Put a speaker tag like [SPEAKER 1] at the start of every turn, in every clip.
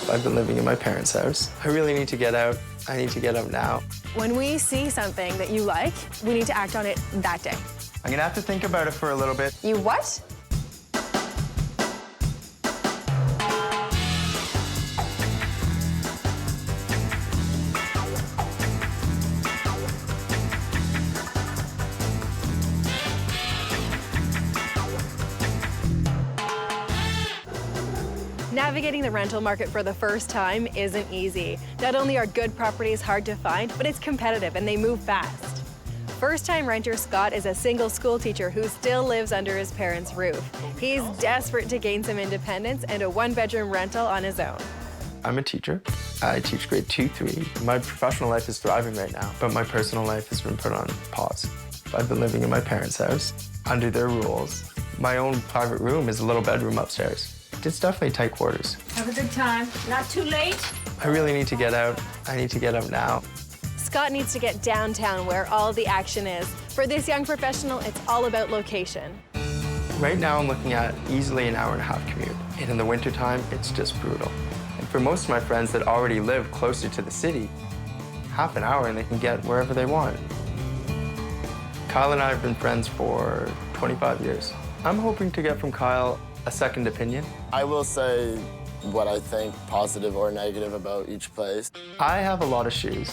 [SPEAKER 1] I've been living in my parents' house. I really need to get out. I need to get out now.
[SPEAKER 2] When we see something that you like, we need to act on it that day.
[SPEAKER 1] I'm gonna have to think about it for a little bit.
[SPEAKER 2] You what? Navigating the rental market for the first time isn't easy. Not only are good properties hard to find, but it's competitive and they move fast. First-time renter Scott is a single school teacher who still lives under his parents' roof. He's desperate to gain some independence and a one-bedroom rental on his own.
[SPEAKER 1] I'm a teacher. I teach grade 2, 3. My professional life is thriving right now, but my personal life has been put on pause. I've been living in my parents' house, under their rules. My own private room is a little bedroom upstairs. It's definitely tight quarters.
[SPEAKER 3] Have a good time. Not too late.
[SPEAKER 1] I really need to get out. I need to get out now.
[SPEAKER 2] Scott needs to get downtown where all the action is. For this young professional, it's all about location.
[SPEAKER 1] Right now, I'm looking at easily an hour-and-a-half commute. And in the wintertime, it's just brutal. And for most of my friends that already live closer to the city, half an hour and they can get wherever they want. Kyle and I have been friends for 25 years. I'm hoping to get from Kyle a second opinion.
[SPEAKER 4] I will say what I think, positive or negative, about each place.
[SPEAKER 1] I have a lot of shoes.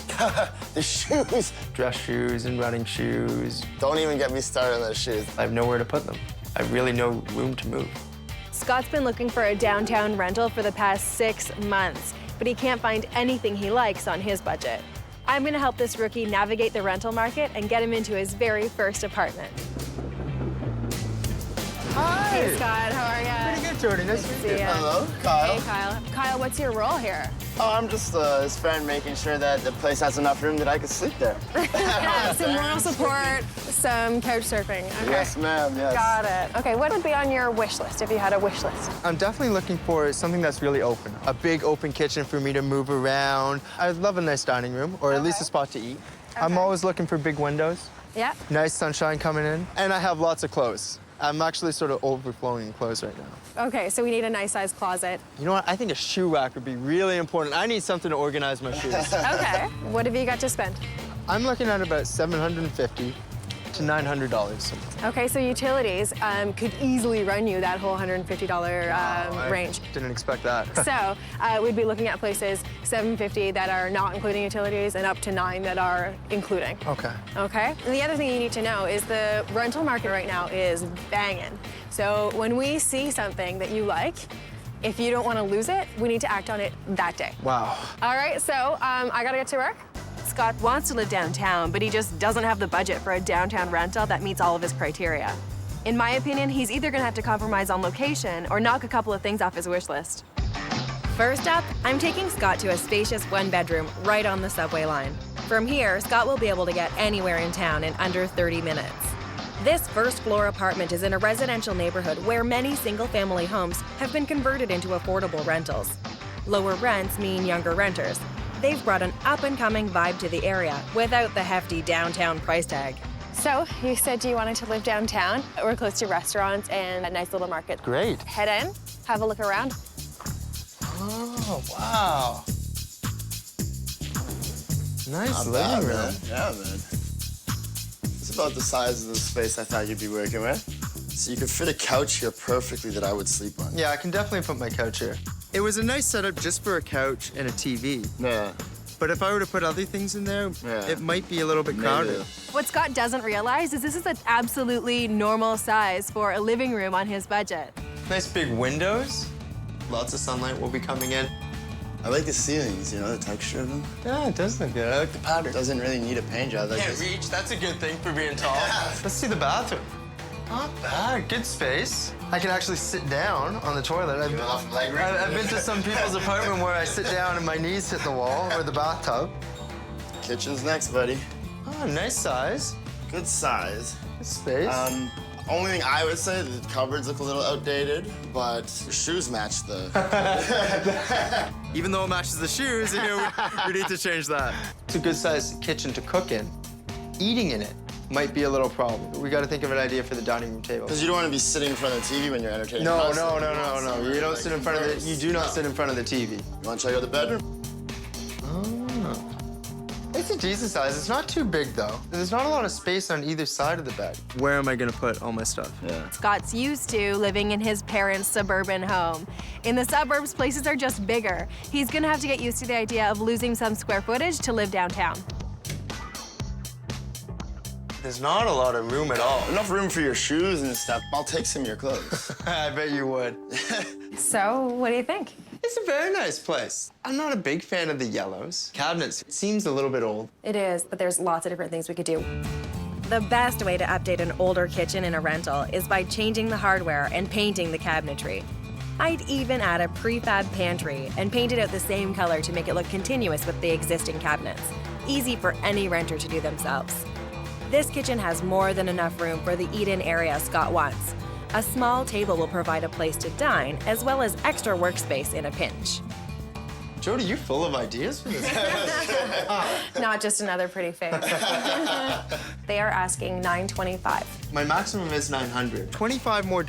[SPEAKER 4] The shoes.
[SPEAKER 1] Dress shoes and running shoes.
[SPEAKER 4] Don't even get me started on those shoes.
[SPEAKER 1] I have nowhere to put them. I have really no room to move.
[SPEAKER 2] Scott's been looking for a downtown rental for the past 6 months, but he can't find anything he likes on his budget. I'm gonna help this rookie navigate the rental market and get him into his very first apartment.
[SPEAKER 1] Hi!
[SPEAKER 2] Hey, Scott, how are you?
[SPEAKER 1] Pretty good, Jodi. Nice to meet you.
[SPEAKER 4] Hello, Kyle.
[SPEAKER 2] Hey, Kyle. Kyle, what's your role here?
[SPEAKER 4] Oh, I'm just his friend, making sure that the place has enough room that I can sleep there.
[SPEAKER 2] Yeah, some moral support, some couch surfing. Okay.
[SPEAKER 4] Yes, ma'am, yes.
[SPEAKER 2] Got it. Okay, what would be on your wish list if you had a wish list?
[SPEAKER 1] I'm definitely looking for something that's really open. A big open kitchen for me to move around. I'd love a nice dining room, or at least a spot to eat. I'm always looking for big windows.
[SPEAKER 2] Yeah.
[SPEAKER 1] Nice sunshine coming in. And I have lots of clothes. I'm actually sort of overflowing in clothes right now.
[SPEAKER 2] Okay, so we need a nice-sized closet.
[SPEAKER 1] You know what? I think a shoe rack would be really important. I need something to organize my shoes.
[SPEAKER 2] Okay. What have you got to spend?
[SPEAKER 1] I'm looking at about $750 to $900.
[SPEAKER 2] Okay, so utilities could easily run you that whole $150 range.
[SPEAKER 1] Didn't expect that.
[SPEAKER 2] So we'd be looking at places $750 that are not including utilities and up to $9 that are including.
[SPEAKER 1] Okay.
[SPEAKER 2] Okay? And the other thing you need to know is the rental market right now is banging. So when we see something that you like, if you don't want to lose it, we need to act on it that day.
[SPEAKER 1] Wow.
[SPEAKER 2] All right, so I gotta get to work. Scott wants to live downtown, but he just doesn't have the budget for a downtown rental that meets all of his criteria. In my opinion, he's either gonna have to compromise on location or knock a couple of things off his wish list. First up, I'm taking Scott to a spacious one-bedroom right on the subway line. From here, Scott will be able to get anywhere in town in under 30 minutes. This first-floor apartment is in a residential neighborhood where many single-family homes have been converted into affordable rentals. Lower rents mean younger renters. They've brought an up-and-coming vibe to the area without the hefty downtown price tag. So, you said you wanted to live downtown. We're close to restaurants and a nice little market.
[SPEAKER 1] Great.
[SPEAKER 2] Head in, have a look around.
[SPEAKER 1] Oh, wow. Nice
[SPEAKER 4] Not
[SPEAKER 1] living
[SPEAKER 4] bad,
[SPEAKER 1] room.
[SPEAKER 4] man. Yeah, man. It's about the size of the space I thought you'd be working with. So you could fit a couch here perfectly that I would sleep on.
[SPEAKER 1] Yeah, I can definitely put my couch here. It was a nice setup just for a couch and a TV.
[SPEAKER 4] Yeah.
[SPEAKER 1] But if I were to put other things in there, it might be a little bit crowded.
[SPEAKER 4] Maybe.
[SPEAKER 2] What Scott doesn't realize is this is an absolutely normal size for a living room on his budget.
[SPEAKER 1] Nice big windows. Lots of sunlight will be coming in.
[SPEAKER 4] I like the ceilings, you know, the texture of them.
[SPEAKER 1] Yeah, it does look good. I like the pattern.
[SPEAKER 4] Doesn't really need a paint job. Like
[SPEAKER 1] Can't
[SPEAKER 4] this.
[SPEAKER 1] reach. That's a good thing for being tall. Let's see the bathroom. Not bad. Good space. I can actually sit down on the toilet.
[SPEAKER 4] Enough leg room.
[SPEAKER 1] I've been to some people's apartment where I sit down and my knees hit the wall or the bathtub.
[SPEAKER 4] Kitchen's next, buddy.
[SPEAKER 1] Oh, nice size.
[SPEAKER 4] Good size.
[SPEAKER 1] Good space.
[SPEAKER 4] Only thing I would say, the cupboards look a little outdated, but your shoes match the...
[SPEAKER 1] Even though it matches the shoes, you know, we need to change that. It's a good sized kitchen to cook in. Eating in it might be a little problem. We got to think of an idea for the dining room table.
[SPEAKER 4] Because you don't want to be sitting in front of the TV when you're entertaining.
[SPEAKER 1] No.
[SPEAKER 4] constantly.
[SPEAKER 1] You don't sit in front of the. You do not sit in front of the TV.
[SPEAKER 4] You want to check out the bedroom?
[SPEAKER 1] Oh. It's a decent size. It's not too big though. There's not a lot of space on either side of the bed. Where am I gonna put all my stuff?
[SPEAKER 4] Yeah.
[SPEAKER 2] Scott's used to living in his parents' suburban home. In the suburbs, places are just bigger. He's gonna have to get used to the idea of losing some square footage to live downtown.
[SPEAKER 1] There's not a lot of room at all.
[SPEAKER 4] Enough room for your shoes and stuff. I'll take some of your clothes.
[SPEAKER 1] I bet you would.
[SPEAKER 2] So, what do you think?
[SPEAKER 1] It's a very nice place. I'm not a big fan of the yellows. Cabinets, it seems a little bit old.
[SPEAKER 2] It is, but there's lots of different things we could do. The best way to update an older kitchen in a rental is by changing the hardware and painting the cabinetry. I'd even add a prefab pantry and paint it out the same color to make it look continuous with the existing cabinets. Easy for any renter to do themselves. This kitchen has more than enough room for the eat-in area Scott wants. A small table will provide a place to dine, as well as extra workspace in a pinch.
[SPEAKER 1] Jodi, you're full of ideas for this.
[SPEAKER 2] Not just another pretty face. They are asking $925.
[SPEAKER 1] My maximum is $900. $25 more,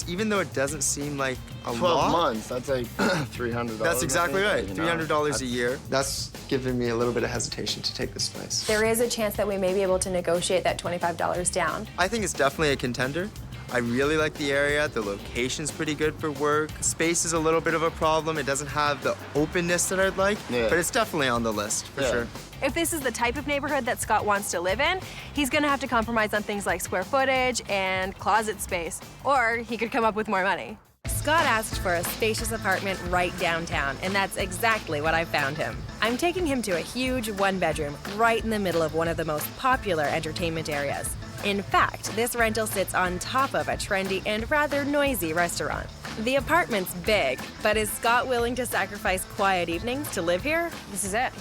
[SPEAKER 1] even though it doesn't seem like a
[SPEAKER 4] 12
[SPEAKER 1] lot.
[SPEAKER 4] months, that's like $300.
[SPEAKER 1] That's exactly right.
[SPEAKER 4] You know?
[SPEAKER 1] $300 a year. That's giving me a little bit of hesitation to take this place.
[SPEAKER 2] There is a chance that we may be able to negotiate that $25 down.
[SPEAKER 1] I think it's definitely a contender. I really like the area. The location's pretty good for work. Space is a little bit of a problem. It doesn't have the openness that I'd like, but it's definitely on the list, for sure.
[SPEAKER 2] If this is the type of neighborhood that Scott wants to live in, he's gonna have to compromise on things like square footage and closet space, or he could come up with more money. Scott asked for a spacious apartment right downtown, and that's exactly what I found him. I'm taking him to a huge one-bedroom right in the middle of one of the most popular entertainment areas. In fact, this rental sits on top of a trendy and rather noisy restaurant. The apartment's big, but is Scott willing to sacrifice quiet evenings to live here? This is it.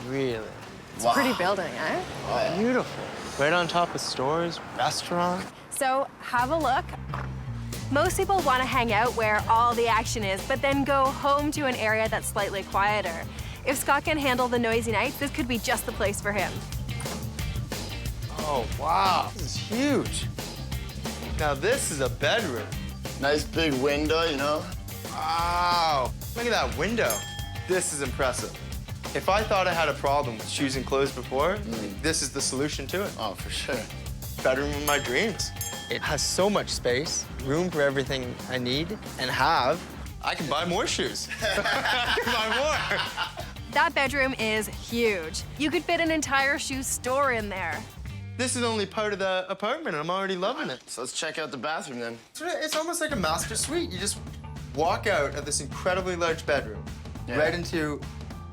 [SPEAKER 1] Really?
[SPEAKER 2] It's a pretty building, eh?
[SPEAKER 4] Wow.
[SPEAKER 1] Beautiful. Right on top of stores, restaurant.
[SPEAKER 2] So have a look. Most people want to hang out where all the action is, but then go home to an area that's slightly quieter. If Scott can handle the noisy nights, this could be just the place for him.
[SPEAKER 1] Oh, wow. This is huge. Now, this is a bedroom.
[SPEAKER 4] Nice big window, you know?
[SPEAKER 1] Wow. Look at that window. This is impressive. If I thought I had a problem with choosing clothes before, this is the solution to it.
[SPEAKER 4] Oh, for sure.
[SPEAKER 1] Bedroom of my dreams. It has so much space, room for everything I need and have. I can buy more shoes. I can buy more.
[SPEAKER 2] That bedroom is huge. You could fit an entire shoe store in there.
[SPEAKER 1] This is only part of the apartment, and I'm already loving it.
[SPEAKER 4] So let's check out the bathroom then.
[SPEAKER 1] It's almost like a master suite. You just walk out of this incredibly large bedroom, right into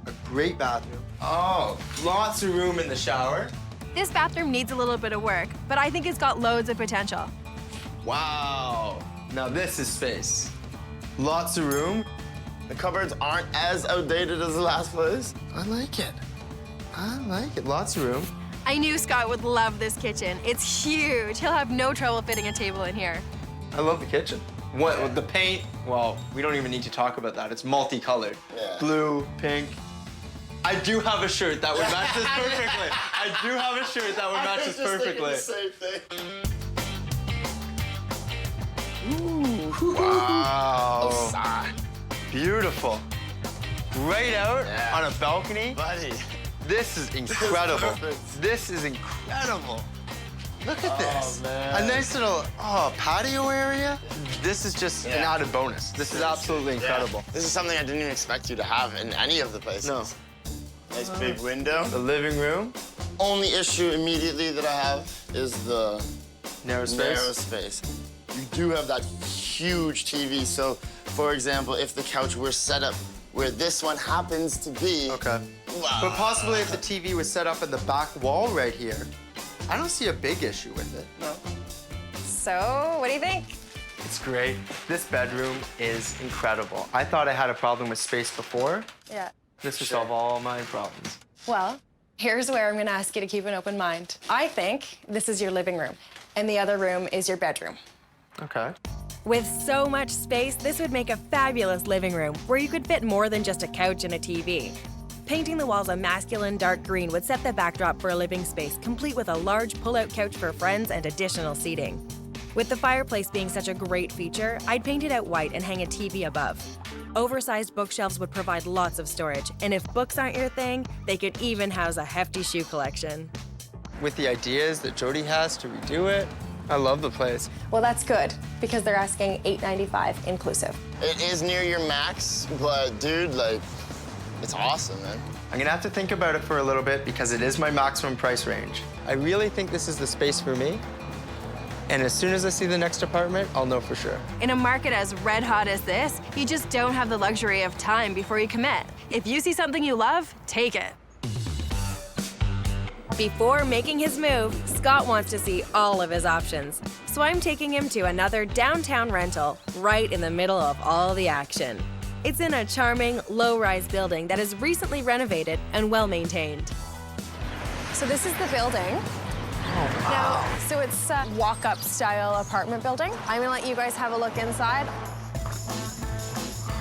[SPEAKER 1] a great bathroom. Oh, lots of room in the shower.
[SPEAKER 2] This bathroom needs a little bit of work, but I think it's got loads of potential.
[SPEAKER 1] Wow. Now this is space. Lots of room.
[SPEAKER 4] The cupboards aren't as outdated as the last place.
[SPEAKER 1] I like it. I like it. Lots of room.
[SPEAKER 2] I knew Scott would love this kitchen. It's huge. He'll have no trouble fitting a table in here.
[SPEAKER 1] I love the kitchen. What, the paint, well, we don't even need to talk about that. It's multicolored.
[SPEAKER 4] Yeah.
[SPEAKER 1] Blue, pink. I do have a shirt that would match this perfectly. I do have a shirt that would match this perfectly.
[SPEAKER 4] Same thing.
[SPEAKER 1] Ooh, wow.
[SPEAKER 4] Outside.
[SPEAKER 1] Beautiful. Right out
[SPEAKER 4] Yeah.
[SPEAKER 1] on a balcony.
[SPEAKER 4] Buddy.
[SPEAKER 1] This is incredible.
[SPEAKER 4] perfect.
[SPEAKER 1] This is incredible. Look at this.
[SPEAKER 4] man.
[SPEAKER 1] A nice little patio area. This is just an added bonus. This is absolutely incredible.
[SPEAKER 4] This is something I didn't even expect you to have in any of the places.
[SPEAKER 1] No.
[SPEAKER 4] Nice big window.
[SPEAKER 1] The living room,
[SPEAKER 4] Only issue immediately that I have is the
[SPEAKER 1] narrow space.
[SPEAKER 4] narrow space. You do have that huge TV, so for example, if the couch were set up where this one happens to be.
[SPEAKER 1] Okay.
[SPEAKER 4] Wow.
[SPEAKER 1] But possibly if the TV was set up in the back wall right here, I don't see a big issue with it.
[SPEAKER 4] No.
[SPEAKER 2] So, what do you think?
[SPEAKER 1] It's great. This bedroom is incredible. I thought I had a problem with space before.
[SPEAKER 2] Yeah.
[SPEAKER 1] This would solve all my problems.
[SPEAKER 2] Well, here's where I'm gonna ask you to keep an open mind. I think this is your living room, and the other room is your bedroom.
[SPEAKER 1] Okay.
[SPEAKER 2] With so much space, this would make a fabulous living room where you could fit more than just a couch and a TV. Painting the walls a masculine dark green would set the backdrop for a living space, complete with a large pull-out couch for friends and additional seating. With the fireplace being such a great feature, I'd paint it out white and hang a TV above. Oversized bookshelves would provide lots of storage, and if books aren't your thing, they could even house a hefty shoe collection.
[SPEAKER 1] With the ideas that Jodi has to redo it, I love the place.
[SPEAKER 5] Well, that's good, because they're asking $895 inclusive.
[SPEAKER 4] It is near your max, but dude, like, it's awesome, man.
[SPEAKER 1] I'm gonna have to think about it for a little bit because it is my maximum price range. I really think this is the space for me. And as soon as I see the next apartment, I'll know for sure.
[SPEAKER 2] In a market as red hot as this, you just don't have the luxury of time before you commit. If you see something you love, take it. Before making his move, Scott wants to see all of his options. So I'm taking him to another downtown rental right in the middle of all the action. It's in a charming, low-rise building that is recently renovated and well-maintained.
[SPEAKER 5] So this is the building.
[SPEAKER 1] Oh, wow.
[SPEAKER 5] Now, so it's a walk-up style apartment building. I'm gonna let you guys have a look inside.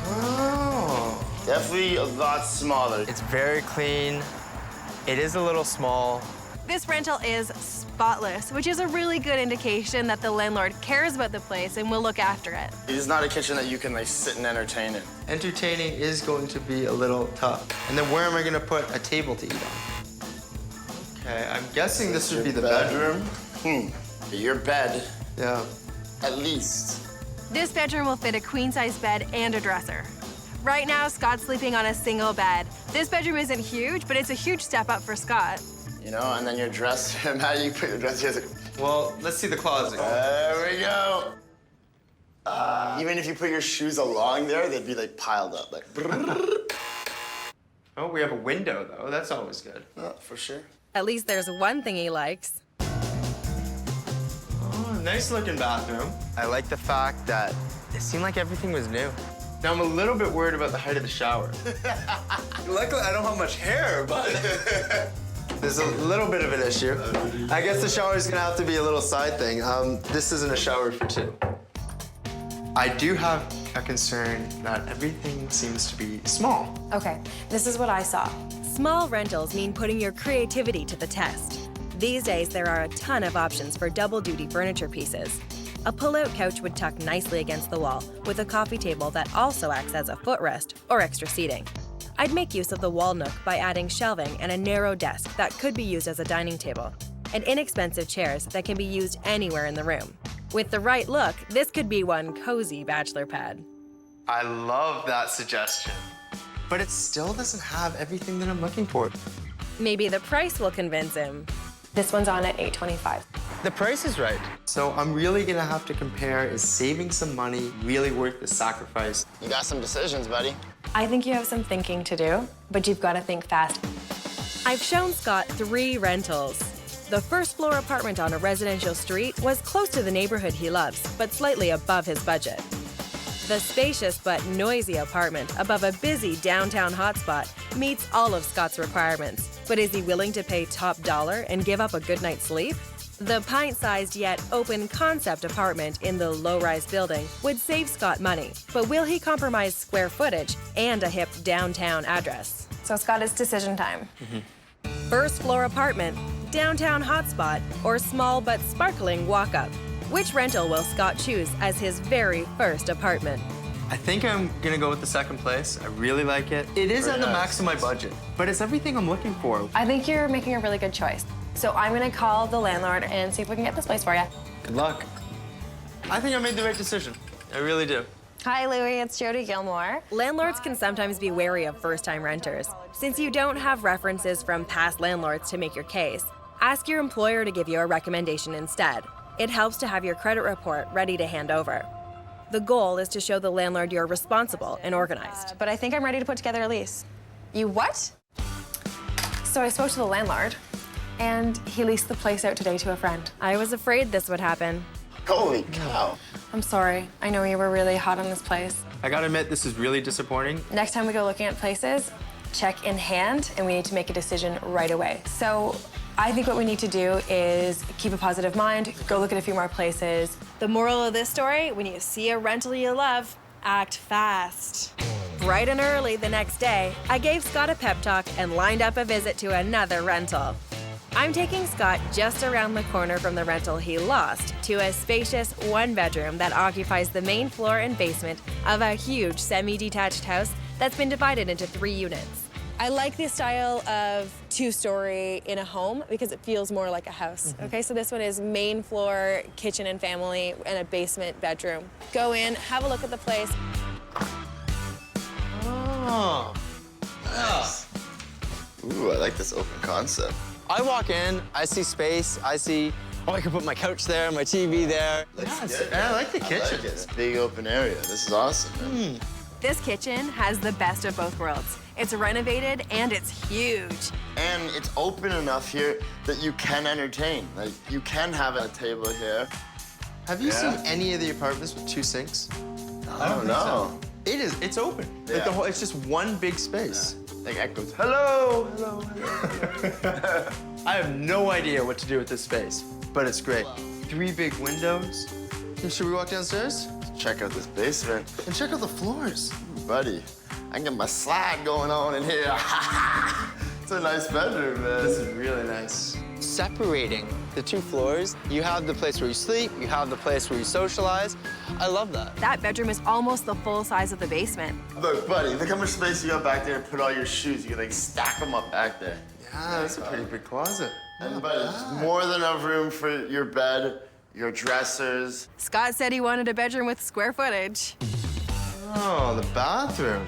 [SPEAKER 1] Oh.
[SPEAKER 4] Definitely a lot smaller.
[SPEAKER 1] It's very clean. It is a little small.
[SPEAKER 2] This rental is spotless, which is a really good indication that the landlord cares about the place and will look after it.
[SPEAKER 4] It is not a kitchen that you can, like, sit and entertain in.
[SPEAKER 1] Entertaining is going to be a little tough. And then where am I gonna put a table to eat on? Okay, I'm guessing this would be the bedroom.
[SPEAKER 4] Your bed,
[SPEAKER 1] Yeah.
[SPEAKER 4] at least.
[SPEAKER 2] This bedroom will fit a queen-size bed and a dresser. Right now, Scott's sleeping on a single bed. This bedroom isn't huge, but it's a huge step up for Scott.
[SPEAKER 4] You know, and then your dresser, how do you put your dresser?
[SPEAKER 1] Well, let's see the closet.
[SPEAKER 4] There we go. Even if you put your shoes along there, they'd be, like, piled up, like.
[SPEAKER 1] Oh, we have a window, though. That's always good.
[SPEAKER 4] For sure.
[SPEAKER 2] At least there's one thing he likes.
[SPEAKER 1] Oh, nice looking bathroom. I like the fact that it seemed like everything was new. Now, I'm a little bit worried about the height of the shower. Luckily, I don't have much hair, but there's a little bit of an issue. I guess the shower's gonna have to be a little side thing. This isn't a shower for two. I do have a concern that everything seems to be small.
[SPEAKER 5] Okay, this is what I saw.
[SPEAKER 2] Small rentals mean putting your creativity to the test. These days, there are a ton of options for double-duty furniture pieces. A pull-out couch would tuck nicely against the wall with a coffee table that also acts as a footrest or extra seating. I'd make use of the wall nook by adding shelving and a narrow desk that could be used as a dining table, and inexpensive chairs that can be used anywhere in the room. With the right look, this could be one cozy bachelor pad.
[SPEAKER 1] I love that suggestion. But it still doesn't have everything that I'm looking for.
[SPEAKER 2] Maybe the price will convince him.
[SPEAKER 5] This one's on at $825.
[SPEAKER 1] The price is right. So I'm really gonna have to compare, is saving some money really worth the sacrifice?
[SPEAKER 4] You got some decisions, buddy.
[SPEAKER 5] I think you have some thinking to do, but you've got to think fast.
[SPEAKER 2] I've shown Scott 3 rentals. The first floor apartment on a residential street was close to the neighborhood he loves, but slightly above his budget. The spacious but noisy apartment above a busy downtown hotspot meets all of Scott's requirements, but is he willing to pay top dollar and give up a good night's sleep? The pint-sized yet open concept apartment in the low-rise building would save Scott money, but will he compromise square footage and a hip downtown address?
[SPEAKER 5] So Scott, it's decision time.
[SPEAKER 2] First floor apartment, downtown hotspot, or small but sparkling walk-up? Which rental will Scott choose as his very first apartment?
[SPEAKER 1] I think I'm gonna go with the second place. I really like it. It is
[SPEAKER 4] Very
[SPEAKER 1] at the
[SPEAKER 4] nice.
[SPEAKER 1] max of my budget, but it's everything I'm looking for.
[SPEAKER 5] I think you're making a really good choice. So I'm gonna call the landlord and see if we can get this place for you.
[SPEAKER 1] Good luck. I think I made the right decision. I really do.
[SPEAKER 5] Hi, Louie, it's Jodi Gilmore.
[SPEAKER 2] Landlords can sometimes be wary of first-time renters. Since you don't have references from past landlords to make your case, ask your employer to give you a recommendation instead. It helps to have your credit report ready to hand over. The goal is to show the landlord you're responsible and organized.
[SPEAKER 5] But I think I'm ready to put together a lease. You what? So I spoke to the landlord, and he leased the place out today to a friend.
[SPEAKER 2] I was afraid this would happen.
[SPEAKER 4] Holy cow.
[SPEAKER 5] I'm sorry. I know you were really hot on this place.
[SPEAKER 1] I gotta admit, this is really disappointing.
[SPEAKER 5] Next time we go looking at places, check in hand, and we need to make a decision right away. So I think what we need to do is keep a positive mind, go look at a few more places.
[SPEAKER 2] The moral of this story, when you see a rental you love, act fast. Bright and early the next day, I gave Scott a pep talk and lined up a visit to another rental. I'm taking Scott just around the corner from the rental he lost to a spacious one-bedroom that occupies the main floor and basement of a huge semi-detached house that's been divided into 3 units. I like the style of 2-story in a home because it feels more like a house. Okay, so this one is main floor, kitchen and family, and a basement bedroom. Go in, have a look at the place.
[SPEAKER 1] Oh.
[SPEAKER 4] Nice. Ooh, I like this open concept.
[SPEAKER 1] I walk in, I see space, I see, oh, I can put my couch there, my TV there.
[SPEAKER 4] Looks good.
[SPEAKER 1] I like the kitchen.
[SPEAKER 4] I like it. Big open area. This is awesome, man.
[SPEAKER 2] This kitchen has the best of both worlds. It's renovated and it's huge.
[SPEAKER 4] And it's open enough here that you can entertain. Like, you can have a table here.
[SPEAKER 1] Have you seen any of the apartments with 2 sinks?
[SPEAKER 4] I don't know.
[SPEAKER 1] It's open. Like
[SPEAKER 4] Yeah.
[SPEAKER 1] it's just one big space.
[SPEAKER 4] Like echoes. Hello, hello, hello.
[SPEAKER 1] I have no idea what to do with this space, but it's great. 3 big windows. Should we walk downstairs?
[SPEAKER 4] Check out this basement.
[SPEAKER 1] And check out the floors.
[SPEAKER 4] Buddy, I can get my slide going on in here. It's a nice bedroom, man.
[SPEAKER 1] This is really nice. Separating the 2 floors, you have the place where you sleep, you have the place where you socialize. I love that.
[SPEAKER 2] That bedroom is almost the full size of the basement.
[SPEAKER 4] Look, buddy, look how much space you got back there to put all your shoes. You can, like, stack them up back there.
[SPEAKER 1] Yeah, that's a pretty big closet.
[SPEAKER 4] And, buddy, there's more than enough room for your bed, your dressers.
[SPEAKER 2] Scott said he wanted a bedroom with square footage.
[SPEAKER 1] Oh, the bathroom.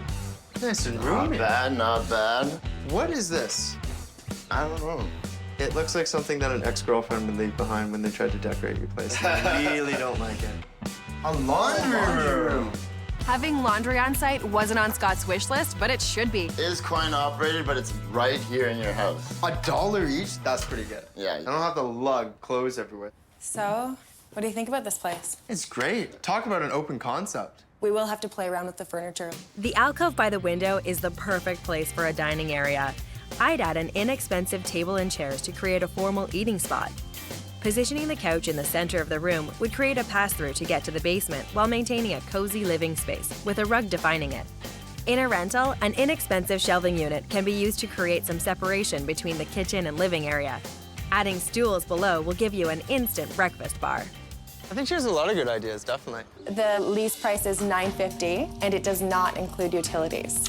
[SPEAKER 1] Nice and
[SPEAKER 4] Not
[SPEAKER 1] roomy.
[SPEAKER 4] bad, not bad.
[SPEAKER 1] What is this?
[SPEAKER 4] I don't know.
[SPEAKER 1] It looks like something that an ex-girlfriend would leave behind when they tried to decorate your place. I really don't like it. A laundry room.
[SPEAKER 2] Having laundry on site wasn't on Scott's wish list, but it should be.
[SPEAKER 4] It is coin operated, but it's right here in your house.
[SPEAKER 1] $1 each? That's pretty good.
[SPEAKER 4] Yeah.
[SPEAKER 1] I don't have to lug clothes everywhere.
[SPEAKER 5] So, what do you think about this place?
[SPEAKER 1] It's great. Talk about an open concept.
[SPEAKER 5] We will have to play around with the furniture.
[SPEAKER 2] The alcove by the window is the perfect place for a dining area. I'd add an inexpensive table and chairs to create a formal eating spot. Positioning the couch in the center of the room would create a pass-through to get to the basement while maintaining a cozy living space with a rug defining it. In a rental, an inexpensive shelving unit can be used to create some separation between the kitchen and living area. Adding stools below will give you an instant breakfast bar.
[SPEAKER 1] I think she has a lot of good ideas, definitely.
[SPEAKER 5] The lease price is $950, and it does not include utilities.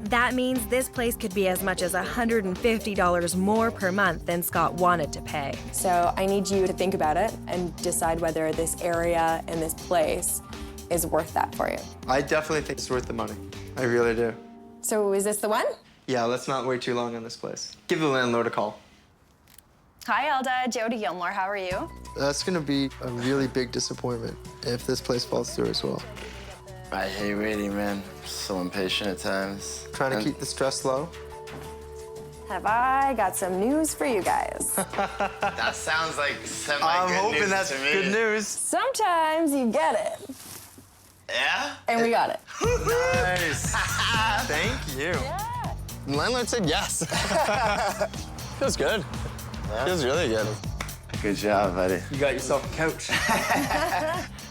[SPEAKER 2] That means this place could be as much as $150 more per month than Scott wanted to pay.
[SPEAKER 5] So I need you to think about it and decide whether this area and this place is worth that for you.
[SPEAKER 1] I definitely think it's worth the money. I really do.
[SPEAKER 5] So is this the one?
[SPEAKER 1] Yeah, let's not wait too long on this place. Give the landlord a call.
[SPEAKER 6] Hi, Elda. Jodi Gilmore. How are you?
[SPEAKER 1] That's gonna be a really big disappointment if this place falls through as well.
[SPEAKER 4] I hate waiting, man. I'm so impatient at times.
[SPEAKER 1] Trying to
[SPEAKER 4] And-
[SPEAKER 1] keep the stress low.
[SPEAKER 5] Have I got some news for you guys?
[SPEAKER 4] That sounds like semi-good
[SPEAKER 1] I'm hoping
[SPEAKER 4] news
[SPEAKER 1] that's
[SPEAKER 4] to me.
[SPEAKER 1] good news.
[SPEAKER 5] Sometimes you get it.
[SPEAKER 4] Yeah?
[SPEAKER 5] And we got it.
[SPEAKER 1] Nice. Thank you. The landlord said yes. Feels good. Feels really good.
[SPEAKER 4] Good job, buddy.
[SPEAKER 1] You got yourself a couch.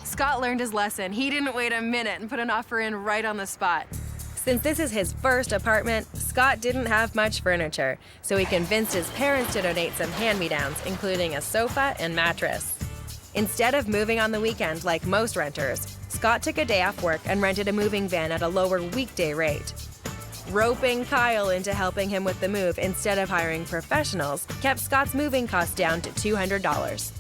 [SPEAKER 2] Scott learned his lesson. He didn't wait a minute and put an offer in right on the spot. Since this is his first apartment, Scott didn't have much furniture, so he convinced his parents to donate some hand-me-downs, including a sofa and mattress. Instead of moving on the weekend like most renters, Scott took a day off work and rented a moving van at a lower weekday rate. Roping Kyle into helping him with the move instead of hiring professionals kept Scott's moving costs down to $200.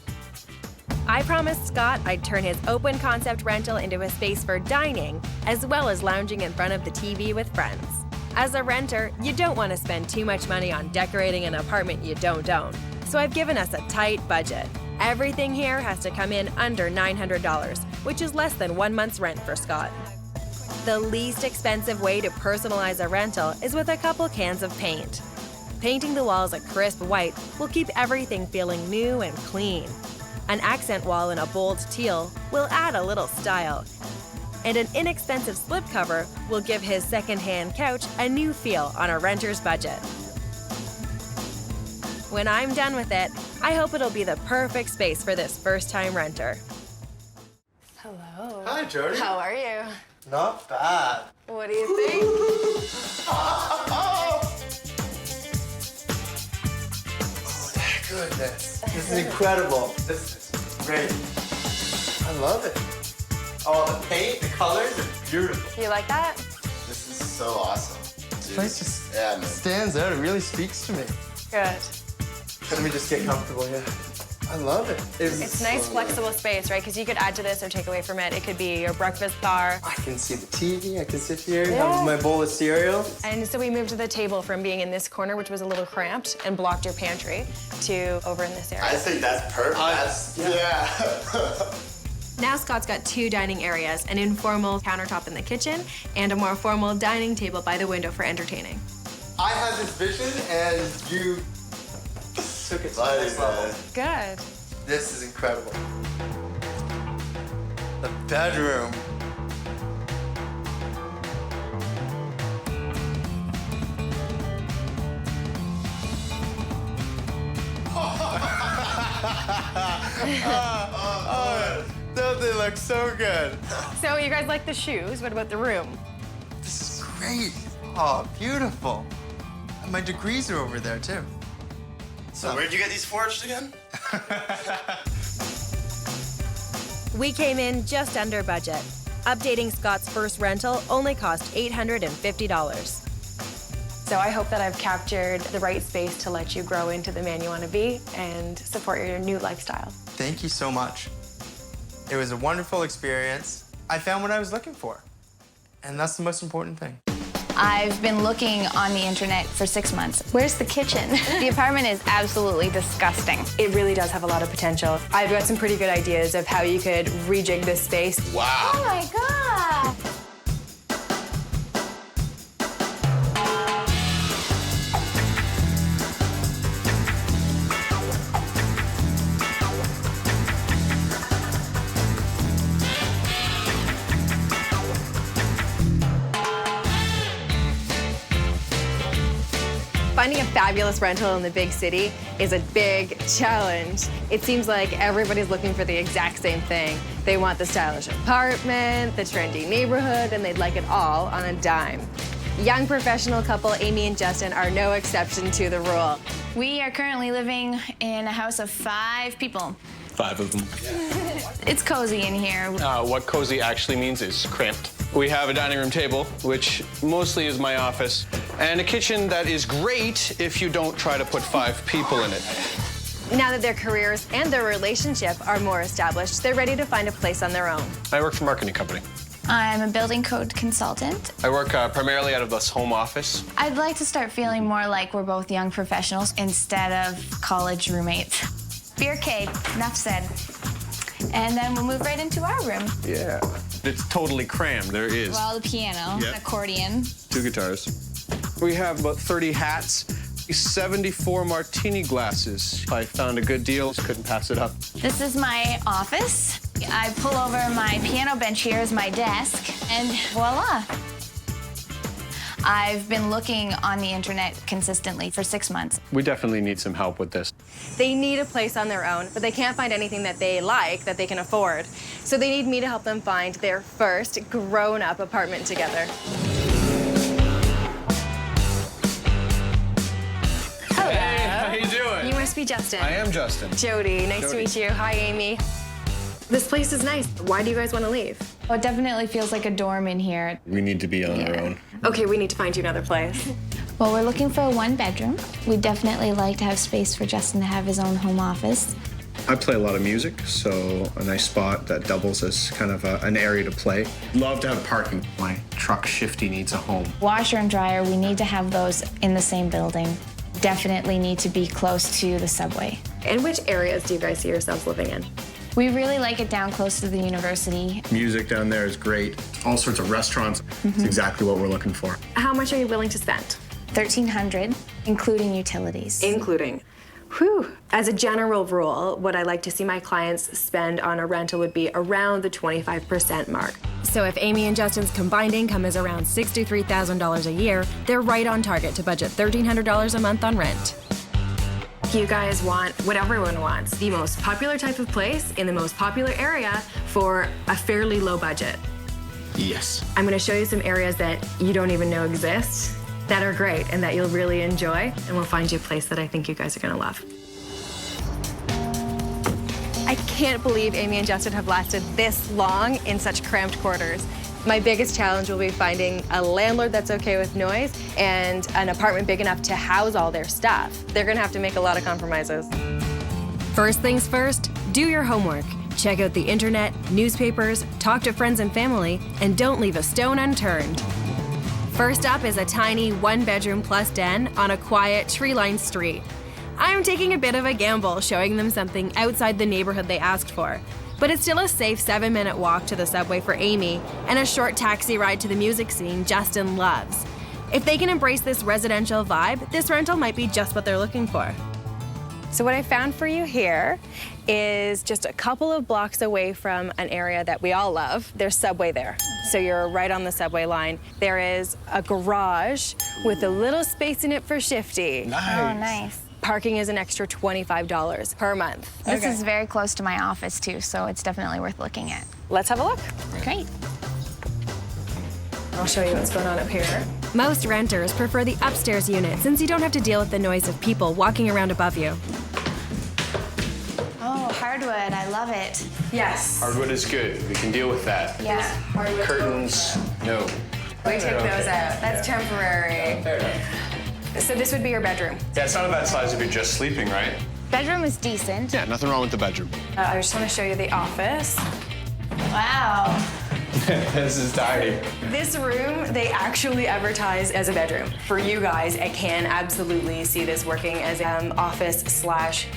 [SPEAKER 2] I promised Scott I'd turn his open concept rental into a space for dining, as well as lounging in front of the TV with friends. As a renter, you don't want to spend too much money on decorating an apartment you don't own, so I've given us a tight budget. Everything here has to come in under $900, which is less than 1 month's rent for Scott. The least expensive way to personalize a rental is with a couple cans of paint. Painting the walls a crisp white will keep everything feeling new and clean. An accent wall in a bold teal will add a little style. And an inexpensive slipcover will give his second-hand couch a new feel on a renter's budget. When I'm done with it, I hope it'll be the perfect space for this first-time renter.
[SPEAKER 5] Hello.
[SPEAKER 1] Hi, Jodi.
[SPEAKER 5] How are you?
[SPEAKER 1] Not bad.
[SPEAKER 2] What do you think?
[SPEAKER 1] Oh, goodness. This is incredible. This is great. I love it. Oh, the paint, the colors are beautiful.
[SPEAKER 2] You like that?
[SPEAKER 4] This is so awesome.
[SPEAKER 1] This place just
[SPEAKER 4] Yeah, man.
[SPEAKER 1] stands out. It really speaks to me.
[SPEAKER 2] Good.
[SPEAKER 1] Let me just get comfortable here. I love it.
[SPEAKER 2] It's nice, flexible space, right? Because you could add to this or take away from it. It could be your breakfast bar.
[SPEAKER 1] I can see the TV. I can sit here, have my bowl of cereal.
[SPEAKER 2] And so we moved the table from being in this corner, which was a little cramped and blocked your pantry, to over in this area.
[SPEAKER 4] I think that's perfect. Yeah.
[SPEAKER 2] Now Scott's got 2 dining areas, an informal countertop in the kitchen and a more formal dining table by the window for entertaining.
[SPEAKER 1] I had this vision, and you took it to the next level.
[SPEAKER 2] Good.
[SPEAKER 1] This is incredible. The bedroom. Don't they look so good?
[SPEAKER 2] So you guys like the shoes. What about the room?
[SPEAKER 1] This is great. Oh, beautiful. And my degrees are over there, too.
[SPEAKER 4] So where'd you get these forged again?
[SPEAKER 2] We came in just under budget. Updating Scott's first rental only cost $850. So I hope that I've captured the right space to let you grow into the man you want to be and support your new lifestyle.
[SPEAKER 1] Thank you so much. It was a wonderful experience. I found what I was looking for. And that's the most important thing.
[SPEAKER 6] I've been looking on the internet for 6 months. Where's the kitchen? The apartment is absolutely disgusting.
[SPEAKER 2] It really does have a lot of potential. I've got some pretty good ideas of how you could rejig this space.
[SPEAKER 4] Wow.
[SPEAKER 6] Oh my God.
[SPEAKER 2] Finding a fabulous rental in the big city is a big challenge. It seems like everybody's looking for the exact same thing. They want the stylish apartment, the trendy neighborhood, and they'd like it all on a dime. Young professional couple Amy and Justin are no exception to the rule.
[SPEAKER 6] We are currently living in a house of 5 people.
[SPEAKER 7] 5 of them.
[SPEAKER 6] It's cozy in here.
[SPEAKER 7] What cozy actually means is cramped. We have a dining room table, which mostly is my office, and a kitchen that is great if you don't try to put 5 people in it.
[SPEAKER 2] Now that their careers and their relationship are more established, they're ready to find a place on their own.
[SPEAKER 7] I work for a marketing company.
[SPEAKER 6] I'm a building code consultant.
[SPEAKER 7] I work primarily out of this home office.
[SPEAKER 6] I'd like to start feeling more like we're both young professionals instead of college roommates. Beer cave, enough said. And then we'll move right into our room.
[SPEAKER 7] Yeah. It's totally crammed. There is
[SPEAKER 6] Well, the piano,
[SPEAKER 7] Yep.
[SPEAKER 6] an accordion.
[SPEAKER 7] 2 guitars. We have about 30 hats, 74 martini glasses. I found a good deal, couldn't pass it up.
[SPEAKER 6] This is my office. I pull over my piano bench here as my desk, and voila. I've been looking on the internet consistently for 6 months.
[SPEAKER 7] We definitely need some help with this.
[SPEAKER 2] They need a place on their own, but they can't find anything that they like, that they can afford. So they need me to help them find their first grown-up apartment together.
[SPEAKER 7] Hey, how you doing?
[SPEAKER 2] You must be Justin.
[SPEAKER 7] I am Justin.
[SPEAKER 2] Jodi, nice to
[SPEAKER 7] Jodi.
[SPEAKER 2] meet you. Hi, Amy. This place is nice. Why do you guys want to leave?
[SPEAKER 6] Oh, it definitely feels like a dorm in here.
[SPEAKER 7] We need to be on our own.
[SPEAKER 2] Okay, we need to find you another place.
[SPEAKER 6] Well, we're looking for a 1-bedroom. We'd definitely like to have space for Justin to have his own home office.
[SPEAKER 8] I play a lot of music, so a nice spot that doubles as kind of an area to play. Love to have parking. My truck shifty needs a home.
[SPEAKER 6] Washer and dryer, we need to have those in the same building. Definitely need to be close to the subway.
[SPEAKER 2] And which areas do you guys see yourselves living in?
[SPEAKER 6] We really like it down close to the university.
[SPEAKER 8] Music down there is great. All sorts of restaurants. It's exactly what we're looking for.
[SPEAKER 2] How much are you willing to spend?
[SPEAKER 6] $1,300, including utilities.
[SPEAKER 2] Including. Whew. As a general rule, what I like to see my clients spend on a rental would be around the 25% mark. So if Amy and Justin's combined income is around $63,000 a year, they're right on target to budget $1,300 a month on rent. You guys want what everyone wants, the most popular type of place in the most popular area for a fairly low budget.
[SPEAKER 4] Yes.
[SPEAKER 5] I'm gonna show you some areas that you don't even know exist that are great and that you'll really enjoy, and we'll find you a place that I think you guys are gonna love.
[SPEAKER 2] I can't believe Amy and Justin have lasted this long in such cramped quarters. My biggest challenge will be finding a landlord that's okay with noise and an apartment big enough to house all their stuff. They're gonna have to make a lot of compromises.
[SPEAKER 5] First things first, do your homework. Check out the internet, newspapers, talk to friends and family, and don't leave a stone unturned. First up is a tiny one-bedroom plus den on a quiet, tree-lined street. I'm taking a bit of a gamble showing them something outside the neighborhood they asked for, but it's still a safe 7-minute walk to the subway for Amy and a short taxi ride to the music scene Justin loves. If they can embrace this residential vibe, this rental might be just what they're looking for.
[SPEAKER 2] So what I found for you here is just a couple of blocks away from an area that we all love. There's Subway there, so you're right on the subway line. There is a garage with a little space in it for Shifty.
[SPEAKER 6] Oh, nice.
[SPEAKER 2] Parking is an extra $25 per month.
[SPEAKER 6] This is very close to my office too, so it's definitely worth looking at.
[SPEAKER 2] Let's have a look.
[SPEAKER 6] Great.
[SPEAKER 2] I'll show you what's going on up here.
[SPEAKER 5] Most renters prefer the upstairs unit since you don't have to deal with the noise of people walking around above you.
[SPEAKER 6] Oh, hardwood, I love it.
[SPEAKER 2] Yes.
[SPEAKER 7] Hardwood is good. We can deal with that.
[SPEAKER 6] Yeah.
[SPEAKER 7] Curtains, no.
[SPEAKER 2] We take those out. That's temporary. So this would be your bedroom.
[SPEAKER 7] Yeah, it's not a bad size if you're just sleeping, right?
[SPEAKER 6] Bedroom is decent.
[SPEAKER 7] Yeah, nothing wrong with the bedroom.
[SPEAKER 2] I just want to show you the office.
[SPEAKER 6] Wow.
[SPEAKER 7] This is tiny.
[SPEAKER 2] This room, they actually advertise as a bedroom. For you guys, I can absolutely see this working as an office slash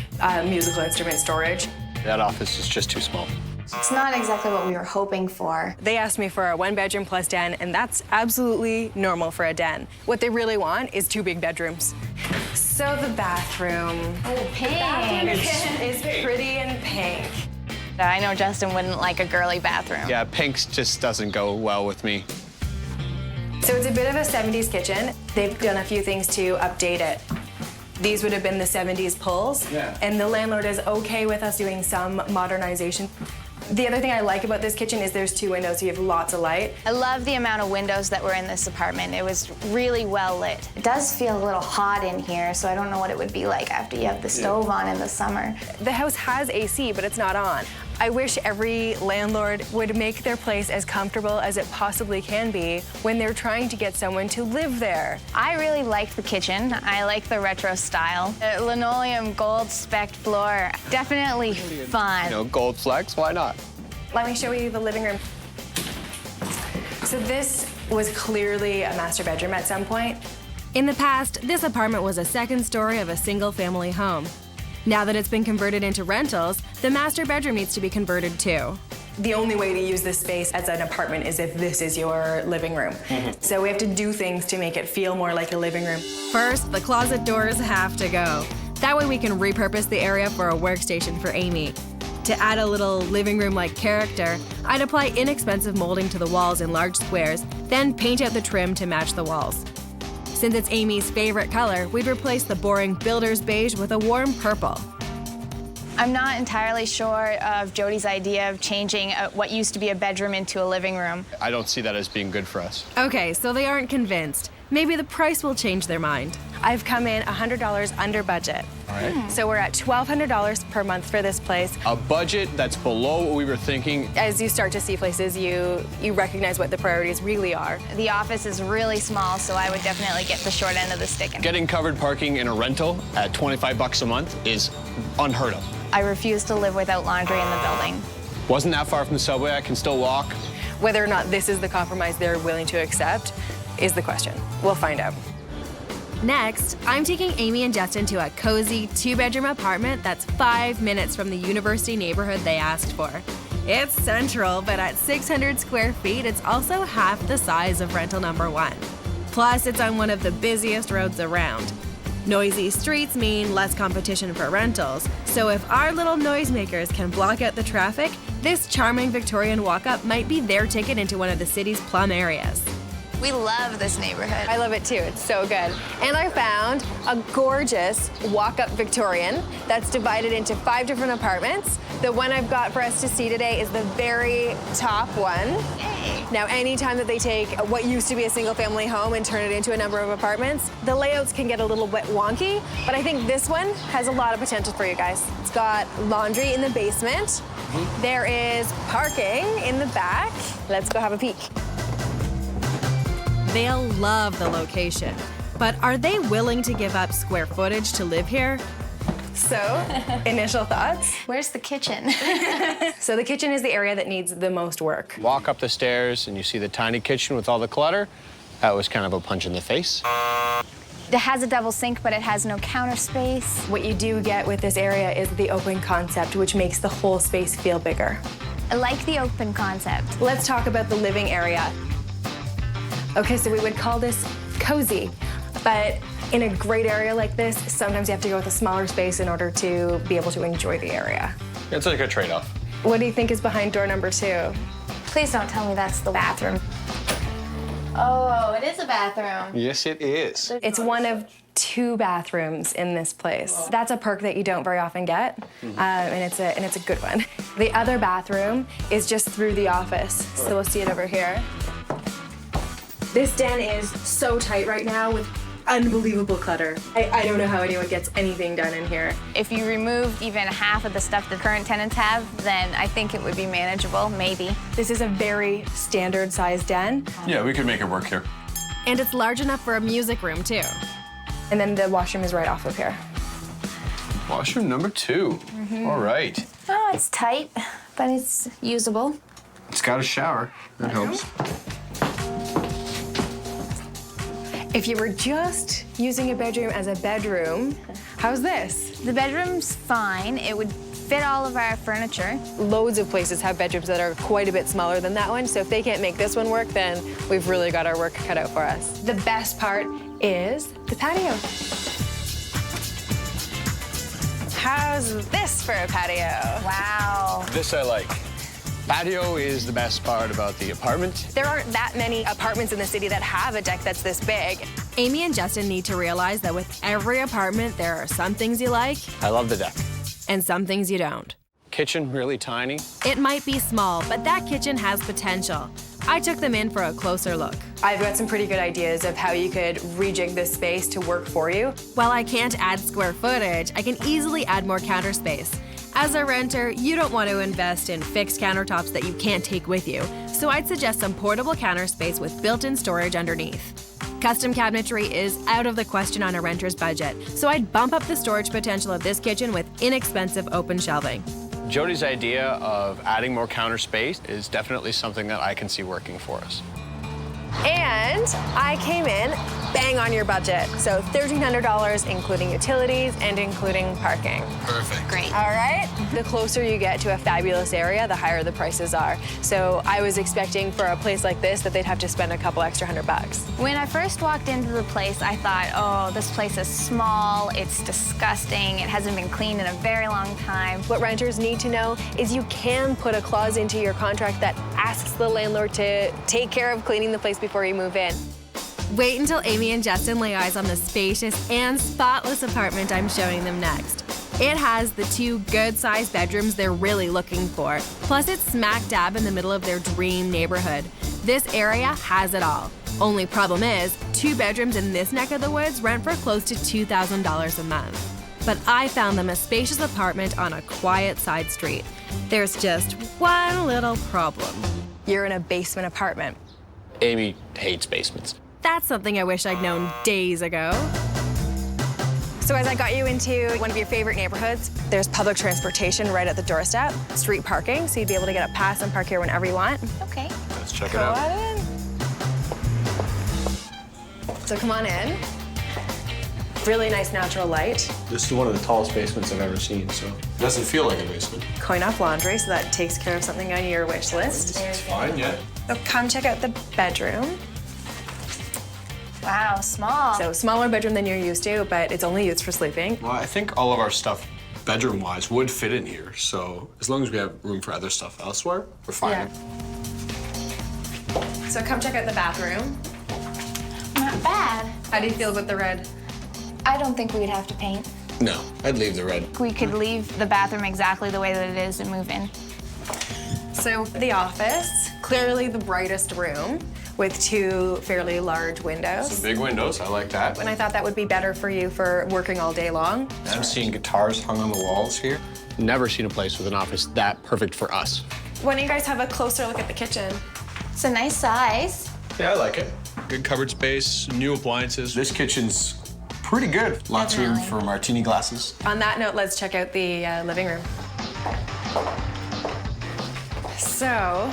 [SPEAKER 2] musical instrument storage.
[SPEAKER 7] That office is just too small.
[SPEAKER 6] It's not exactly what we were hoping for.
[SPEAKER 2] They asked me for a 1-bedroom plus den, and that's absolutely normal for a den. What they really want is 2 big bedrooms. So the bathroom.
[SPEAKER 6] Oh, pink.
[SPEAKER 2] Is pretty in pink.
[SPEAKER 6] I know Justin wouldn't like a girly bathroom.
[SPEAKER 7] Yeah, pink just doesn't go well with me.
[SPEAKER 2] So it's a bit of a 70s kitchen. They've done a few things to update it. These would have been the 70s pulls, and the landlord is okay with us doing some modernization. The other thing I like about this kitchen is there's 2 windows, so you have lots of light.
[SPEAKER 6] I love the amount of windows that were in this apartment. It was really well lit. It does feel a little hot in here, so I don't know what it would be like after you have the stove on in the summer.
[SPEAKER 2] The house has AC, but it's not on. I wish every landlord would make their place as comfortable as it possibly can be when they're trying to get someone to live there.
[SPEAKER 6] I really like the kitchen. I like the retro style. The linoleum gold specked floor. Definitely fun.
[SPEAKER 7] You know, gold flex, why not?
[SPEAKER 2] Let me show you the living room. So this was clearly a master bedroom at some point.
[SPEAKER 5] In the past, this apartment was a second story of a single-family home. Now that it's been converted into rentals, the master bedroom needs to be converted too.
[SPEAKER 2] The only way to use this space as an apartment is if this is your living room. So we have to do things to make it feel more like a living room.
[SPEAKER 5] First, the closet doors have to go. That way we can repurpose the area for a workstation for Amy. To add a little living room-like character, I'd apply inexpensive molding to the walls in large squares, then paint out the trim to match the walls. Since it's Amy's favorite color, we'd replace the boring builder's beige with a warm purple.
[SPEAKER 6] I'm not entirely sure of Jodi's idea of changing what used to be a bedroom into a living room.
[SPEAKER 7] I don't see that as being good for us.
[SPEAKER 5] Okay, so they aren't convinced. Maybe the price will change their mind.
[SPEAKER 2] I've come in $100 under budget.
[SPEAKER 7] All right.
[SPEAKER 2] So we're at $1,200 per month for this place.
[SPEAKER 7] A budget that's below what we were thinking.
[SPEAKER 2] As you start to see places, you recognize what the priorities really are.
[SPEAKER 6] The office is really small, so I would definitely get the short end of the stick.
[SPEAKER 7] Getting covered parking in a rental at $25 a month is unheard of.
[SPEAKER 6] I refuse to live without laundry in the building.
[SPEAKER 7] Wasn't that far from the subway, I can still walk.
[SPEAKER 2] Whether or not this is the compromise they're willing to accept is the question. We'll find out.
[SPEAKER 5] Next, I'm taking Amy and Justin to a cozy 2-bedroom apartment that's 5 minutes from the university neighborhood they asked for. It's central, but at 600 square feet, it's also half the size of rental number 1. Plus, it's on one of the busiest roads around. Noisy streets mean less competition for rentals, so if our little noisemakers can block out the traffic, this charming Victorian walk-up might be their ticket into one of the city's plum areas.
[SPEAKER 6] We love this neighborhood.
[SPEAKER 2] I love it too, it's so good. And I found a gorgeous walk-up Victorian that's divided into 5 different apartments. The one I've got for us to see today is the very top one.
[SPEAKER 6] Hey.
[SPEAKER 2] Now, anytime that they take what used to be a single-family home and turn it into a number of apartments, the layouts can get a little bit wonky, but I think this one has a lot of potential for you guys. It's got laundry in the basement. There is parking in the back. Let's go have a peek.
[SPEAKER 5] They'll love the location, but are they willing to give up square footage to live here?
[SPEAKER 2] So, initial thoughts?
[SPEAKER 6] Where's the kitchen?
[SPEAKER 2] So the kitchen is the area that needs the most work.
[SPEAKER 7] Walk up the stairs and you see the tiny kitchen with all the clutter. That was kind of a punch in the face.
[SPEAKER 6] It has a double sink, but it has no counter space.
[SPEAKER 2] What you do get with this area is the open concept, which makes the whole space feel bigger.
[SPEAKER 6] I like the open concept.
[SPEAKER 2] Let's talk about the living area. Okay, so we would call this cozy, but in a great area like this, sometimes you have to go with a smaller space in order to be able to enjoy the area.
[SPEAKER 7] It's like a trade-off.
[SPEAKER 2] What do you think is behind door number 2?
[SPEAKER 6] Please don't tell me that's the bathroom. Oh, it is a bathroom.
[SPEAKER 7] Yes, it is.
[SPEAKER 2] It's one of 2 bathrooms in this place. That's a perk that you don't very often get, and it's a good one. The other bathroom is just through the office, so we'll see it over here. This den is so tight right now with unbelievable clutter. I don't know how anyone gets anything done in here.
[SPEAKER 6] If you remove even half of the stuff the current tenants have, then I think it would be manageable, maybe.
[SPEAKER 2] This is a very standard sized den.
[SPEAKER 7] Yeah, we could make it work here.
[SPEAKER 5] And it's large enough for a music room, too.
[SPEAKER 2] And then the washroom is right off of here.
[SPEAKER 7] Washroom number 2. All right.
[SPEAKER 6] Oh, it's tight, but it's usable.
[SPEAKER 8] It's got a shower. That helps.
[SPEAKER 2] If you were just using a bedroom as a bedroom, how's this?
[SPEAKER 6] The bedroom's fine. It would fit all of our furniture.
[SPEAKER 2] Loads of places have bedrooms that are quite a bit smaller than that one, so if they can't make this one work, then we've really got our work cut out for us. The best part is the patio. How's this for a patio?
[SPEAKER 6] Wow.
[SPEAKER 7] This I like. Patio is the best part about the apartment.
[SPEAKER 2] There aren't that many apartments in the city that have a deck that's this big.
[SPEAKER 5] Amy and Justin need to realize that with every apartment, there are some things you like
[SPEAKER 7] I love the deck.
[SPEAKER 5] and some things you don't.
[SPEAKER 7] Kitchen, really tiny.
[SPEAKER 5] It might be small, but that kitchen has potential. I took them in for a closer look.
[SPEAKER 2] I've got some pretty good ideas of how you could rejig this space to work for you.
[SPEAKER 5] While I can't add square footage, I can easily add more counter space. As a renter, you don't want to invest in fixed countertops that you can't take with you, so I'd suggest some portable counter space with built-in storage underneath. Custom cabinetry is out of the question on a renter's budget, so I'd bump up the storage potential of this kitchen with inexpensive open shelving.
[SPEAKER 7] Jody's idea of adding more counter space is definitely something that I can see working for us.
[SPEAKER 2] And I came in bang on your budget. So $1,300, including utilities and including parking.
[SPEAKER 7] Perfect.
[SPEAKER 6] Great.
[SPEAKER 2] All right? The closer you get to a fabulous area, the higher the prices are. So I was expecting for a place like this that they'd have to spend a couple extra $100.
[SPEAKER 6] When I first walked into the place, I thought, oh, this place is small, it's disgusting, it hasn't been cleaned in a very long time.
[SPEAKER 2] What renters need to know is you can put a clause into your contract that asks the landlord to take care of cleaning the place before you move in.
[SPEAKER 5] Wait until Amy and Justin lay eyes on the spacious and spotless apartment I'm showing them next. It has the 2 good-sized bedrooms they're really looking for. Plus, it's smack dab in the middle of their dream neighborhood. This area has it all. Only problem is, 2 bedrooms in this neck of the woods rent for close to $2,000 a month. But I found them a spacious apartment on a quiet side street. There's just one little problem.
[SPEAKER 2] You're in a basement apartment.
[SPEAKER 7] Amy hates basements.
[SPEAKER 5] That's something I wish I'd known days ago.
[SPEAKER 2] So as I got you into one of your favorite neighborhoods, there's public transportation right at the doorstep, street parking, so you'd be able to get a pass and park here whenever you want.
[SPEAKER 6] Okay.
[SPEAKER 7] Let's check it
[SPEAKER 2] Go
[SPEAKER 7] out.
[SPEAKER 2] on in. So come on in. Really nice natural light.
[SPEAKER 8] This is one of the tallest basements I've ever seen, so it doesn't feel like a basement.
[SPEAKER 2] Coin off laundry, so that takes care of something on your wish list.
[SPEAKER 8] It's fine, yeah.
[SPEAKER 2] So come check out the bedroom.
[SPEAKER 6] Wow, small.
[SPEAKER 2] So smaller bedroom than you're used to, but it's only used for sleeping.
[SPEAKER 8] Well, I think all of our stuff, bedroom-wise, would fit in here. So as long as we have room for other stuff elsewhere, we're fine.
[SPEAKER 2] Yeah. So come check out the bathroom.
[SPEAKER 6] Not bad.
[SPEAKER 2] How do you feel about the red?
[SPEAKER 6] I don't think we'd have to paint.
[SPEAKER 8] No, I'd leave the red.
[SPEAKER 6] We could leave the bathroom exactly the way that it is and move in.
[SPEAKER 2] So So the office, clearly the brightest room with 2 fairly large windows.
[SPEAKER 7] Some big windows, I like that.
[SPEAKER 2] And I thought that would be better for you for working all day long.
[SPEAKER 7] I'm seeing guitars hung on the walls here. Never seen a place with an office that perfect for us.
[SPEAKER 2] Why don't you guys have a closer look at the kitchen?
[SPEAKER 6] It's a nice size.
[SPEAKER 7] Yeah, I like it. Good cupboard space, new appliances. This kitchen's pretty good. Lots of room
[SPEAKER 6] Definitely.
[SPEAKER 7] for martini glasses.
[SPEAKER 2] On that note, let's check out the living room. So,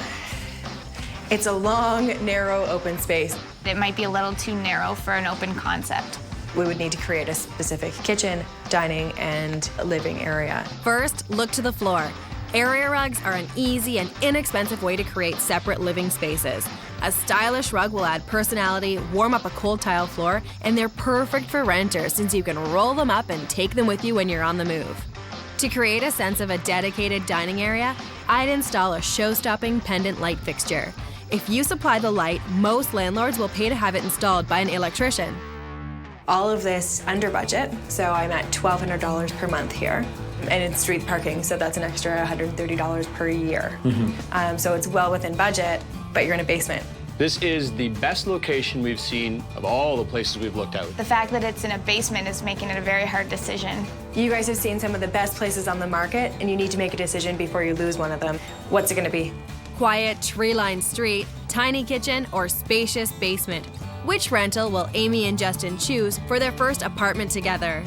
[SPEAKER 2] it's a long, narrow, open space.
[SPEAKER 6] It might be a little too narrow for an open concept.
[SPEAKER 2] We would need to create a specific kitchen, dining, and living area.
[SPEAKER 5] First, look to the floor. Area rugs are an easy and inexpensive way to create separate living spaces. A stylish rug will add personality, warm up a cold tile floor, and they're perfect for renters since you can roll them up and take them with you when you're on the move. To create a sense of a dedicated dining area, I'd install a show-stopping pendant light fixture. If you supply the light, most landlords will pay to have it installed by an electrician.
[SPEAKER 2] All of this under budget, so I'm at $1,200 per month here. And it's street parking, so that's an extra $130 per year. So it's well within budget, but you're in a basement.
[SPEAKER 7] This is the best location we've seen of all the places we've looked at.
[SPEAKER 6] The fact that it's in a basement is making it a very hard decision.
[SPEAKER 2] You guys have seen some of the best places on the market, and you need to make a decision before you lose one of them. What's it gonna be?
[SPEAKER 5] Quiet, tree-lined street, tiny kitchen, or spacious basement. Which rental will Amy and Justin choose for their first apartment together?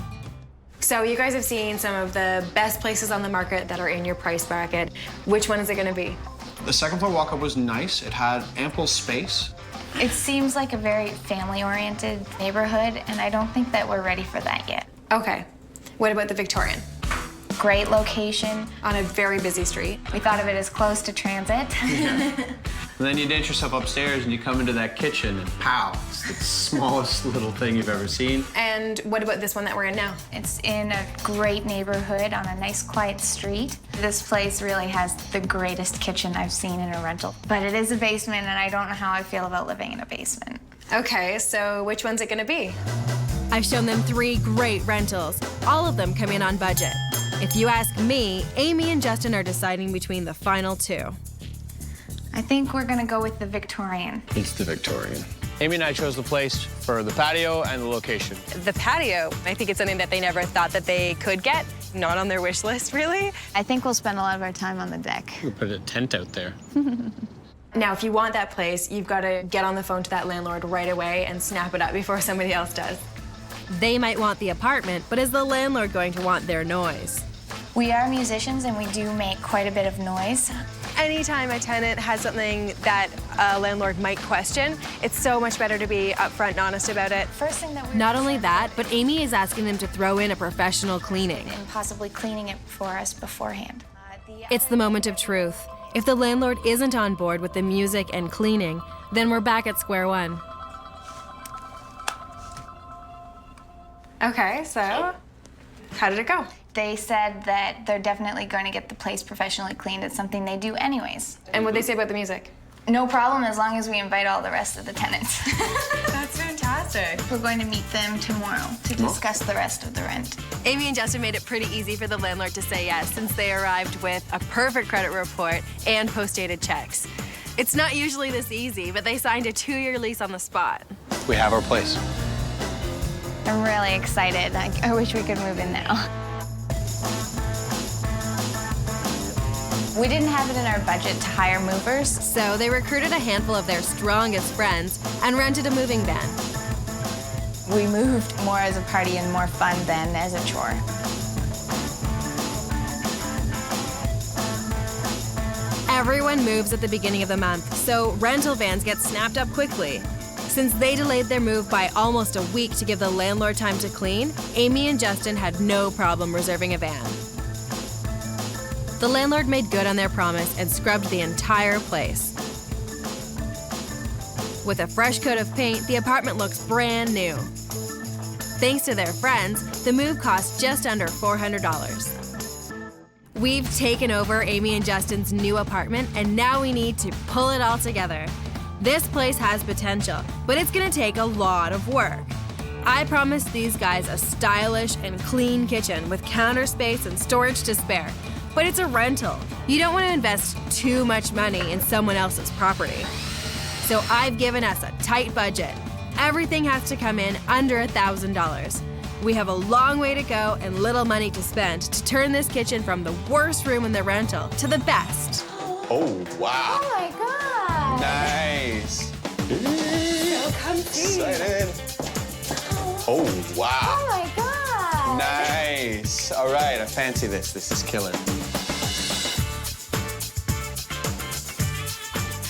[SPEAKER 2] So you guys have seen some of the best places on the market that are in your price bracket. Which one is it gonna be?
[SPEAKER 8] The second floor walk-up was nice. It had ample space.
[SPEAKER 6] It seems like a very family-oriented neighborhood, and I don't think that we're ready for that yet.
[SPEAKER 2] Okay. What about the Victorian?
[SPEAKER 6] Great location.
[SPEAKER 2] On a very busy street.
[SPEAKER 6] We thought of it as close to transit.
[SPEAKER 8] And then you dance yourself upstairs and you come into that kitchen and pow, it's the smallest little thing you've ever seen.
[SPEAKER 2] And what about this one that we're in now?
[SPEAKER 6] It's in a great neighborhood on a nice, quiet street. This place really has the greatest kitchen I've seen in a rental. But it is a basement, and I don't know how I feel about living in a basement.
[SPEAKER 2] Okay, so which one's it gonna be?
[SPEAKER 5] I've shown them 3 great rentals. All of them come in on budget. If you ask me, Amy and Justin are deciding between the final 2.
[SPEAKER 6] I think we're gonna go with the Victorian.
[SPEAKER 7] It's the Victorian. Amy and I chose the place for the patio and the location.
[SPEAKER 2] The patio, I think it's something that they never thought that they could get. Not on their wish list, really.
[SPEAKER 6] I think we'll spend a lot of our time on the deck.
[SPEAKER 7] We put a tent out there.
[SPEAKER 2] Now, if you want that place, you've got to get on the phone to that landlord right away and snap it up before somebody else does.
[SPEAKER 5] They might want the apartment, but is the landlord going to want their noise?
[SPEAKER 6] We are musicians, and we do make quite a bit of noise.
[SPEAKER 2] Anytime a tenant has something that a landlord might question, it's so much better to be upfront and honest about it.
[SPEAKER 6] First thing that we
[SPEAKER 5] Not only that, but Amy is asking them to throw in a professional cleaning.
[SPEAKER 6] and possibly cleaning it for us beforehand.
[SPEAKER 5] It's the moment of truth. If the landlord isn't on board with the music and cleaning, then we're back at square one.
[SPEAKER 2] Okay, so how did it go?
[SPEAKER 6] They said that they're definitely going to get the place professionally cleaned. It's something they do anyways.
[SPEAKER 2] And what'd they say about the music?
[SPEAKER 6] No problem, as long as we invite all the rest of the tenants.
[SPEAKER 2] That's fantastic.
[SPEAKER 6] We're going to meet them tomorrow to discuss the rest of the rent.
[SPEAKER 5] Amy and Justin made it pretty easy for the landlord to say yes since they arrived with a perfect credit report and post-dated checks. It's not usually this easy, but they signed a 2-year lease on the spot.
[SPEAKER 7] We have our place.
[SPEAKER 6] I'm really excited. I wish we could move in now. We didn't have it in our budget to hire movers.
[SPEAKER 5] So they recruited a handful of their strongest friends and rented a moving van.
[SPEAKER 6] We moved more as a party and more fun than as a chore.
[SPEAKER 5] Everyone moves at the beginning of the month, so rental vans get snapped up quickly. Since they delayed their move by almost a week to give the landlord time to clean, Amy and Justin had no problem reserving a van. The landlord made good on their promise and scrubbed the entire place. With a fresh coat of paint, the apartment looks brand new. Thanks to their friends, the move cost just under $400. We've taken over Amy and Justin's new apartment, and now we need to pull it all together. This place has potential, but it's gonna take a lot of work. I promised these guys a stylish and clean kitchen with counter space and storage to spare. But it's a rental. You don't want to invest too much money in someone else's property. So I've given us a tight budget. Everything has to come in under $1,000. We have a long way to go and little money to spend to turn this kitchen from the worst room in the rental to the best.
[SPEAKER 7] Oh, wow.
[SPEAKER 6] Oh my God.
[SPEAKER 7] Nice.
[SPEAKER 6] So comfy.
[SPEAKER 7] Excited. Oh, wow.
[SPEAKER 6] Oh my God.
[SPEAKER 7] Nice. All right, I fancy this. This is killer.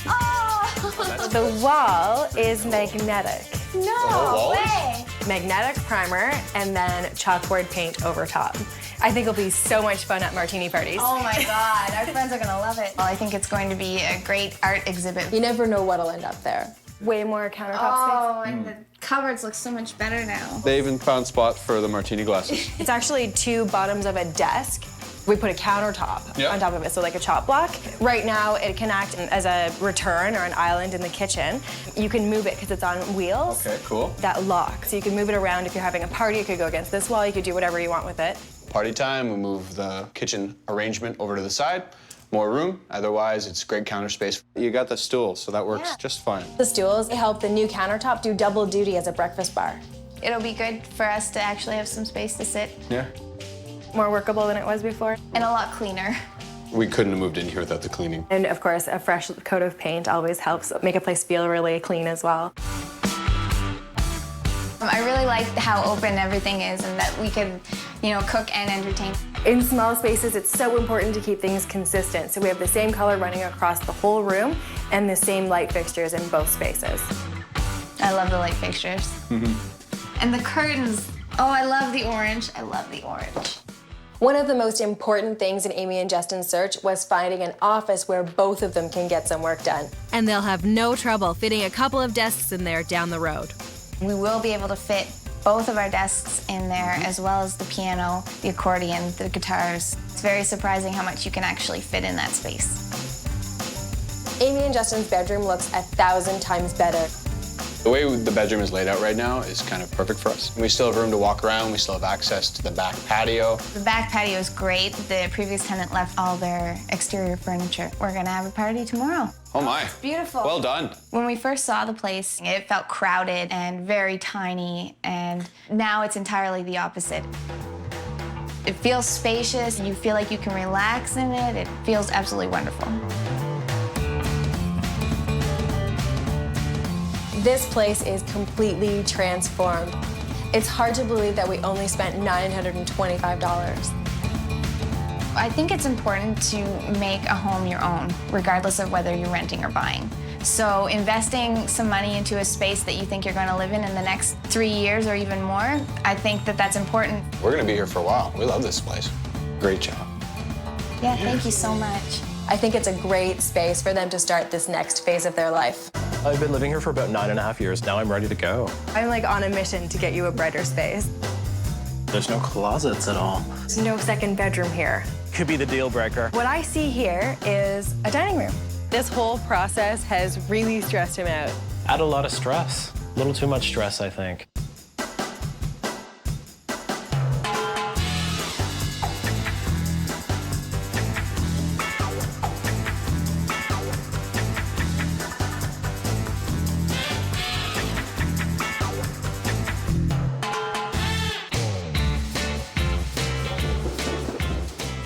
[SPEAKER 6] Oh.
[SPEAKER 2] The wall is magnetic.
[SPEAKER 6] No way.
[SPEAKER 2] Magnetic primer and then chalkboard paint over top. I think it'll be so much fun at martini parties.
[SPEAKER 6] Oh my God, our friends are gonna love it. Well, I think it's going to be a great art exhibit.
[SPEAKER 2] You never know what'll end up there. Way more countertop
[SPEAKER 6] Oh, and the cupboards look so much better now.
[SPEAKER 7] They even found spot for the martini glasses.
[SPEAKER 2] space. It's actually two bottoms of a desk. We put a countertop on top of it, so like a chop block. Right now, it can act as a return or an island in the kitchen. You can move it because it's on wheels.
[SPEAKER 7] Okay, cool.
[SPEAKER 2] That lock, so you can move it around. If you're having a party, it could go against this wall. You could do whatever you want with it.
[SPEAKER 7] Party time, we move the kitchen arrangement over to the side. More room, otherwise it's great counter space. You got the stool, so that works just fine.
[SPEAKER 2] The stools help the new countertop do double duty as a breakfast bar.
[SPEAKER 6] It'll be good for us to actually have some space to sit.
[SPEAKER 7] Yeah.
[SPEAKER 2] More workable than it was before.
[SPEAKER 6] And a lot cleaner.
[SPEAKER 7] We couldn't have moved in here without the cleaning.
[SPEAKER 2] And of course, a fresh coat of paint always helps make a place feel really clean as well.
[SPEAKER 6] I really like how open everything is and that we could, you know, cook and entertain.
[SPEAKER 2] In small spaces, it's so important to keep things consistent. So we have the same color running across the whole room and the same light fixtures in both spaces.
[SPEAKER 6] I love the light fixtures. And the curtains. Oh, I love the orange. I love the orange.
[SPEAKER 2] One of the most important things in Amy and Justin's search was finding an office where both of them can get some work done.
[SPEAKER 5] And they'll have no trouble fitting a couple of desks in there down the road.
[SPEAKER 6] We will be able to fit both of our desks in there, as well as the piano, the accordion, the guitars. It's very surprising how much you can actually fit in that space.
[SPEAKER 2] Amy and Justin's bedroom looks 1,000 times better.
[SPEAKER 7] The way the bedroom is laid out right now is kind of perfect for us. We still have room to walk around. We still have access to the back patio.
[SPEAKER 6] The back patio is great. The previous tenant left all their exterior furniture. We're gonna have a party tomorrow.
[SPEAKER 7] Oh my.
[SPEAKER 6] Beautiful.
[SPEAKER 7] Well done.
[SPEAKER 6] When we first saw the place, it felt crowded and very tiny, and now it's entirely the opposite. It feels spacious, you feel like you can relax in it. It feels absolutely wonderful.
[SPEAKER 2] This place is completely transformed. It's hard to believe that we only spent $925.
[SPEAKER 6] I think it's important to make a home your own, regardless of whether you're renting or buying. So investing some money into a space that you think you're going to live in the next 3 years or even more, I think that that's important.
[SPEAKER 7] We're going to be here for a while. We love this place. Great job.
[SPEAKER 6] Yeah, thank you so much.
[SPEAKER 2] I think it's a great space for them to start this next phase of their life.
[SPEAKER 9] I've been living here for about 9.5 years. Now I'm ready to go.
[SPEAKER 2] I'm like on a mission to get you a brighter space.
[SPEAKER 9] There's no closets at all.
[SPEAKER 2] There's no second bedroom here.
[SPEAKER 9] Could be the deal breaker.
[SPEAKER 2] What I see here is a dining room. This whole process has really stressed him out.
[SPEAKER 9] Add a lot of stress. A little too much stress, I think.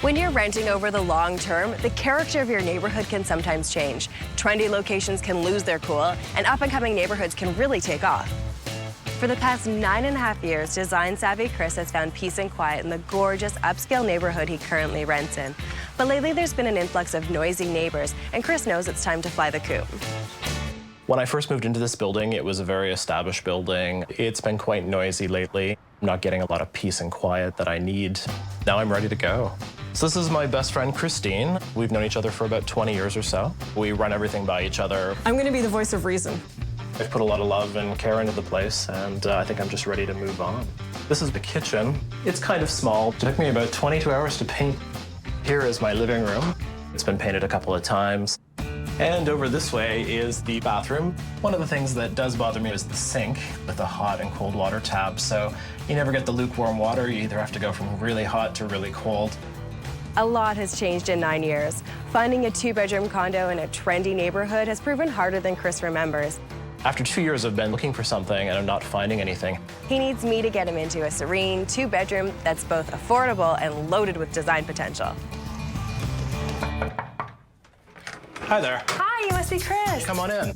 [SPEAKER 2] When you're renting over the long term, the character of your neighborhood can sometimes change. Trendy locations can lose their cool, and up-and-coming neighborhoods can really take off. For the past 9.5 years, design-savvy Chris has found peace and quiet in the gorgeous upscale neighborhood he currently rents in. But lately, there's been an influx of noisy neighbors, and Chris knows it's time to fly the coop.
[SPEAKER 9] When I first moved into this building, it was a very established building. It's been quite noisy lately. I'm not getting a lot of peace and quiet that I need. Now I'm ready to go. So this is my best friend, Christine. We've known each other for about 20 years or so. We run everything by each other.
[SPEAKER 2] I'm gonna be the voice of reason.
[SPEAKER 9] I've put a lot of love and care into the place, and I think I'm just ready to move on. This is the kitchen. It's kind of small. It took me about 22 hours to paint. Here is my living room. It's been painted a couple of times. And over this way is the bathroom. One of the things that does bother me is the sink with the hot and cold water tab. So you never get the lukewarm water. You either have to go from really hot to really cold.
[SPEAKER 2] A lot has changed in 9 years. Finding a 2-bedroom condo in a trendy neighborhood has proven harder than Chris remembers.
[SPEAKER 9] After 2 years of been looking for something and I'm not finding anything.
[SPEAKER 2] He needs me to get him into a serene 2-bedroom that's both affordable and loaded with design potential.
[SPEAKER 9] Hi there.
[SPEAKER 2] Hi, you must be Chris.
[SPEAKER 9] Come on in.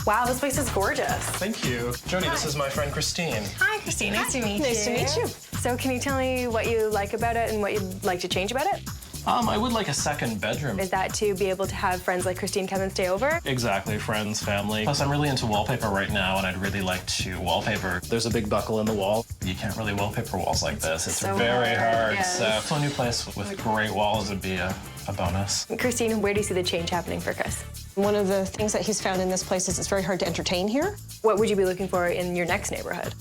[SPEAKER 2] Wow, this place is gorgeous.
[SPEAKER 9] Thank you. Jody, this is my friend Christine.
[SPEAKER 2] Hi, Christine. Nice to meet you.
[SPEAKER 3] Nice to meet you.
[SPEAKER 2] So can you tell me what you like about it and what you'd like to change about it?
[SPEAKER 9] I would like a second bedroom.
[SPEAKER 2] Is that to be able to have friends like Christine come and stay over?
[SPEAKER 9] Exactly, friends, family. Plus, I'm really into wallpaper right now, and I'd really like to wallpaper. There's a big buckle in the wall. You can't really wallpaper walls like this. It's
[SPEAKER 2] so
[SPEAKER 9] very hard.
[SPEAKER 2] yes.
[SPEAKER 9] So a new place with great walls would be a bonus.
[SPEAKER 2] Christine, where do you see the change happening for Chris?
[SPEAKER 3] One of the things that he's found in this place is it's very hard to entertain here.
[SPEAKER 2] What would you be looking for in your next neighborhood?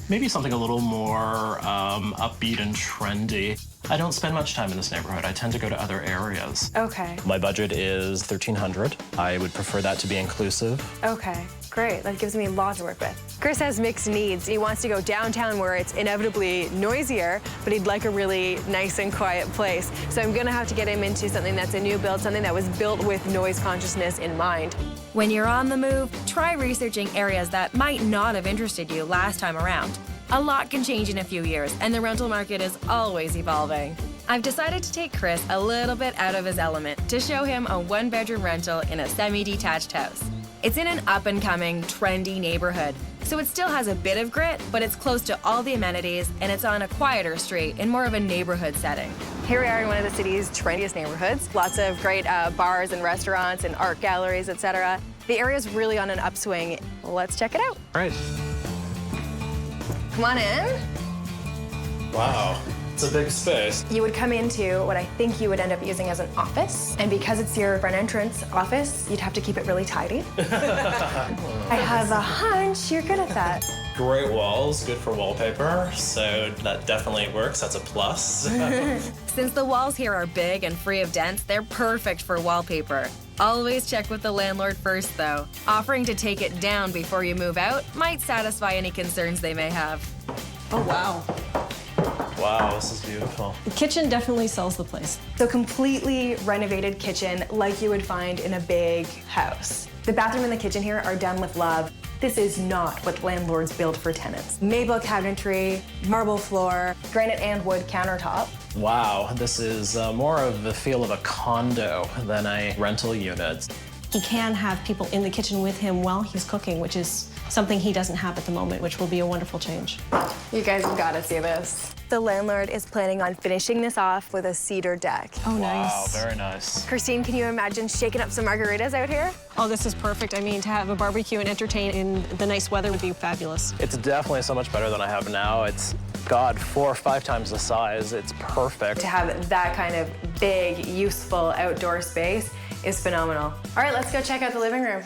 [SPEAKER 9] Maybe something a little more upbeat and trendy. I don't spend much time in this neighborhood. I tend to go to other areas.
[SPEAKER 2] Okay.
[SPEAKER 9] My budget is $1,300. I would prefer that to be inclusive.
[SPEAKER 2] Okay, great. That gives me lots to work with. Chris has mixed needs. He wants to go downtown where it's inevitably noisier, but he'd like a really nice and quiet place. So I'm gonna have to get him into something that's a new build, something that was built with noise consciousness in mind.
[SPEAKER 5] When you're on the move, try researching areas that might not have interested you last time around. A lot can change in a few years, and the rental market is always evolving. I've decided to take Chris a little bit out of his element to show him a 1-bedroom rental in a semi-detached house. It's in an up-and-coming, trendy neighborhood, so it still has a bit of grit, but it's close to all the amenities, and it's on a quieter street in more of a neighborhood setting.
[SPEAKER 2] Here we are in one of the city's trendiest neighborhoods. Lots of great bars and restaurants and art galleries, etc. The area's really on an upswing. Let's check it out.
[SPEAKER 9] Right.
[SPEAKER 2] Come on in.
[SPEAKER 9] Wow. It's a big space.
[SPEAKER 2] You would come into what I think you would end up using as an office. And because it's your front entrance office, you'd have to keep it really tidy. I have a hunch you're good at that.
[SPEAKER 9] Great walls, good for wallpaper, so that definitely works. That's a plus.
[SPEAKER 5] Since the walls here are big and free of dents, they're perfect for wallpaper. Always check with the landlord first, though. Offering to take it down before you move out might satisfy any concerns they may have.
[SPEAKER 3] Oh, wow.
[SPEAKER 9] Wow, this is beautiful.
[SPEAKER 3] The kitchen definitely sells the place.
[SPEAKER 2] So completely renovated kitchen like you would find in a big house. The bathroom and the kitchen here are done with love. This is not what landlords build for tenants. Maple cabinetry, marble floor, granite and wood countertop.
[SPEAKER 9] Wow, this is more of the feel of a condo than a rental unit.
[SPEAKER 3] He can have people in the kitchen with him while he's cooking, which is something he doesn't have at the moment, which will be a wonderful change.
[SPEAKER 2] You guys have got to see this. The landlord is planning on finishing this off with a cedar deck.
[SPEAKER 3] Oh,
[SPEAKER 9] Wow,
[SPEAKER 3] nice.
[SPEAKER 9] very nice.
[SPEAKER 2] Christine, can you imagine shaking up some margaritas out here?
[SPEAKER 3] Oh, this is perfect. I mean, to have a barbecue and entertain in the nice weather would be fabulous.
[SPEAKER 9] It's definitely so much better than I have now. It's, God, 4 or 5 times the size. It's perfect.
[SPEAKER 2] To have that kind of big, useful outdoor space is phenomenal. All right, let's go check out the living room.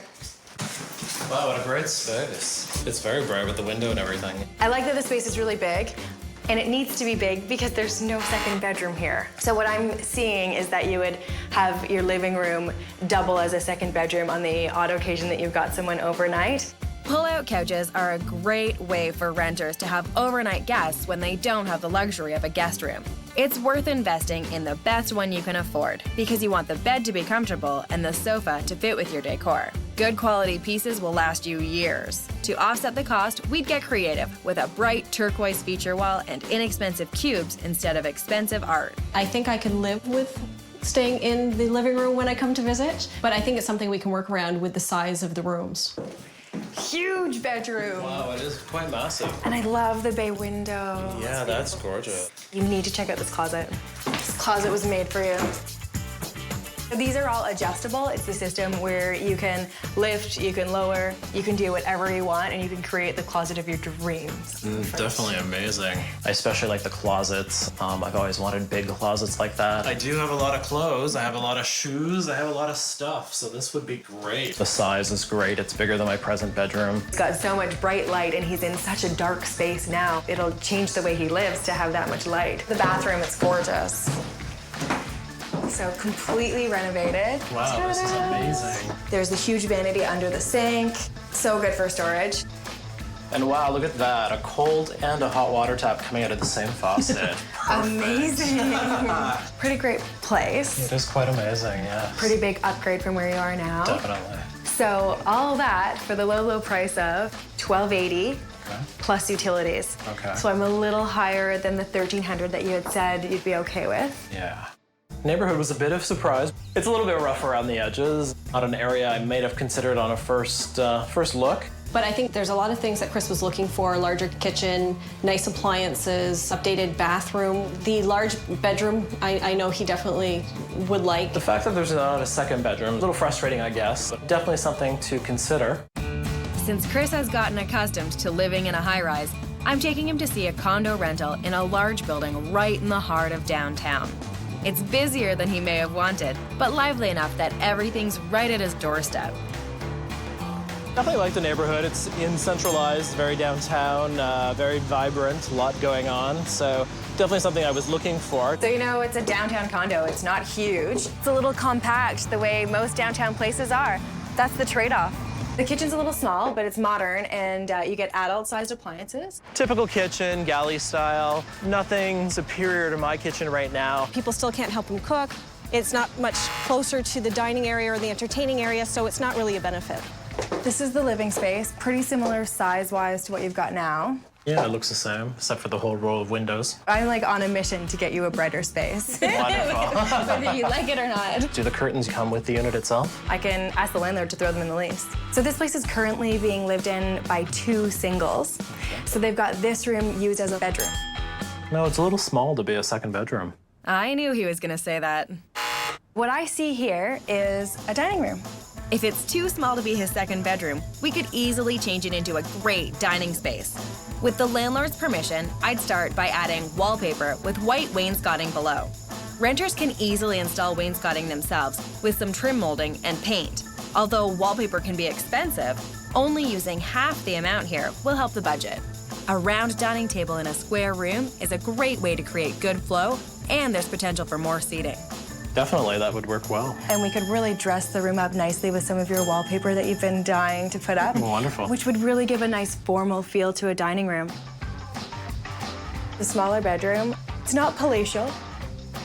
[SPEAKER 9] Wow, what a great space. It's very bright with the window and everything.
[SPEAKER 2] I like that the space is really big, and it needs to be big because there's no second bedroom here. So what I'm seeing is that you would have your living room double as a second bedroom on the odd occasion that you've got someone overnight.
[SPEAKER 5] Pull-out couches are a great way for renters to have overnight guests when they don't have the luxury of a guest room. It's worth investing in the best one you can afford because you want the bed to be comfortable and the sofa to fit with your decor. Good quality pieces will last you years. To offset the cost, we'd get creative with a bright turquoise feature wall and inexpensive cubes instead of expensive art.
[SPEAKER 3] I think I can live with staying in the living room when I come to visit, but I think it's something we can work around with the size of the rooms.
[SPEAKER 2] Huge bedroom.
[SPEAKER 9] Wow, it is quite massive.
[SPEAKER 2] And I love the bay window.
[SPEAKER 9] Yeah, that's gorgeous.
[SPEAKER 2] You need to check out this closet. This closet was made for you. These are all adjustable. It's the system where you can lift, you can lower, you can do whatever you want, and you can create the closet of your dreams.
[SPEAKER 9] Definitely amazing. I especially like the closets. I've always wanted big closets like that. I do have a lot of clothes. I have a lot of shoes. I have a lot of stuff, so this would be great. The size is great. It's bigger than my present bedroom.
[SPEAKER 2] He's got so much bright light, and he's in such a dark space now. It'll change the way he lives to have that much light. The bathroom, it's gorgeous. So completely renovated.
[SPEAKER 9] Wow, this is amazing.
[SPEAKER 2] There's a huge vanity under the sink. So good for storage.
[SPEAKER 9] And wow, look at that. A cold and a hot water tap coming out of the same faucet.
[SPEAKER 2] Amazing. Pretty great place.
[SPEAKER 9] It is quite amazing, yeah.
[SPEAKER 2] Pretty big upgrade from where you are now.
[SPEAKER 9] Definitely.
[SPEAKER 2] So all that for the low, low price of $1,280 plus utilities.
[SPEAKER 9] Okay.
[SPEAKER 2] So I'm a little higher than the $1,300 that you had said you'd be okay with.
[SPEAKER 9] Yeah. Neighborhood was a bit of a surprise. It's a little bit rough around the edges. Not an area I may have considered on a first look.
[SPEAKER 3] But I think there's a lot of things that Chris was looking for: larger kitchen, nice appliances, updated bathroom. The large bedroom, I know he definitely would like.
[SPEAKER 9] The fact that there's not a second bedroom, a little frustrating, I guess, but definitely something to consider.
[SPEAKER 5] Since Chris has gotten accustomed to living in a high-rise, I'm taking him to see a condo rental in a large building right in the heart of downtown. It's busier than he may have wanted, but lively enough that everything's right at his doorstep.
[SPEAKER 9] Definitely like the neighborhood. It's centralized, very downtown, very vibrant, a lot going on. So definitely something I was looking for.
[SPEAKER 2] So, you know, it's a downtown condo. It's not huge. It's a little compact the way most downtown places are. That's the trade-off. The kitchen's a little small, but it's modern, and you get adult-sized appliances.
[SPEAKER 9] Typical kitchen, galley style. Nothing superior to my kitchen right now.
[SPEAKER 3] People still can't help him cook. It's not much closer to the dining area or the entertaining area, so it's not really a benefit.
[SPEAKER 2] This is the living space, pretty similar size-wise to what you've got now.
[SPEAKER 9] Yeah, it looks the same, except for the whole row of windows.
[SPEAKER 2] I'm like on a mission to get you a brighter space.
[SPEAKER 9] Wonderful.
[SPEAKER 2] Whether you like it or not.
[SPEAKER 9] Do the curtains come with the unit itself?
[SPEAKER 2] I can ask the landlord to throw them in the lease. So this place is currently being lived in by 2 singles. So they've got this room used as a bedroom.
[SPEAKER 9] No, it's a little small to be a second bedroom.
[SPEAKER 5] I knew he was gonna say that.
[SPEAKER 2] What I see here is a dining room.
[SPEAKER 5] If it's too small to be his second bedroom, we could easily change it into a great dining space. With the landlord's permission, I'd start by adding wallpaper with white wainscoting below. Renters can easily install wainscoting themselves with some trim molding and paint. Although wallpaper can be expensive, only using half the amount here will help the budget. A round dining table in a square room is a great way to create good flow, and there's potential for more seating.
[SPEAKER 9] Definitely, that would work well.
[SPEAKER 2] And we could really dress the room up nicely with some of your wallpaper that you've been dying to put up.
[SPEAKER 9] Wonderful.
[SPEAKER 2] Which would really give a nice formal feel to a dining room. The smaller bedroom, it's not palatial.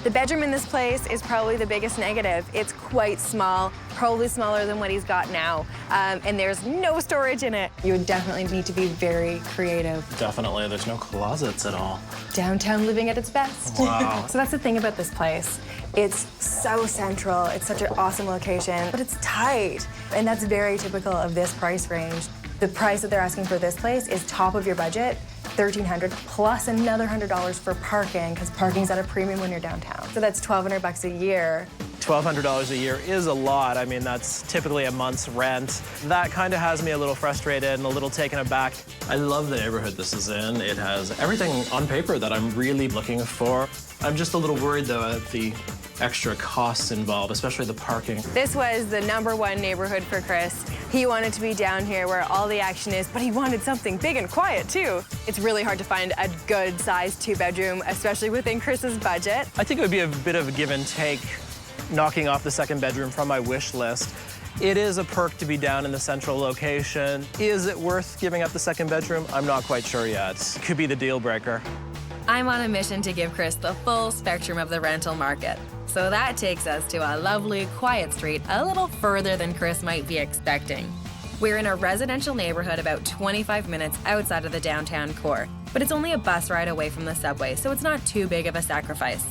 [SPEAKER 2] The bedroom in this place is probably the biggest negative. It's quite small, probably smaller than what he's got now. And there's no storage in it. You would definitely need to be very creative.
[SPEAKER 9] Definitely, there's no closets at all.
[SPEAKER 2] Downtown living at its best.
[SPEAKER 9] Wow.
[SPEAKER 2] So that's the thing about this place. It's so central, it's such an awesome location, but it's tight. And that's very typical of this price range. The price that they're asking for this place is top of your budget, $1,300 plus another $100 for parking, because parking's at a premium when you're downtown. So that's $1,200 a year.
[SPEAKER 9] $1,200 a year is a lot. I mean, that's typically a month's rent. That kind of has me a little frustrated and a little taken aback. I love the neighborhood this is in. It has everything on paper that I'm really looking for. I'm just a little worried, though, at the extra costs involved, especially the parking.
[SPEAKER 2] This was the #1 neighborhood for Chris. He wanted to be down here where all the action is, but he wanted something big and quiet, too. It's really hard to find a good-sized 2-bedroom, especially within Chris's budget.
[SPEAKER 9] I think it would be a bit of a give and take, knocking off the second bedroom from my wish list. It is a perk to be down in the central location. Is it worth giving up the second bedroom? I'm not quite sure yet. It could be the deal breaker.
[SPEAKER 5] I'm on a mission to give Chris the full spectrum of the rental market. So that takes us to a lovely, quiet street a little further than Chris might be expecting. We're in a residential neighborhood about 25 minutes outside of the downtown core, but it's only a bus ride away from the subway, so it's not too big of a sacrifice.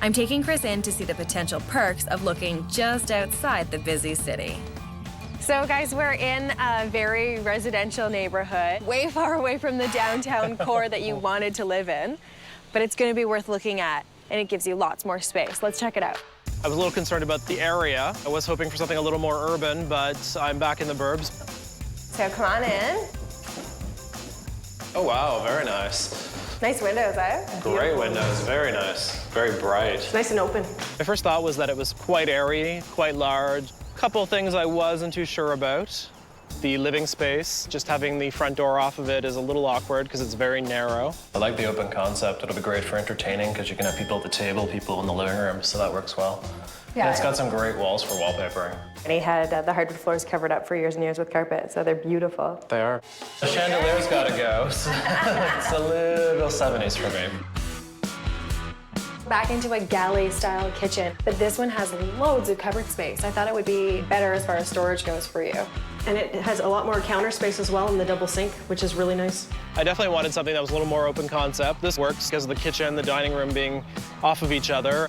[SPEAKER 5] I'm taking Chris in to see the potential perks of looking just outside the busy city.
[SPEAKER 2] So guys, we're in a very residential neighborhood, way far away from the downtown core that you wanted to live in, but it's gonna be worth looking at, and it gives you lots more space. Let's check it out.
[SPEAKER 9] I was a little concerned about the area. I was hoping for something a little more urban, but I'm back in the burbs.
[SPEAKER 2] So come on in.
[SPEAKER 9] Oh, wow, very nice.
[SPEAKER 2] Nice windows, eh?
[SPEAKER 9] Great windows, very nice, very bright.
[SPEAKER 2] Nice and open.
[SPEAKER 9] My first thought was that it was quite airy, quite large. A couple of things I wasn't too sure about. The living space, just having the front door off of it is a little awkward because it's very narrow. I like the open concept. It'll be great for entertaining because you can have people at the table, people in the living room, so that works well. Yeah. And it's got some great walls for wallpapering.
[SPEAKER 2] And he had the hardwood floors covered up for years and years with carpet, so they're beautiful.
[SPEAKER 9] They are. The chandelier's got to go. So it's a little 70s for me.
[SPEAKER 2] Back into a galley-style kitchen, but this one has loads of cupboard space. I thought it would be better as far as storage goes for you.
[SPEAKER 3] And it has a lot more counter space as well in the double sink, which is really nice.
[SPEAKER 9] I definitely wanted something that was a little more open concept. This works because of the kitchen, the dining room being off of each other.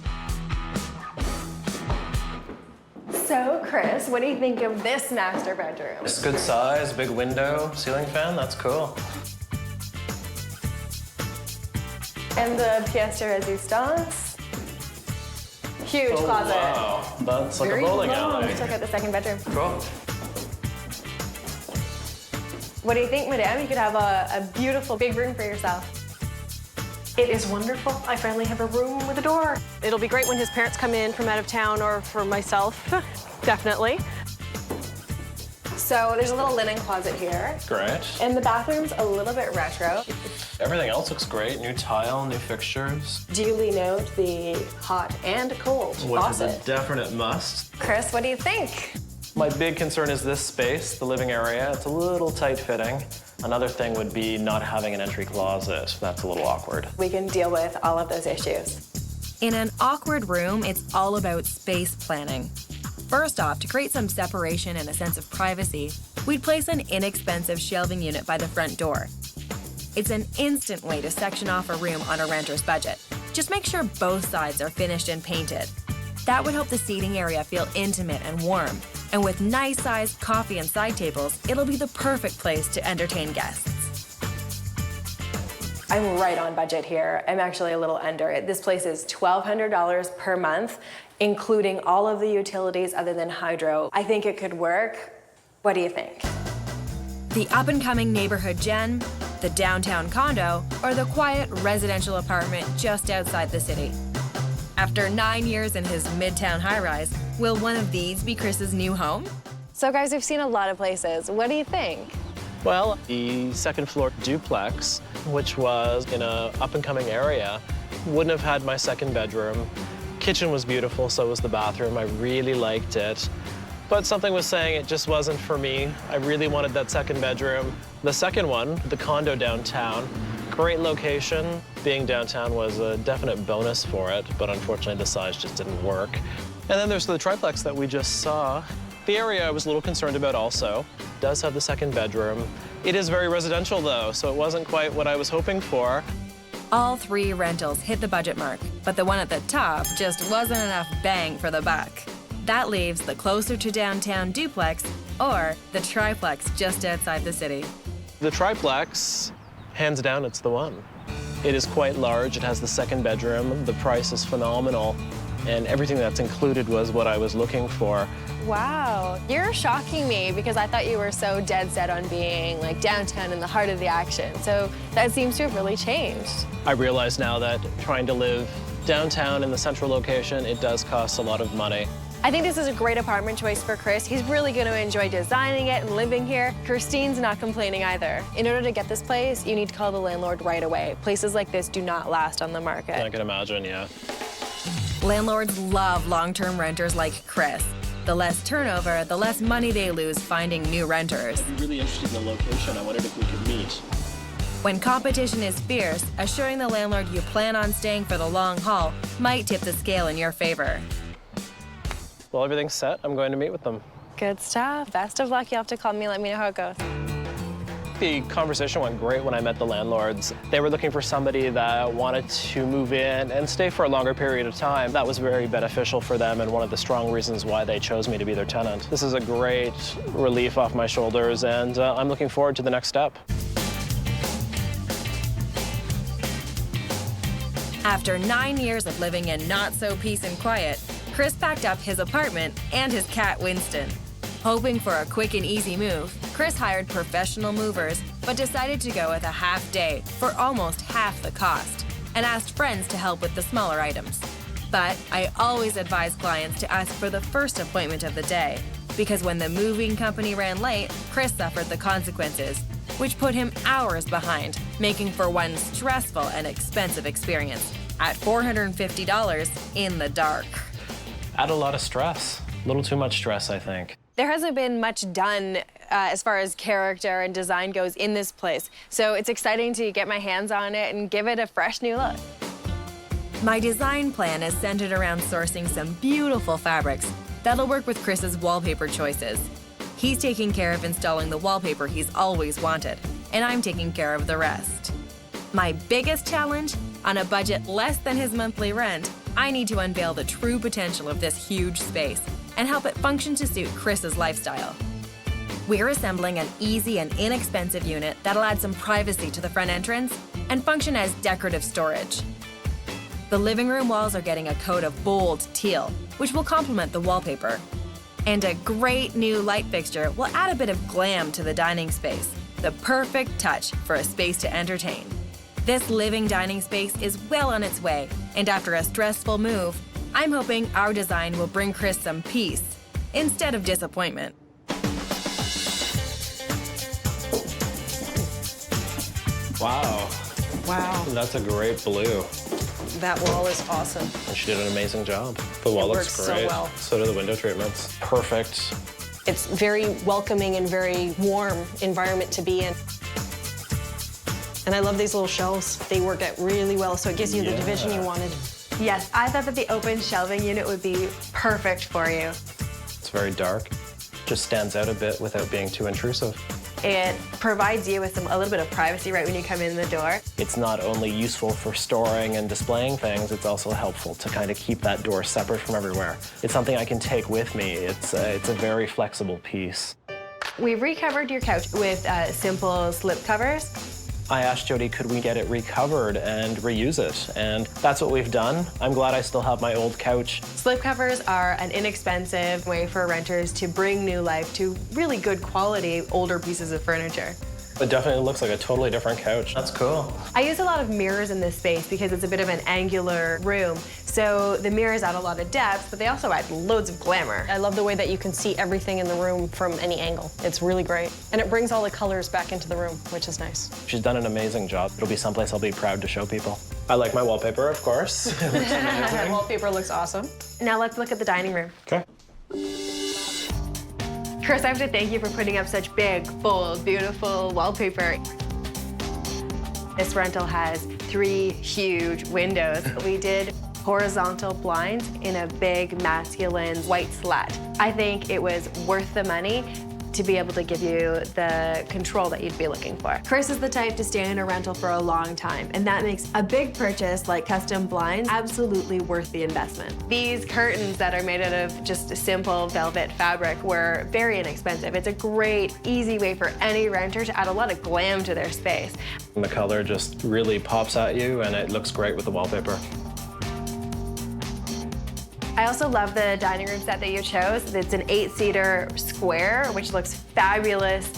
[SPEAKER 2] So, Chris, what do you think of this master bedroom?
[SPEAKER 9] It's good size, big window, ceiling fan, that's cool.
[SPEAKER 2] And the pièce de résistance. Huge closet.
[SPEAKER 9] Wow, that's like
[SPEAKER 2] Very
[SPEAKER 9] a bowling
[SPEAKER 2] long.
[SPEAKER 9] alley.
[SPEAKER 2] Let's check out the second bedroom.
[SPEAKER 9] Cool.
[SPEAKER 2] What do you think, madame? You could have a beautiful big room for yourself.
[SPEAKER 3] It is wonderful. I finally have a room with a door.
[SPEAKER 2] It'll be great when his parents come in from out of town or for myself, definitely. So there's a little linen closet here.
[SPEAKER 9] Great.
[SPEAKER 2] And the bathroom's a little bit retro.
[SPEAKER 9] Everything else looks great. New tile, new fixtures.
[SPEAKER 3] Duly note the hot and cold
[SPEAKER 9] Which
[SPEAKER 3] faucet.
[SPEAKER 9] is a definite must.
[SPEAKER 2] Chris, what do you think?
[SPEAKER 9] My big concern is this space, the living area. It's a little tight-fitting. Another thing would be not having an entry closet. That's a little awkward.
[SPEAKER 2] We can deal with all of those issues.
[SPEAKER 5] In an awkward room, it's all about space planning. First off, to create some separation and a sense of privacy, we'd place an inexpensive shelving unit by the front door. It's an instant way to section off a room on a renter's budget. Just make sure both sides are finished and painted. That would help the seating area feel intimate and warm. And with nice-sized coffee and side tables, it'll be the perfect place to entertain guests.
[SPEAKER 2] I'm right on budget here. I'm actually a little under it. This place is $1,200 per month, including all of the utilities other than hydro. I think it could work. What do you think?
[SPEAKER 5] The up-and-coming neighborhood gem, the downtown condo, or the quiet residential apartment just outside the city. After 9 years in his midtown high-rise, will one of these be Chris's new home?
[SPEAKER 2] So guys, we've seen a lot of places. What do you think?
[SPEAKER 9] Well, the second floor duplex, which was in a up-and-coming area, wouldn't have had my second bedroom. Kitchen was beautiful, so was the bathroom. I really liked it. But something was saying it just wasn't for me. I really wanted that second bedroom. The second one, the condo downtown, great location. Being downtown was a definite bonus for it, but unfortunately the size just didn't work. And then there's the triplex that we just saw. The area I was a little concerned about also. It does have the second bedroom. It is very residential though, so it wasn't quite what I was hoping for.
[SPEAKER 5] All three rentals hit the budget mark, but the one at the top just wasn't enough bang for the buck. That leaves the closer to downtown duplex or the triplex just outside the city.
[SPEAKER 9] The triplex, hands down, it's the one. It is quite large. It has the second bedroom. The price is phenomenal. And everything that's included was what I was looking for.
[SPEAKER 2] Wow, you're shocking me because I thought you were so dead set on being like downtown in the heart of the action. So that seems to have really changed.
[SPEAKER 9] I realize now that trying to live downtown in the central location, it does cost a lot of money.
[SPEAKER 2] I think this is a great apartment choice for Chris. He's really going to enjoy designing it and living here. Christine's not complaining either. In order to get this place, you need to call the landlord right away. Places like this do not last on the market.
[SPEAKER 9] I can imagine, yeah.
[SPEAKER 5] Landlords love long-term renters like Chris. The less turnover, the less money they lose finding new renters.
[SPEAKER 9] I'm really interested in the location. I wondered if we could meet.
[SPEAKER 5] When competition is fierce, assuring the landlord you plan on staying for the long haul might tip the scale in your favor.
[SPEAKER 9] Well, everything's set. I'm going to meet with them.
[SPEAKER 2] Good stuff. Best of luck. You'll have to call me. Let me know how it goes.
[SPEAKER 9] The conversation went great when I met the landlords. They were looking for somebody that wanted to move in and stay for a longer period of time. That was very beneficial for them and one of the strong reasons why they chose me to be their tenant. This is a great relief off my shoulders, and I'm looking forward to the next step.
[SPEAKER 5] After 9 years of living in not-so-peace and quiet, Chris packed up his apartment and his cat, Winston. Hoping for a quick and easy move, Chris hired professional movers, but decided to go with a half day for almost half the cost, and asked friends to help with the smaller items. But I always advise clients to ask for the first appointment of the day. because when the moving company ran late, Chris suffered the consequences, which put him hours behind, making for one stressful and expensive experience at $450 in the dark.
[SPEAKER 9] Add a lot of stress. A little too much stress, I think.
[SPEAKER 2] There hasn't been much done as far as character and design goes in this place, so it's exciting to get my hands on it and give it a fresh new look.
[SPEAKER 5] My design plan is centered around sourcing some beautiful fabrics that'll work with Chris's wallpaper choices. He's taking care of installing the wallpaper he's always wanted, and I'm taking care of the rest. My biggest challenge? On a budget less than his monthly rent, I need to unveil the true potential of this huge space and help it function to suit Chris's lifestyle. We're assembling an easy and inexpensive unit that'll add some privacy to the front entrance and function as decorative storage. The living room walls are getting a coat of bold teal, which will complement the wallpaper. And a great new light fixture will add a bit of glam to the dining space, the perfect touch for a space to entertain. This living dining space is well on its way, and after a stressful move, I'm hoping our design will bring Chris some peace instead of disappointment.
[SPEAKER 9] Wow.
[SPEAKER 3] Wow,
[SPEAKER 9] That's a great blue.
[SPEAKER 3] that wall is awesome.
[SPEAKER 9] And she did an amazing job. The wall looks
[SPEAKER 3] works so
[SPEAKER 9] great.
[SPEAKER 3] well.
[SPEAKER 9] So do the window treatments. Perfect.
[SPEAKER 3] It's very welcoming and very warm environment to be in. And I love these little shelves. They work out really well, so it gives you the division you wanted.
[SPEAKER 2] Yes, I thought that the open shelving unit would be perfect for you.
[SPEAKER 9] It's very dark. Just stands out a bit without being too intrusive.
[SPEAKER 2] It provides you with a little bit of privacy right when you come in the door.
[SPEAKER 9] It's not only useful for storing and displaying things, it's also helpful to kind of keep that door separate from everywhere. It's something I can take with me. It's a very flexible piece.
[SPEAKER 2] We recovered your couch with simple slip covers.
[SPEAKER 9] I asked Jodi, could we get it recovered and reuse it? And that's what we've done. I'm glad I still have my old couch.
[SPEAKER 2] Slip covers are an inexpensive way for renters to bring new life to really good quality older pieces of furniture.
[SPEAKER 9] It definitely looks like a totally different couch. That's cool.
[SPEAKER 2] I use a lot of mirrors in this space because it's a bit of an angular room. So the mirrors add a lot of depth, but they also add loads of glamour.
[SPEAKER 3] I love the way that you can see everything in the room from any angle. It's really great. And it brings all the colors back into the room, which is nice.
[SPEAKER 9] She's done an amazing job. It'll be someplace I'll be proud to show people. I like my wallpaper, of course. It looks
[SPEAKER 3] That wallpaper looks awesome.
[SPEAKER 2] Now let's look at the dining room.
[SPEAKER 9] Okay.
[SPEAKER 2] Chris, I have to thank you for putting up such big, bold, beautiful wallpaper. This rental has 3 huge windows. We did horizontal blinds in a big masculine white slat. I think it was worth the money to be able to give you the control that you'd be looking for. Chris is the type to stay in a rental for a long time, and that makes a big purchase like custom blinds absolutely worth the investment. These curtains that are made out of just a simple velvet fabric were very inexpensive. It's a great, easy way for any renter to add a lot of glam to their space.
[SPEAKER 9] And the color just really pops at you, and it looks great with the wallpaper.
[SPEAKER 2] I also love the dining room set that you chose. It's an 8-seater square, which looks fabulous.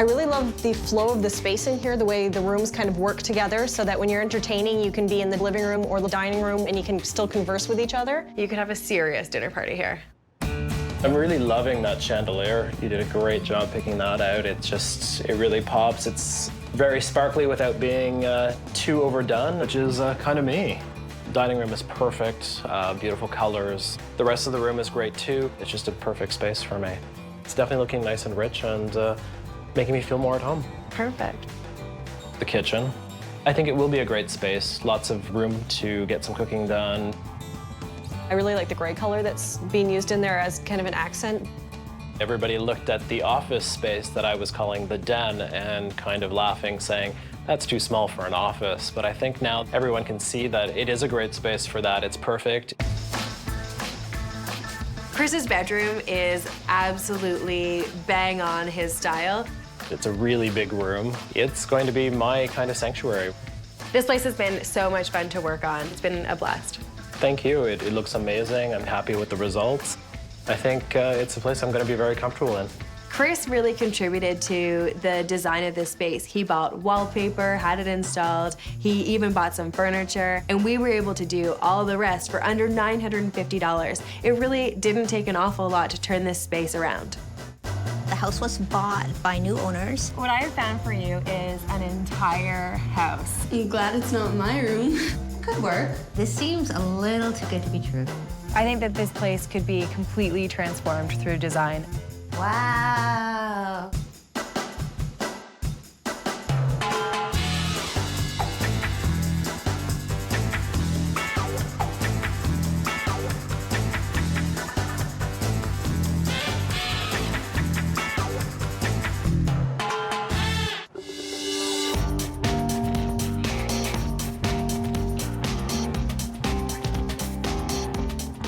[SPEAKER 3] I really love the flow of the space in here, the way the rooms kind of work together so that when you're entertaining, you can be in the living room or the dining room and you can still converse with each other.
[SPEAKER 2] You could have a serious dinner party here.
[SPEAKER 9] I'm really loving that chandelier. You did a great job picking that out. It really pops. It's very sparkly without being too overdone, which is kind of me. Dining room is perfect, beautiful colors. The rest of the room is great too. It's just a perfect space for me. It's definitely looking nice and rich and making me feel more at home.
[SPEAKER 2] Perfect.
[SPEAKER 9] The kitchen. I think it will be a great space. Lots of room to get some cooking done.
[SPEAKER 3] I really like the gray color that's being used in there as kind of an accent.
[SPEAKER 9] Everybody looked at the office space that I was calling the den and kind of laughing, saying, that's too small for an office. But I think now everyone can see that it is a great space for that. It's perfect.
[SPEAKER 2] Chris's bedroom is absolutely bang on his style.
[SPEAKER 9] It's a really big room. It's going to be my kind of sanctuary.
[SPEAKER 2] This place has been so much fun to work on. It's been a blast.
[SPEAKER 9] Thank you. It looks amazing. I'm happy with the results. I think it's a place I'm going to be very comfortable in.
[SPEAKER 2] Chris really contributed to the design of this space. He bought wallpaper, had it installed, he even bought some furniture, and we were able to do all the rest for under $950. It really didn't take an awful lot to turn this space around.
[SPEAKER 10] The house was bought by new owners.
[SPEAKER 2] What I have found for you is an entire house.
[SPEAKER 11] I'm glad it's not my room.
[SPEAKER 10] Good work. This seems a little too good to be true.
[SPEAKER 2] I think that this place could be completely transformed through design.
[SPEAKER 10] Wow.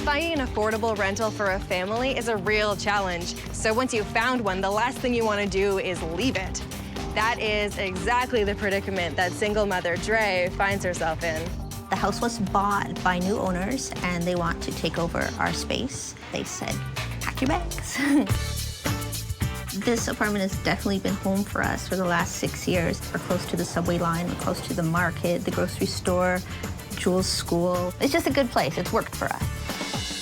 [SPEAKER 2] Finding an affordable rental for a family is a real challenge. So once you've found one, the last thing you want to do is leave it. That is exactly the predicament that single mother Drey finds herself in.
[SPEAKER 10] The house was bought by new owners and they want to take over our space. They said, pack your bags. This apartment has definitely been home for us for the last 6 years. We're close to the subway line, we're close to the market, the grocery store, Juel's school. It's just a good place. It's worked for us.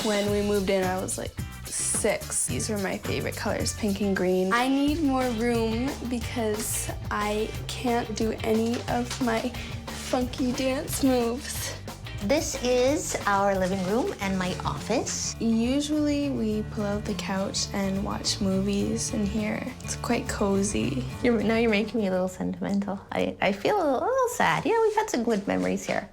[SPEAKER 11] When we moved in, I was like 6. These were my favorite colors, pink and green. I need more room because I can't do any of my funky dance moves.
[SPEAKER 10] This is our living room and my office.
[SPEAKER 11] Usually we pull out the couch and watch movies in here. It's quite cozy.
[SPEAKER 10] Now you're making me a little sentimental. I feel a little sad. Yeah, we've had some good memories here.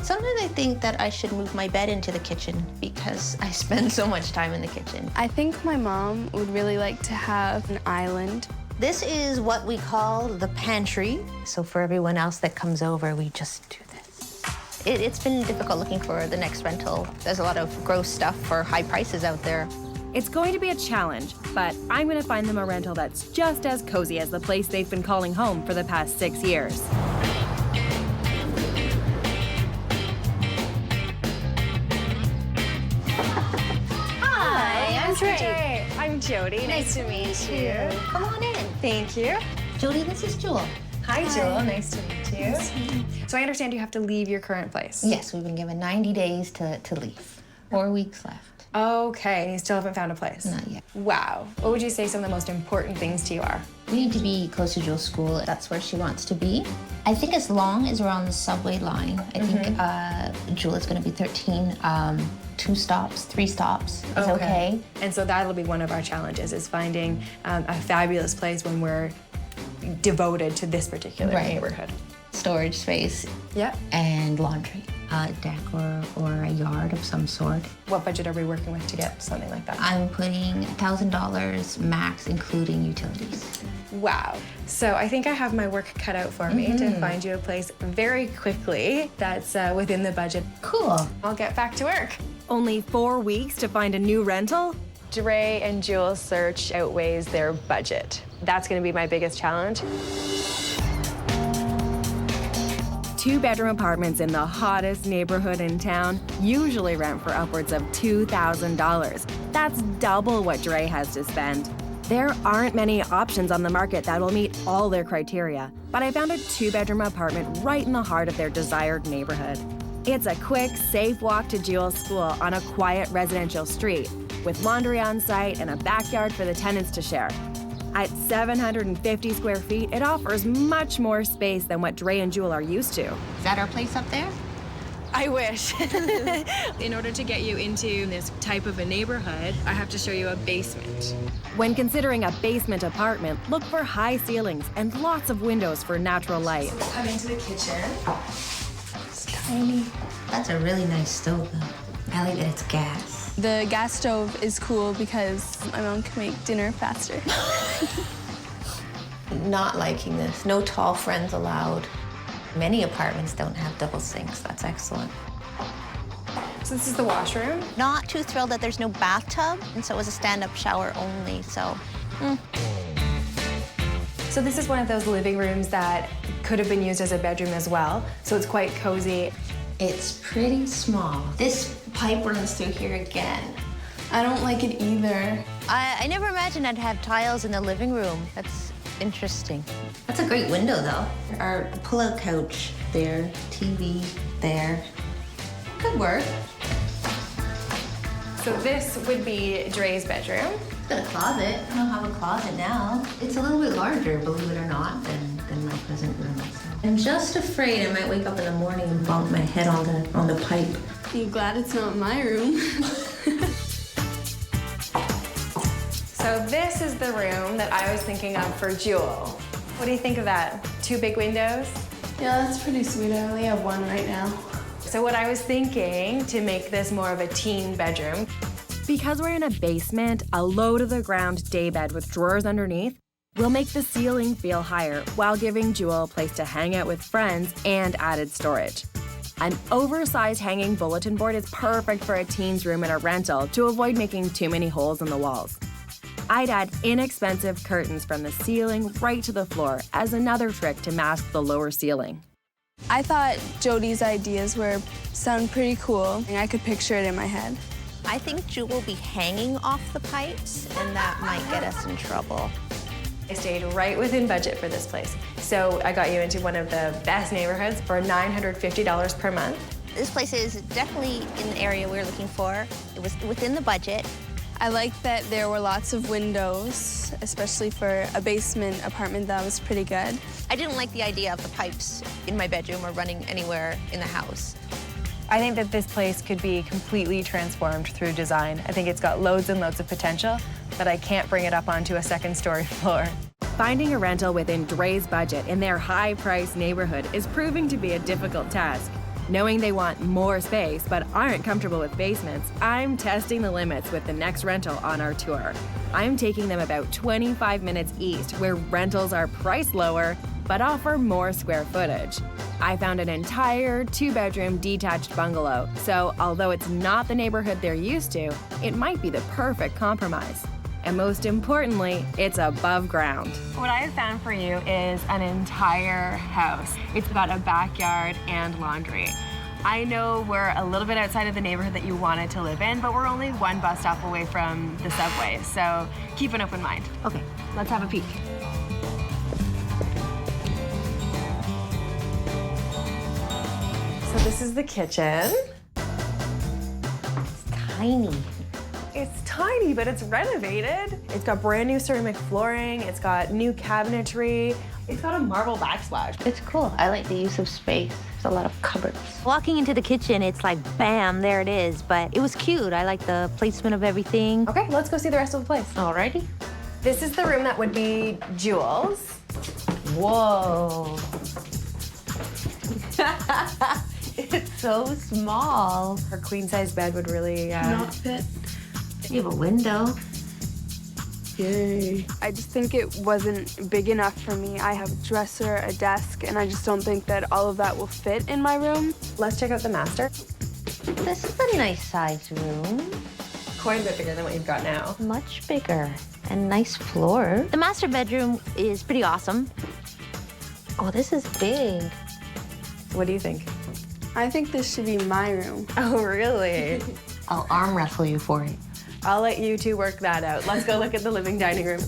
[SPEAKER 10] Sometimes I think that I should move my bed into the kitchen because I spend so much time in the kitchen.
[SPEAKER 11] I think my mom would really like to have an island.
[SPEAKER 10] This is what we call the pantry. So for everyone else that comes over, we just do this. It's been difficult looking for the next rental. There's a lot of gross stuff for high prices out there.
[SPEAKER 5] It's going to be a challenge, but I'm going to find them a rental that's just as cozy as the place they've been calling home for the past 6 years.
[SPEAKER 2] I'm Jodi. Nice to meet you.
[SPEAKER 10] Come on in.
[SPEAKER 2] Thank you.
[SPEAKER 10] Jodi, this is Juel.
[SPEAKER 2] Hi, Juel. Nice to meet you. So I understand you have to leave your current place.
[SPEAKER 10] Yes, we've been given 90 days to leave. 4 weeks left.
[SPEAKER 2] Okay, and you still haven't found a place?
[SPEAKER 10] Not yet.
[SPEAKER 2] Wow. What would you say some of the most important things to you are?
[SPEAKER 10] We need to be close to Juel's school. That's where she wants to be. I think as long as we're on the subway line, I think Juel is going to be 13. 2 stops, 3 stops is okay.
[SPEAKER 2] And so that'll be one of our challenges, is finding a fabulous place when we're devoted to this particular neighborhood.
[SPEAKER 10] Storage space.
[SPEAKER 2] Yeah.
[SPEAKER 10] And laundry. A deck or a yard of some sort.
[SPEAKER 2] What budget are we working with to get something like that?
[SPEAKER 10] I'm putting $1,000 max, including utilities.
[SPEAKER 2] Wow. So I think I have my work cut out for me to find you a place very quickly that's within the budget.
[SPEAKER 10] Cool.
[SPEAKER 2] I'll get back to work.
[SPEAKER 5] Only 4 weeks to find a new rental?
[SPEAKER 2] Drey and Juel's search outweighs their budget. That's going to be my biggest challenge.
[SPEAKER 5] 2-bedroom apartments in the hottest neighborhood in town usually rent for upwards of $2,000. That's double what Drey has to spend. There aren't many options on the market that will meet all their criteria, but I found a 2-bedroom apartment right in the heart of their desired neighborhood. It's a quick, safe walk to Juel's school on a quiet residential street, with laundry on site and a backyard for the tenants to share. At 750 square feet, it offers much more space than what Drey and Juel are used to.
[SPEAKER 10] Is that our place up there?
[SPEAKER 2] I wish.
[SPEAKER 5] In order to get you into this type of a neighborhood, I have to show you a basement. When considering a basement apartment, look for high ceilings and lots of windows for natural light.
[SPEAKER 2] Come into the kitchen.
[SPEAKER 11] It's tiny.
[SPEAKER 10] That's a really nice stove, though. I like that it's gas.
[SPEAKER 11] The gas stove is cool because my mom can make dinner faster.
[SPEAKER 10] Not liking this. No tall friends allowed. Many apartments don't have double sinks. That's excellent.
[SPEAKER 2] So this is the washroom.
[SPEAKER 10] Not too thrilled that there's no bathtub, and so it was a stand-up shower only, so.
[SPEAKER 2] So this is one of those living rooms that could have been used as a bedroom as well. So it's quite cozy.
[SPEAKER 10] It's pretty small. This pipe runs through here again.
[SPEAKER 11] I don't like it either.
[SPEAKER 10] I never imagined I'd have tiles in the living room. That's interesting. That's a great window, though. Our pull-out couch there, TV there. Could work.
[SPEAKER 2] So this would be Drey's bedroom.
[SPEAKER 10] It's got a closet. I don't have a closet now. It's a little bit larger, believe it or not, than my present room. So I'm just afraid I might wake up in the morning and bump my head on the pipe.
[SPEAKER 11] I'm glad it's not my room.
[SPEAKER 2] So this is the room that I was thinking of for Juel. What do you think of that? 2 big windows?
[SPEAKER 11] Yeah, that's pretty sweet. I only have one right now.
[SPEAKER 2] So what I was thinking to make this more of a teen bedroom, because we're in a basement, a low-to-the-ground daybed with drawers underneath will make the ceiling feel higher while giving Juel a place to hang out with friends and added storage. An oversized hanging bulletin board is perfect for a teen's room in a rental to avoid making too many holes in the walls. I'd add inexpensive curtains from the ceiling right to the floor as another trick to mask the lower ceiling.
[SPEAKER 11] I thought Jodi's ideas sound pretty cool, and I could picture it in my head.
[SPEAKER 10] I think Juel will be hanging off the pipes, and that might get us in trouble.
[SPEAKER 2] I stayed right within budget for this place. So I got you into one of the best neighborhoods for $950 per month.
[SPEAKER 10] This place is definitely in the area we were looking for. It was within the budget.
[SPEAKER 11] I liked that there were lots of windows, especially for a basement apartment. That was pretty good.
[SPEAKER 10] I didn't like the idea of the pipes in my bedroom or running anywhere in the house.
[SPEAKER 2] I think that this place could be completely transformed through design. I think it's got loads and loads of potential, but I can't bring it up onto a second-story floor. Finding a rental within Drey's budget in their high-priced neighborhood is proving to be a difficult task. Knowing they want more space but aren't comfortable with basements, I'm testing the limits with the next rental on our tour. I'm taking them about 25 minutes east, where rentals are priced lower but offer more square footage. I found an entire 2-bedroom detached bungalow, so although it's not the neighborhood they're used to, it might be the perfect compromise. And most importantly, it's above ground. What I have found for you is an entire house. It's got a backyard and laundry. I know we're a little bit outside of the neighborhood that you wanted to live in, but we're only 1 bus stop away from the subway, so keep an open mind.
[SPEAKER 10] Okay.
[SPEAKER 2] Let's have a peek. So this is the kitchen.
[SPEAKER 10] It's tiny.
[SPEAKER 2] It's tiny, but it's renovated. It's got brand new ceramic flooring. It's got new cabinetry. It's got a marble backsplash.
[SPEAKER 10] It's cool. I like the use of space. There's a lot of cupboards. Walking into the kitchen, it's like, bam, there it is. But it was cute. I like the placement of everything.
[SPEAKER 2] Okay, let's go see the rest of the place.
[SPEAKER 10] Alrighty.
[SPEAKER 2] This is the room that would be Juel's.
[SPEAKER 10] Whoa. It's so small.
[SPEAKER 2] Her queen-size bed would really
[SPEAKER 11] Not fit.
[SPEAKER 10] You have a window.
[SPEAKER 11] Yay. I just think it wasn't big enough for me. I have a dresser, a desk, and I just don't think that all of that will fit in my room.
[SPEAKER 2] Let's check out the master.
[SPEAKER 10] This is a nice sized room.
[SPEAKER 2] Quite a bit bigger than what you've got now.
[SPEAKER 10] Much bigger. And nice floor. The master bedroom is pretty awesome. Oh, this is big.
[SPEAKER 2] What do you think?
[SPEAKER 11] I think this should be my room.
[SPEAKER 2] Oh, really?
[SPEAKER 10] I'll arm wrestle you for it.
[SPEAKER 2] I'll let you two work that out. Let's go look at the living dining room.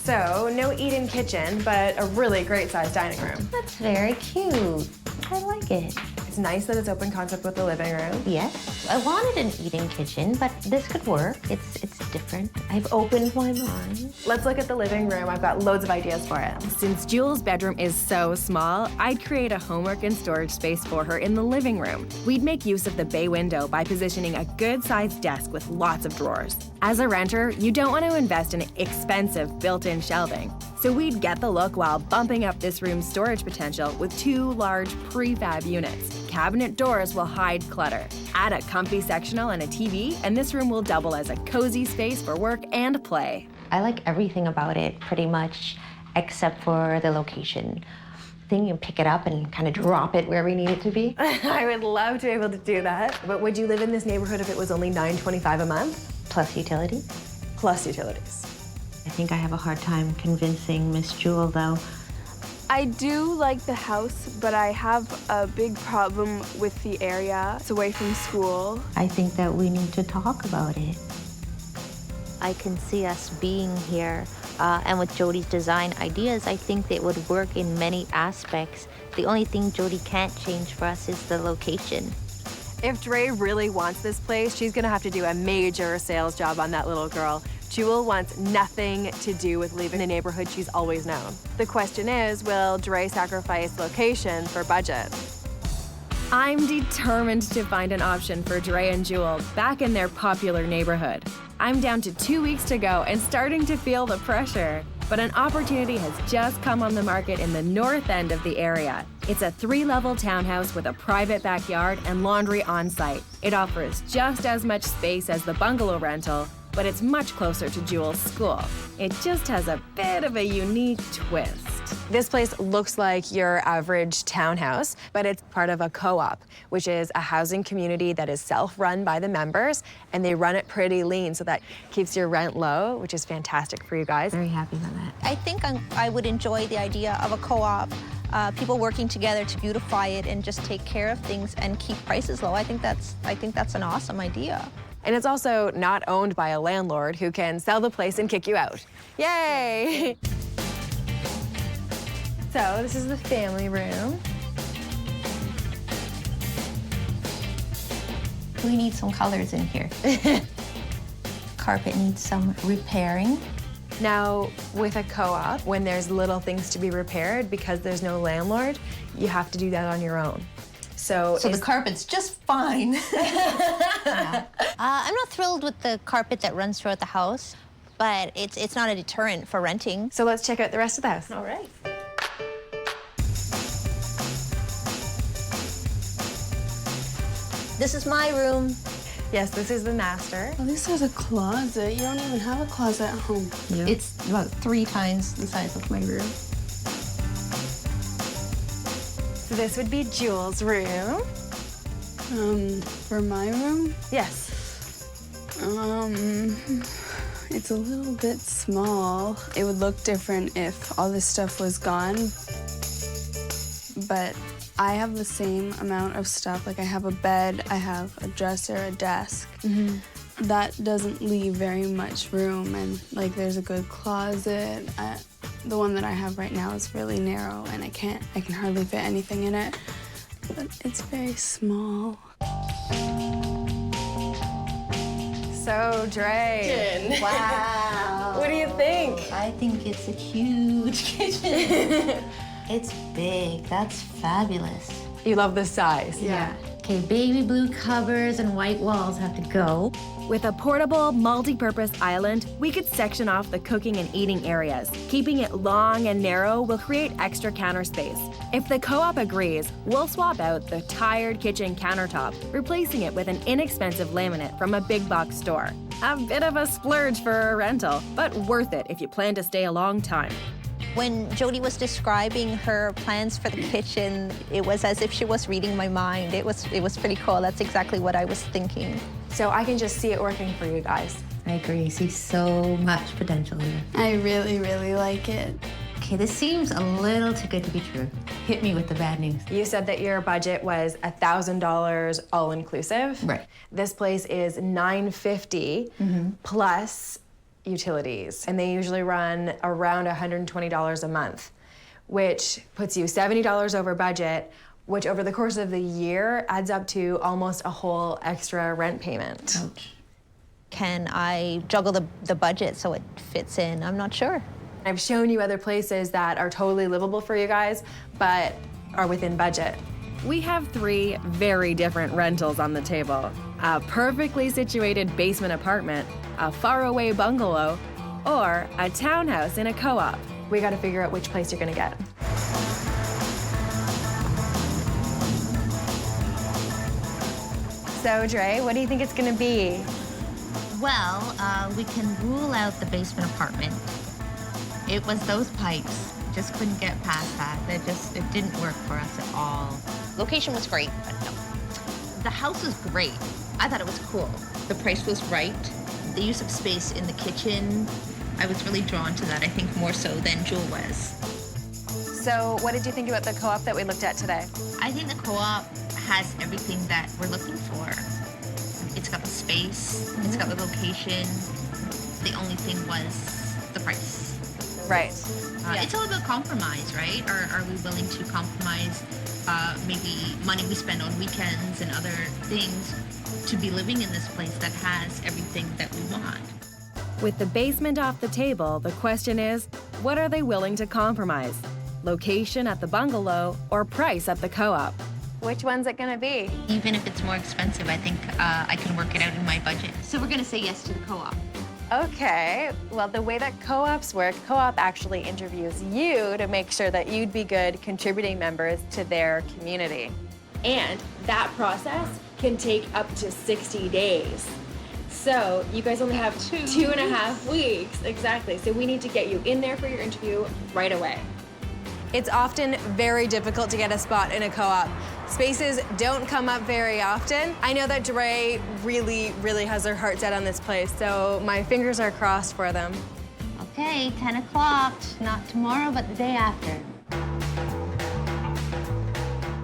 [SPEAKER 2] So, no eat-in kitchen, but a really great-sized dining room.
[SPEAKER 10] That's very cute. I like it.
[SPEAKER 2] It's nice that it's open concept with the living room.
[SPEAKER 10] Yes. I wanted an eat-in kitchen, but this could work. It's different. I've opened my mind.
[SPEAKER 2] Let's look at the living room. I've got loads of ideas for it. Since Juel's bedroom is so small, I'd create a homework and storage space for her in the living room. We'd make use of the bay window by positioning a good-sized desk with lots of drawers. As a renter, you don't want to invest in expensive built-in shelving. So we'd get the look while bumping up this room's storage potential with 2 large prefab units. Cabinet doors will hide clutter. Add a comfy sectional and a TV, and this room will double as a cozy space for work and play.
[SPEAKER 10] I like everything about it, pretty much, except for the location. Then you pick it up and kind of drop it where we need it to be.
[SPEAKER 2] I would love to be able to do that. But would you live in this neighborhood if it was only $9.25 a month?
[SPEAKER 10] Plus utilities.
[SPEAKER 2] Plus utilities.
[SPEAKER 10] I think I have a hard time convincing Miss Juel, though.
[SPEAKER 11] I do like the house, but I have a big problem with the area. It's away from school.
[SPEAKER 10] I think that we need to talk about it. I can see us being here, and with Jodi's design ideas, I think it would work in many aspects. The only thing Jodi can't change for us is the location.
[SPEAKER 2] If Drey really wants this place, she's gonna have to do a major sales job on that little girl. Juel wants nothing to do with leaving the neighborhood she's always known. The question is, will Drey sacrifice location for budget?
[SPEAKER 5] I'm determined to find an option for Drey and Juel back in their popular neighborhood. I'm down to 2 weeks to go and starting to feel the pressure. But an opportunity has just come on the market in the north end of the area. It's a 3-level townhouse with a private backyard and laundry on site. It offers just as much space as the bungalow rental, but it's much closer to Juel's school. It just has a bit of a unique twist.
[SPEAKER 2] This place looks like your average townhouse, but it's part of a co-op, which is a housing community that is self-run by the members, and they run it pretty lean, so that keeps your rent low, which is fantastic for you guys.
[SPEAKER 10] Very happy about that. I think I would enjoy the idea of a co-op, people working together to beautify it and just take care of things and keep prices low. I think that's an awesome idea.
[SPEAKER 2] And it's also not owned by a landlord who can sell the place and kick you out. Yay! So this is the family room.
[SPEAKER 10] We need some colors in here. Carpet needs some repairing.
[SPEAKER 2] Now, with a co-op, when there's little things to be repaired, because there's no landlord, you have to do that on your own. So
[SPEAKER 10] the carpet's just fine. Yeah. I'm not thrilled with the carpet that runs throughout the house, but it's not a deterrent for renting.
[SPEAKER 2] So let's check out the rest of the house.
[SPEAKER 10] All right. This is my room.
[SPEAKER 2] Yes, this is the master.
[SPEAKER 11] At least there's a closet. You don't even have a closet at home.
[SPEAKER 10] Yeah. It's about 3 times the size of my room.
[SPEAKER 2] So this would be Juel's room.
[SPEAKER 11] For my room?
[SPEAKER 2] Yes.
[SPEAKER 11] It's a little bit small. It would look different if all this stuff was gone. But I have the same amount of stuff. Like I have a bed, I have a dresser, a desk. That doesn't leave very much room, and like there's a good closet. The one that I have right now is really narrow, and I can hardly fit anything in it. But it's very small.
[SPEAKER 2] So, Drey.
[SPEAKER 10] Wow.
[SPEAKER 2] What do you think?
[SPEAKER 10] I think it's a huge kitchen. It's big. That's fabulous.
[SPEAKER 2] You love the size.
[SPEAKER 10] Yeah. Okay, baby blue covers and white walls have to go.
[SPEAKER 5] With a portable, multi-purpose island, we could section off the cooking and eating areas. Keeping it long and narrow will create extra counter space. If the co-op agrees, we'll swap out the tired kitchen countertop, replacing it with an inexpensive laminate from a big box store. A bit of a splurge for a rental, but worth it if you plan to stay a long time.
[SPEAKER 10] When Jodi was describing her plans for the kitchen, it was as if she was reading my mind. It was pretty cool. That's exactly what I was thinking.
[SPEAKER 2] So I can just see it working for you guys.
[SPEAKER 10] I agree. I see so much potential here.
[SPEAKER 11] I really, really like it.
[SPEAKER 10] Okay, this seems a little too good to be true. Hit me with the bad news.
[SPEAKER 2] You said that your budget was $1,000 all-inclusive.
[SPEAKER 10] Right.
[SPEAKER 2] This place is $950 plus utilities, and they usually run around $120 a month, which puts you $70 over budget, which over the course of the year adds up to almost a whole extra rent payment.
[SPEAKER 10] Ouch. Can I juggle the budget so it fits in? I'm not sure.
[SPEAKER 2] I've shown you other places that are totally livable for you guys, but are within budget.
[SPEAKER 5] We have 3 very different rentals on the table. A perfectly situated basement apartment, a faraway bungalow, or a townhouse in a co-op.
[SPEAKER 2] We gotta figure out which place you're gonna get. So, Drey, what do you think it's gonna be?
[SPEAKER 10] Well, we can rule out the basement apartment. It was those pipes. Just couldn't get past that. It didn't work for us at all. Location was great, but no. The house was great. I thought it was cool. The price was right. The use of space in the kitchen, I was really drawn to that, I think more so than Juel was.
[SPEAKER 2] So what did you think about the co-op that we looked at today?
[SPEAKER 10] I think the co-op has everything that we're looking for. It's got the space, it's got the location. The only thing was the price.
[SPEAKER 2] Right.
[SPEAKER 10] It's all about compromise, right? Are we willing to compromise maybe money we spend on weekends and other things to be living in this place that has everything that we want?
[SPEAKER 5] With the basement off the table, the question is, what are they willing to compromise? Location at the bungalow or price at the co-op?
[SPEAKER 2] Which one's it gonna be?
[SPEAKER 10] Even if it's more expensive, I think I can work it out in my budget. So we're gonna say yes to the co-op.
[SPEAKER 2] Okay, well, the way that co-ops work, co-op actually interviews you to make sure that you'd be good contributing members to their community. And that process can take up to 60 days. So you guys only have 2.5 weeks, exactly. So we need to get you in there for your interview right away. It's often very difficult to get a spot in a co-op. Spaces don't come up very often. I know that Drey really has their heart set on this place, so my fingers are crossed for them.
[SPEAKER 10] Okay, 10 o'clock, not tomorrow, but the day after.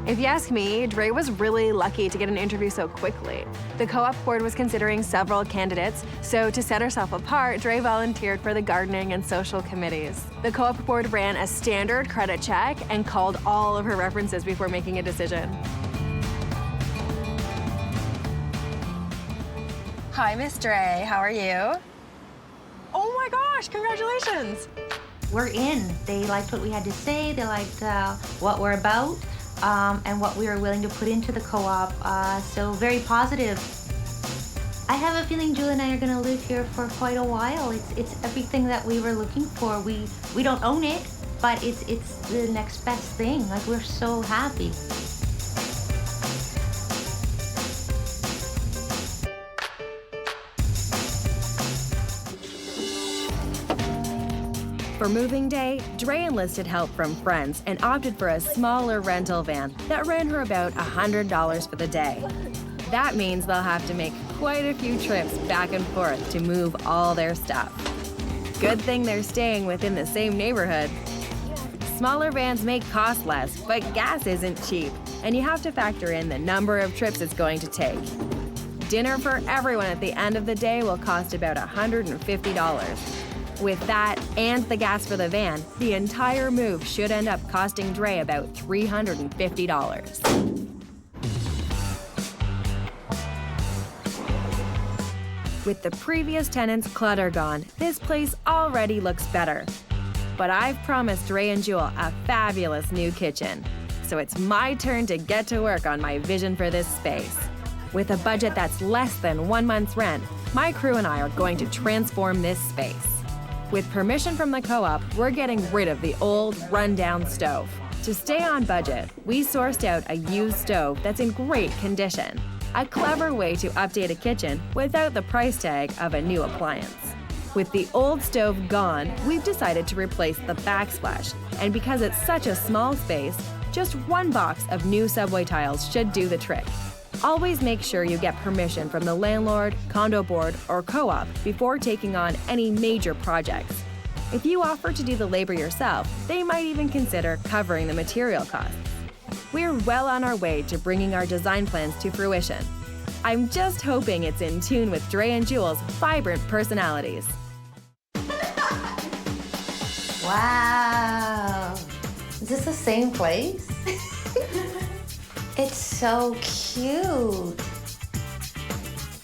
[SPEAKER 2] If you ask me, Drey was really lucky to get an interview so quickly. The co-op board was considering several candidates, so to set herself apart, Drey volunteered for the gardening and social committees. The co-op board ran a standard credit check and called all of her references before making a decision. Hi, Miss Drey, how are you? Oh my gosh, congratulations!
[SPEAKER 10] We're in. They liked what we had to say, they liked what we're about. And what we were willing to put into the co-op, so very positive. I have a feeling Juel and I are gonna live here for quite a while. It's everything that we were looking for. We don't own it, but it's the next best thing. Like, we're so happy.
[SPEAKER 5] For moving day, Drey enlisted help from friends and opted for a smaller rental van that ran her about $100 for the day. That means they'll have to make quite a few trips back and forth to move all their stuff. Good thing they're staying within the same neighborhood. Smaller vans may cost less, but gas isn't cheap, and you have to factor in the number of trips it's going to take. Dinner for everyone at the end of the day will cost about $150. With that and the gas for the van, the entire move should end up costing Drey about $350. With the previous tenants' clutter gone, this place already looks better. But I've promised Drey and Juel a fabulous new kitchen. So it's my turn to get to work on my vision for this space. With a budget that's less than 1 month's rent, my crew and I are going to transform this space. With permission from the co-op, we're getting rid of the old, run-down stove. To stay on budget, we sourced out a used stove that's in great condition. A clever way to update a kitchen without the price tag of a new appliance. With the old stove gone, we've decided to replace the backsplash, and because it's such a small space, just 1 box of new subway tiles should do the trick. Always make sure you get permission from the landlord, condo board, or co-op before taking on any major projects. If you offer to do the labor yourself, they might even consider covering the material costs. We're well on our way to bringing our design plans to fruition. I'm just hoping it's in tune with Drey and Juel's vibrant personalities.
[SPEAKER 10] Wow. Is this the same place? It's so cute.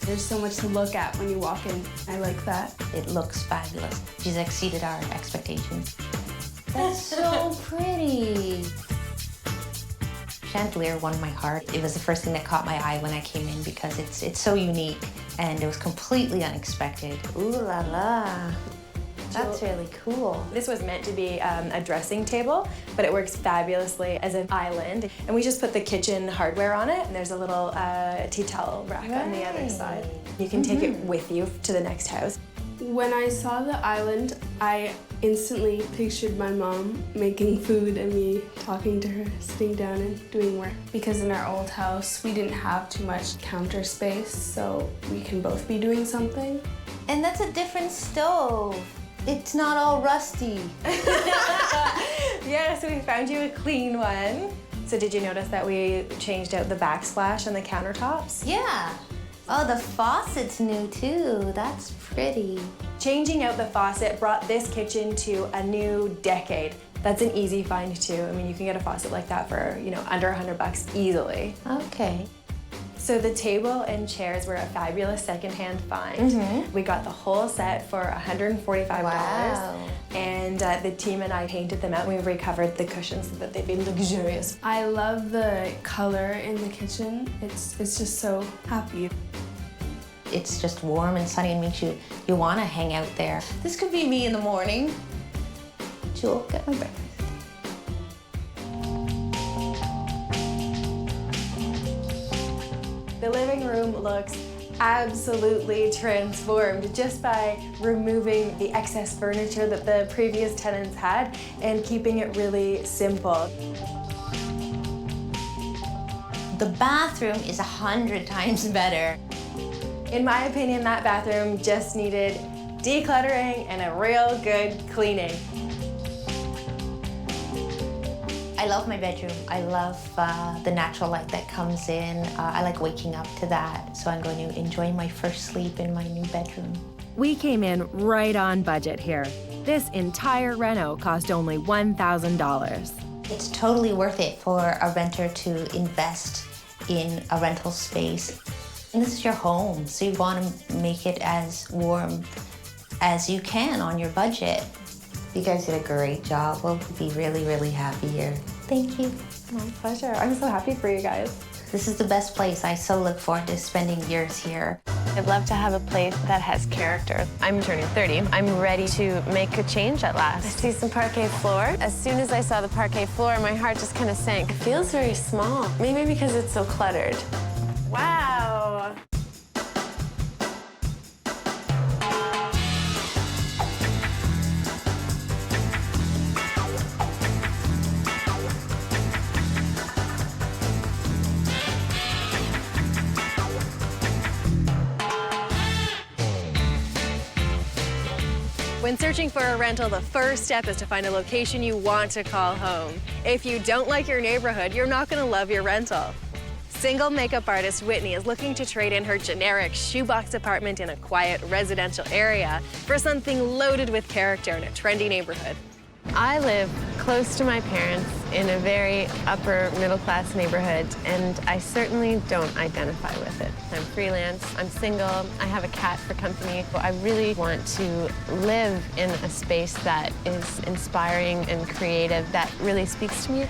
[SPEAKER 11] There's so much to look at when you walk in. I like that.
[SPEAKER 10] It looks fabulous. She's exceeded our expectations. That's so pretty. Chandelier won my heart. It was the first thing that caught my eye when I came in because it's so unique and it was completely unexpected. Ooh la la. That's really cool.
[SPEAKER 2] This was meant to be a dressing table, but it works fabulously as an island. And we just put the kitchen hardware on it, and there's a little tea towel rack on the other side. You can take it with you to the next house.
[SPEAKER 11] When I saw the island, I instantly pictured my mom making food and me talking to her, sitting down and doing work. Because in our old house, we didn't have too much counter space, so we can both be doing something.
[SPEAKER 10] And that's a different stove. It's not all rusty.
[SPEAKER 2] Yes, we found you a clean one. So did you notice that we changed out the backsplash on the countertops?
[SPEAKER 10] Yeah. Oh, the faucet's new too. That's pretty.
[SPEAKER 2] Changing out the faucet brought this kitchen to a new decade. That's an easy find too. I mean, you can get a faucet like that for, under $100 easily.
[SPEAKER 10] Okay.
[SPEAKER 2] So the table and chairs were a fabulous secondhand find. We got the whole set for $145.
[SPEAKER 10] Wow.
[SPEAKER 2] And the team and I painted them out. We recovered the cushions so that they'd be luxurious.
[SPEAKER 11] I love the color in the kitchen. It's just so happy.
[SPEAKER 10] It's just warm and sunny and makes you want to hang out there. This could be me in the morning. Juel, get my breakfast.
[SPEAKER 2] The living room looks absolutely transformed just by removing the excess furniture that the previous tenants had and keeping it really simple.
[SPEAKER 10] The bathroom is 100 times better.
[SPEAKER 2] In my opinion, that bathroom just needed decluttering and a real good cleaning.
[SPEAKER 10] I love my bedroom. I love the natural light that comes in. I like waking up to that, so I'm going to enjoy my first sleep in my new bedroom.
[SPEAKER 5] We came in right on budget here. This entire reno cost only $1,000.
[SPEAKER 10] It's totally worth it for a renter to invest in a rental space. And this is your home, so you want to make it as warm as you can on your budget. You guys did a great job. We'll be really, really happy here. Thank you.
[SPEAKER 2] My pleasure. I'm so happy for you guys.
[SPEAKER 10] This is the best place. I so look forward to spending years here.
[SPEAKER 2] I'd love to have a place that has character. I'm turning 30. I'm ready to make a change at last. I see some parquet floor. As soon as I saw the parquet floor, my heart just kind of sank. It feels very small. Maybe because it's so cluttered. Wow. When searching for a rental, the first step is to find a location you want to call home. If you don't like your neighborhood, you're not gonna love your rental. Single makeup artist Whitney is looking to trade in her generic shoebox apartment in a quiet residential area for something loaded with character in a trendy neighborhood. I live close to my parents in a very upper middle class neighborhood, and I certainly don't identify with it. I'm freelance, I'm single, I have a cat for company. I really want to live in a space that is inspiring and creative, that really speaks to me.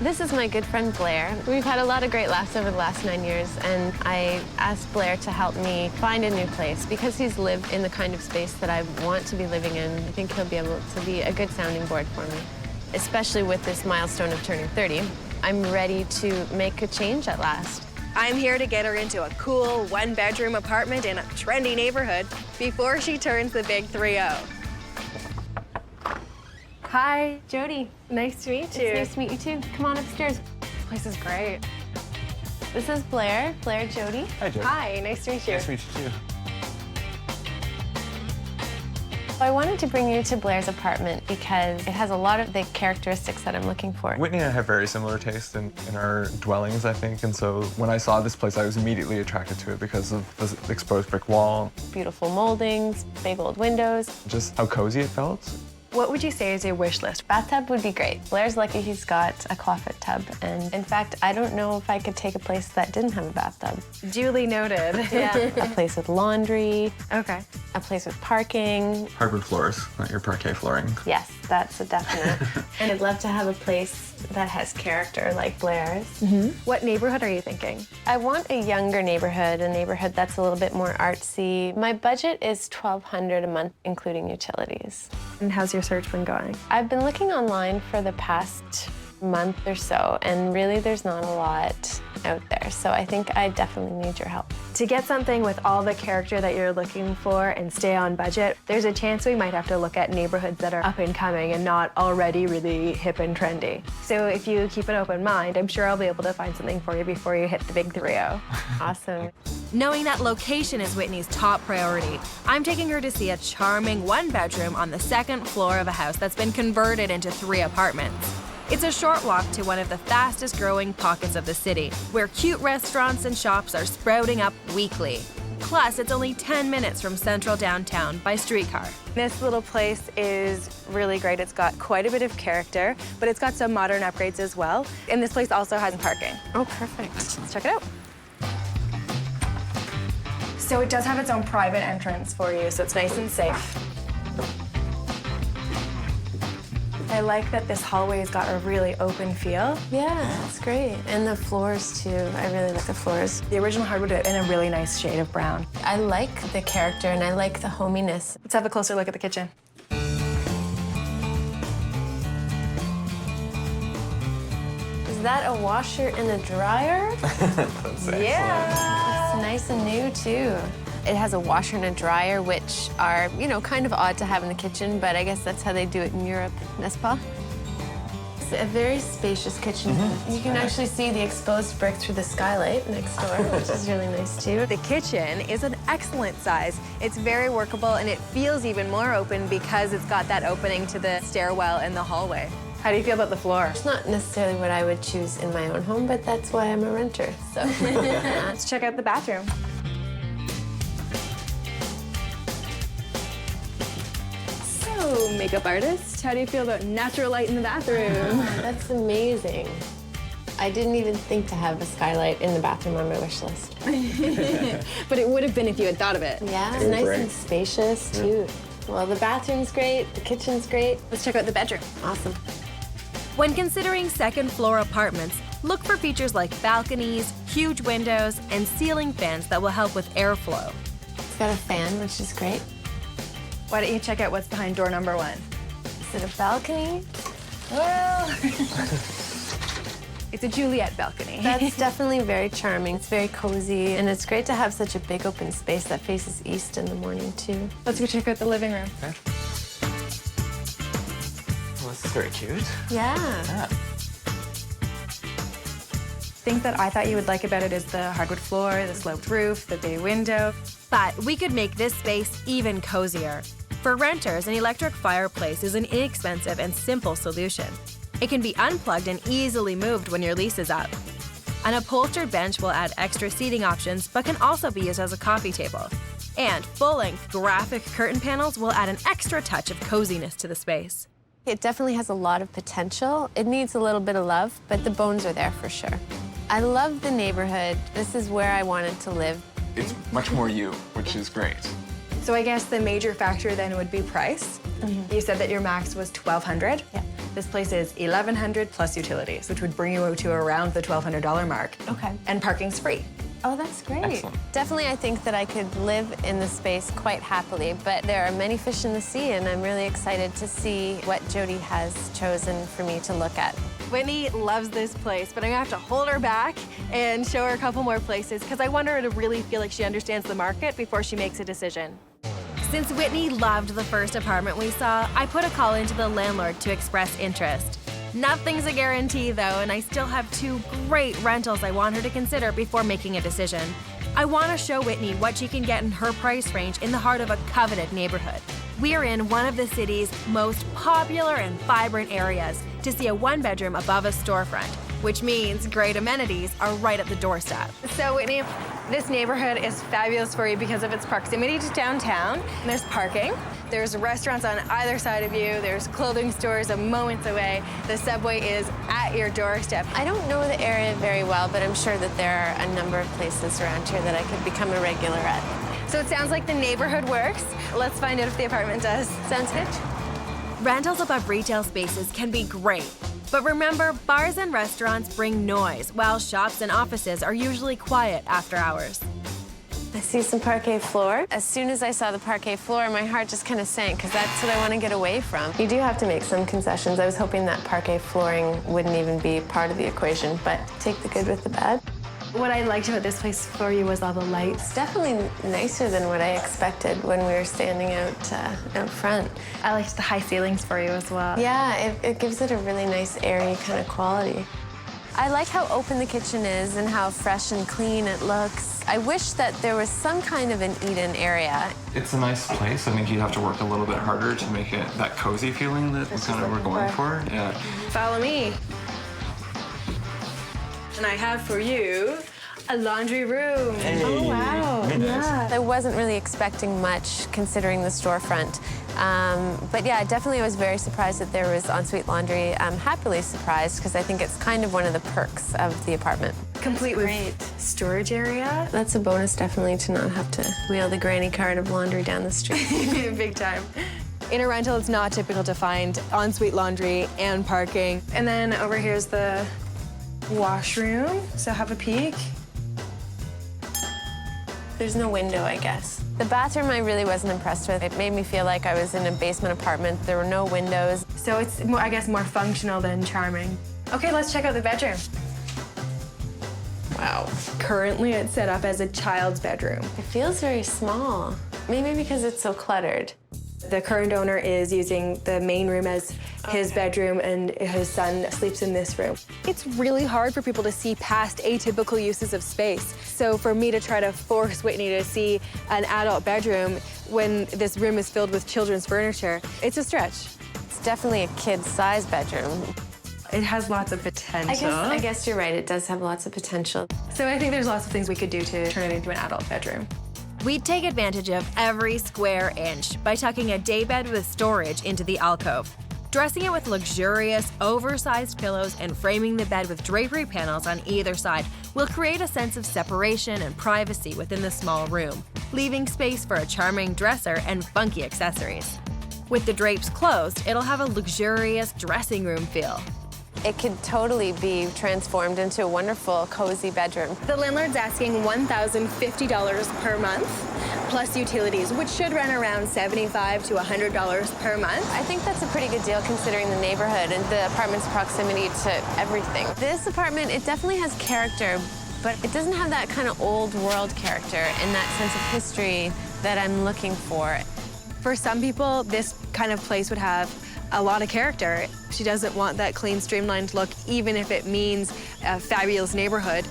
[SPEAKER 2] This is my good friend Blair. We've had a lot of great laughs over the last 9 years, and I asked Blair to help me find a new place. Because he's lived in the kind of space that I want to be living in, I think he'll be able to be a good sounding board for me. Especially with this milestone of turning 30, I'm ready to make a change at last. I'm here to get her into a cool one-bedroom apartment in a trendy neighborhood before she turns the big 3-0. Hi, Jodi. Nice to meet you.
[SPEAKER 6] It's nice to meet you too. Come on upstairs.
[SPEAKER 2] This place is great.
[SPEAKER 6] This is Blair. Blair, Jodi.
[SPEAKER 9] Hi, Jodi.
[SPEAKER 2] Hi, nice to meet you.
[SPEAKER 9] Nice to meet you too.
[SPEAKER 6] I wanted to bring you to Blair's apartment because it has a lot of the characteristics that I'm looking for.
[SPEAKER 12] Whitney and I have very similar taste in our dwellings, I think, and so when I saw this place, I was immediately attracted to it because of the exposed brick wall.
[SPEAKER 6] Beautiful moldings, big old windows.
[SPEAKER 12] Just how cozy it felt.
[SPEAKER 2] What would you say is your wish list?
[SPEAKER 6] Bathtub would be great. Blair's lucky he's got a clawfoot tub, and in fact, I don't know if I could take a place that didn't have a bathtub.
[SPEAKER 2] Duly noted.
[SPEAKER 6] Yeah. A place with laundry.
[SPEAKER 2] Okay.
[SPEAKER 6] A place with parking.
[SPEAKER 12] Hardwood floors, not your parquet flooring.
[SPEAKER 6] Yes, that's a definite. And I'd love to have a place that has character like Blair's.
[SPEAKER 2] What neighborhood are you thinking?
[SPEAKER 6] I want a younger neighborhood, a neighborhood that's a little bit more artsy. My budget is $1,200 a month, including utilities.
[SPEAKER 2] And how's your search been going?
[SPEAKER 6] I've been looking online for the past month or so, and really there's not a lot
[SPEAKER 13] out there. So I think I definitely need your help.
[SPEAKER 2] To get something with all the character that you're looking for and stay on budget, there's a chance we might have to look at neighborhoods that are up and coming and not already really hip and trendy. So if you keep an open mind, I'm sure I'll be able to find something for you before you hit the big 3-0.
[SPEAKER 13] Awesome.
[SPEAKER 5] Knowing that location is Whitney's top priority, I'm taking her to see a charming 1-bedroom on the 2nd floor of a house that's been converted into 3 apartments. It's a short walk to one of the fastest growing pockets of the city, where cute restaurants and shops are sprouting up weekly. Plus, it's only 10 minutes from central downtown by streetcar.
[SPEAKER 2] This little place is really great. It's got quite a bit of character, but it's got some modern upgrades as well. And this place also has parking.
[SPEAKER 13] Oh, perfect.
[SPEAKER 2] Let's check it out. So it does have its own private entrance for you, so it's nice and safe. I like that this hallway's got a really open feel.
[SPEAKER 13] Yeah, that's great. And the floors, too. I really like the floors.
[SPEAKER 2] The original hardwood in a really nice shade of brown.
[SPEAKER 13] I like the character, and I like the hominess.
[SPEAKER 2] Let's have a closer look at the kitchen.
[SPEAKER 13] Is that a washer and a dryer?
[SPEAKER 2] Yeah!
[SPEAKER 13] It's nice and new, too. It has a washer and a dryer, which are, you know, kind of odd to have in the kitchen, but I guess that's how they do it in Europe, n'est-ce pas? It's a very spacious kitchen. You can actually see the exposed brick through the skylight next door, which is really nice, too.
[SPEAKER 2] The kitchen is an excellent size. It's very workable, and it feels even more open because it's got that opening to the stairwell and the hallway. How do you feel about the floor?
[SPEAKER 13] It's not necessarily what I would choose in my own home, but that's why I'm a renter, so.
[SPEAKER 2] Let's check out the bathroom. So, makeup artist, how do you feel about natural light in the bathroom?
[SPEAKER 13] That's amazing. I didn't even think to have a skylight in the bathroom on my wish list.
[SPEAKER 2] But it would have been if you had thought of it.
[SPEAKER 13] Yeah, it's nice and spacious, too. Well, the bathroom's great, the kitchen's great.
[SPEAKER 2] Let's check out the bedroom.
[SPEAKER 13] Awesome.
[SPEAKER 5] When considering 2nd floor apartments, look for features like balconies, huge windows, and ceiling fans that will help with airflow.
[SPEAKER 13] It's got a fan, which is great.
[SPEAKER 2] Why don't you check out what's behind door number 1?
[SPEAKER 13] Is it a balcony?
[SPEAKER 2] Well, it's a Juliet balcony.
[SPEAKER 13] That's definitely very charming. It's very cozy, and it's great to have such a big open space that faces east in the morning, too.
[SPEAKER 2] Let's go check out the living room.
[SPEAKER 12] Okay. Well, this is very cute.
[SPEAKER 13] Yeah.
[SPEAKER 2] Things that I thought you would like about it is the hardwood floor, the sloped roof, the bay window.
[SPEAKER 5] But we could make this space even cozier. For renters, an electric fireplace is an inexpensive and simple solution. It can be unplugged and easily moved when your lease is up. An upholstered bench will add extra seating options, but can also be used as a coffee table. And full-length graphic curtain panels will add an extra touch of coziness to the space.
[SPEAKER 13] It definitely has a lot of potential. It needs a little bit of love, but the bones are there for sure. I love the neighborhood. This is where I wanted to live.
[SPEAKER 12] It's much more you, which is great.
[SPEAKER 2] So I guess the major factor then would be price. You said that your max was $1,200.
[SPEAKER 13] Yeah.
[SPEAKER 2] This place is $1,100 plus utilities, which would bring you to around the $1,200 mark.
[SPEAKER 13] Okay.
[SPEAKER 2] And parking's free.
[SPEAKER 13] Oh, that's great.
[SPEAKER 12] Excellent.
[SPEAKER 13] Definitely, I think that I could live in the space quite happily, but there are many fish in the sea, and I'm really excited to see what Jodi has chosen for me to look at.
[SPEAKER 2] Whitney loves this place, but I'm gonna have to hold her back and show her a couple more places because I want her to really feel like she understands the market before she makes a decision.
[SPEAKER 5] Since Whitney loved the first apartment we saw, I put a call into the landlord to express interest. Nothing's a guarantee though, and I still have 2 great rentals I want her to consider before making a decision. I want to show Whitney what she can get in her price range in the heart of a coveted neighborhood. We're in one of the city's most popular and vibrant areas to see a 1-bedroom above a storefront, which means great amenities are right at the doorstep.
[SPEAKER 2] So Whitney, this neighborhood is fabulous for you because of its proximity to downtown. There's parking, there's restaurants on either side of you, there's clothing stores a moments away, the subway is at your doorstep.
[SPEAKER 13] I don't know the area very well, but I'm sure that there are a number of places around here that I could become a regular at.
[SPEAKER 2] So it sounds like the neighborhood works. Let's find out if the apartment does.
[SPEAKER 13] Sounds good.
[SPEAKER 5] Rentals above retail spaces can be great. But remember, bars and restaurants bring noise, while shops and offices are usually quiet after hours.
[SPEAKER 13] I see some parquet floor. As soon as I saw the parquet floor, my heart just kind of sank, because that's what I want to get away from. You do have to make some concessions. I was hoping that parquet flooring wouldn't even be part of the equation, but take the good with the bad.
[SPEAKER 11] What I liked about this place for you was all the lights.
[SPEAKER 13] It's definitely nicer than what I expected when we were standing out front.
[SPEAKER 11] I liked the high ceilings for you as well.
[SPEAKER 13] Yeah, it gives it a really nice, airy kind of quality. I like how open the kitchen is and how fresh and clean it looks. I wish that there was some kind of an eat-in area.
[SPEAKER 12] It's a nice place. I think you'd have to work a little bit harder to make it that cozy feeling that we're going for. Yeah.
[SPEAKER 11] Follow me. And I have for you a laundry room.
[SPEAKER 12] Hey.
[SPEAKER 13] Oh, wow.
[SPEAKER 12] Very nice.
[SPEAKER 11] Yeah.
[SPEAKER 13] I wasn't really expecting much considering the storefront. But yeah, definitely I was very surprised that there was ensuite laundry. I'm happily surprised because I think it's kind of one of the perks of the apartment.
[SPEAKER 11] Complete with storage area.
[SPEAKER 13] That's a bonus, definitely, to not have to wheel the granny cart of laundry down the street.
[SPEAKER 11] Big time.
[SPEAKER 2] In a rental, it's not typical to find ensuite laundry and parking.
[SPEAKER 11] And then over here's the washroom, so have a peek.
[SPEAKER 13] There's no window, I guess. The bathroom I really wasn't impressed with. It made me feel like I was in a basement apartment. There were no windows.
[SPEAKER 11] So it's, more, I guess, more functional than charming. Okay, let's check out the bedroom.
[SPEAKER 13] Wow.
[SPEAKER 11] Currently, it's set up as a child's bedroom.
[SPEAKER 13] It feels very small. Maybe because it's so cluttered.
[SPEAKER 11] The current owner is using the main room as his bedroom, and his son sleeps in this room.
[SPEAKER 2] It's really hard for people to see past atypical uses of space. So for me to try to force Whitney to see an adult bedroom when this room is filled with children's furniture, it's a stretch.
[SPEAKER 13] It's definitely a kid-size bedroom.
[SPEAKER 11] It has lots of potential.
[SPEAKER 13] I guess you're right. It does have lots of potential.
[SPEAKER 11] So I think there's lots of things we could do to turn it into an adult bedroom.
[SPEAKER 5] We'd take advantage of every square inch by tucking a daybed with storage into the alcove, dressing it with luxurious, oversized pillows, and framing the bed with drapery panels on either side will create a sense of separation and privacy within the small room, leaving space for a charming dresser and funky accessories. With the drapes closed, it'll have a luxurious dressing room feel.
[SPEAKER 13] It could totally be transformed into a wonderful, cozy bedroom.
[SPEAKER 2] The landlord's asking $1,050 per month, plus utilities, which should run around $75 to $100 per month.
[SPEAKER 13] I think that's a pretty good deal considering the neighborhood and the apartment's proximity to everything. This apartment, it definitely has character, but it doesn't have that kind of old world character and that sense of history that I'm looking for.
[SPEAKER 2] For some people, this kind of place would have a lot of character. She doesn't want that clean, streamlined look, even if it means a fabulous neighborhood.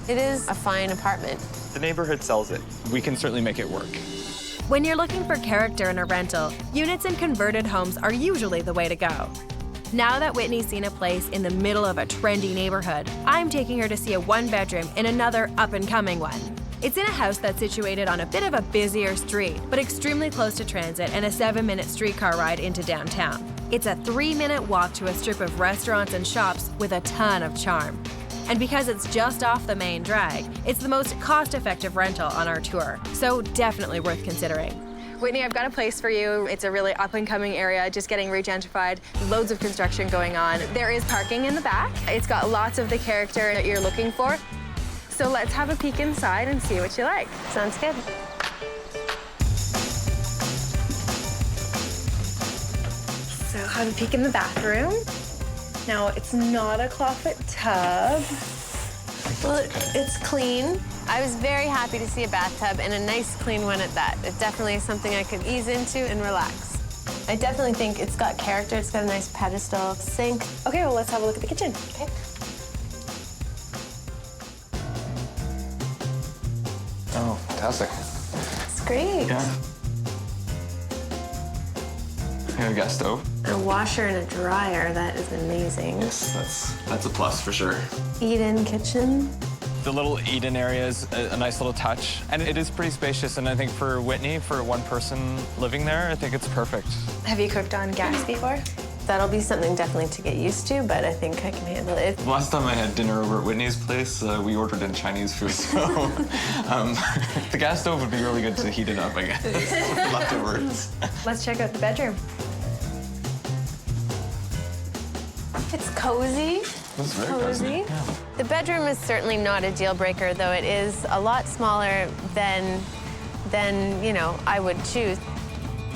[SPEAKER 13] It is a fine apartment.
[SPEAKER 12] The neighborhood sells it. We can certainly make it work.
[SPEAKER 5] When you're looking for character in a rental, units in converted homes are usually the way to go. Now that Whitney's seen a place in the middle of a trendy neighborhood, I'm taking her to see a one-bedroom in another up-and-coming one. It's in a house that's situated on a bit of a busier street, but extremely close to transit and a 7-minute streetcar ride into downtown. It's a 3-minute walk to a strip of restaurants and shops with a ton of charm. And because it's just off the main drag, it's the most cost-effective rental on our tour, so definitely worth considering.
[SPEAKER 2] Whitney, I've got a place for you. It's a really up-and-coming area, just getting regentrified, loads of construction going on. There is parking in the back. It's got lots of the character that you're looking for. So let's have a peek inside and see what you like.
[SPEAKER 13] Sounds good.
[SPEAKER 11] So have a peek in the bathroom. Now, it's not a clawfoot tub.
[SPEAKER 13] Well, it's clean. I was very happy to see a bathtub and a nice clean one at that. It definitely is something I could ease into and relax. I definitely think it's got character. It's got a nice pedestal, sink.
[SPEAKER 11] Okay, well, let's have a look at the kitchen.
[SPEAKER 13] Okay.
[SPEAKER 12] Oh, fantastic.
[SPEAKER 13] It's great.
[SPEAKER 12] Yeah. We have a gas stove.
[SPEAKER 13] A washer and a dryer. That is amazing.
[SPEAKER 12] Yes, that's a plus for sure.
[SPEAKER 13] Eat-in kitchen.
[SPEAKER 12] The little eat-in area is a nice little touch, and it is pretty spacious, and I think for Whitney, for one person living there, I think it's perfect.
[SPEAKER 11] Have you cooked on gas before?
[SPEAKER 13] That'll be something definitely to get used to, but I think I can handle it.
[SPEAKER 12] The last time I had dinner over at Whitney's place, we ordered in Chinese food, so the gas stove would be really good to heat it up, I guess, leftovers.
[SPEAKER 11] Let's check out the bedroom.
[SPEAKER 13] It's cozy.
[SPEAKER 12] It's very cozy. Yeah.
[SPEAKER 13] The bedroom is certainly not a deal breaker, though it is a lot smaller than you know, I would choose.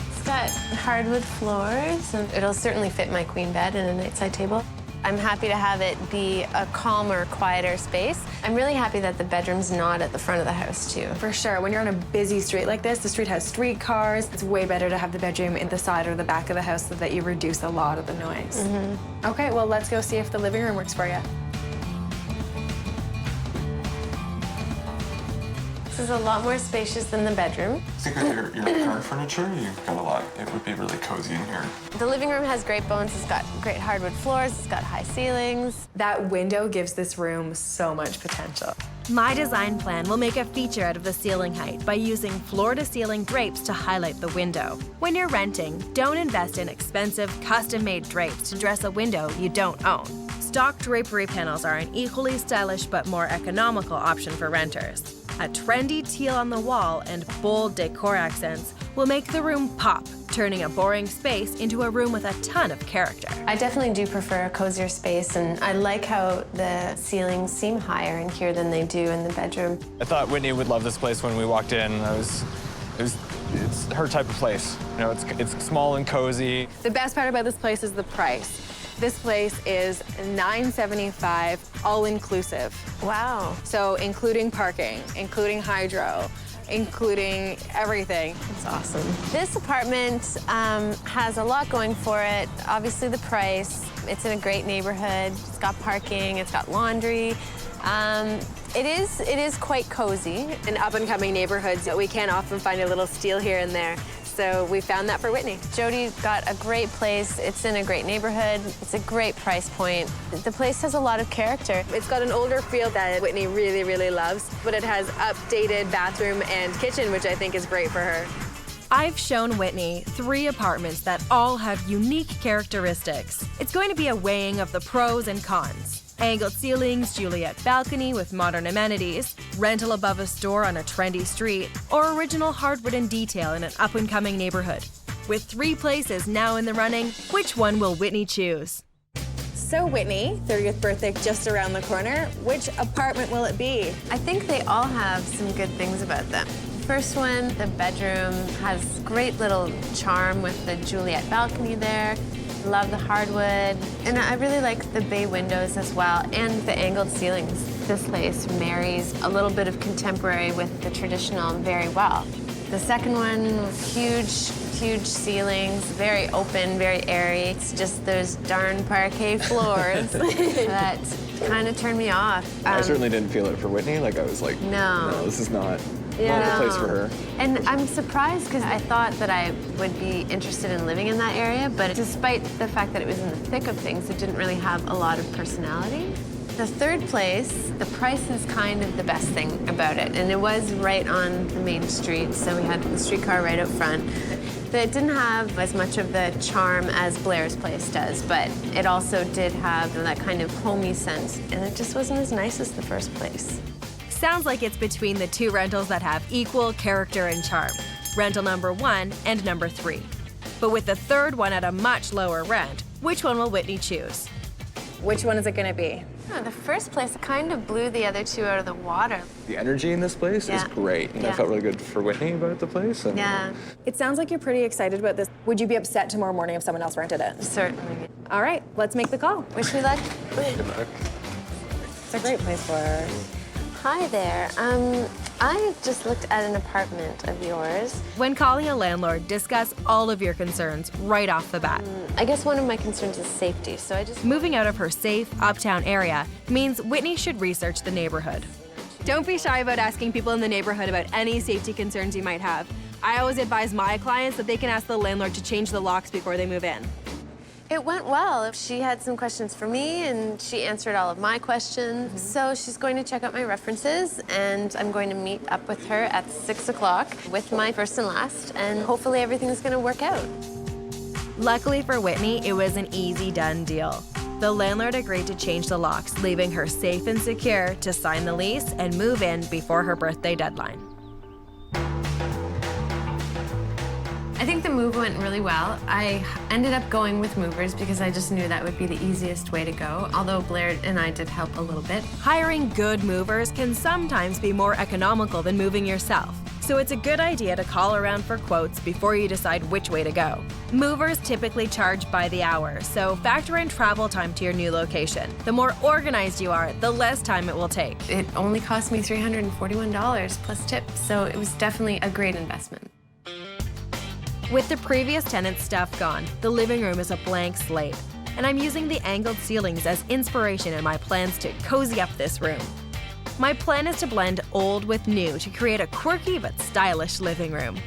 [SPEAKER 13] It's got hardwood floors, and it'll certainly fit my queen bed and a nightside table. I'm happy to have it be a calmer, quieter space. I'm really happy that the bedroom's not at the front of the house, too.
[SPEAKER 2] For sure. When you're on a busy street like this, the street has streetcars, it's way better to have the bedroom in the side or the back of the house so that you reduce a lot of the noise. Okay, well, let's go see if the living room works for you.
[SPEAKER 13] This is a lot more spacious than the bedroom.
[SPEAKER 12] I think your current furniture, you've got a lot. It would be really cozy in here.
[SPEAKER 13] The living room has great bones. It's got great hardwood floors. It's got high ceilings.
[SPEAKER 2] That window gives this room so much potential.
[SPEAKER 5] My design plan will make a feature out of the ceiling height by using floor-to-ceiling drapes to highlight the window. When you're renting, don't invest in expensive, custom-made drapes to dress a window you don't own. Stock drapery panels are an equally stylish but more economical option for renters. A trendy teal on the wall and bold decor accents will make the room pop, turning a boring space into a room with a ton of character.
[SPEAKER 13] I definitely do prefer a cozier space, and I like how the ceilings seem higher in here than they do in the bedroom.
[SPEAKER 14] I thought Whitney would love this place when we walked in. It's her type of place. You know, it's small and cozy.
[SPEAKER 2] The best part about this place is the price. This place is $975 all-inclusive.
[SPEAKER 13] Wow.
[SPEAKER 2] So including parking, including hydro, including everything.
[SPEAKER 13] That's awesome. This apartment has a lot going for it. Obviously the price. It's in a great neighborhood. It's got parking. It's got laundry. It is quite cozy.
[SPEAKER 2] In up-and-coming neighborhoods, we can often find a little steal here and there. So we found that for Whitney.
[SPEAKER 13] Jodi got a great place. It's in a great neighborhood. It's a great price point. The place has a lot of character.
[SPEAKER 2] It's got an older feel that Whitney really, really loves, but it has updated bathroom and kitchen, which I think is great for her.
[SPEAKER 5] I've shown Whitney 3 apartments that all have unique characteristics. It's going to be a weighing of the pros and cons. Angled ceilings, Juliet balcony with modern amenities, rental above a store on a trendy street, or original hardwood and detail in an up-and-coming neighborhood. With 3 places now in the running, which one will Whitney choose?
[SPEAKER 2] So Whitney, 30th birthday just around the corner. Which apartment will it be?
[SPEAKER 13] I think they all have some good things about them. First one, the bedroom has great little charm with the Juliet balcony there. Love the hardwood, and I really like the bay windows as well, and the angled ceilings. This place marries a little bit of contemporary with the traditional very well. The second one, huge ceilings, very open, very airy. It's just those darn parquet floors that kind of turned me off.
[SPEAKER 14] I certainly didn't feel it for Whitney. Like, I was like, no, this is not the place for her.
[SPEAKER 13] And I'm surprised because I thought that I would be interested in living in that area, but despite the fact that it was in the thick of things, it didn't really have a lot of personality. The third place, the price is kind of the best thing about it, and it was right on the main street, so we had the streetcar right out front. But it didn't have as much of the charm as Blair's place does, but it also did have that kind of homey sense, and it just wasn't as nice as the first place.
[SPEAKER 5] Sounds like it's between the 2 rentals that have equal character and charm, rental number 1 and number 3. But with the third one at a much lower rent, which one will Whitney choose?
[SPEAKER 2] Which one is it gonna be?
[SPEAKER 13] Oh, the first place kind of blew the other 2 out of the water.
[SPEAKER 14] The energy in this place is great, and I felt really good for Whitney about the place. And
[SPEAKER 2] It sounds like you're pretty excited about this. Would you be upset tomorrow morning if someone else rented it?
[SPEAKER 13] Certainly.
[SPEAKER 2] All right, let's make the call.
[SPEAKER 13] Wish me luck.
[SPEAKER 14] Good luck.
[SPEAKER 2] It's a great place for her.
[SPEAKER 13] Hi there. I just looked at an apartment of yours.
[SPEAKER 5] When calling a landlord, discuss all of your concerns right off the bat.
[SPEAKER 13] I guess one of my concerns is safety, so I just...
[SPEAKER 5] Moving out of her safe, uptown area means Whitney should research the neighborhood.
[SPEAKER 2] Don't be shy about asking people in the neighborhood about any safety concerns you might have. I always advise my clients that they can ask the landlord to change the locks before they move in.
[SPEAKER 13] It went well. She had some questions for me, and she answered all of my questions. So she's going to check out my references, and I'm going to meet up with her at 6 o'clock with my first and last, and hopefully everything's going to work out.
[SPEAKER 5] Luckily for Whitney, it was an easy done deal. The landlord agreed to change the locks, leaving her safe and secure to sign the lease and move in before her birthday deadline.
[SPEAKER 13] I think the move went really well. I ended up going with movers because I just knew that would be the easiest way to go, although Blair and I did help a little bit.
[SPEAKER 5] Hiring good movers can sometimes be more economical than moving yourself. so it's a good idea to call around for quotes before you decide which way to go. Movers typically charge by the hour, so factor in travel time to your new location. The more organized you are, the less time it will take.
[SPEAKER 13] It only cost me $341 plus tips, so it was definitely a great investment.
[SPEAKER 5] With the previous tenant's stuff gone, the living room is a blank slate, and I'm using the angled ceilings as inspiration in my plans to cozy up this room. My plan is to blend old with new to create a quirky but stylish living room.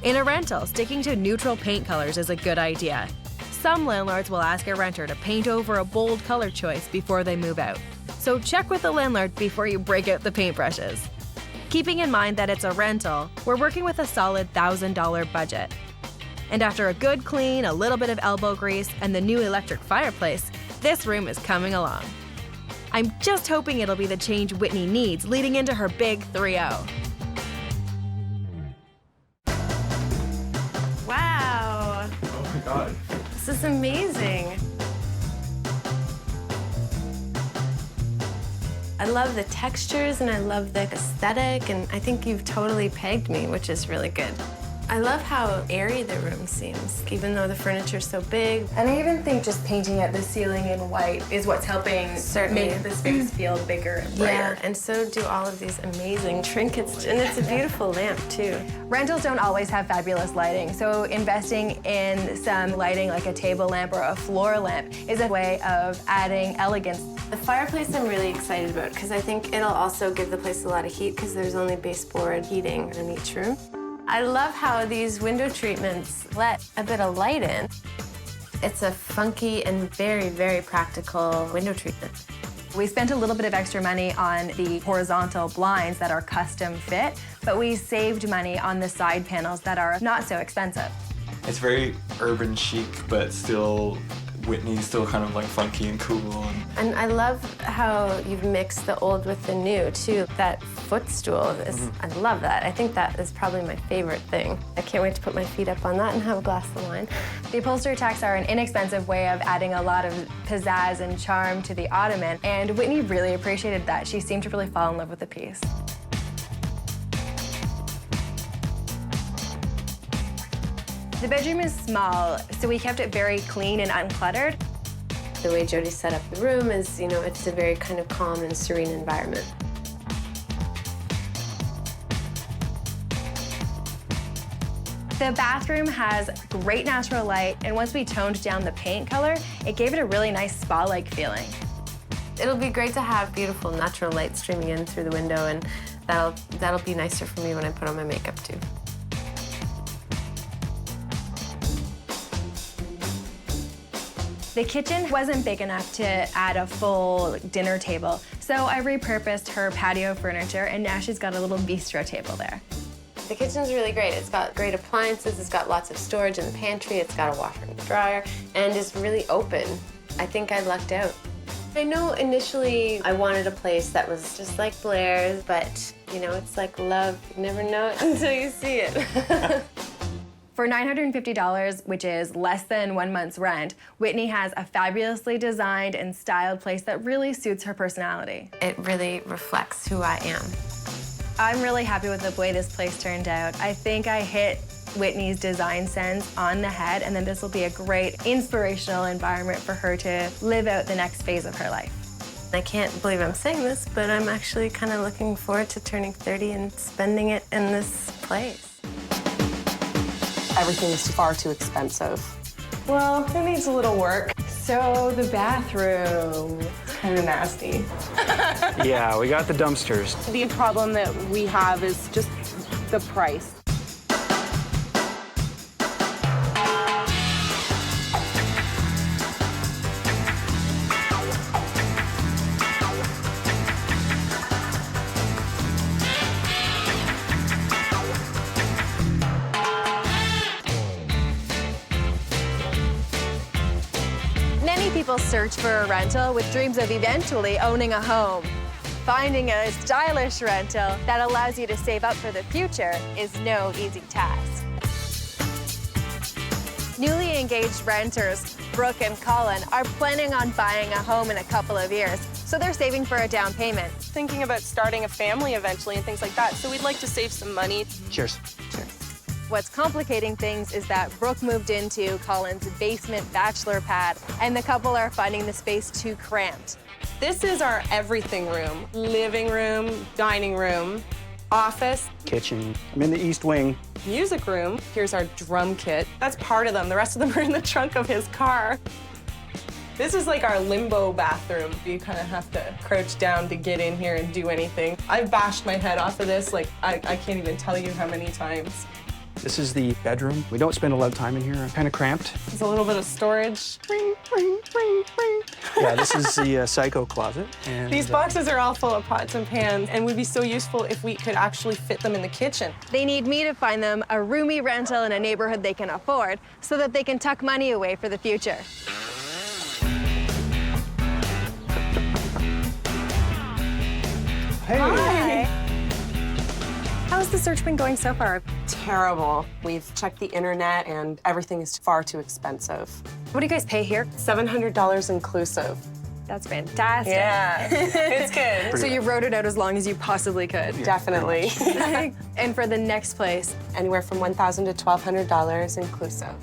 [SPEAKER 5] In a rental, sticking to neutral paint colors is a good idea. Some landlords will ask a renter to paint over a bold color choice before they move out, so check with the landlord before you break out the paintbrushes. Keeping in mind that it's a rental, we're working with a solid $1,000 budget. And after a good clean, a little bit of elbow grease, and the new electric fireplace, this room is coming along. I'm just hoping it'll be the change Whitney needs leading into her big 3-0.
[SPEAKER 13] Wow,
[SPEAKER 14] Oh my God.
[SPEAKER 13] this is amazing. I love the textures and I love the aesthetic, and I think you've totally pegged me, which is really good. I love how airy the room seems, even though the furniture's so big.
[SPEAKER 2] And I even think just painting out the ceiling in white is what's helping
[SPEAKER 13] Certainly.
[SPEAKER 2] make the space feel bigger and brighter.
[SPEAKER 13] Yeah, and so do all of these amazing trinkets, and it's a beautiful lamp too.
[SPEAKER 2] Rentals don't always have fabulous lighting, so investing in some lighting like a table lamp or a floor lamp is a way of adding elegance.
[SPEAKER 13] The fireplace I'm really excited about because I think it'll also give the place a lot of heat because there's only baseboard heating in each room. I love how these window treatments let a bit of light in. It's a funky and very, very practical window treatment.
[SPEAKER 2] We spent a little bit of extra money on the horizontal blinds that are custom fit, but we saved money on the side panels that are not so expensive.
[SPEAKER 12] It's very urban chic, but still Whitney's still kind of like funky and cool.
[SPEAKER 13] And I love how you've mixed the old with the new too. That footstool is, I love that. I think that is probably my favorite thing. I can't wait to put my feet up on that and have a glass of wine.
[SPEAKER 2] The upholstery tacks are an inexpensive way of adding a lot of pizzazz and charm to the ottoman, and Whitney really appreciated that. She seemed to really fall in love with the piece. The bedroom is small, so we kept it very clean and uncluttered.
[SPEAKER 13] The way Jodi set up the room is, you know, it's a very kind of calm and serene environment.
[SPEAKER 2] The bathroom has great natural light, and once we toned down the paint color, it gave it a really nice spa-like feeling.
[SPEAKER 13] It'll be great to have beautiful natural light streaming in through the window, and that'll be nicer for me when I put on my makeup too.
[SPEAKER 2] The kitchen wasn't big enough to add a full dinner table, so I repurposed her patio furniture, and now she's got a little bistro table there.
[SPEAKER 13] The kitchen's really great. It's got great appliances, it's got lots of storage in the pantry, it's got a washer and dryer, and it's really open. I think I lucked out. I know initially I wanted a place that was just like Blair's, but you know, it's like love. You never know it until you see it.
[SPEAKER 2] For $950, which is less than 1 month's rent, Whitney has a fabulously designed and styled place that really suits her personality.
[SPEAKER 13] It really reflects who I am.
[SPEAKER 2] I'm really happy with the way this place turned out. I think I hit Whitney's design sense on the head, and then this will be a great inspirational environment for her to live out the next phase of her life.
[SPEAKER 13] I can't believe I'm saying this, but I'm actually kind of looking forward to turning 30 and spending it in this place.
[SPEAKER 15] Everything is far too expensive.
[SPEAKER 11] Well, it needs a little work. So the bathroom is kind of nasty.
[SPEAKER 16] Yeah, we got the dumpsters.
[SPEAKER 15] The problem that we have is just the price.
[SPEAKER 2] Many people search for a rental with dreams of eventually owning a home. Finding a stylish rental that allows you to save up for the future is no easy task. Newly engaged renters Brooke and Colin are planning on buying a home in a couple of years, so they're saving for a down payment.
[SPEAKER 15] Thinking about starting a family eventually and things like that, so we'd like to save some money.
[SPEAKER 16] Cheers.
[SPEAKER 2] What's complicating things is that Brooke moved into Colin's basement bachelor pad, and the couple are finding the space too cramped.
[SPEAKER 15] This is our everything room. Living room, dining room, office,
[SPEAKER 16] Kitchen. I'm in the east wing.
[SPEAKER 15] music room. Here's our drum kit. That's part of them. The rest of them are in the trunk of his car. This is like our limbo bathroom. You kind of have to crouch down to get in here and do anything. I've bashed my head off of this, like, I can't even tell you how many times.
[SPEAKER 16] This is the bedroom. We don't spend a lot of time in here. I'm kind of cramped.
[SPEAKER 15] There's a little bit of storage.
[SPEAKER 16] Yeah, this is the psycho closet. And,
[SPEAKER 15] These boxes are all full of pots and pans and would be so useful if we could actually fit them in the kitchen.
[SPEAKER 2] They need me to find them a roomy rental in a neighborhood they can afford so that they can tuck money away for the future.
[SPEAKER 16] Hey.
[SPEAKER 2] Hi. How's the search been going so far?
[SPEAKER 15] Terrible. We've checked the internet and everything is far too expensive.
[SPEAKER 2] What do you guys pay here?
[SPEAKER 15] $700 inclusive.
[SPEAKER 2] That's fantastic.
[SPEAKER 15] Yeah, it's good.
[SPEAKER 2] So you wrote it out as long as you possibly could.
[SPEAKER 15] Definitely.
[SPEAKER 2] And for the next place?
[SPEAKER 15] Anywhere from $1,000 to $1,200 inclusive.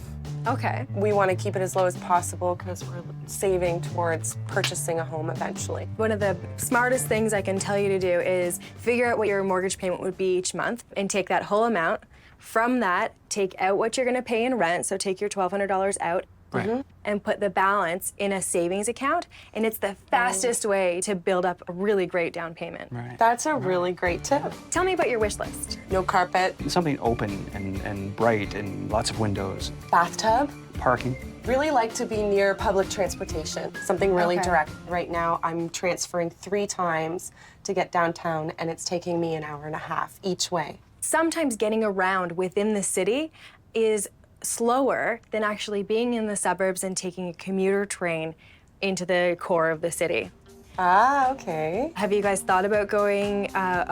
[SPEAKER 2] Okay.
[SPEAKER 15] We want to keep it as low as possible because we're saving towards purchasing a home eventually.
[SPEAKER 2] One of the smartest things I can tell you to do is figure out what your mortgage payment would be each month and take that whole amount. From that, take out what you're going to pay in rent, so take your $1,200 out.
[SPEAKER 16] Right.
[SPEAKER 2] And put the balance in a savings account, and it's the fastest way to build up a really great down payment.
[SPEAKER 16] Right.
[SPEAKER 15] That's a really great tip.
[SPEAKER 2] Tell me about your wish list.
[SPEAKER 15] No carpet.
[SPEAKER 16] Something open and bright and lots of windows.
[SPEAKER 15] Bathtub.
[SPEAKER 16] Parking.
[SPEAKER 15] Really like to be near public transportation, something really
[SPEAKER 2] Okay.
[SPEAKER 15] direct. Right now, I'm transferring 3 times to get downtown, and it's taking me an hour and a half each way.
[SPEAKER 2] Sometimes getting around within the city is slower than actually being in the suburbs and taking a commuter train into the core of the city.
[SPEAKER 15] Ah, okay.
[SPEAKER 2] Have you guys thought about going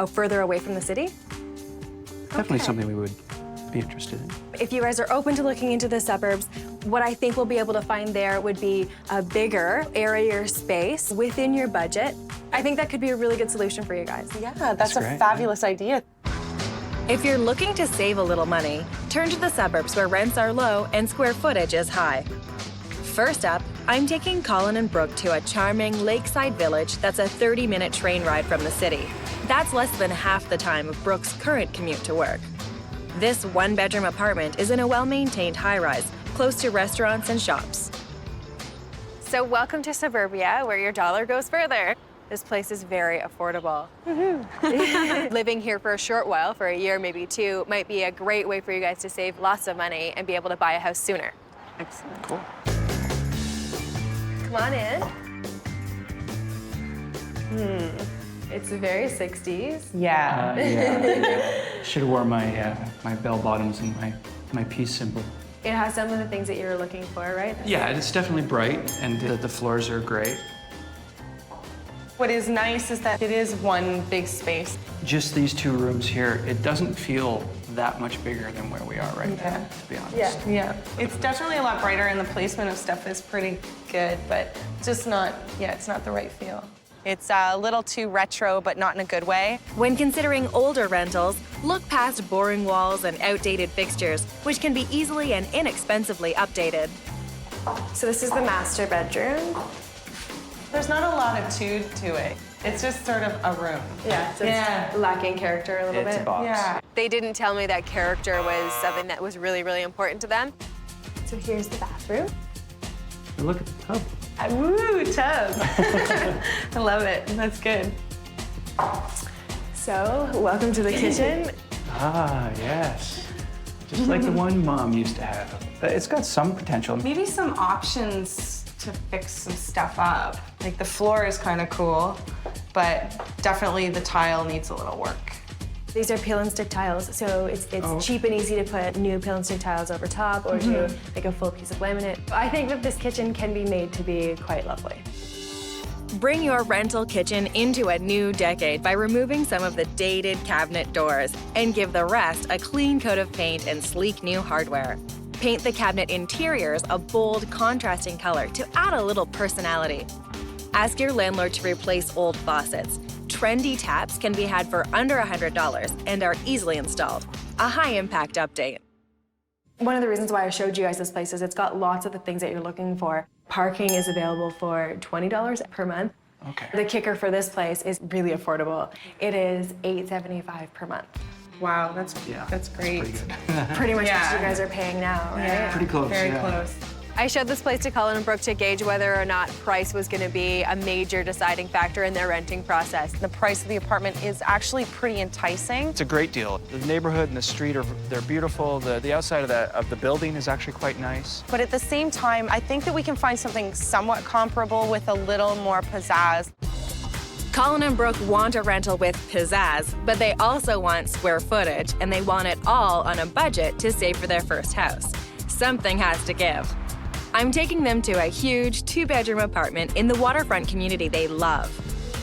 [SPEAKER 2] further away from the city?
[SPEAKER 16] Definitely something we would be interested in.
[SPEAKER 2] If you guys are open to looking into the suburbs, what I think we'll be able to find there would be a bigger, airier space within your budget. I think that could be a really good solution for you guys.
[SPEAKER 15] Yeah, that's a
[SPEAKER 16] great,
[SPEAKER 15] fabulous idea.
[SPEAKER 5] If you're looking to save a little money, turn to the suburbs where rents are low and square footage is high. First up, I'm taking Colin and Brooke to a charming lakeside village that's a 30-minute train ride from the city. That's less than half the time of Brooke's current commute to work. This one-bedroom apartment is in a well-maintained high-rise, close to restaurants and shops.
[SPEAKER 2] So welcome to suburbia, where your dollar goes further. This place is very affordable. Living here for a short while, for a year, maybe 2, might be a great way for you guys to save lots of money and be able to buy a house sooner.
[SPEAKER 15] Excellent.
[SPEAKER 16] Cool.
[SPEAKER 2] Come on in. It's very 60s.
[SPEAKER 15] Yeah.
[SPEAKER 16] Yeah. Should have worn my my bell bottoms and my peace symbol.
[SPEAKER 2] It has some of the things that you were looking for, right?
[SPEAKER 16] Yeah, it's definitely bright, and the floors are great.
[SPEAKER 15] What is nice is that it is one big space.
[SPEAKER 16] Just these 2 rooms here, it doesn't feel that much bigger than where we are right now, to be honest.
[SPEAKER 15] Yeah. It's definitely a lot brighter and the placement of stuff is pretty good, but just not, it's not the right feel. It's a little too retro, but not in a good way.
[SPEAKER 5] When considering older rentals, look past boring walls and outdated fixtures, which can be easily and inexpensively updated.
[SPEAKER 2] So this is the master bedroom.
[SPEAKER 15] There's not a lot of to it. It's just sort of a room.
[SPEAKER 2] Yeah, so it's lacking character a little bit.
[SPEAKER 16] It's a box.
[SPEAKER 15] Yeah.
[SPEAKER 2] They didn't tell me that character was something that was really, really important to them. So here's the bathroom.
[SPEAKER 16] And look at the tub.
[SPEAKER 15] Woo, tub. I love it. That's good.
[SPEAKER 2] So, welcome to the kitchen.
[SPEAKER 16] Ah, yes. Just like the one Mom used to have. It's got some potential.
[SPEAKER 15] Maybe some options to fix some stuff up. Like the floor is kind of cool, but definitely the tile needs a little work.
[SPEAKER 2] These are peel and stick tiles, so it's cheap and easy to put new peel and stick tiles over top or to make a full piece of laminate. I think that this kitchen can be made to be quite lovely.
[SPEAKER 5] Bring your rental kitchen into a new decade by removing some of the dated cabinet doors and give the rest a clean coat of paint and sleek new hardware. Paint the cabinet interiors a bold, contrasting color to add a little personality. Ask your landlord to replace old faucets. Trendy taps can be had for under $100 and are easily installed. A high-impact update.
[SPEAKER 2] One of the reasons why I showed you guys this place is it's got lots of the things that you're looking for. Parking is available for $20 per month.
[SPEAKER 16] Okay.
[SPEAKER 2] The kicker for this place is really affordable. It is $8.75 per month.
[SPEAKER 15] Wow, that's great.
[SPEAKER 16] That's pretty good.
[SPEAKER 2] Pretty much
[SPEAKER 15] Yeah.
[SPEAKER 2] what you guys are paying now, right?
[SPEAKER 15] Yeah,
[SPEAKER 16] Pretty close,
[SPEAKER 15] Very
[SPEAKER 16] yeah.
[SPEAKER 15] close.
[SPEAKER 2] I showed this place to Colin and Brooke to gauge whether or not price was going to be a major deciding factor in their renting process.
[SPEAKER 15] The price of the apartment is actually pretty enticing.
[SPEAKER 16] It's a great deal. The neighborhood and the street they're beautiful. The outside of the building is actually quite nice.
[SPEAKER 15] But at the same time, I think that we can find something somewhat comparable with a little more pizzazz.
[SPEAKER 5] Colin and Brooke want a rental with pizzazz, but they also want square footage, and they want it all on a budget to save for their first house. Something has to give. I'm taking them to a huge 2-bedroom apartment in the waterfront community they love.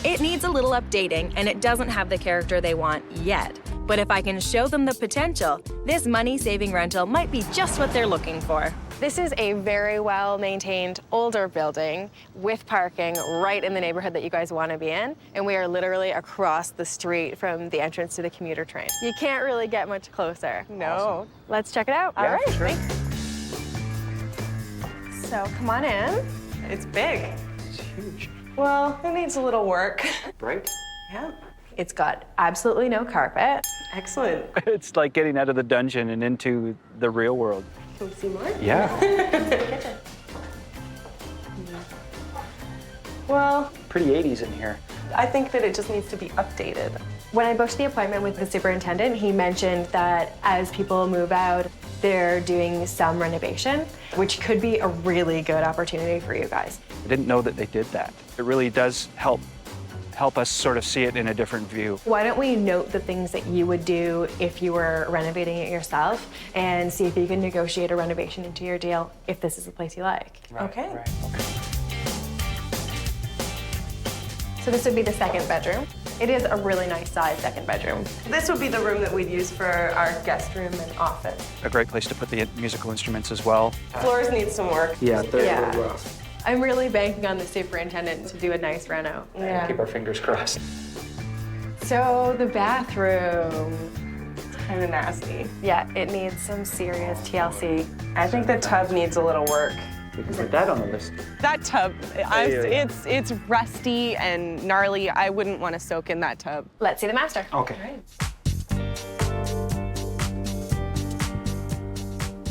[SPEAKER 5] It needs a little updating, and it doesn't have the character they want yet. But if I can show them the potential, this money-saving rental might be just what they're looking for.
[SPEAKER 2] This is a very well-maintained older building with parking right in the neighborhood that you guys want to be in. And we are literally across the street from the entrance to the commuter train. You can't really get much closer.
[SPEAKER 15] No.
[SPEAKER 2] Awesome. Let's check it out.
[SPEAKER 16] Yeah,
[SPEAKER 2] All right,
[SPEAKER 16] sure.
[SPEAKER 2] thanks. So come on in.
[SPEAKER 15] It's big.
[SPEAKER 16] It's huge.
[SPEAKER 15] Well, it needs a little work.
[SPEAKER 16] Right?
[SPEAKER 15] Yeah.
[SPEAKER 2] It's got absolutely no carpet.
[SPEAKER 15] Excellent.
[SPEAKER 16] It's like getting out of the dungeon and into the real world.
[SPEAKER 15] Can we see more?
[SPEAKER 16] Yeah.
[SPEAKER 15] Well,
[SPEAKER 16] Pretty 80s in here.
[SPEAKER 15] I think that it just needs to be updated.
[SPEAKER 2] When I booked the appointment with the superintendent, he mentioned that as people move out, they're doing some renovation, which could be a really good opportunity for you guys.
[SPEAKER 16] I didn't know that they did that. It really does help us sort of see it in a different view.
[SPEAKER 2] Why don't we note the things that you would do if you were renovating it yourself and see if you can negotiate a renovation into your deal if this is the place you like.
[SPEAKER 16] Right,
[SPEAKER 15] Okay.
[SPEAKER 16] Right, okay.
[SPEAKER 2] So this would be the second bedroom. It is a really nice size second bedroom.
[SPEAKER 15] This would be the room that we'd use for our guest room and office.
[SPEAKER 16] A great place to put the musical instruments as well.
[SPEAKER 15] Floors need some work.
[SPEAKER 16] Yeah, they're
[SPEAKER 2] Yeah.
[SPEAKER 16] rough.
[SPEAKER 2] I'm really banking on the superintendent to do a nice reno.
[SPEAKER 15] Yeah.
[SPEAKER 16] Keep our fingers crossed.
[SPEAKER 2] So the bathroom.
[SPEAKER 15] Kind of nasty.
[SPEAKER 2] Yeah, it needs some serious TLC.
[SPEAKER 15] I think the tub needs a little work.
[SPEAKER 16] We can put that on the list.
[SPEAKER 15] That tub, it's rusty and gnarly. I wouldn't want to soak in that tub.
[SPEAKER 2] Let's see the master.
[SPEAKER 16] Okay.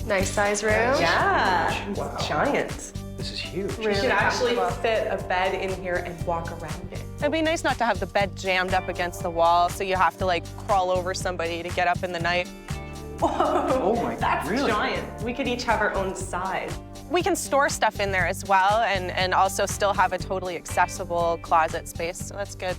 [SPEAKER 2] Nice size room.
[SPEAKER 15] Yeah.
[SPEAKER 16] Wow.
[SPEAKER 15] It's giant.
[SPEAKER 16] This is huge.
[SPEAKER 15] You should actually fit a bed in here and walk around it. It'd be nice not to have the bed jammed up against the wall, so you have to like crawl over somebody to get up in the night.
[SPEAKER 16] Oh my,
[SPEAKER 15] That's
[SPEAKER 16] really?
[SPEAKER 15] giant. We could each have our own side. We can store stuff in there as well and also still have a totally accessible closet space, so that's good.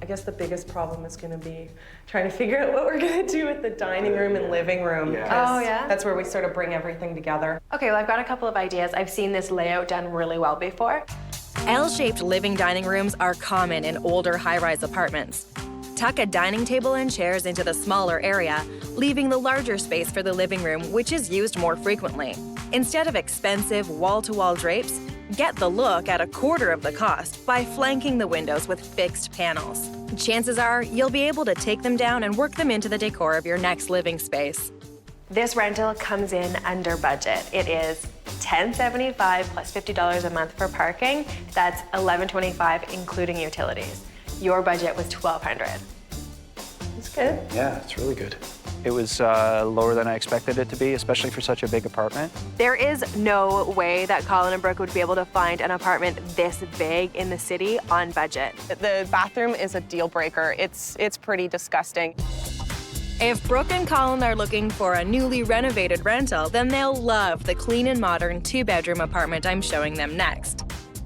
[SPEAKER 15] I guess the biggest problem is gonna be trying to figure out what we're gonna do with the dining room and living room.
[SPEAKER 16] Yeah.
[SPEAKER 15] because
[SPEAKER 2] Oh, yeah?
[SPEAKER 15] That's where we sort of bring everything together.
[SPEAKER 2] Okay, well, I've got a couple of ideas. I've seen this layout done really well before.
[SPEAKER 5] L-shaped living dining rooms are common in older high-rise apartments. Tuck a dining table and chairs into the smaller area, leaving the larger space for the living room, which is used more frequently. Instead of expensive wall-to-wall drapes, get the look at a quarter of the cost by flanking the windows with fixed panels. Chances are you'll be able to take them down and work them into the decor of your next living space.
[SPEAKER 2] This rental comes in under budget. It is $10.75 plus $50 a month for parking. That's $11.25 including utilities. Your budget was $1,200.
[SPEAKER 15] It's good.
[SPEAKER 16] Yeah, it's really good. It was lower than I expected it to be, especially for such a big apartment.
[SPEAKER 2] There is no way that Colin and Brooke would be able to find an apartment this big in the city on budget.
[SPEAKER 15] The bathroom is a deal breaker. It's pretty disgusting.
[SPEAKER 5] If Brooke and Colin are looking for a newly renovated rental, then they'll love the clean and modern 2-bedroom apartment I'm showing them next.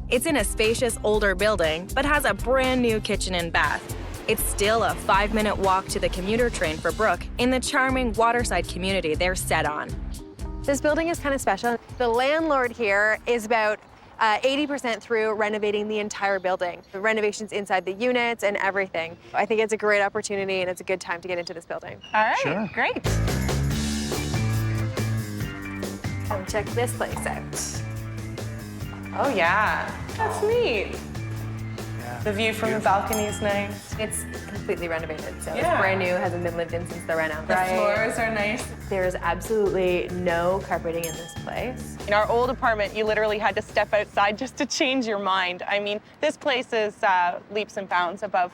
[SPEAKER 5] It's in a spacious older building, but has a brand new kitchen and bath. It's still a 5-minute walk to the commuter train for Brooke in the charming waterside community they're set on.
[SPEAKER 2] This building is kind of special. The landlord here is about 80% through renovating the entire building. The renovations inside the units and everything. I think it's a great opportunity and it's a good time to get into this building.
[SPEAKER 15] All right,
[SPEAKER 16] Sure.
[SPEAKER 15] great.
[SPEAKER 2] Come check this place out.
[SPEAKER 15] Oh yeah, that's neat. The view from the balcony is nice.
[SPEAKER 2] It's completely renovated, so
[SPEAKER 15] Yeah.
[SPEAKER 2] it's brand new, hasn't been lived in since the reno.
[SPEAKER 15] The floors are nice.
[SPEAKER 2] There's absolutely no carpeting in this place.
[SPEAKER 15] In our old apartment, you literally had to step outside just to change your mind. I mean, this place is leaps and bounds above.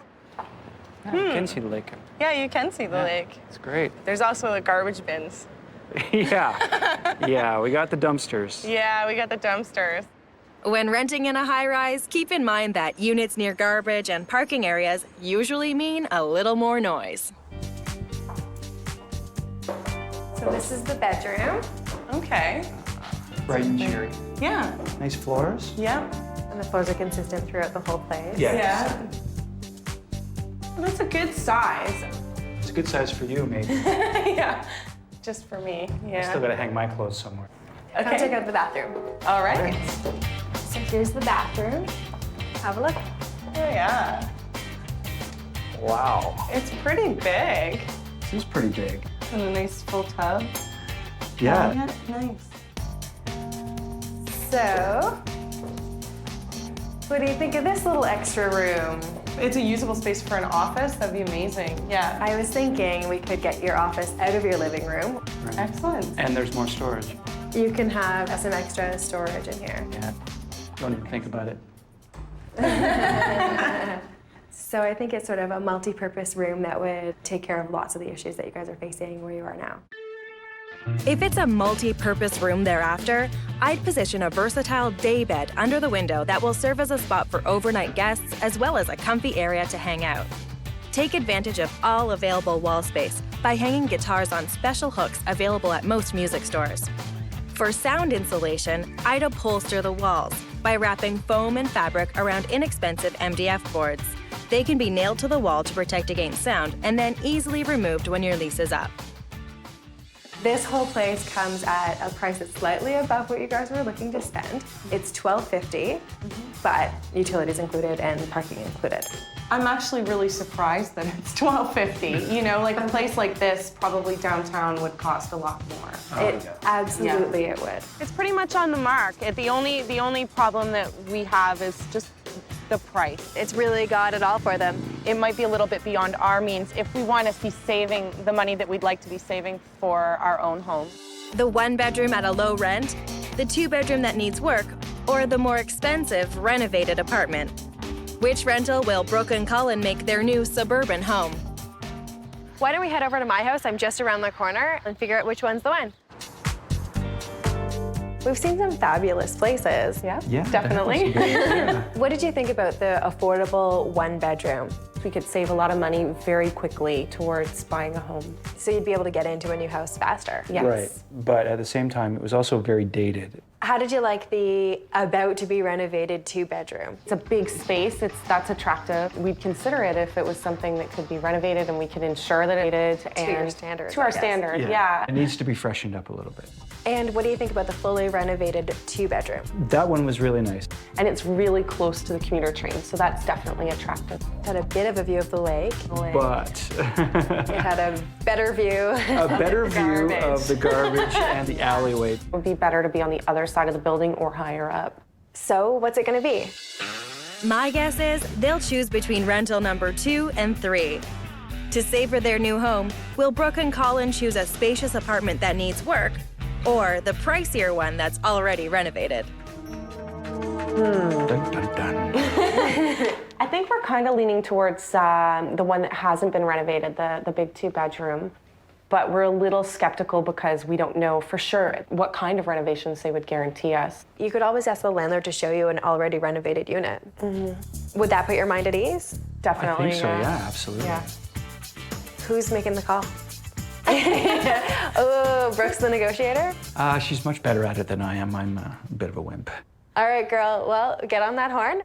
[SPEAKER 16] You can see the lake.
[SPEAKER 15] Yeah, you can see the lake.
[SPEAKER 16] It's great.
[SPEAKER 15] There's also the garbage bins.
[SPEAKER 16] Yeah. Yeah, we got the dumpsters.
[SPEAKER 15] Yeah, we got the dumpsters.
[SPEAKER 5] When renting in a high-rise, keep in mind that units near garbage and parking areas usually mean a little more noise.
[SPEAKER 2] So this is the bedroom.
[SPEAKER 15] Okay.
[SPEAKER 16] Bright and cheery.
[SPEAKER 15] Yeah.
[SPEAKER 16] Nice floors.
[SPEAKER 15] Yep.
[SPEAKER 2] And the floors are consistent throughout the whole place.
[SPEAKER 15] Yeah. Well, that's a good size.
[SPEAKER 16] It's a good size for you, maybe.
[SPEAKER 15] Yeah. Just for me. Yeah.
[SPEAKER 16] I still gotta hang my clothes somewhere.
[SPEAKER 2] Come check out the bathroom.
[SPEAKER 15] All right.
[SPEAKER 2] So here's the bathroom. Have a look.
[SPEAKER 15] Oh, yeah.
[SPEAKER 16] Wow.
[SPEAKER 15] It's pretty big.
[SPEAKER 16] This is pretty big.
[SPEAKER 15] And a nice full tub.
[SPEAKER 16] Yeah.
[SPEAKER 15] Nice.
[SPEAKER 2] So, what do you think of this little extra room?
[SPEAKER 15] It's a usable space for an office. That'd be amazing. Yeah.
[SPEAKER 2] I was thinking we could get your office out of your living room.
[SPEAKER 16] Right.
[SPEAKER 15] Excellent.
[SPEAKER 16] And there's more storage.
[SPEAKER 2] You can have some extra storage in here.
[SPEAKER 16] Yeah. Don't even think about it.
[SPEAKER 2] So I think it's sort of a multi-purpose room that would take care of lots of the issues that you guys are facing where you are now.
[SPEAKER 5] If it's a multi-purpose room thereafter, I'd position a versatile day bed under the window that will serve as a spot for overnight guests as well as a comfy area to hang out. Take advantage of all available wall space by hanging guitars on special hooks available at most music stores. For sound insulation, I'd upholster the walls by wrapping foam and fabric around inexpensive MDF boards. They can be nailed to the wall to protect against sound and then easily removed when your lease is up.
[SPEAKER 2] This whole place comes at a price that's slightly above what you guys were looking to spend. It's $1,250, but utilities included and parking included.
[SPEAKER 15] I'm actually really surprised that it's $1,250. You know, like a place like this probably downtown would cost a lot more.
[SPEAKER 2] Absolutely it would.
[SPEAKER 15] It's pretty much on the mark. The only problem that we have is just the price.
[SPEAKER 2] It's really got it all for them.
[SPEAKER 15] It might be a little bit beyond our means if we want to be saving the money that we'd like to be saving for our own home.
[SPEAKER 5] The one bedroom at a low rent, the two bedroom that needs work, or the more expensive renovated apartment. Which rental will Brooke and Colin make their new suburban home?
[SPEAKER 2] Why don't we head over to my house? I'm just around the corner and figure out which one's the one. We've seen some fabulous places.
[SPEAKER 15] Yeah,
[SPEAKER 2] definitely.
[SPEAKER 16] Yeah.
[SPEAKER 2] What did you think about the affordable one bedroom?
[SPEAKER 17] We could save a lot of money very quickly towards buying a home.
[SPEAKER 2] So you'd be able to get into a new house faster.
[SPEAKER 17] Yes.
[SPEAKER 16] Right, but at the same time, it was also very dated.
[SPEAKER 2] How did you like the about-to-be renovated two-bedroom?
[SPEAKER 17] It's a big space. That's attractive. We'd consider it if it was something that could be renovated and we could ensure that it is
[SPEAKER 2] to your standards.
[SPEAKER 17] To our standard, yeah.
[SPEAKER 16] It needs to be freshened up a little bit.
[SPEAKER 2] And what do you think about the fully renovated two-bedroom?
[SPEAKER 16] That one was really nice.
[SPEAKER 17] And it's really close to the commuter train, so that's definitely attractive.
[SPEAKER 2] It had a bit of a view of the lake.
[SPEAKER 16] But
[SPEAKER 2] it had a better view.
[SPEAKER 16] A better view of the garbage and the alleyway.
[SPEAKER 17] It would be better to be on the other side of the building or higher up.
[SPEAKER 2] So what's it gonna be?
[SPEAKER 5] My guess is they'll choose between rental number 2 and 3. To savor their new home, will Brooke and Colin choose a spacious apartment that needs work, or the pricier one that's already renovated?
[SPEAKER 16] Dun, dun, dun.
[SPEAKER 17] I think we're kind of leaning towards the one that hasn't been renovated, the big two-bedroom. But we're a little skeptical because we don't know for sure what kind of renovations they would guarantee us.
[SPEAKER 2] You could always ask the landlord to show you an already renovated unit. Mm-hmm. Would that put your mind at ease?
[SPEAKER 17] Definitely.
[SPEAKER 16] I think so, yeah, absolutely.
[SPEAKER 17] Yeah.
[SPEAKER 2] Who's making the call? Oh, Brooke's the negotiator?
[SPEAKER 16] She's much better at it than I am. I'm a bit of a wimp.
[SPEAKER 2] All right, girl. Well, get on that horn.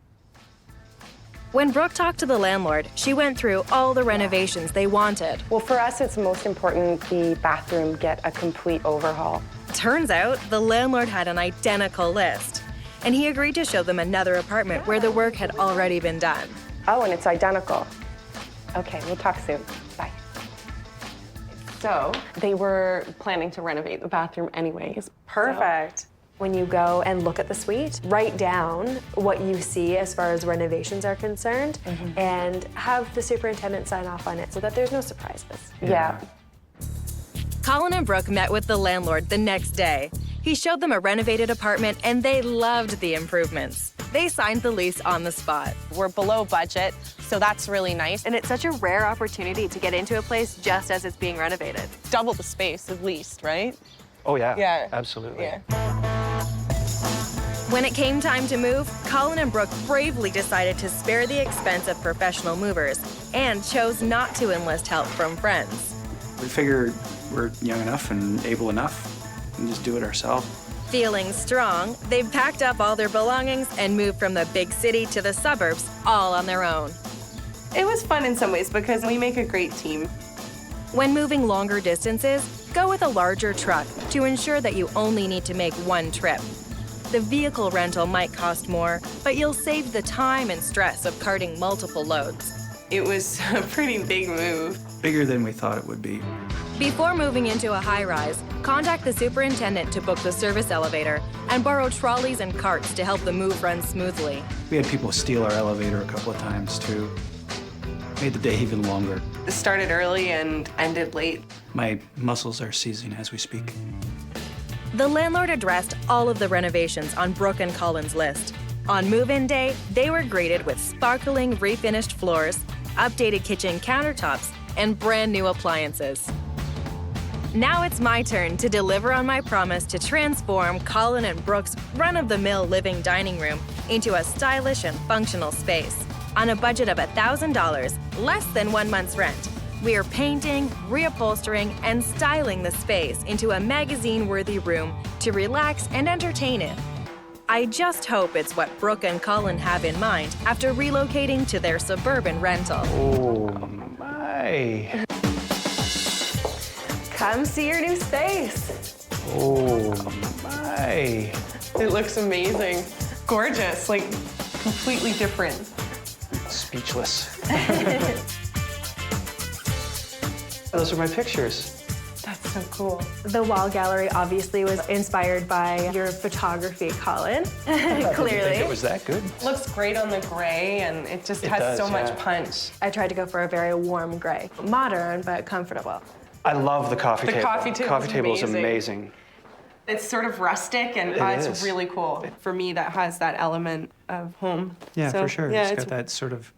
[SPEAKER 5] When Brooke talked to the landlord, she went through all the renovations they wanted.
[SPEAKER 17] Well, for us, it's most important the bathroom get a complete overhaul.
[SPEAKER 5] Turns out the landlord had an identical list, and he agreed to show them another apartment where the work had already been done.
[SPEAKER 17] Oh, and it's identical. Okay, we'll talk soon. Bye. So they were planning to renovate the bathroom anyways. Perfect. So when you go and look at the suite, write down what you see as far as renovations are concerned and have the superintendent sign off on it so that there's no surprises. Yeah.
[SPEAKER 5] Colin and Brooke met with the landlord the next day. He showed them a renovated apartment and they loved the improvements. They signed the lease on the spot.
[SPEAKER 17] We're below budget, so that's really nice.
[SPEAKER 2] And it's such a rare opportunity to get into a place just as it's being renovated.
[SPEAKER 15] Double the space at least, right?
[SPEAKER 16] Oh, yeah.
[SPEAKER 15] Yeah.
[SPEAKER 16] Absolutely.
[SPEAKER 15] Yeah.
[SPEAKER 5] When it came time to move, Colin and Brooke bravely decided to spare the expense of professional movers and chose not to enlist help from friends.
[SPEAKER 16] We figured we're young enough and able enough and just do it ourselves.
[SPEAKER 5] Feeling strong, they've packed up all their belongings and moved from the big city to the suburbs all on their own.
[SPEAKER 15] It was fun in some ways because we make a great team.
[SPEAKER 5] When moving longer distances, go with a larger truck to ensure that you only need to make one trip. The vehicle rental might cost more, but you'll save the time and stress of carting multiple loads.
[SPEAKER 15] It was a pretty big move.
[SPEAKER 16] Bigger than we thought it would be.
[SPEAKER 5] Before moving into a high-rise, contact the superintendent to book the service elevator and borrow trolleys and carts to help the move run smoothly.
[SPEAKER 16] We had people steal our elevator a couple of times, too. Made the day even longer.
[SPEAKER 15] It started early and ended late.
[SPEAKER 16] My muscles are seizing as we speak.
[SPEAKER 5] The landlord addressed all of the renovations on Brooke and Colin's list. On move-in day, they were greeted with sparkling refinished floors, updated kitchen countertops, and brand new appliances. Now it's my turn to deliver on my promise to transform Colin and Brooke's run-of-the-mill living dining room into a stylish and functional space. On a budget of $1,000, less than 1 month's rent, we are painting, reupholstering, and styling the space into a magazine-worthy room to relax and entertain in. I just hope it's what Brooke and Colin have in mind after relocating to their suburban rental.
[SPEAKER 16] Oh, my.
[SPEAKER 17] Come see your new space.
[SPEAKER 16] Oh, my.
[SPEAKER 15] It looks amazing. Gorgeous, like completely different.
[SPEAKER 16] Speechless. Those are my pictures.
[SPEAKER 15] That's so cool.
[SPEAKER 17] The wall gallery obviously was inspired by your photography, Colin.
[SPEAKER 16] I
[SPEAKER 17] Clearly.
[SPEAKER 16] didn't think it was that good.
[SPEAKER 15] Looks great on the gray, and it just has so much punch.
[SPEAKER 17] I tried to go for a very warm gray. Modern, but comfortable.
[SPEAKER 16] I love the coffee table.
[SPEAKER 15] The coffee table
[SPEAKER 16] is amazing.
[SPEAKER 15] It's sort of rustic, and it's really cool. For me, that has that element of home.
[SPEAKER 16] Yeah,
[SPEAKER 15] so,
[SPEAKER 16] for sure.
[SPEAKER 15] Yeah,
[SPEAKER 16] it's got that sort of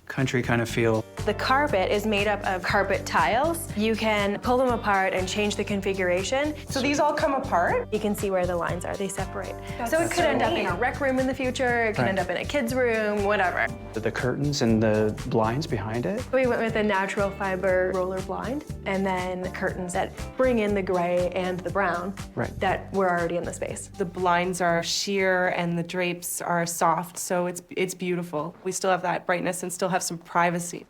[SPEAKER 16] country kind of feel.
[SPEAKER 17] The carpet is made up of carpet tiles. You can pull them apart and change the configuration.
[SPEAKER 15] So these all come apart?
[SPEAKER 17] You can see where the lines are, they separate. So it could end up in a rec room in the future, it could end up in a kid's room, whatever.
[SPEAKER 16] The curtains and the blinds behind it.
[SPEAKER 17] We went with a natural fiber roller blind and then curtains that bring in the gray and the brown that were already in the space.
[SPEAKER 15] The blinds are sheer and the drapes are soft, so it's beautiful. We still have that brightness and still have some privacy.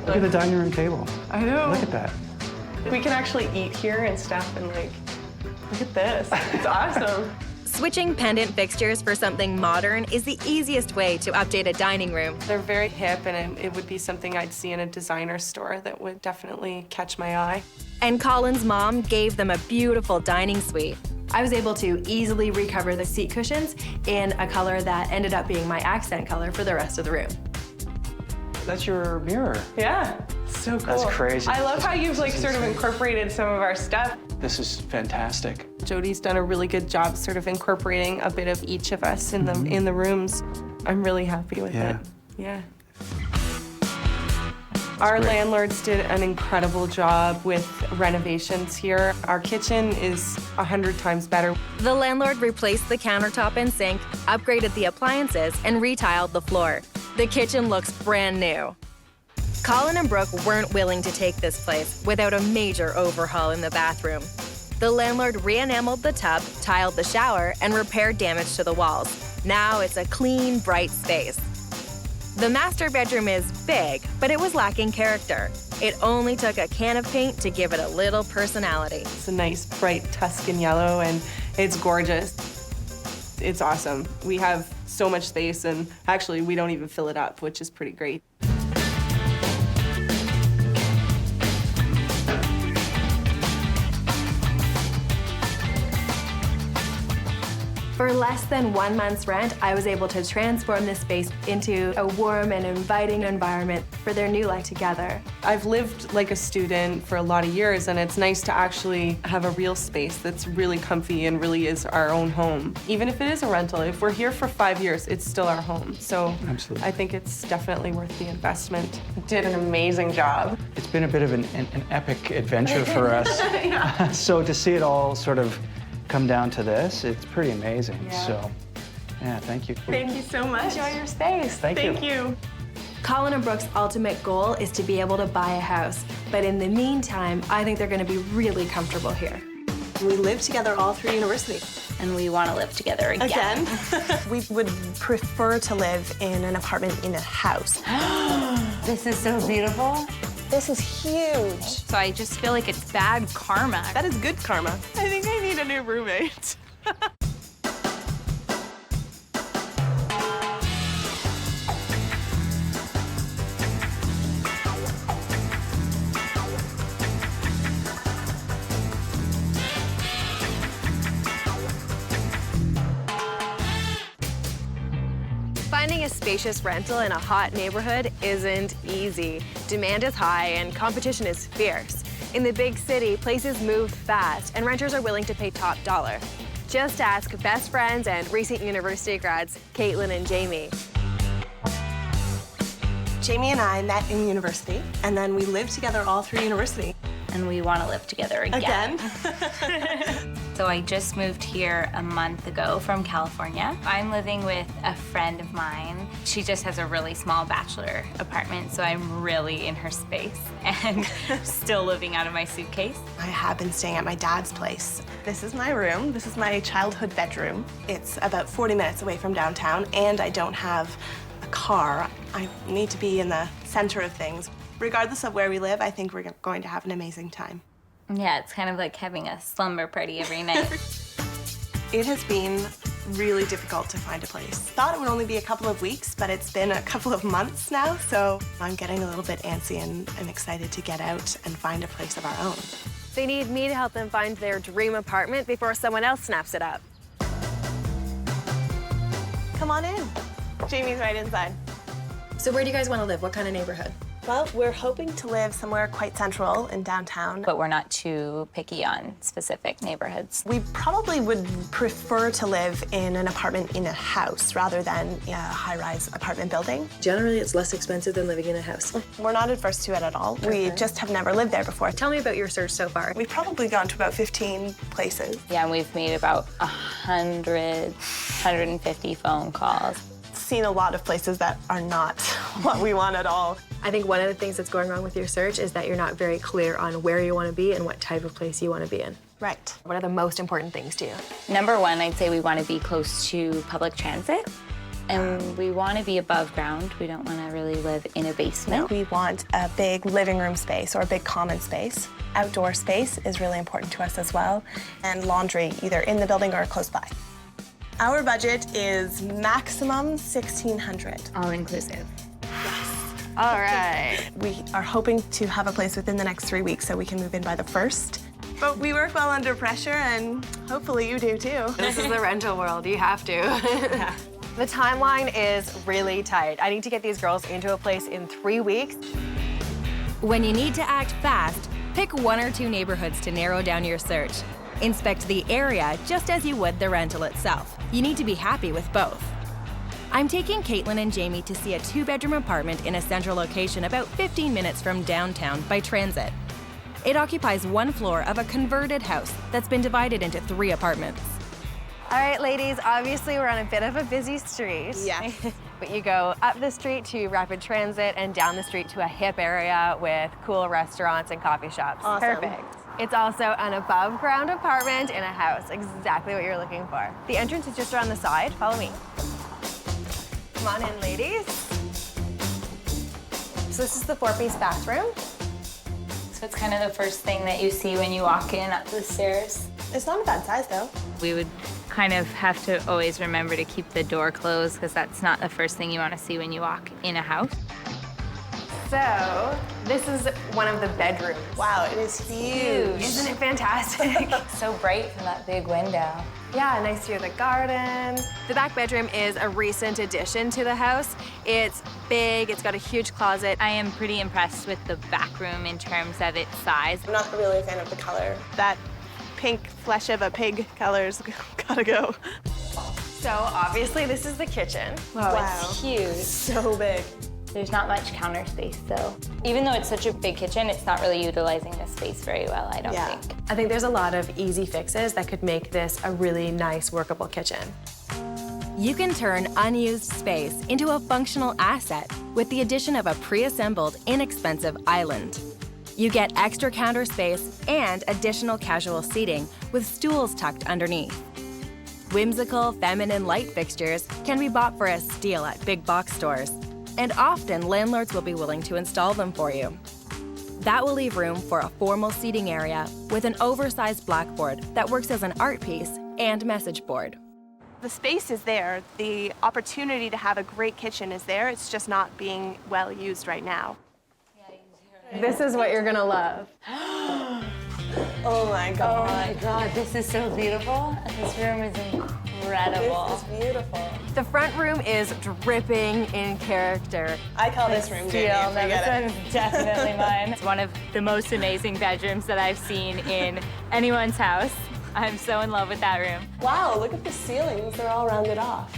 [SPEAKER 16] Look at the dining room table.
[SPEAKER 15] I know.
[SPEAKER 16] Look at that.
[SPEAKER 15] We can actually eat here and stuff, and like, look at this. It's awesome.
[SPEAKER 5] Switching pendant fixtures for something modern is the easiest way to update a dining room.
[SPEAKER 15] They're very hip, and it would be something I'd see in a designer store that would definitely catch my eye.
[SPEAKER 5] And Colin's mom gave them a beautiful dining suite.
[SPEAKER 17] I was able to easily recover the seat cushions in a color that ended up being my accent color for the rest of the room.
[SPEAKER 16] That's your mirror.
[SPEAKER 15] Yeah, so cool.
[SPEAKER 16] That's crazy.
[SPEAKER 15] I love how you've like sort of incorporated some of our stuff.
[SPEAKER 16] This is fantastic.
[SPEAKER 15] Jodi's done a really good job sort of incorporating a bit of each of us in the rooms. I'm really happy with it. Yeah. Our landlords did an incredible job with renovations here. Our kitchen is 100 times better.
[SPEAKER 5] The landlord replaced the countertop and sink, upgraded the appliances, and retiled the floor. The kitchen looks brand new. Colin and Brooke weren't willing to take this place without a major overhaul in the bathroom. The landlord re-enameled the tub, tiled the shower, and repaired damage to the walls. Now it's a clean, bright space. The master bedroom is big, but it was lacking character. It only took a can of paint to give it a little personality.
[SPEAKER 15] It's a nice, bright Tuscan yellow, and it's gorgeous. It's awesome. We have so much space, and actually, we don't even fill it up, which is pretty great.
[SPEAKER 2] For less than 1 month's rent, I was able to transform this space into a warm and inviting environment for their new life together.
[SPEAKER 15] I've lived like a student for a lot of years, and it's nice to actually have a real space that's really comfy and really is our own home. Even if it is a rental, if we're here for 5 years, it's still our home. So
[SPEAKER 16] Absolutely.
[SPEAKER 15] I think it's definitely worth the investment. Did an amazing job.
[SPEAKER 16] It's been a bit of an epic adventure for us. So to see it all sort of come down to this, it's pretty amazing.
[SPEAKER 15] Yeah.
[SPEAKER 16] So, yeah, thank you.
[SPEAKER 15] Thank you so much. Enjoy your space.
[SPEAKER 16] Thank you.
[SPEAKER 2] Colin and Brooke's ultimate goal is to be able to buy a house. But in the meantime, I think they're going to be really comfortable here.
[SPEAKER 3] We live together all through university.
[SPEAKER 18] And we want to live together again.
[SPEAKER 3] We would prefer to live in an apartment in a house.
[SPEAKER 18] This is so beautiful.
[SPEAKER 3] This is huge.
[SPEAKER 18] So I just feel like it's bad karma.
[SPEAKER 3] That is good karma.
[SPEAKER 15] I think I need a new roommate.
[SPEAKER 2] Finding a spacious rental in a hot neighborhood isn't easy. Demand is high and competition is fierce. In the big city, places move fast and renters are willing to pay top dollar. Just ask best friends and recent university grads, Caitlin and Jamie.
[SPEAKER 3] Jamie and I met in university, and then we lived together all through university.
[SPEAKER 18] And we want to live together again. So I just moved here a month ago from California. I'm living with a friend of mine. She just has a really small bachelor apartment, so I'm really in her space and still living out of my suitcase.
[SPEAKER 3] I have been staying at my dad's place. This is my room. This is my childhood bedroom. It's about 40 minutes away from downtown, and I don't have a car. I need to be in the center of things. Regardless of where we live, I think we're going to have an amazing time.
[SPEAKER 18] Yeah, it's kind of like having a slumber party every night.
[SPEAKER 3] It has been really difficult to find a place. Thought it would only be a couple of weeks, but it's been a couple of months now, so I'm getting a little bit antsy and I'm excited to get out and find a place of our own.
[SPEAKER 2] They need me to help them find their dream apartment before someone else snaps it up.
[SPEAKER 3] Come on in. Jamie's right inside.
[SPEAKER 2] So where do you guys want to live? What kind of neighborhood?
[SPEAKER 3] Well, we're hoping to live somewhere quite central in downtown.
[SPEAKER 18] But we're not too picky on specific neighborhoods.
[SPEAKER 3] We probably would prefer to live in an apartment in a house rather than a high-rise apartment building.
[SPEAKER 2] Generally, it's less expensive than living in a house.
[SPEAKER 3] We're not adverse to it at all. We just have never lived there before.
[SPEAKER 2] Tell me about your search so far.
[SPEAKER 3] We've probably gone to about 15 places.
[SPEAKER 18] Yeah, and we've made about 150 phone calls.
[SPEAKER 3] Seen a lot of places that are not what we want at all.
[SPEAKER 2] I think one of the things that's going wrong with your search is that you're not very clear on where you want to be and what type of place you want to be in.
[SPEAKER 3] Right.
[SPEAKER 2] What are the most important things to you?
[SPEAKER 18] Number one, I'd say we want to be close to public transit. And we want to be above ground. We don't want to really live in a basement.
[SPEAKER 3] We want a big living room space or a big common space. Outdoor space is really important to us as well. And laundry, either in the building or close by. Our budget is maximum $1,600.
[SPEAKER 18] All inclusive.
[SPEAKER 3] Yes.
[SPEAKER 2] All right.
[SPEAKER 3] We are hoping to have a place within the next 3 weeks so we can move in by the 1st. But we work well under pressure, and hopefully you do too.
[SPEAKER 2] This is the rental world. You have to.
[SPEAKER 3] Yeah.
[SPEAKER 2] The timeline is really tight. I need to get these girls into a place in 3 weeks.
[SPEAKER 5] When you need to act fast, pick 1 or 2 neighborhoods to narrow down your search. Inspect the area just as you would the rental itself. You need to be happy with both. I'm taking Caitlin and Jamie to see a 2-bedroom apartment in a central location about 15 minutes from downtown by transit. It occupies 1 floor of a converted house that's been divided into 3 apartments.
[SPEAKER 2] All right, ladies, obviously we're on a bit of a busy street.
[SPEAKER 3] Yeah.
[SPEAKER 2] But you go up the street to rapid transit and down the street to a hip area with cool restaurants and coffee shops.
[SPEAKER 3] Awesome.
[SPEAKER 2] Perfect. It's also an above-ground apartment in a house, exactly what you're looking for. The entrance is just around the side. Follow me. Come on in, ladies. So this is the 4-piece bathroom.
[SPEAKER 18] So it's kind of the first thing that you see when you walk in up the stairs.
[SPEAKER 3] It's not a bad size, though.
[SPEAKER 18] We would kind of have to always remember to keep the door closed because that's not the first thing you want to see when you walk in a house.
[SPEAKER 2] So this is one of the bedrooms.
[SPEAKER 3] Wow, it is huge.
[SPEAKER 2] Isn't it fantastic?
[SPEAKER 18] So bright from that big window.
[SPEAKER 2] Yeah, nice view of the garden. The back bedroom is a recent addition to the house. It's big, it's got a huge closet.
[SPEAKER 18] I am pretty impressed with the back room in terms of its size.
[SPEAKER 3] I'm not really a fan of the color. That pink flesh of a pig color's gotta go.
[SPEAKER 2] So obviously this is the kitchen.
[SPEAKER 18] Wow, it's huge.
[SPEAKER 3] So big.
[SPEAKER 18] There's not much counter space, though. Even though it's such a big kitchen, it's not really utilizing the space very well, I don't think.
[SPEAKER 2] I think there's a lot of easy fixes that could make this a really nice, workable kitchen.
[SPEAKER 5] You can turn unused space into a functional asset with the addition of a pre-assembled, inexpensive island. You get extra counter space and additional casual seating with stools tucked underneath. Whimsical, feminine light fixtures can be bought for a steal at big box stores, and often landlords will be willing to install them for you. That will leave room for a formal seating area with an oversized blackboard that works as an art piece and message board.
[SPEAKER 3] The space is there. The opportunity to have a great kitchen is there. It's just not being well used right now.
[SPEAKER 2] This is what you're gonna love.
[SPEAKER 3] Oh my God.
[SPEAKER 18] Oh my God, this is so beautiful. This room is incredible.
[SPEAKER 3] This is beautiful.
[SPEAKER 2] The front room is dripping in character.
[SPEAKER 3] I call this room Jamie.
[SPEAKER 18] This one's definitely mine. It's one of the most amazing bedrooms that I've seen in anyone's house. I'm so in love with that room.
[SPEAKER 3] Wow, look at the ceilings. They're all rounded off.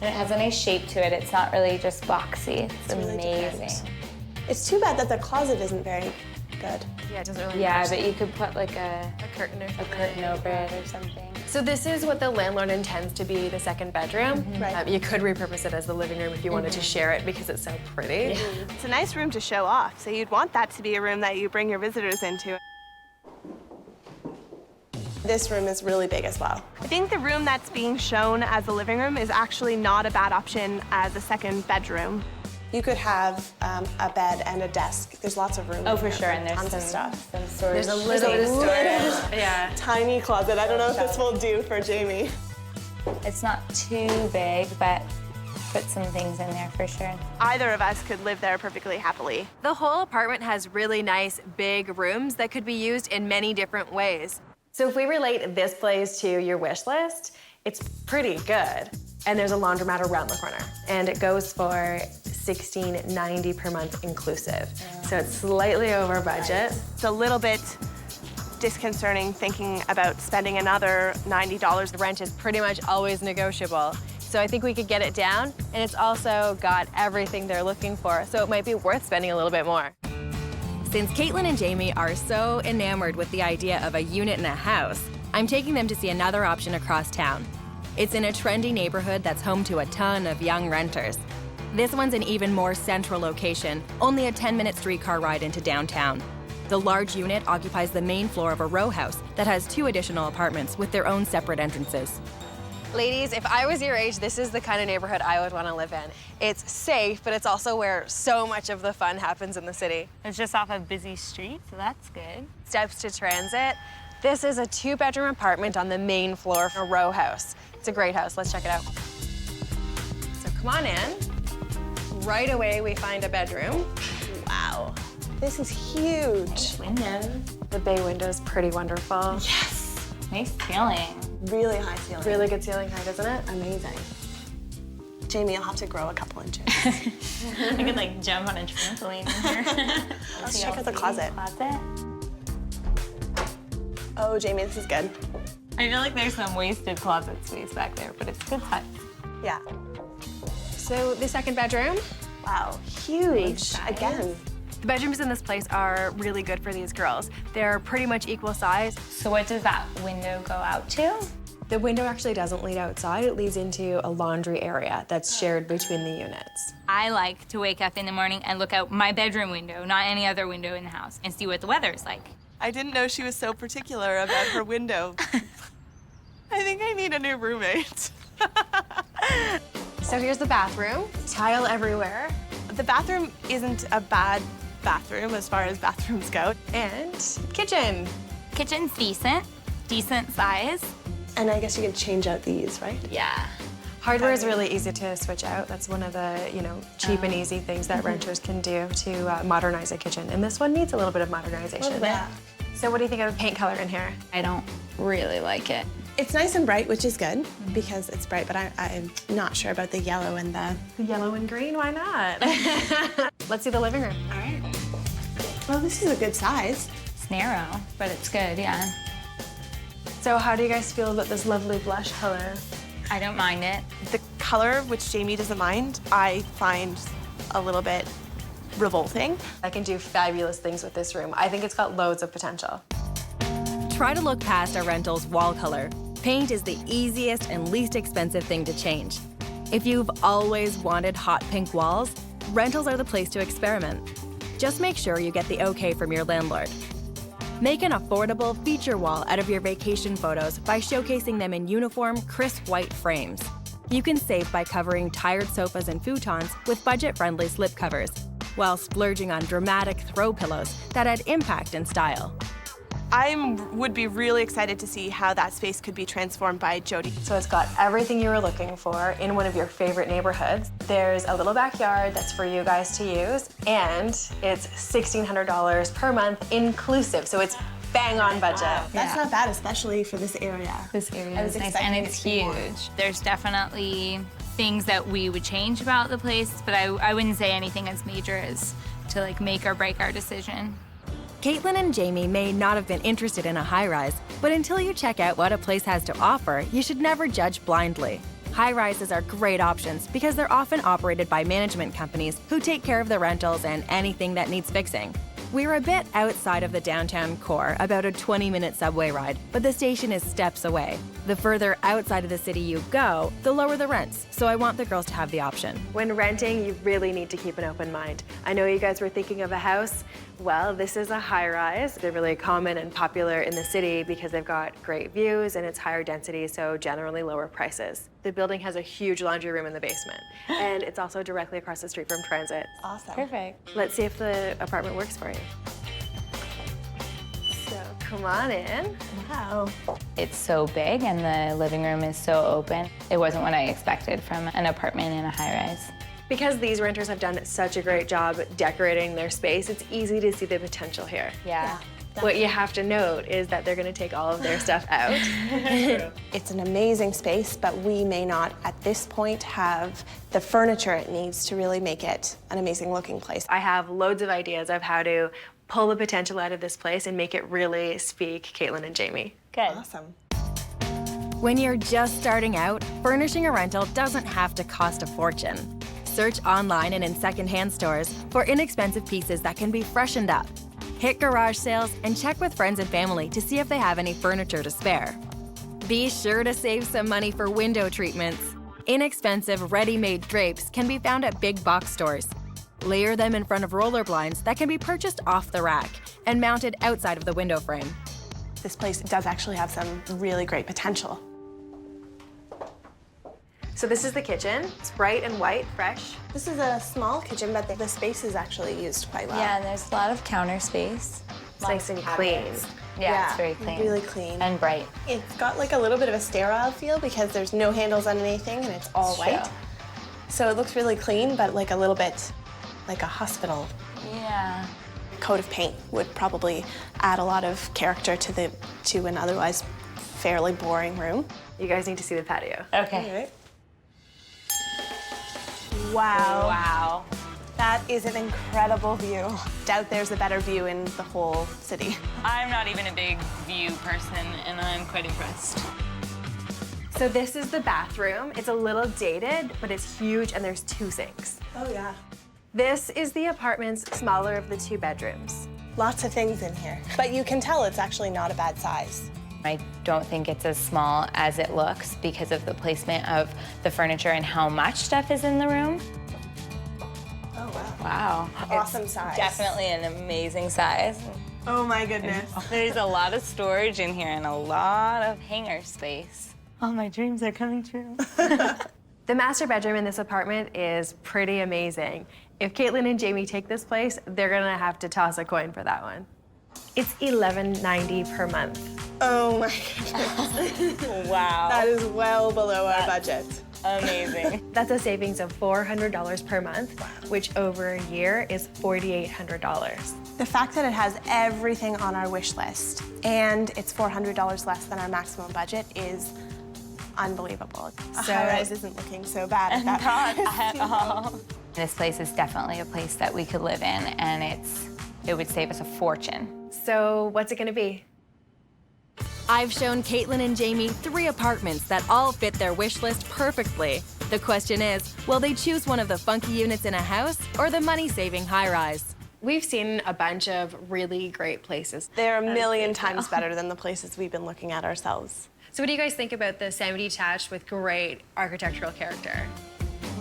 [SPEAKER 18] And it has a nice shape to it. It's not really just boxy. It's
[SPEAKER 3] really
[SPEAKER 18] amazing.
[SPEAKER 3] different. It's too bad that the closet isn't very good.
[SPEAKER 2] Yeah, it doesn't really
[SPEAKER 18] Yeah,
[SPEAKER 2] match.
[SPEAKER 18] but you could put like a
[SPEAKER 2] curtain
[SPEAKER 18] over it or something.
[SPEAKER 2] So this is what the landlord intends to be the second bedroom.
[SPEAKER 3] Right.
[SPEAKER 2] You could repurpose it as the living room if you wanted to share it because it's so pretty.
[SPEAKER 3] It's a nice room to show off, so you'd want that to be a room that you bring your visitors into. This room is really big as well. I think the room that's being shown as the living room is actually not a bad option as a second bedroom. You could have a bed and a desk. There's lots of room.
[SPEAKER 18] Oh, for sure, and there's
[SPEAKER 3] tons of
[SPEAKER 18] some
[SPEAKER 3] stuff.
[SPEAKER 18] storage.
[SPEAKER 3] There's a little bit of storage.
[SPEAKER 2] Yeah.
[SPEAKER 3] Tiny closet. I don't know if this will do for Jamie.
[SPEAKER 18] It's not too big, but put some things in there for sure.
[SPEAKER 3] Either of us could live there perfectly happily.
[SPEAKER 2] The whole apartment has really nice big rooms that could be used in many different ways. So if we relate this place to your wish list, it's pretty good. And there's a laundromat around the corner. And it goes for $16.90 per month inclusive. So it's slightly over budget.
[SPEAKER 3] It's a little bit disconcerting thinking about spending another $90.
[SPEAKER 2] The rent is pretty much always negotiable. So I think we could get it down, and it's also got everything they're looking for, so it might be worth spending a little bit more.
[SPEAKER 5] Since Caitlin and Jamie are so enamored with the idea of a unit in a house, I'm taking them to see another option across town. It's in a trendy neighborhood that's home to a ton of young renters. This one's an even more central location, only a 10-minute streetcar ride into downtown. The large unit occupies the main floor of a row house that has 2 additional apartments with their own separate entrances.
[SPEAKER 2] Ladies, if I was your age, this is the kind of neighborhood I would want to live in. It's safe, but it's also where so much of the fun happens in the city.
[SPEAKER 18] It's just off a busy street, so that's good.
[SPEAKER 2] Steps to transit. This is a 2-bedroom apartment on the main floor of a row house. It's a great house. Let's check it out. So come on in. Right away, we find a bedroom.
[SPEAKER 3] Wow. This is huge.
[SPEAKER 18] Windows.
[SPEAKER 2] The bay window is pretty wonderful.
[SPEAKER 3] Yes.
[SPEAKER 18] Nice ceiling.
[SPEAKER 3] Really high ceiling.
[SPEAKER 2] Really good ceiling height, isn't it?
[SPEAKER 3] Amazing. Jamie, you'll have to grow a couple inches.
[SPEAKER 18] I could like jump on a trampoline in here.
[SPEAKER 3] Let's check out the closet. Oh, Jamie, this is good.
[SPEAKER 18] I feel like there's some wasted closet space back there, but it's good size.
[SPEAKER 3] Yeah.
[SPEAKER 2] So the second bedroom.
[SPEAKER 3] Wow, huge. Again.
[SPEAKER 2] The bedrooms in this place are really good for these girls. They're pretty much equal size.
[SPEAKER 18] So what does that window go out to?
[SPEAKER 2] The window actually doesn't lead outside. It leads into a laundry area that's shared between the units.
[SPEAKER 18] I like to wake up in the morning and look out my bedroom window, not any other window in the house, and see what the weather is like.
[SPEAKER 3] I didn't know she was so particular about her window. I think I need a new roommate.
[SPEAKER 2] So here's the bathroom. Tile everywhere.
[SPEAKER 3] The bathroom isn't a bad bathroom as far as bathrooms go.
[SPEAKER 2] And kitchen.
[SPEAKER 18] Kitchen's decent size.
[SPEAKER 3] And I guess you can change out these, right?
[SPEAKER 18] Yeah.
[SPEAKER 2] Hardware is really easy to switch out. That's one of the, cheap and easy things that renters can do to modernize a kitchen. And this one needs a little bit of modernization.
[SPEAKER 3] Yeah.
[SPEAKER 2] So what do you think of the paint color in here?
[SPEAKER 18] I don't really like it.
[SPEAKER 3] It's nice and bright, which is good because it's bright, but I'm not sure about the yellow and the
[SPEAKER 2] yellow and green, why not? Let's see the living room.
[SPEAKER 3] All right. Well, this is a good size.
[SPEAKER 6] It's narrow, but it's good, yeah.
[SPEAKER 2] So how do you guys feel about this lovely blush color?
[SPEAKER 6] I don't mind it.
[SPEAKER 3] The color, which Jamie doesn't mind, I find a little bit revolting.
[SPEAKER 2] I can do fabulous things with this room. I think it's got loads of potential.
[SPEAKER 5] Try to look past a rental's wall color. Paint is the easiest and least expensive thing to change. If you've always wanted hot pink walls, rentals are the place to experiment. Just make sure you get the okay from your landlord. Make an affordable feature wall out of your vacation photos by showcasing them in uniform, crisp white frames. You can save by covering tired sofas and futons with budget-friendly slipcovers, while splurging on dramatic throw pillows that add impact and style.
[SPEAKER 3] I would be really excited to see how that space could be transformed by Jodi.
[SPEAKER 2] So it's got everything you were looking for in one of your favorite neighborhoods. There's a little backyard that's for you guys to use, and it's $1,600 per month inclusive, so it's bang on budget.
[SPEAKER 3] Wow. That's not bad, especially for this area.
[SPEAKER 6] This area is nice, and it's huge. There's definitely things that we would change about the place, but I wouldn't say anything as major as to like make or break our decision.
[SPEAKER 5] Caitlin and Jamie may not have been interested in a high-rise, but until you check out what a place has to offer, you should never judge blindly. High-rises are great options because they're often operated by management companies who take care of the rentals and anything that needs fixing. We're a bit outside of the downtown core, about a 20-minute subway ride, but the station is steps away. The further outside of the city you go, the lower the rents, so I want the girls to have the option.
[SPEAKER 2] When renting, you really need to keep an open mind. I know you guys were thinking of a house. Well, this is a high-rise. They're really common and popular in the city because they've got great views and it's higher density, so generally lower prices. The building has a huge laundry room in the basement, and it's also directly across the street from transit.
[SPEAKER 3] Awesome.
[SPEAKER 6] Perfect.
[SPEAKER 2] Let's see if the apartment works for you. So come on in.
[SPEAKER 3] Wow.
[SPEAKER 6] It's so big and the living room is so open. It wasn't what I expected from an apartment in a high-rise.
[SPEAKER 2] Because these renters have done such a great job decorating their space, it's easy to see the potential here.
[SPEAKER 6] Yeah.
[SPEAKER 2] What you have to note is that they're gonna take all of their stuff out.
[SPEAKER 3] It's an amazing space, but we may not, at this point, have the furniture it needs to really make it an amazing looking place.
[SPEAKER 2] I have loads of ideas of how to pull the potential out of this place and make it really speak Caitlin and Jamie.
[SPEAKER 6] Good.
[SPEAKER 3] Awesome.
[SPEAKER 5] When you're just starting out, furnishing a rental doesn't have to cost a fortune. Search online and in secondhand stores for inexpensive pieces that can be freshened up. Hit garage sales and check with friends and family to see if they have any furniture to spare. Be sure to save some money for window treatments. Inexpensive, ready-made drapes can be found at big box stores. Layer them in front of roller blinds that can be purchased off the rack and mounted outside of the window frame.
[SPEAKER 3] This place does actually have some really great potential.
[SPEAKER 2] So this is the kitchen. It's bright and white, fresh.
[SPEAKER 3] This is a small kitchen, but the space is actually used quite well.
[SPEAKER 6] Yeah, and there's a lot of counter space.
[SPEAKER 2] It's nice and clean.
[SPEAKER 6] Yeah, it's very clean.
[SPEAKER 3] Really clean.
[SPEAKER 6] And bright.
[SPEAKER 3] It's got like a little bit of a sterile feel because there's no handles on anything and it's all white.
[SPEAKER 6] True.
[SPEAKER 3] So it looks really clean, but like a little bit like a hospital.
[SPEAKER 6] Yeah.
[SPEAKER 3] A coat of paint would probably add a lot of character to an otherwise fairly boring room.
[SPEAKER 2] You guys need to see the patio.
[SPEAKER 6] Okay.
[SPEAKER 3] All right. Wow.
[SPEAKER 6] Wow.
[SPEAKER 3] That is an incredible view. Doubt there's a better view in the whole city.
[SPEAKER 6] I'm not even a big view person, and I'm quite impressed.
[SPEAKER 2] So this is the bathroom. It's a little dated, but it's huge, and there's 2 sinks.
[SPEAKER 3] Oh, yeah.
[SPEAKER 2] This is the apartment's smaller of the 2 bedrooms.
[SPEAKER 3] Lots of things in here. But you can tell it's actually not a bad size.
[SPEAKER 6] I don't think it's as small as it looks because of the placement of the furniture and how much stuff is in the room.
[SPEAKER 3] Oh, wow.
[SPEAKER 6] Wow.
[SPEAKER 3] Awesome
[SPEAKER 6] It's
[SPEAKER 3] size.
[SPEAKER 6] Definitely an amazing size.
[SPEAKER 3] Oh, my goodness.
[SPEAKER 6] There's a lot of storage in here and a lot of hanger space. All my dreams are coming true.
[SPEAKER 2] The master bedroom in this apartment is pretty amazing. If Caitlin and Jamie take this place, they're gonna have to toss a coin for that one. It's $11.90 per month.
[SPEAKER 3] Oh my goodness.
[SPEAKER 6] Wow.
[SPEAKER 3] That is well below our budget.
[SPEAKER 2] Amazing. That's a savings of $400 per month, which over a year is $4,800.
[SPEAKER 3] The fact that it has everything on our wish list and it's $400 less than our maximum budget is unbelievable. A high-rise isn't looking so bad at that price.
[SPEAKER 18] At all. This place is definitely a place that we could live in, and it would save us a fortune.
[SPEAKER 2] So what's it gonna be?
[SPEAKER 5] I've shown Caitlin and Jamie 3 apartments that all fit their wish list perfectly. The question is, will they choose one of the funky units in a house or the money-saving high-rise?
[SPEAKER 2] We've seen a bunch of really great places.
[SPEAKER 3] They're a million times better than the places we've been looking at ourselves.
[SPEAKER 2] So what do you guys think about the semi-detached with great architectural character?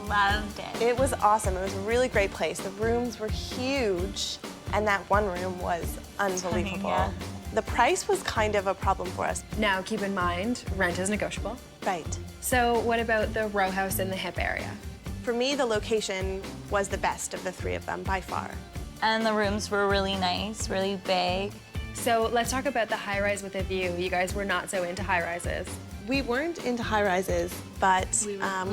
[SPEAKER 18] Loved it.
[SPEAKER 3] It was awesome. It was a really great place. The rooms were huge, and that one room was unbelievable.
[SPEAKER 18] Yeah.
[SPEAKER 3] The price was kind of a problem for us.
[SPEAKER 2] Now, keep in mind, rent is negotiable.
[SPEAKER 3] Right.
[SPEAKER 2] So what about the row house in the hip area?
[SPEAKER 3] For me, the location was the best of the 3 of them, by far.
[SPEAKER 18] And the rooms were really nice, really big.
[SPEAKER 2] So let's talk about the high-rise with a view. You guys were not so into high-rises.
[SPEAKER 3] We weren't into high-rises, but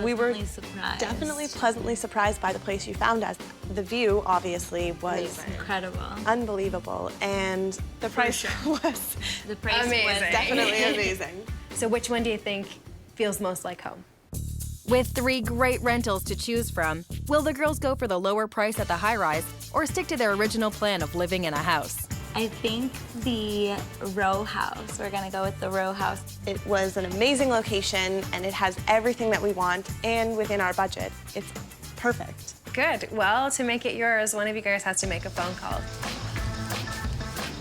[SPEAKER 3] we were
[SPEAKER 18] surprised.
[SPEAKER 3] definitely pleasantly surprised by the place you found us. The view, obviously, was
[SPEAKER 18] incredible,
[SPEAKER 3] unbelievable, and the price was
[SPEAKER 18] the price
[SPEAKER 2] amazing.
[SPEAKER 18] was
[SPEAKER 3] definitely amazing.
[SPEAKER 2] So which one do you think feels most like home?
[SPEAKER 5] With 3 great rentals to choose from, will the girls go for the lower price at the high-rise or stick to their original plan of living in a house?
[SPEAKER 18] I think the row house. We're gonna go with the row house.
[SPEAKER 3] It was an amazing location, and it has everything that we want, and within our budget. It's perfect.
[SPEAKER 2] Good. Well, to make it yours, one of you guys has to make a phone call.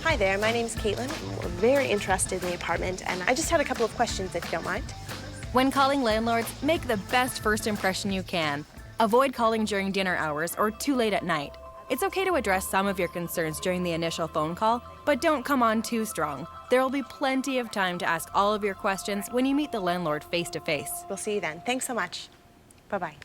[SPEAKER 3] Hi there, my name's Caitlin. We're very interested in the apartment, and I just had a couple of questions, if you don't mind.
[SPEAKER 5] When calling landlords, make the best first impression you can. Avoid calling during dinner hours or too late at night. It's okay to address some of your concerns during the initial phone call, but don't come on too strong. There will be plenty of time to ask all of your questions when you meet the landlord face to face.
[SPEAKER 3] We'll see you then. Thanks so much. Bye-bye.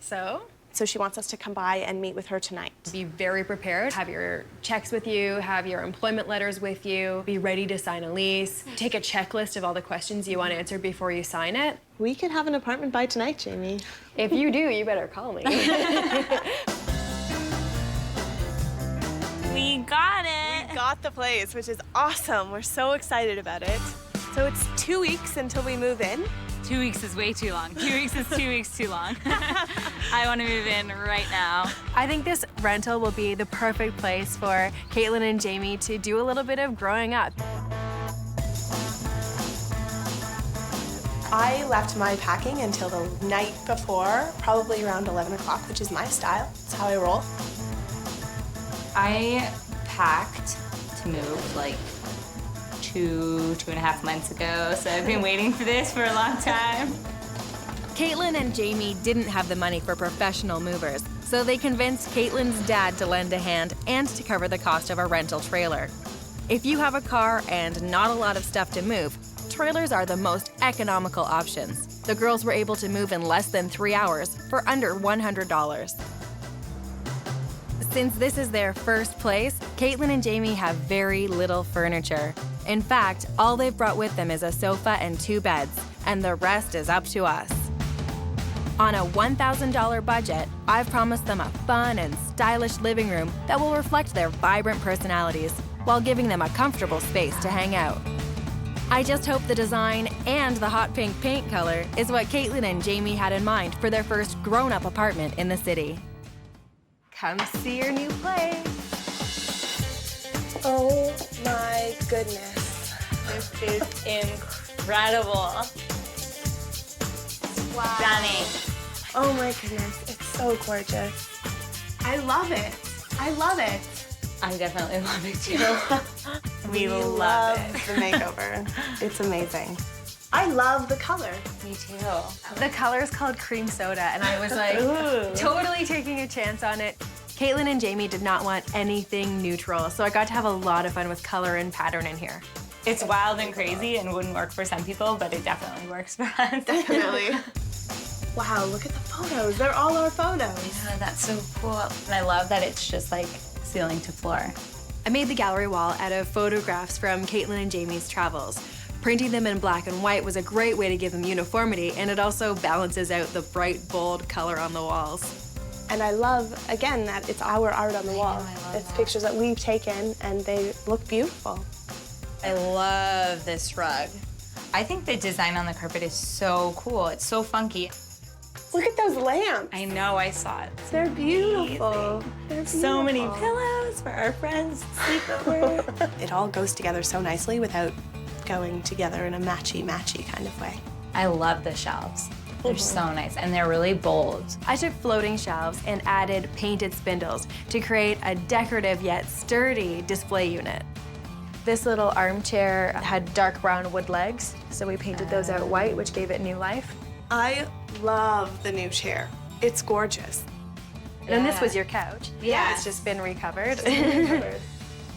[SPEAKER 3] So she wants us to come by and meet with her tonight.
[SPEAKER 2] Be very prepared. Have your checks with you, have your employment letters with you, be ready to sign a lease. Take a checklist of all the questions you want answered before you sign it.
[SPEAKER 3] We could have an apartment by tonight, Jamie.
[SPEAKER 2] If you do, you better call me.
[SPEAKER 18] We got it.
[SPEAKER 3] We got the place, which is awesome. We're so excited about it. So it's 2 weeks until we move in.
[SPEAKER 18] 2 weeks is way too long. 2 weeks is 2 weeks too long. I want to move in right now.
[SPEAKER 2] I think this rental will be the perfect place for Caitlin and Jamie to do a little bit of growing up.
[SPEAKER 3] I left my packing until the night before, probably around 11 o'clock, which is my style. It's how I roll.
[SPEAKER 18] I packed to move like 2.5 months ago, so I've been waiting for this for a long time.
[SPEAKER 5] Caitlin and Jamie didn't have the money for professional movers, so they convinced Caitlin's dad to lend a hand and to cover the cost of a rental trailer. If you have a car and not a lot of stuff to move, trailers are the most economical options. The girls were able to move in less than 3 hours for under $100. Since this is their first place, Caitlin and Jamie have very little furniture. In fact, all they've brought with them is a sofa and 2 beds, and the rest is up to us. On a $1,000 budget, I've promised them a fun and stylish living room that will reflect their vibrant personalities while giving them a comfortable space to hang out. I just hope the design and the hot pink paint color is what Caitlin and Jamie had in mind for their first grown-up apartment in the city.
[SPEAKER 2] Come see your new place.
[SPEAKER 3] Oh my goodness.
[SPEAKER 18] This is incredible.
[SPEAKER 3] Wow.
[SPEAKER 18] Stunning.
[SPEAKER 3] Oh my goodness, it's so gorgeous. I love it. I love it.
[SPEAKER 18] I definitely love it too.
[SPEAKER 3] We love the makeover. It's amazing. I love the color.
[SPEAKER 18] Me too.
[SPEAKER 2] The color is called cream soda, and I was like totally taking a chance on it. Caitlin and Jamie did not want anything neutral, so I got to have a lot of fun with color and pattern in here.
[SPEAKER 18] It's wild and crazy and wouldn't work for some people, but it definitely works for us.
[SPEAKER 3] Definitely. Wow, look at the photos. They're all our photos.
[SPEAKER 18] Yeah, that's so cool. And I love that it's just like ceiling to floor.
[SPEAKER 2] I made the gallery wall out of photographs from Caitlin and Jamie's travels. Printing them in black and white was a great way to give them uniformity, and it also balances out the bright, bold color on the walls.
[SPEAKER 3] And I love, again, that it's our art on the wall. It's pictures that we've taken, and they look beautiful.
[SPEAKER 18] I love this rug. I think the design on the carpet is so cool. It's so funky.
[SPEAKER 3] Look at those lamps.
[SPEAKER 18] I know, I saw it.
[SPEAKER 3] They're beautiful. They're beautiful.
[SPEAKER 18] So many pillows for our friends to sleep over.
[SPEAKER 3] It all goes together so nicely without going together in a matchy kind of way.
[SPEAKER 18] I love the shelves. They're so nice, and they're really bold.
[SPEAKER 2] I took floating shelves and added painted spindles to create a decorative yet sturdy display unit. This little armchair had dark brown wood legs, so we painted those out white, which gave it new life.
[SPEAKER 3] I love the new chair. It's gorgeous.
[SPEAKER 2] And this was your couch.
[SPEAKER 18] Yeah.
[SPEAKER 2] It's just been recovered.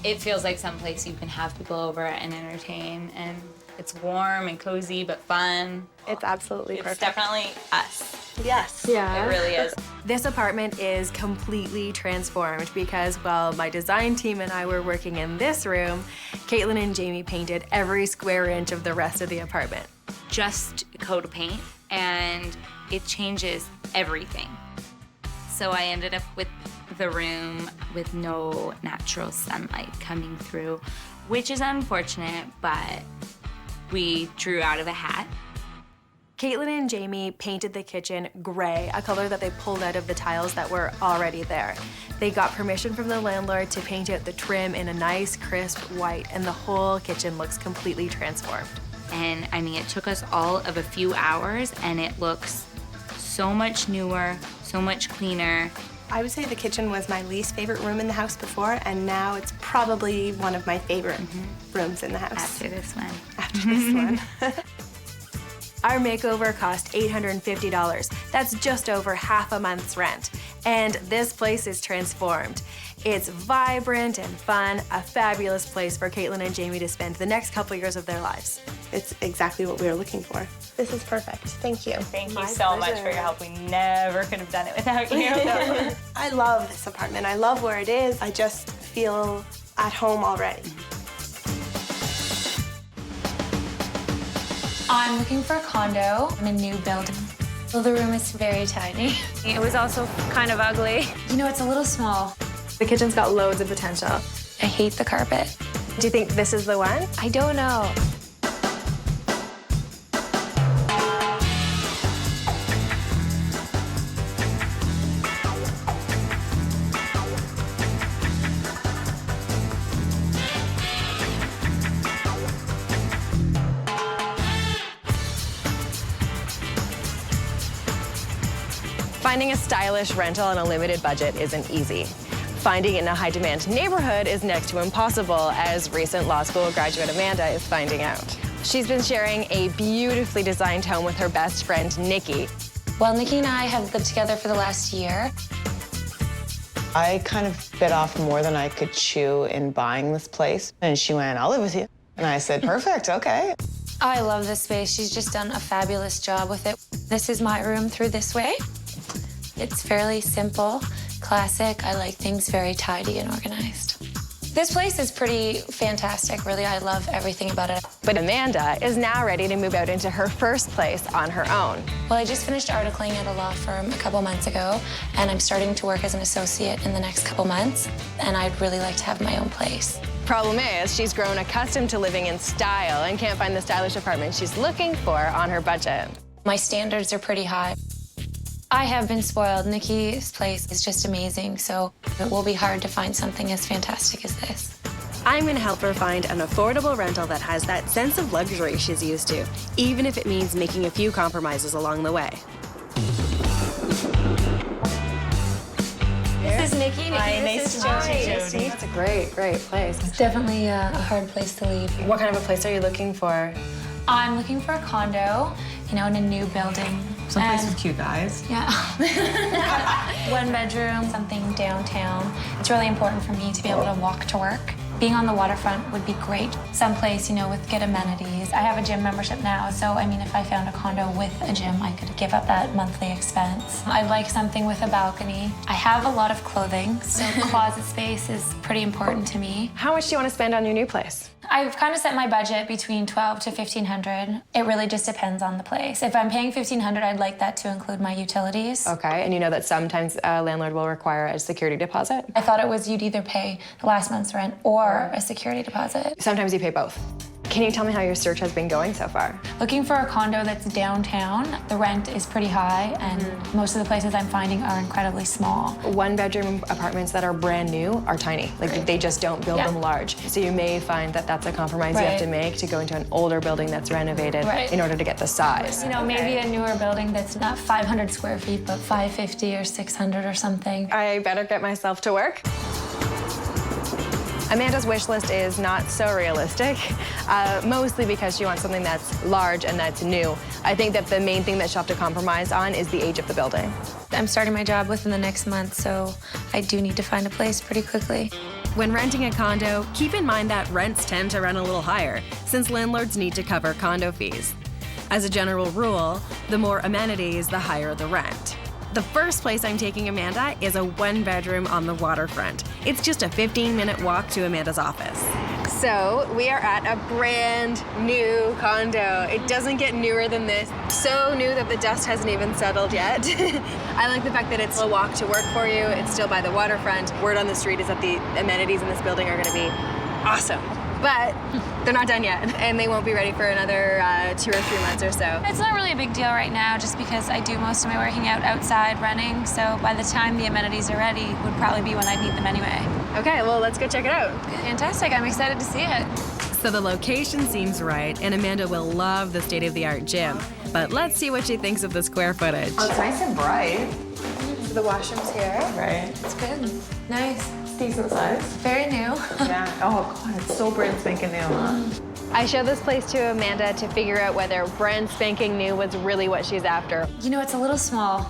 [SPEAKER 18] It feels like someplace you can have people over and entertain, and it's warm and cozy but fun.
[SPEAKER 3] It's absolutely perfect.
[SPEAKER 18] It's definitely us.
[SPEAKER 3] Yes.
[SPEAKER 2] Yeah.
[SPEAKER 18] It really is.
[SPEAKER 2] This apartment is completely transformed because while my design team and I were working in this room, Caitlin and Jamie painted every square inch of the rest of the apartment.
[SPEAKER 18] Just a coat of paint, and it changes everything. So I ended up with the room with no natural sunlight coming through, which is unfortunate, but we drew out of a hat.
[SPEAKER 2] Caitlin and Jamie painted the kitchen gray, a color that they pulled out of the tiles that were already there. They got permission from the landlord to paint out the trim in a nice, crisp white, and the whole kitchen looks completely transformed.
[SPEAKER 18] And I mean, it took us all of a few hours, and it looks so much newer, so much cleaner.
[SPEAKER 3] I would say the kitchen was my least favorite room in the house before, and now it's probably one of my favorite rooms in the house.
[SPEAKER 18] After this one.
[SPEAKER 3] After this one.
[SPEAKER 2] Our makeover cost $850. That's just over half a month's rent. And this place is transformed. It's vibrant and fun, a fabulous place for Caitlin and Jamie to spend the next couple years of their lives.
[SPEAKER 3] It's exactly what we were looking for. This is perfect. Thank you.
[SPEAKER 18] Thank you so much for your help. We never could have done it without you.
[SPEAKER 3] I love this apartment. I love where it is. I just feel at home already.
[SPEAKER 6] I'm looking for a condo in a new building. Well, the room is very tiny.
[SPEAKER 13] It was also kind of ugly.
[SPEAKER 6] You know, it's a little small.
[SPEAKER 2] The kitchen's got loads of potential.
[SPEAKER 6] I hate the carpet.
[SPEAKER 2] Do you think this is the one?
[SPEAKER 6] I don't know.
[SPEAKER 2] Finding a stylish rental on a limited budget isn't easy. Finding it in a high-demand neighborhood is next to impossible, as recent law school graduate Amanda is finding out. She's been sharing a beautifully designed home with her best friend, Nikki.
[SPEAKER 6] Well, Nikki and I have lived together for the last year.
[SPEAKER 19] I kind of bit off more than I could chew in buying this place. And she went, I'll live with you. And I said, perfect, okay.
[SPEAKER 6] I love this space. She's just done a fabulous job with it. This is my room through this way. It's fairly simple, classic. I like things very tidy and organized. This place is pretty fantastic, really. I love everything about it.
[SPEAKER 2] But Amanda is now ready to move out into her first place on her own.
[SPEAKER 6] Well, I just finished articling at a law firm a couple months ago, and I'm starting to work as an associate in the next couple months, and I'd really like to have my own place.
[SPEAKER 2] Problem is, she's grown accustomed to living in style and can't find the stylish apartment she's looking for on her budget.
[SPEAKER 6] My standards are pretty high. I have been spoiled. Nikki's place is just amazing, so it will be hard to find something as fantastic as this.
[SPEAKER 2] I'm going to help her find an affordable rental that has that sense of luxury she's used to, even if it means making a few compromises along the way.
[SPEAKER 6] This is Nikki.
[SPEAKER 13] Hi, nice to meet you, Jodi.
[SPEAKER 2] That's a great place.
[SPEAKER 6] It's definitely a hard place to leave.
[SPEAKER 2] What kind of a place are you looking for?
[SPEAKER 6] I'm looking for a condo, you know, in a new building.
[SPEAKER 19] Someplace with cute guys.
[SPEAKER 6] Yeah. One bedroom, something downtown. It's really important for me to be able to walk to work. Being on the waterfront would be great. Someplace, you know, with good amenities. I have a gym membership now, so I mean, if I found a condo with a gym, I could give up that monthly expense. I'd like something with a balcony. I have a lot of clothing, so closet space is pretty important to me.
[SPEAKER 2] How much do you want to spend on your new place?
[SPEAKER 20] I've kind of set my budget between $1,200 to $1,500. It really just depends on the place. If I'm paying $1,500, I'd like that to include my utilities.
[SPEAKER 2] Okay, and you know that sometimes a landlord will require a security deposit?
[SPEAKER 20] I thought it was you'd either pay the last month's rent or a security deposit.
[SPEAKER 2] Sometimes you pay both. Can you tell me how your search has been going so far?
[SPEAKER 20] Looking for a condo that's downtown, the rent is pretty high, and most of the places I'm finding are incredibly small.
[SPEAKER 2] One-bedroom apartments that are brand new are tiny. Like, they just don't build them large. So you may find that that's a compromise you have to make to go into an older building that's renovated in order to get the size.
[SPEAKER 20] You know, maybe a newer building that's not 500 square feet, but 550 or 600 or something.
[SPEAKER 2] I better get myself to work. Amanda's wish list is not so realistic, mostly because she wants something that's large and that's new. I think that the main thing that she'll have to compromise on is the age of the building.
[SPEAKER 20] I'm starting my job within the next month, so I do need to find a place pretty quickly.
[SPEAKER 5] When renting a condo, keep in mind that rents tend to run a little higher, since landlords need to cover condo fees. As a general rule, the more amenities, the higher the rent. The first place I'm taking Amanda is a one-bedroom on the waterfront. It's just a 15-minute walk to Amanda's office.
[SPEAKER 2] So we are at a brand new condo. It doesn't get newer than this. So new that the dust hasn't even settled yet. I like the fact that it's a walk to work for you. It's still by the waterfront. Word on the street is that the amenities in this building are gonna be awesome. But they're not done yet, and they won't be ready for another 2 or 3 months or so.
[SPEAKER 20] It's not really a big deal right now, just because I do most of my working out outside running, so by the time the amenities are ready, would probably be when I need them anyway.
[SPEAKER 2] Okay, well, let's go check it out.
[SPEAKER 20] Fantastic, I'm excited to see it.
[SPEAKER 5] So the location seems right, and Amanda will love the state-of-the-art gym. But let's see what she thinks of the square footage.
[SPEAKER 19] Oh, it's nice and bright.
[SPEAKER 20] So the washroom's here.
[SPEAKER 19] Right.
[SPEAKER 20] It's good. Nice.
[SPEAKER 19] Decent size.
[SPEAKER 20] Very new.
[SPEAKER 19] Yeah. Oh, God, it's so brand spanking new, huh?
[SPEAKER 2] I showed this place to Amanda to figure out whether brand spanking new was really what she's after.
[SPEAKER 20] You know, it's a little small.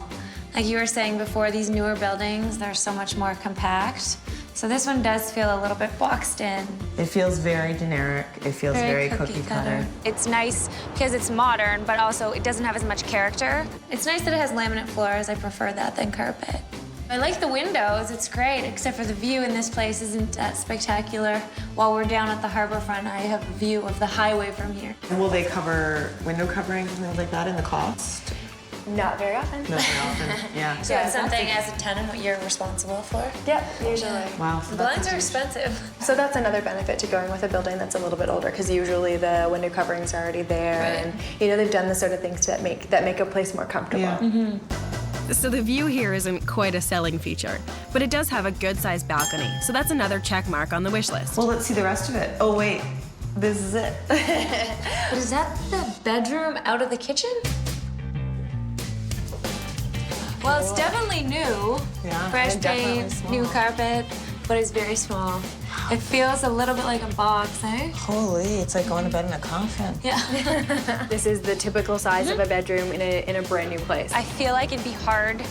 [SPEAKER 20] Like you were saying before, these newer buildings, they're so much more compact. So this one does feel a little bit boxed in.
[SPEAKER 19] It feels very generic. It feels very cookie cutter.
[SPEAKER 20] It's nice because it's modern, but also it doesn't have as much character. It's nice that it has laminate floors. I prefer that than carpet. I like the windows, it's great, except for the view in this place isn't that spectacular. While we're down at the harbor front, I have a view of the highway from here.
[SPEAKER 19] And will they cover window coverings and things like that in the cost?
[SPEAKER 20] Not very often.
[SPEAKER 19] Not very often, yeah.
[SPEAKER 20] So it's something as a tenant what you're responsible for?
[SPEAKER 2] Yep, usually.
[SPEAKER 19] Wow.
[SPEAKER 20] The blinds are expensive.
[SPEAKER 2] So that's another benefit to going with a building that's a little bit older, because usually the window coverings are already there, and you know they've done the sort of things that make a place more comfortable.
[SPEAKER 19] Yeah.
[SPEAKER 5] So the view here isn't quite a selling feature, but it does have a good-sized balcony, so that's another check mark on the wish list.
[SPEAKER 19] Well, let's see the rest of it. Oh, wait. This is it.
[SPEAKER 20] But is that the bedroom out of the kitchen? Well, it's definitely new.
[SPEAKER 19] Yeah,
[SPEAKER 20] Fresh
[SPEAKER 19] definitely
[SPEAKER 20] paint,
[SPEAKER 19] small.
[SPEAKER 20] new carpet, but it's very small. It feels a little bit like a box, eh?
[SPEAKER 19] Holy, it's like going to bed in a coffin.
[SPEAKER 20] Yeah.
[SPEAKER 2] This is the typical size of a bedroom in a brand new place.
[SPEAKER 20] I feel like it'd be hard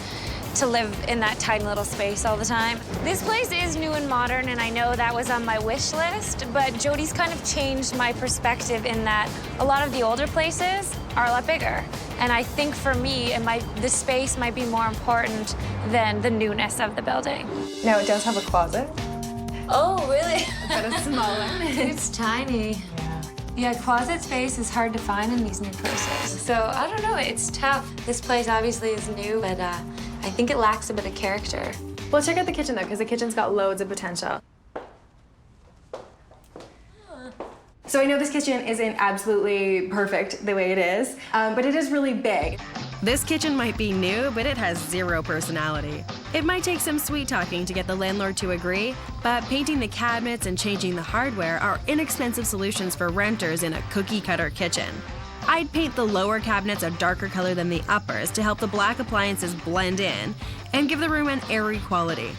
[SPEAKER 20] to live in that tiny little space all the time. This place is new and modern, and I know that was on my wish list, but Jodi's kind of changed my perspective in that a lot of the older places are a lot bigger. And I think for me, the space might be more important than the newness of the building.
[SPEAKER 2] Now, it does have a closet.
[SPEAKER 20] Oh, really?
[SPEAKER 2] But a small one.
[SPEAKER 20] It's tiny. Yeah, closet space is hard to find in these new places. So, I don't know, it's tough. This place obviously is new, but I think it lacks a bit of character.
[SPEAKER 2] Well, check out the kitchen, though, because the kitchen's got loads of potential. So I know this kitchen isn't absolutely perfect the way it is, but it is really big.
[SPEAKER 5] This kitchen might be new, but it has zero personality. It might take some sweet talking to get the landlord to agree, but painting the cabinets and changing the hardware are inexpensive solutions for renters in a cookie-cutter kitchen. I'd paint the lower cabinets a darker color than the uppers to help the black appliances blend in and give the room an airy quality.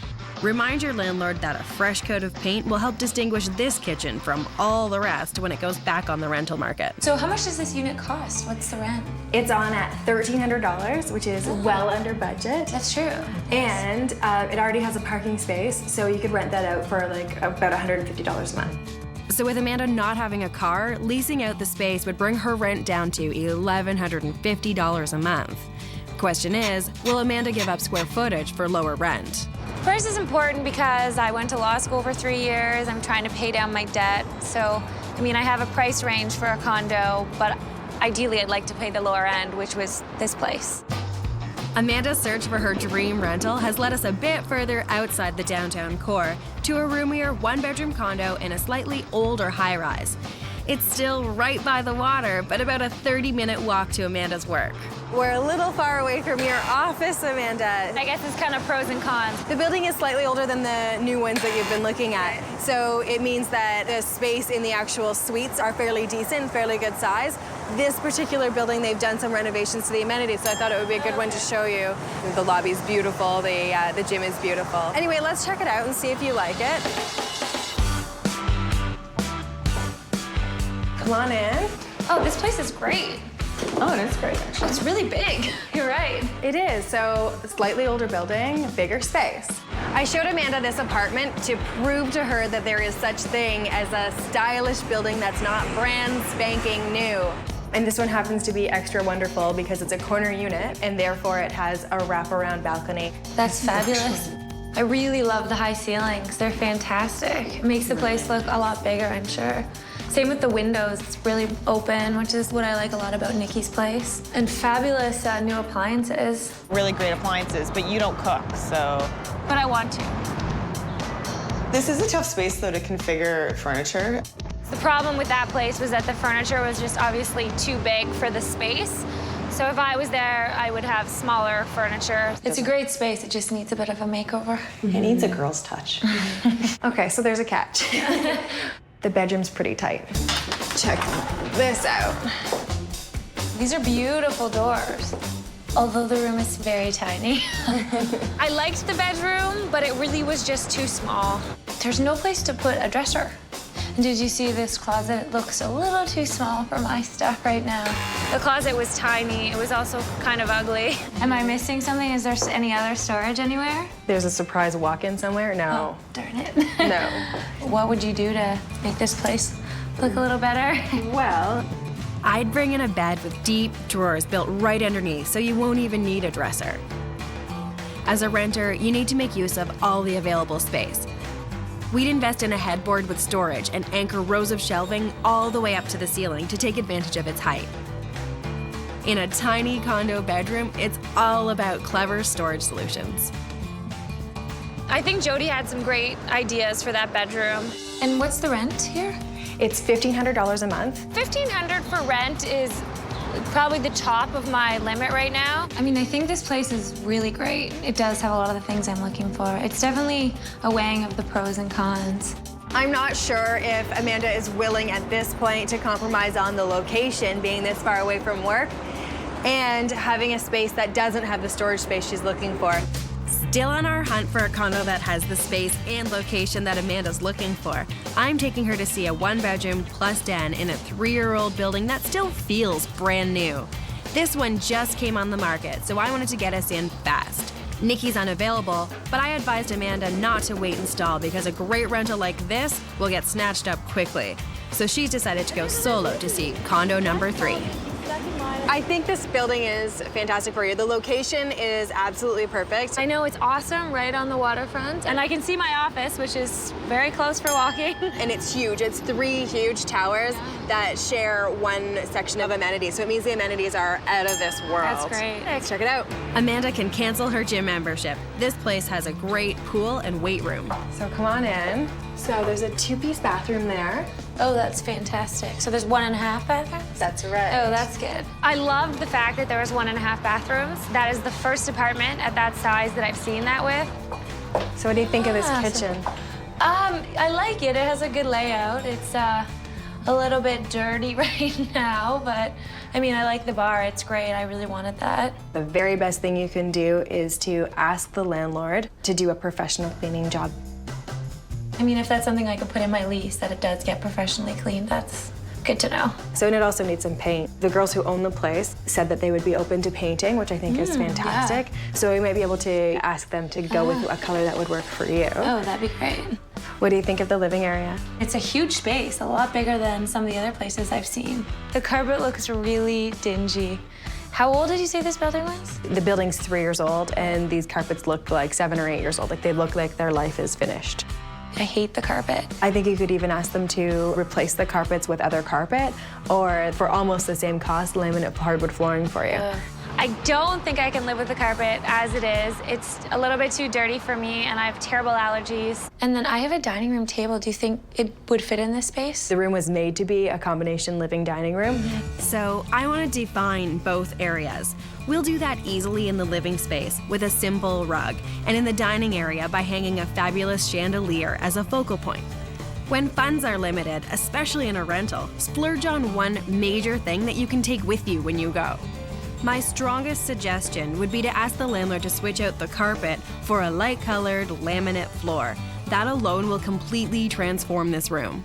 [SPEAKER 5] Remind your landlord that a fresh coat of paint will help distinguish this kitchen from all the rest when it goes back on the rental market.
[SPEAKER 20] So how much does this unit cost? What's the rent?
[SPEAKER 2] It's on at $1,300, which is well under budget.
[SPEAKER 20] That's true.
[SPEAKER 2] And it already has a parking space, so you could rent that out for like about $150 a month.
[SPEAKER 5] So with Amanda not having a car, leasing out the space would bring her rent down to $1,150 a month. Question is, will Amanda give up square footage for lower rent?
[SPEAKER 20] Price is important because I went to law school for 3 years. I'm trying to pay down my debt. So I mean, I have a price range for a condo, but ideally I'd like to pay the lower end, which was this place.
[SPEAKER 5] Amanda's search for her dream rental has led us a bit further outside the downtown core to a roomier one-bedroom condo in a slightly older high-rise. It's still right by the water, but about a 30-minute walk to Amanda's work.
[SPEAKER 2] We're a little far away from your office, Amanda.
[SPEAKER 20] I guess it's kind of pros and cons.
[SPEAKER 2] The building is slightly older than the new ones that you've been looking at. So it means that the space in the actual suites are fairly decent, fairly good size. This particular building, they've done some renovations to the amenities, so I thought it would be a good one to show you. The lobby's beautiful, the gym is beautiful. Anyway, let's check it out and see if you like it. Come on in.
[SPEAKER 20] Oh, this place is great.
[SPEAKER 2] Oh, it is great, actually.
[SPEAKER 20] It's really big. You're right.
[SPEAKER 2] It is. So, a slightly older building, bigger space. I showed Amanda this apartment to prove to her that there is such thing as a stylish building that's not brand spanking new. And this one happens to be extra wonderful because it's a corner unit and therefore it has a wraparound balcony.
[SPEAKER 20] That's fabulous. I really love the high ceilings. They're fantastic. It makes the place look a lot bigger, I'm sure. Same with the windows. It's really open, which is what I like a lot about Nikki's place. And fabulous new appliances.
[SPEAKER 19] Really great appliances, but you don't cook, so.
[SPEAKER 20] But I want to.
[SPEAKER 19] This is a tough space, though, to configure furniture.
[SPEAKER 20] The problem with that place was that the furniture was just obviously too big for the space. So if I was there, I would have smaller furniture. It's a great space. It just needs a bit of a makeover.
[SPEAKER 19] It needs a girl's touch.
[SPEAKER 2] Okay, so there's a catch. The bedroom's pretty tight. Check this out.
[SPEAKER 20] These are beautiful doors, although the room is very tiny. I liked the bedroom, but it really was just too small. There's no place to put a dresser. And did you see this closet? It looks a little too small for my stuff right now. The closet was tiny. It was also kind of ugly. Am I missing something? Is there any other storage anywhere?
[SPEAKER 2] There's a surprise walk-in somewhere? No.
[SPEAKER 20] Oh, darn it.
[SPEAKER 2] No.
[SPEAKER 20] What would you do to make this place look a little better?
[SPEAKER 2] Well,
[SPEAKER 5] I'd bring in a bed with deep drawers built right underneath so you won't even need a dresser. As a renter, you need to make use of all the available space. We'd invest in a headboard with storage and anchor rows of shelving all the way up to the ceiling to take advantage of its height. In a tiny condo bedroom, it's all about clever storage solutions.
[SPEAKER 20] I think Jodi had some great ideas for that bedroom. And what's the rent here?
[SPEAKER 2] It's $1,500 a month.
[SPEAKER 20] $1,500 for rent is probably the top of my limit right now. I mean, I think this place is really great. It does have a lot of the things I'm looking for. It's definitely a weighing of the pros and cons.
[SPEAKER 2] I'm not sure if Amanda is willing at this point to compromise on the location, being this far away from work, and having a space that doesn't have the storage space she's looking for.
[SPEAKER 5] Still on our hunt for a condo that has the space and location that Amanda's looking for, I'm taking her to see a one-bedroom plus den in a 3-year-old building that still feels brand new. This one just came on the market, so I wanted to get us in fast. Nikki's unavailable, but I advised Amanda not to wait and stall because a great rental like this will get snatched up quickly. So she's decided to go solo to see condo number 3.
[SPEAKER 2] I think this building is fantastic for you. The location is absolutely perfect.
[SPEAKER 20] I know, it's awesome, right on the waterfront. And I can see my office, which is very close for walking.
[SPEAKER 2] And it's huge. It's 3 huge towers that share one section of amenities. So it means the amenities are out of this world.
[SPEAKER 20] That's great.
[SPEAKER 2] Let's check it out.
[SPEAKER 5] Amanda can cancel her gym membership. This place has a great pool and weight room.
[SPEAKER 2] So come on in. So there's a 2-piece bathroom there.
[SPEAKER 20] Oh, that's fantastic. So there's 1.5 bathrooms?
[SPEAKER 2] That's right.
[SPEAKER 20] Oh, that's good. I loved the fact that there was 1.5 bathrooms. That is the first apartment at that size that I've seen that with.
[SPEAKER 2] So what do you think of this kitchen?
[SPEAKER 20] I like it. It has a good layout. It's a little bit dirty right now, but I mean, I like the bar. It's great. I really wanted that.
[SPEAKER 2] The very best thing you can do is to ask the landlord to do a professional cleaning job.
[SPEAKER 20] I mean, if that's something I could put in my lease, that it does get professionally cleaned, that's good to know.
[SPEAKER 2] So, and it also needs some paint. The girls who own the place said that they would be open to painting, which I think is fantastic. Yeah. So we might be able to ask them to go with a color that would work for you.
[SPEAKER 20] Oh, that'd be great.
[SPEAKER 2] What do you think of the living area?
[SPEAKER 20] It's a huge space, a lot bigger than some of the other places I've seen. The carpet looks really dingy. How old did you say this building was?
[SPEAKER 2] The building's 3 years old, and these carpets look like 7 or 8 years old. Like, they look like their life is finished.
[SPEAKER 20] I hate the carpet.
[SPEAKER 17] I think you could even ask them to replace the carpets with other carpet, or for almost the same cost, laminate hardwood flooring for you.
[SPEAKER 20] I don't think I can live with the carpet as it is. It's a little bit too dirty for me, and I have terrible allergies. And then I have a dining room table. Do you think it would fit in this space?
[SPEAKER 17] The room was made to be a combination living dining room.
[SPEAKER 5] So I want to define both areas. We'll do that easily in the living space with a simple rug, and in the dining area by hanging a fabulous chandelier as a focal point. When funds are limited, especially in a rental, splurge on one major thing that you can take with you when you go. My strongest suggestion would be to ask the landlord to switch out the carpet for a light-colored laminate floor. That alone will completely transform this room.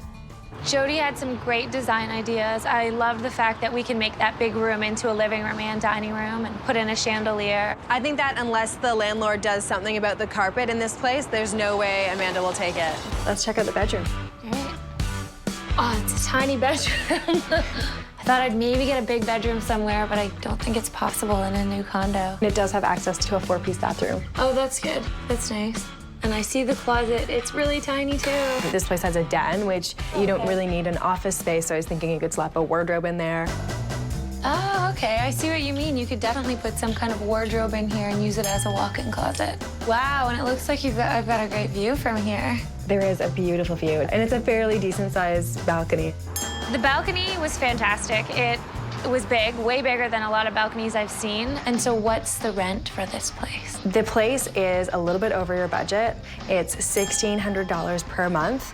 [SPEAKER 20] Jodi had some great design ideas. I love the fact that we can make that big room into a living room and dining room and put in a chandelier.
[SPEAKER 2] I think that unless the landlord does something about the carpet in this place, there's no way Amanda will take it.
[SPEAKER 17] Let's check out the bedroom.
[SPEAKER 20] All right. Oh, it's a tiny bedroom. I thought I'd maybe get a big bedroom somewhere, but I don't think it's possible in a new condo.
[SPEAKER 17] It does have access to a 4-piece bathroom.
[SPEAKER 20] Oh, that's good. That's nice. And I see the closet. It's really tiny, too.
[SPEAKER 17] This place has a den, which you don't really need an office space, so I was thinking you could slap a wardrobe in there.
[SPEAKER 20] Oh, okay. I see what you mean. You could definitely put some kind of wardrobe in here and use it as a walk-in closet. Wow, and it looks like I've got a great view from here.
[SPEAKER 17] There is a beautiful view, and it's a fairly decent-sized balcony.
[SPEAKER 20] The balcony was fantastic. It was big, way bigger than a lot of balconies I've seen. And so what's the rent for this place?
[SPEAKER 17] The place is a little bit over your budget. It's $1,600 per month,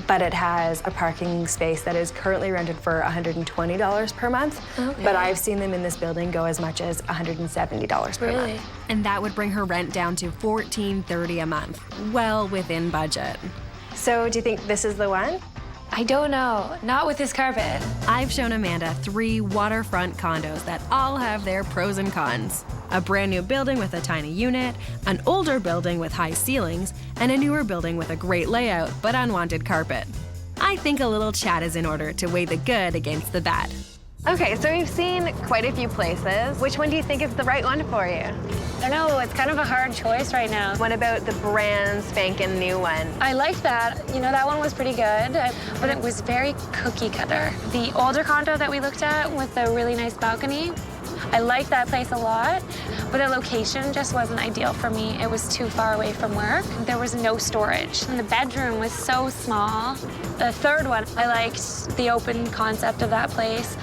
[SPEAKER 17] but it has a parking space that is currently rented for $120 per month.
[SPEAKER 5] Okay.
[SPEAKER 17] But I've seen them in this building go as much as $170 per month.
[SPEAKER 5] And that would bring her rent down to $1,430 a month, well within budget.
[SPEAKER 17] So do you think this is the one?
[SPEAKER 20] I don't know. Not with this carpet.
[SPEAKER 5] I've shown Amanda 3 waterfront condos that all have their pros and cons. A brand new building with a tiny unit, an older building with high ceilings, and a newer building with a great layout but unwanted carpet. I think a little chat is in order to weigh the good against the bad.
[SPEAKER 2] Okay, so we've seen quite a few places. Which one do you think is the right one for you?
[SPEAKER 20] I don't know, it's kind of a hard choice right now.
[SPEAKER 2] What about the brand spanking new one?
[SPEAKER 20] I liked that. You know, that one was pretty good, but it was very cookie cutter. The older condo that we looked at with the really nice balcony, I liked that place a lot, but the location just wasn't ideal for me. It was too far away from work. There was no storage, and the bedroom was so small. The third one, I liked the open concept of that place.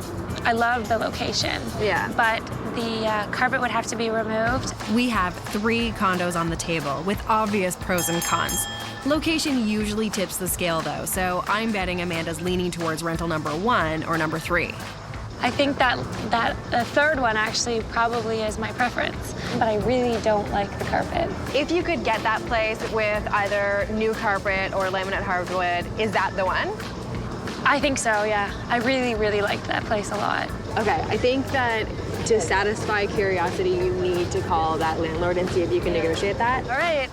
[SPEAKER 20] I love the location.
[SPEAKER 2] Yeah.
[SPEAKER 20] But the carpet would have to be removed.
[SPEAKER 5] We have 3 condos on the table with obvious pros and cons. Location usually tips the scale though, so I'm betting Amanda's leaning towards rental number 1 or number 3.
[SPEAKER 20] I think that the third one actually probably is my preference, but I really don't like the carpet.
[SPEAKER 2] If you could get that place with either new carpet or laminate hardwood, is that the one?
[SPEAKER 20] I think so, yeah. I really, really liked that place a lot.
[SPEAKER 2] Okay, I think that to satisfy curiosity, you need to call that landlord and see if you can negotiate that.
[SPEAKER 20] All right.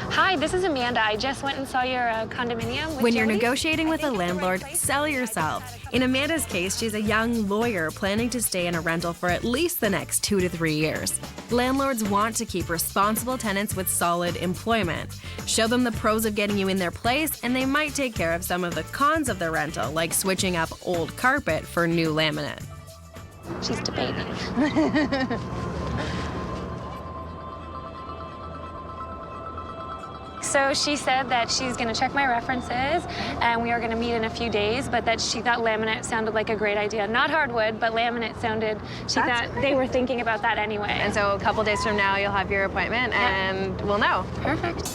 [SPEAKER 20] Hi, this is Amanda. I just went and saw your condominium with
[SPEAKER 5] When you're
[SPEAKER 20] Jodi.
[SPEAKER 5] negotiating with a landlord, sell yourself. In Amanda's case, she's a young lawyer planning to stay in a rental for at least the next 2 to 3 years. Landlords want to keep responsible tenants with solid employment. Show them the pros of getting you in their place, and they might take care of some of the cons of the rental, like switching up old carpet for new laminate.
[SPEAKER 20] She's debating. So she said that she's going to check my references, and we are going to meet in a few days, but that she thought laminate sounded like a great idea. Not hardwood, but laminate sounded, she thought they were thinking about that anyway.
[SPEAKER 2] And so a couple days from now, you'll have your appointment, and we'll know.
[SPEAKER 20] Perfect.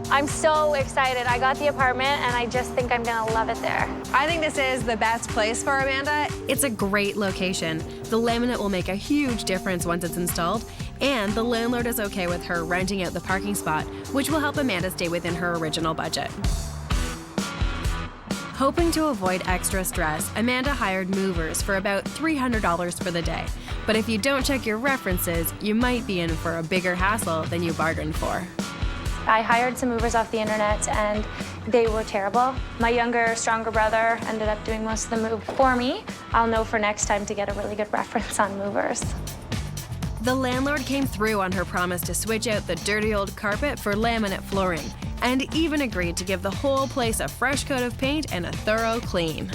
[SPEAKER 20] I'm so excited. I got the apartment, and I just think I'm gonna love it there.
[SPEAKER 2] I think this is the best place for Amanda.
[SPEAKER 5] It's a great location. The laminate will make a huge difference once it's installed, and the landlord is okay with her renting out the parking spot, which will help Amanda stay within her original budget. Hoping to avoid extra stress, Amanda hired movers for about $300 for the day. But if you don't check your references, you might be in for a bigger hassle than you bargained for.
[SPEAKER 20] I hired some movers off the internet, and they were terrible. My younger, stronger brother ended up doing most of the move for me. I'll know for next time to get a really good reference on movers.
[SPEAKER 5] The landlord came through on her promise to switch out the dirty old carpet for laminate flooring, and even agreed to give the whole place a fresh coat of paint and a thorough clean.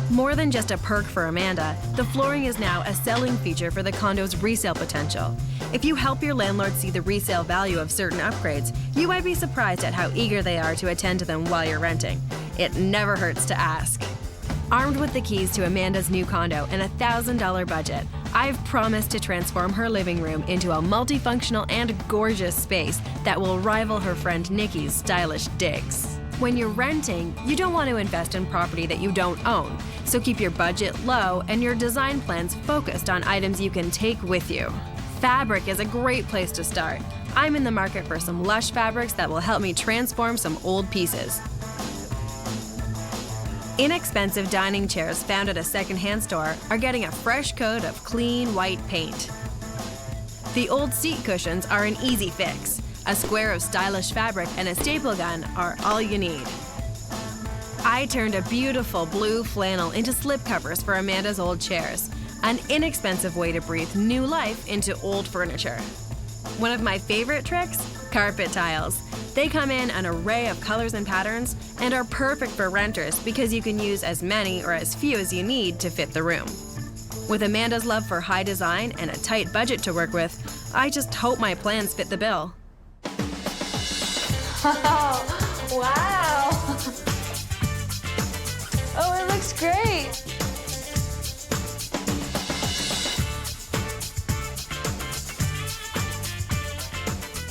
[SPEAKER 5] More than just a perk for Amanda, the flooring is now a selling feature for the condo's resale potential. If you help your landlord see the resale value of certain upgrades, you might be surprised at how eager they are to attend to them while you're renting. It never hurts to ask. Armed with the keys to Amanda's new condo and a $1,000 budget, I've promised to transform her living room into a multifunctional and gorgeous space that will rival her friend Nikki's stylish digs. When you're renting, you don't want to invest in property that you don't own, so keep your budget low and your design plans focused on items you can take with you. Fabric is a great place to start. I'm in the market for some lush fabrics that will help me transform some old pieces. Inexpensive dining chairs found at a secondhand store are getting a fresh coat of clean white paint. The old seat cushions are an easy fix. A square of stylish fabric and a staple gun are all you need. I turned a beautiful blue flannel into slipcovers for Amanda's old chairs, an inexpensive way to breathe new life into old furniture. One of my favorite tricks? Carpet tiles. They come in an array of colors and patterns and are perfect for renters because you can use as many or as few as you need to fit the room. With Amanda's love for high design and a tight budget to work with, I just hope my plans fit the bill.
[SPEAKER 20] Oh, wow. Oh, it looks great.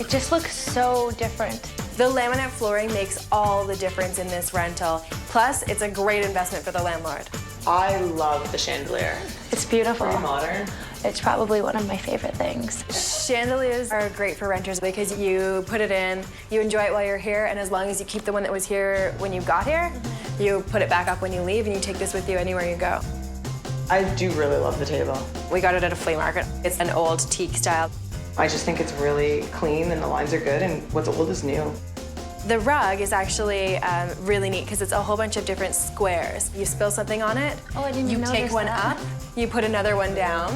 [SPEAKER 20] It just looks so different.
[SPEAKER 2] The laminate flooring makes all the difference in this rental. Plus, it's a great investment for the landlord.
[SPEAKER 19] I love the chandelier.
[SPEAKER 20] It's beautiful.
[SPEAKER 19] Pretty modern.
[SPEAKER 20] It's probably one of my favorite things.
[SPEAKER 2] Chandeliers are great for renters because you put it in, you enjoy it while you're here, and as long as you keep the one that was here when you got here, you put it back up when you leave, and you take this with you anywhere you go.
[SPEAKER 19] I do really love the table.
[SPEAKER 2] We got it at a flea market. It's an old teak style.
[SPEAKER 19] I just think it's really clean and the lines are good, and what's old is new.
[SPEAKER 2] The rug is actually really neat because it's a whole bunch of different squares. You spill something on it,
[SPEAKER 20] oh, I didn't
[SPEAKER 2] you
[SPEAKER 20] notice
[SPEAKER 2] take one
[SPEAKER 20] that.
[SPEAKER 2] up, you put another one down.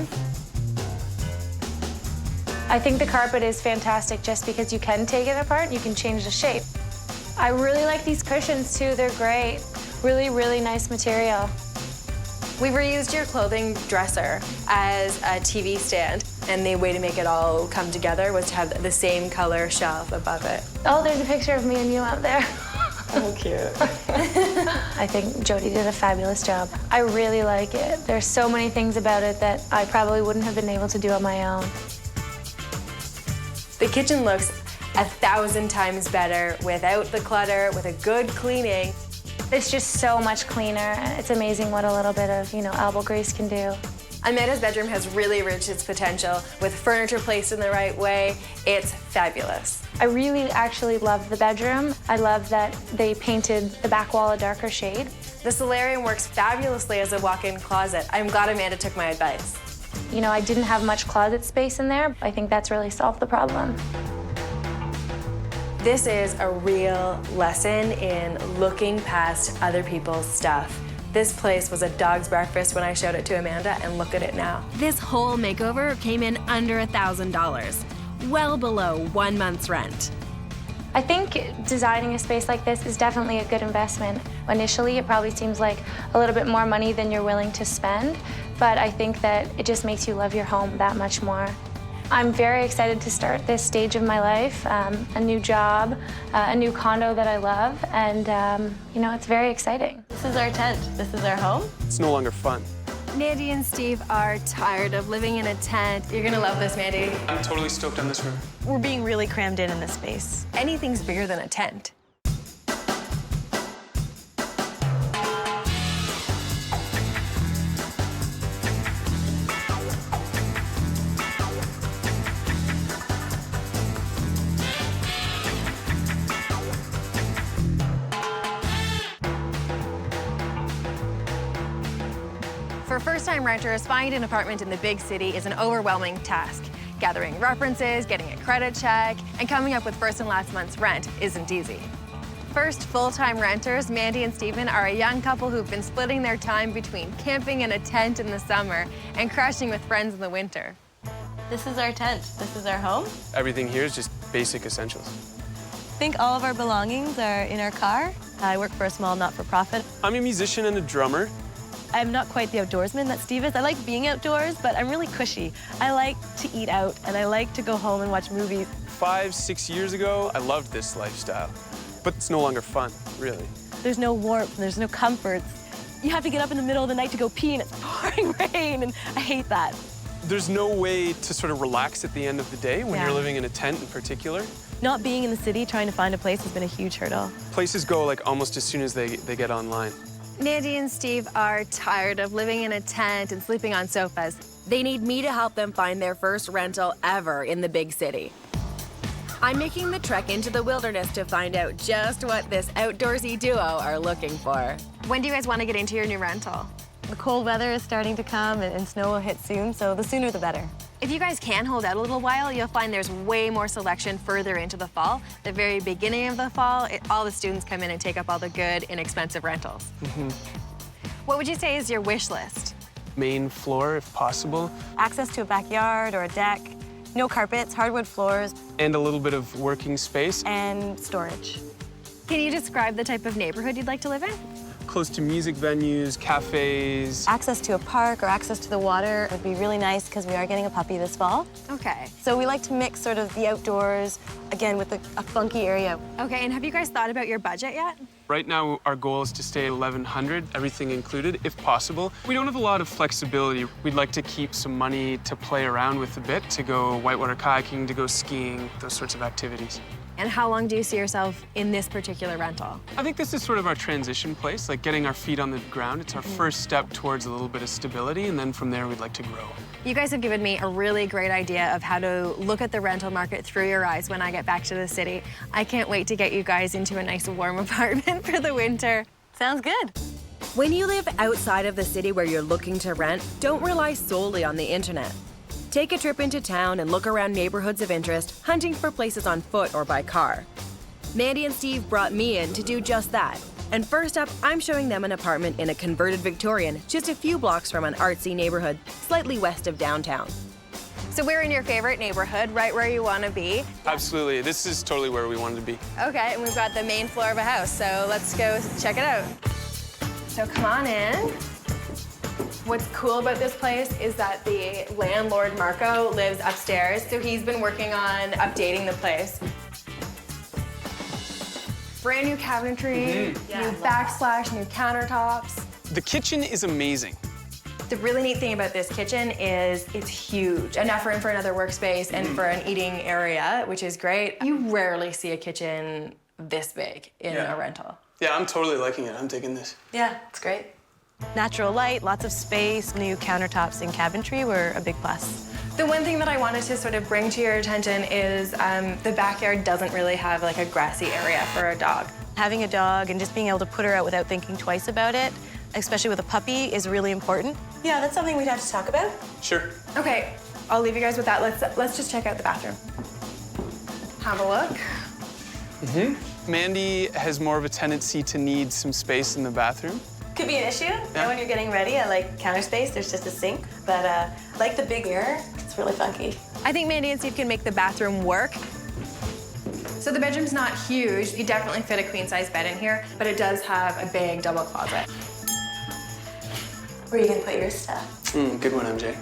[SPEAKER 20] I think the carpet is fantastic just because you can take it apart, you can change the shape. I really like these cushions too, they're great. Really, really nice material.
[SPEAKER 2] We reused your clothing dresser as a TV stand, and the way to make it all come together was to have the same color shelf above it.
[SPEAKER 20] Oh, there's a picture of me and you out there.
[SPEAKER 19] Oh, cute.
[SPEAKER 20] I think Jodi did a fabulous job. I really like it. There's so many things about it that I probably wouldn't have been able to do on my own.
[SPEAKER 2] The kitchen looks 1,000 times better without the clutter, with a good cleaning.
[SPEAKER 20] It's just so much cleaner. It's amazing what a little bit of, elbow grease can do.
[SPEAKER 2] Amanda's bedroom has really reached its potential. With furniture placed in the right way, it's fabulous.
[SPEAKER 20] I really actually love the bedroom. I love that they painted the back wall a darker shade.
[SPEAKER 2] The solarium works fabulously as a walk-in closet. I'm glad Amanda took my advice.
[SPEAKER 20] I didn't have much closet space in there. I think that's really solved the problem.
[SPEAKER 2] This is a real lesson in looking past other people's stuff. This place was a dog's breakfast when I showed it to Amanda, and look at it now.
[SPEAKER 5] This whole makeover came in under $1,000, well below 1 month's rent.
[SPEAKER 20] I think designing a space like this is definitely a good investment. Initially, it probably seems like a little bit more money than you're willing to spend, but I think that it just makes you love your home that much more. I'm very excited to start this stage of my life, a new job, a new condo that I love, and it's very exciting.
[SPEAKER 13] This is our tent. This is our home.
[SPEAKER 7] It's no longer fun.
[SPEAKER 2] Mandy and Steve are tired of living in a tent. You're gonna love this, Mandy.
[SPEAKER 7] I'm totally stoked on this room.
[SPEAKER 3] We're being really crammed in this space.
[SPEAKER 2] Anything's bigger than a tent. For first-time renters, finding an apartment in the big city is an overwhelming task. Gathering references, getting a credit check, and coming up with first and last month's rent isn't easy. First full-time renters, Mandy and Steven are a young couple who've been splitting their time between camping in a tent in the summer and crashing with friends in the winter.
[SPEAKER 21] This is our tent. This is our home.
[SPEAKER 22] Everything here is just basic essentials.
[SPEAKER 21] I think all of our belongings are in our car. I work for a small not-for-profit.
[SPEAKER 22] I'm a musician and a drummer.
[SPEAKER 21] I'm not quite the outdoorsman that Steve is. I like being outdoors, but I'm really cushy. I like to eat out, and I like to go home and watch movies.
[SPEAKER 22] 5, 6 years ago, I loved this lifestyle, but it's no longer fun, really.
[SPEAKER 21] There's no warmth, and there's no comforts. You have to get up in the middle of the night to go pee, and it's pouring rain, and I hate that.
[SPEAKER 22] There's no way to sort of relax at the end of the day when you're living in a tent in particular.
[SPEAKER 21] Not being in the city, trying to find a place has been a huge hurdle.
[SPEAKER 22] Places go like almost as soon as they get online.
[SPEAKER 2] Mandy and Steve are tired of living in a tent and sleeping on sofas.
[SPEAKER 5] They need me to help them find their first rental ever in the big city. I'm making the trek into the wilderness to find out just what this outdoorsy duo are looking for.
[SPEAKER 2] When do you guys want to get into your new rental?
[SPEAKER 21] The cold weather is starting to come, and snow will hit soon, so the sooner the better.
[SPEAKER 2] If you guys can hold out a little while, you'll find there's way more selection further into the fall. The very beginning of the fall, all the students come in and take up all the good, inexpensive rentals. What would you say is your wish list?
[SPEAKER 22] Main floor, if possible.
[SPEAKER 21] Access to a backyard or a deck, no carpets, hardwood floors.
[SPEAKER 22] And a little bit of working space.
[SPEAKER 21] And storage.
[SPEAKER 2] Can you describe the type of neighborhood you'd like to live in?
[SPEAKER 22] Close to music venues, cafes.
[SPEAKER 21] Access to a park or access to the water would be really nice because we are getting a puppy this fall.
[SPEAKER 2] Okay.
[SPEAKER 21] So we like to mix sort of the outdoors, again, with a funky area.
[SPEAKER 2] Okay, and have you guys thought about your budget yet?
[SPEAKER 22] Right now, our goal is to stay at 1,100, everything included, if possible. We don't have a lot of flexibility. We'd like to keep some money to play around with a bit, to go whitewater kayaking, to go skiing, those sorts of activities.
[SPEAKER 2] And how long do you see yourself in this particular rental?
[SPEAKER 22] I think this is sort of our transition place, like getting our feet on the ground. It's our first step towards a little bit of stability, and then from there, we'd like to grow.
[SPEAKER 2] You guys have given me a really great idea of how to look at the rental market through your eyes when I get back to the city. I can't wait to get you guys into a nice warm apartment for the winter.
[SPEAKER 21] Sounds good.
[SPEAKER 5] When you live outside of the city where you're looking to rent, don't rely solely on the internet. Take a trip into town and look around neighborhoods of interest, hunting for places on foot or by car. Mandy and Steve brought me in to do just that. And first up, I'm showing them an apartment in a converted Victorian, just a few blocks from an artsy neighborhood, slightly west of downtown.
[SPEAKER 2] So we're in your favorite neighborhood, right where you want to be.
[SPEAKER 22] Absolutely. This is totally where we wanted to be.
[SPEAKER 2] Okay, and we've got the main floor of a house, so let's go check it out. So come on in. What's cool about this place is that the landlord, Marco, lives upstairs, so he's been working on updating the place. Brand new cabinetry, new backsplash, new countertops.
[SPEAKER 22] The kitchen is amazing.
[SPEAKER 2] The really neat thing about this kitchen is it's huge. Enough room for another workspace and for an eating area, which is great. You rarely see a kitchen this big in a rental.
[SPEAKER 22] Yeah, I'm totally liking it. I'm taking this.
[SPEAKER 21] Yeah, it's great. Natural light, lots of space, new countertops and cabinetry were a big plus.
[SPEAKER 2] The one thing that I wanted to sort of bring to your attention is the backyard doesn't really have like a grassy area for a dog.
[SPEAKER 21] Having a dog and just being able to put her out without thinking twice about it, especially with a puppy, is really important.
[SPEAKER 3] Yeah, that's something we'd have to talk about.
[SPEAKER 22] Sure.
[SPEAKER 2] Okay, I'll leave you guys with that. Let's just check out the bathroom. Have a look.
[SPEAKER 22] Mandy has more of a tendency to need some space in the bathroom.
[SPEAKER 3] Could be an issue. Yeah. When you're getting ready, I like counter space. There's just a sink, but I like the big mirror. It's really funky.
[SPEAKER 2] I think Mandy and Steve can make the bathroom work. So the bedroom's not huge. You definitely fit a queen-size bed in here, but it does have a big double closet.
[SPEAKER 3] Where are you gonna put your stuff?
[SPEAKER 22] Good one, MJ.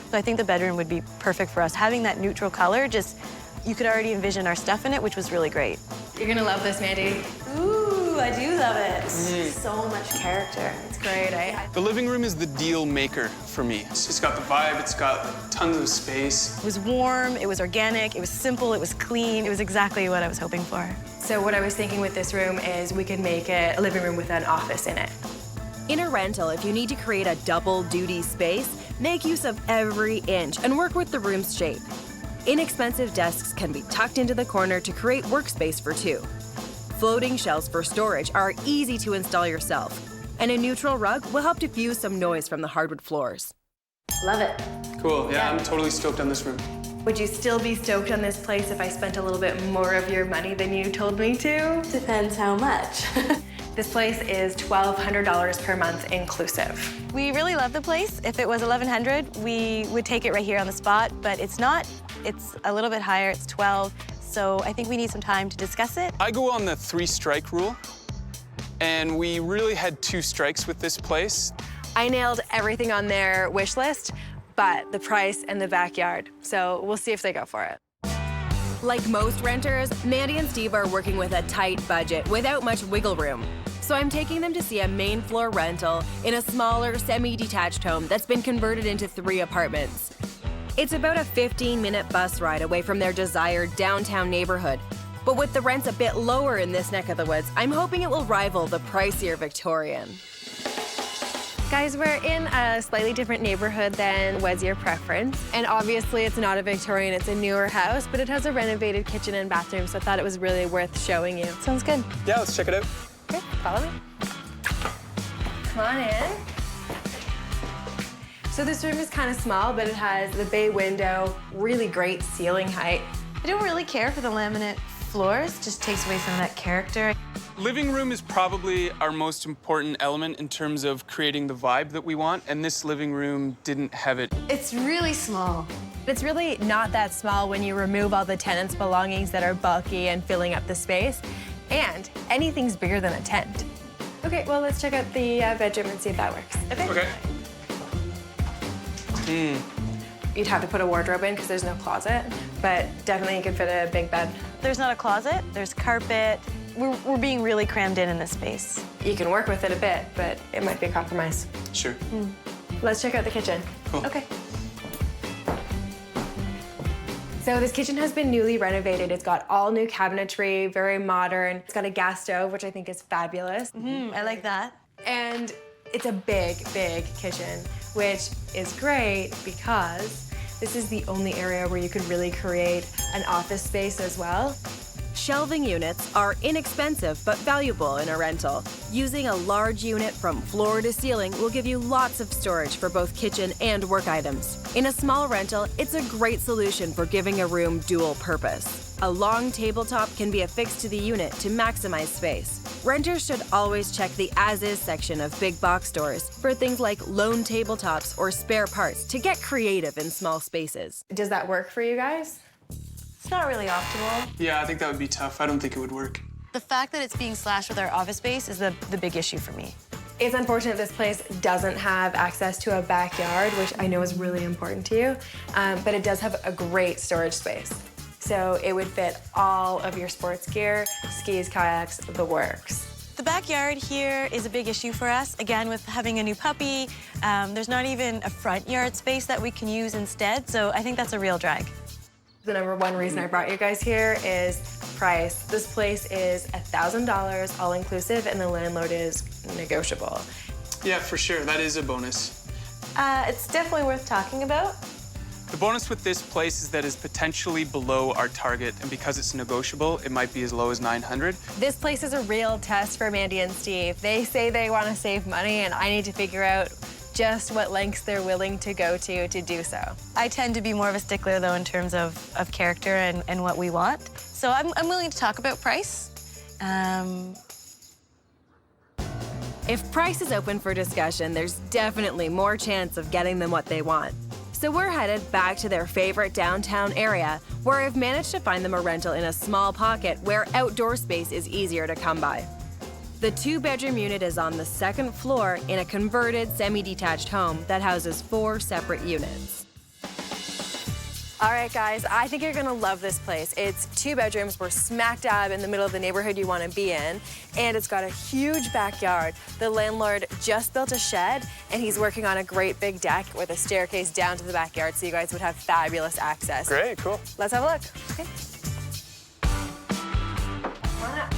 [SPEAKER 21] So I think the bedroom would be perfect for us. Having that neutral color, just, you could already envision our stuff in it, which was really great.
[SPEAKER 2] You're gonna love this, Mandy.
[SPEAKER 3] Ooh, I do love it. So much character.
[SPEAKER 2] It's great, eh?
[SPEAKER 22] The living room is the deal maker for me. It's just got the vibe, it's got tons of space.
[SPEAKER 21] It was warm, it was organic, it was simple, it was clean. It was exactly what I was hoping for.
[SPEAKER 2] So what I was thinking with this room is we could make it a living room with an office in it.
[SPEAKER 5] In a rental, if you need to create a double-duty space, make use of every inch and work with the room's shape. Inexpensive desks can be tucked into the corner to create workspace for two. Floating shelves for storage are easy to install yourself, and a neutral rug will help diffuse some noise from the hardwood floors.
[SPEAKER 3] Love it.
[SPEAKER 22] Cool, yeah, I'm totally stoked on this room.
[SPEAKER 2] Would you still be stoked on this place if I spent a little bit more of your money than you told me to?
[SPEAKER 3] Depends how much.
[SPEAKER 2] This place is $1,200 per month inclusive.
[SPEAKER 21] We really love the place. If it was $1,100, we would take it right here on the spot, but it's not. It's a little bit higher, it's 12, so I think we need some time to discuss it.
[SPEAKER 22] I go on the 3-strike rule, and we really had 2 strikes with this place.
[SPEAKER 2] I nailed everything on their wish list, but the price and the backyard. So we'll see if they go for it.
[SPEAKER 5] Like most renters, Mandy and Steve are working with a tight budget without much wiggle room. So I'm taking them to see a main floor rental in a smaller, semi-detached home that's been converted into 3 apartments. It's about a 15-minute bus ride away from their desired downtown neighborhood. But with the rents a bit lower in this neck of the woods, I'm hoping it will rival the pricier Victorian.
[SPEAKER 2] Guys, we're in a slightly different neighborhood than was your preference. And obviously it's not a Victorian, it's a newer house, but it has a renovated kitchen and bathroom, so I thought it was really worth showing you.
[SPEAKER 21] Sounds good.
[SPEAKER 22] Yeah, let's check it out.
[SPEAKER 2] Okay, follow me. Come on in. So this room is kind of small, but it has the bay window, really great ceiling height.
[SPEAKER 21] I don't really care for the laminate floors, just takes away some of that character.
[SPEAKER 22] Living room is probably our most important element in terms of creating the vibe that we want, and this living room didn't have it.
[SPEAKER 21] It's really small.
[SPEAKER 2] It's really not that small when you remove all the tenants' belongings that are bulky and filling up the space. And anything's bigger than a tent. Okay, well, let's check out the bedroom and see if that works.
[SPEAKER 22] Okay.
[SPEAKER 2] You'd have to put a wardrobe in because there's no closet, but definitely you could fit a big bed.
[SPEAKER 21] There's not a closet, there's carpet. We're being really crammed in this space.
[SPEAKER 2] You can work with it a bit, but it might be a compromise.
[SPEAKER 22] Sure.
[SPEAKER 2] Let's check out the kitchen.
[SPEAKER 22] Cool.
[SPEAKER 2] Okay. So this kitchen has been newly renovated. It's got all new cabinetry, very modern. It's got a gas stove, which I think is fabulous.
[SPEAKER 21] I like that.
[SPEAKER 2] And it's a big, big kitchen, which is great because this is the only area where you could really create an office space as well.
[SPEAKER 5] Shelving units are inexpensive but valuable in a rental. Using a large unit from floor to ceiling will give you lots of storage for both kitchen and work items. In a small rental, it's a great solution for giving a room dual purpose. A long tabletop can be affixed to the unit to maximize space. Renters should always check the as-is section of big box stores for things like loan tabletops or spare parts to get creative in small spaces.
[SPEAKER 2] Does that work for you guys?
[SPEAKER 21] It's not really optimal.
[SPEAKER 22] Yeah, I think that would be tough. I don't think it would work.
[SPEAKER 21] The fact that it's being slashed with our office space is the big issue for me.
[SPEAKER 2] It's unfortunate this place doesn't have access to a backyard, which I know is really important to you, but it does have a great storage space. So it would fit all of your sports gear, skis, kayaks, the works.
[SPEAKER 21] The backyard here is a big issue for us. Again, with having a new puppy, there's not even a front yard space that we can use instead, so I think that's a real drag.
[SPEAKER 2] The number one reason I brought you guys here is price. This place is $1,000 all inclusive, and the landlord is negotiable.
[SPEAKER 22] Yeah, for sure. That is a bonus.
[SPEAKER 21] It's definitely worth talking about.
[SPEAKER 22] The bonus with this place is that it's potentially below our target, and because it's negotiable, it might be as low as $900.
[SPEAKER 2] This place is a real test for Mandy and Steve. They say they want to save money, and I need to figure out just what lengths they're willing to go to do so.
[SPEAKER 21] I tend to be more of a stickler, though, in terms of character and what we want. So I'm willing to talk about price.
[SPEAKER 5] If price is open for discussion, there's definitely more chance of getting them what they want. So we're headed back to their favorite downtown area, where I've managed to find them a rental in a small pocket where outdoor space is easier to come by. The 2-bedroom unit is on the 2nd floor in a converted semi-detached home that houses 4 separate units.
[SPEAKER 2] All right, guys, I think you're gonna love this place. It's 2 bedrooms. We're smack dab in the middle of the neighborhood you wanna be in, and it's got a huge backyard. The landlord just built a shed, and he's working on a great big deck with a staircase down to the backyard, so you guys would have fabulous access.
[SPEAKER 22] Great, cool.
[SPEAKER 2] Let's have a look. Okay. Come on up.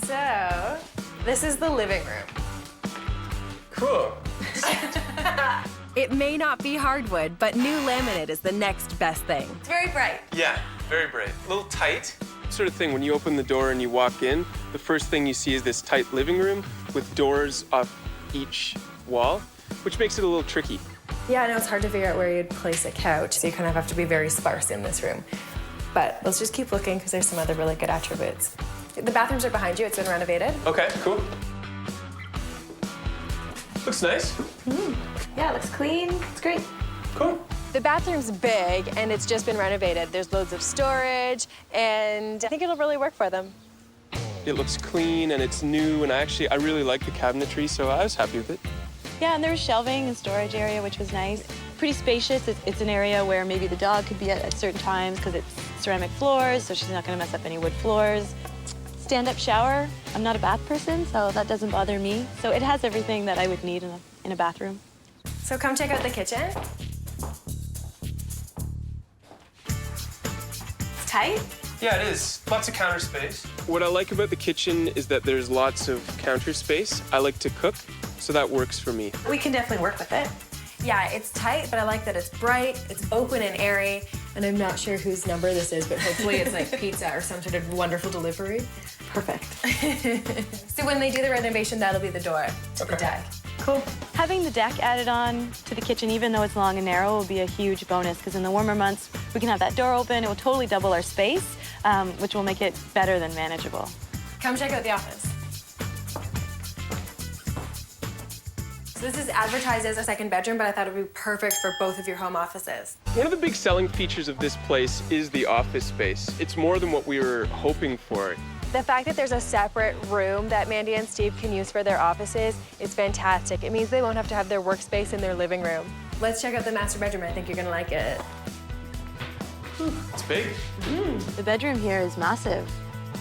[SPEAKER 2] So, this is the living room.
[SPEAKER 22] Cool.
[SPEAKER 5] It may not be hardwood, but new laminate is the next best thing.
[SPEAKER 21] It's very bright.
[SPEAKER 22] Yeah, very bright. A little tight. Sort of thing, when you open the door and you walk in, the first thing you see is this tight living room with doors off each wall, which makes it a little tricky.
[SPEAKER 2] Yeah, I know it's hard to figure out where you'd place a couch, so you kind of have to be very sparse in this room. But let's just keep looking because there's some other really good attributes. The bathrooms are behind you. It's been renovated.
[SPEAKER 15] Okay, cool. Looks nice.
[SPEAKER 2] Yeah, it looks clean. It's great.
[SPEAKER 15] Cool.
[SPEAKER 2] The bathroom's big, and it's just been renovated. There's loads of storage, and I think it'll really work for them.
[SPEAKER 22] It looks clean and it's new, and I really like the cabinetry, so I was happy with it.
[SPEAKER 21] Yeah, and there was shelving and storage area, which was nice. Pretty spacious. It's an area where maybe the dog could be at certain times because it's ceramic floors, so she's not going to mess up any wood floors. Stand-up shower. I'm not a bath person, so that doesn't bother me. So it has everything that I would need in a bathroom.
[SPEAKER 2] So come check out the kitchen.
[SPEAKER 21] It's tight.
[SPEAKER 22] Yeah, it is. Lots of counter space. What I like about the kitchen is that there's lots of counter space. I like to cook, so that works for me.
[SPEAKER 21] We can definitely work with it.
[SPEAKER 2] Yeah, it's tight, but I like that it's bright, it's open and airy, and I'm not sure whose number this is, but hopefully it's like pizza or some sort of wonderful delivery.
[SPEAKER 21] Perfect.
[SPEAKER 2] So when they do the renovation, that'll be the door to the deck.
[SPEAKER 21] Cool. Having the deck added on to the kitchen, even though it's long and narrow, will be a huge bonus because in the warmer months, we can have that door open. It will totally double our space, which will make it better than manageable.
[SPEAKER 2] Come check out the office. So this is advertised as a second bedroom, but I thought it would be perfect for both of your home offices.
[SPEAKER 22] One of the big selling features of this place is the office space. It's more than what we were hoping for.
[SPEAKER 2] The fact that there's a separate room that Mandy and Steve can use for their offices is fantastic. It means they won't have to have their workspace in their living room. Let's check out the master bedroom. I think you're gonna like it.
[SPEAKER 22] It's big.
[SPEAKER 21] The bedroom here is massive.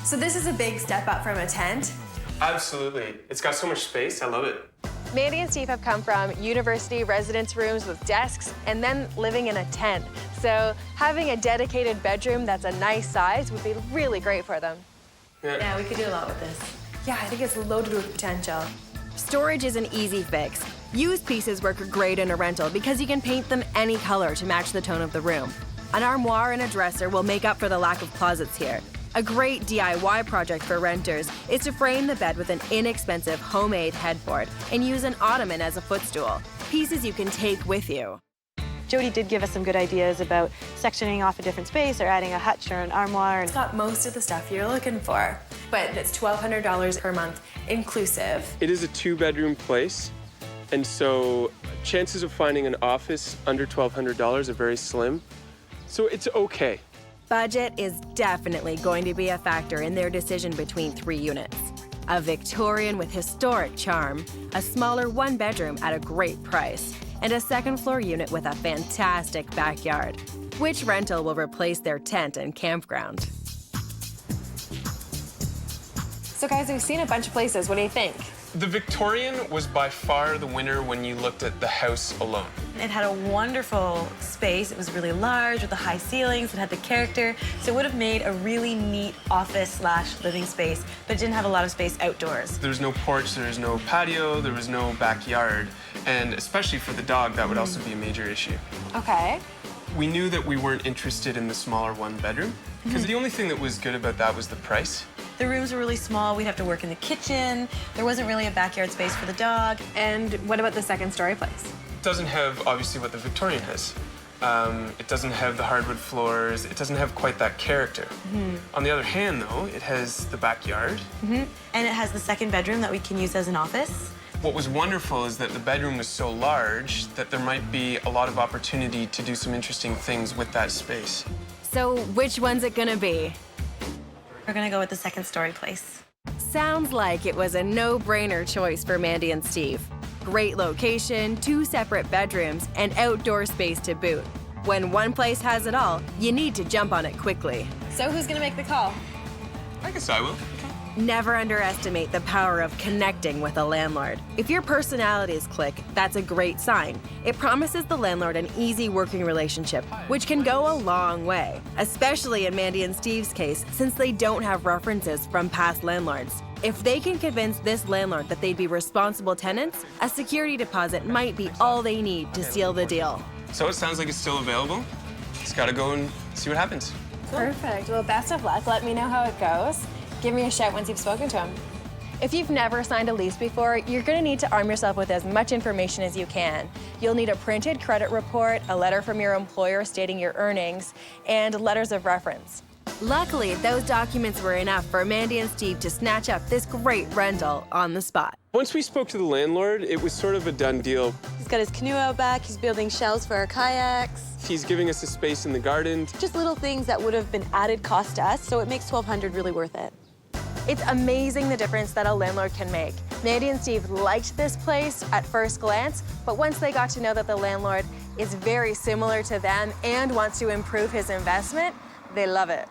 [SPEAKER 2] So this is a big step up from a tent.
[SPEAKER 22] Absolutely. It's got so much space. I love it.
[SPEAKER 2] Mandy and Steve have come from university residence rooms with desks and then living in a tent. So having a dedicated bedroom that's a nice size would be really great for them.
[SPEAKER 21] Yeah, we could do a lot with this.
[SPEAKER 2] Yeah, I think it's loaded with potential.
[SPEAKER 5] Storage is an easy fix. Used pieces work great in a rental because you can paint them any color to match the tone of the room. An armoire and a dresser will make up for the lack of closets here. A great DIY project for renters is to frame the bed with an inexpensive homemade headboard and use an ottoman as a footstool, pieces you can take with you.
[SPEAKER 21] Jodi did give us some good ideas about sectioning off a different space or adding a hutch or an armoire.
[SPEAKER 2] It's got most of the stuff you're looking for, but it's $1,200 per month inclusive.
[SPEAKER 22] It is a 2-bedroom place, and so chances of finding an office under $1,200 are very slim. So it's okay.
[SPEAKER 5] Budget is definitely going to be a factor in their decision between 3 units. A Victorian with historic charm, a smaller 1-bedroom at a great price, and a second-floor unit with a fantastic backyard. Which rental will replace their tent and campground?
[SPEAKER 2] So guys, we've seen a bunch of places. What do you think?
[SPEAKER 22] The Victorian was by far the winner when you looked at the house alone.
[SPEAKER 21] It had a wonderful space. It was really large with the high ceilings. It had the character. So it would have made a really neat office/living space, but it didn't have a lot of space outdoors.
[SPEAKER 22] There's no porch, there's no patio, there was no backyard. And especially for the dog, that would also be a major issue.
[SPEAKER 2] Okay.
[SPEAKER 22] We knew that we weren't interested in the smaller 1-bedroom because the only thing that was good about that was the price.
[SPEAKER 21] The rooms were really small. We'd have to work in the kitchen. There wasn't really a backyard space for the dog.
[SPEAKER 2] And what about the second-story place?
[SPEAKER 22] It doesn't have, obviously, what the Victorian has. It doesn't have the hardwood floors. It doesn't have quite that character. On the other hand, though, it has the backyard.
[SPEAKER 21] And it has the second bedroom that we can use as an office.
[SPEAKER 22] What was wonderful is that the bedroom was so large that there might be a lot of opportunity to do some interesting things with that space.
[SPEAKER 5] So which one's it gonna be?
[SPEAKER 21] We're gonna go with the second-story place.
[SPEAKER 5] Sounds like it was a no-brainer choice for Mandy and Steve. Great location, 2 separate bedrooms, and outdoor space to boot. When one place has it all, you need to jump on it quickly.
[SPEAKER 2] So who's gonna make the call?
[SPEAKER 22] I guess I will.
[SPEAKER 5] Never underestimate the power of connecting with a landlord. If your personalities click, that's a great sign. It promises the landlord an easy working relationship, which can go a long way, especially in Mandy and Steve's case, since they don't have references from past landlords. If they can convince this landlord that they'd be responsible tenants, a security deposit might be all they need to seal the deal.
[SPEAKER 22] So it sounds like it's still available. Just gotta go and see what happens.
[SPEAKER 2] Perfect. Well, best of luck. Let me know how it goes. Give me a shout once you've spoken to him. If you've never signed a lease before, you're going to need to arm yourself with as much information as you can. You'll need a printed credit report, a letter from your employer stating your earnings, and letters of reference.
[SPEAKER 5] Luckily, those documents were enough for Mandy and Steve to snatch up this great rental on the spot.
[SPEAKER 22] Once we spoke to the landlord, it was sort of a done deal.
[SPEAKER 21] He's got his canoe out back. He's building shelves for our kayaks.
[SPEAKER 22] He's giving us a space in the garden.
[SPEAKER 21] Just little things that would have been added cost to us, so it makes $1,200 really worth it.
[SPEAKER 2] It's amazing the difference that a landlord can make. Mandy and Steve liked this place at first glance, but once they got to know that the landlord is very similar to them and wants to improve his investment, they love it.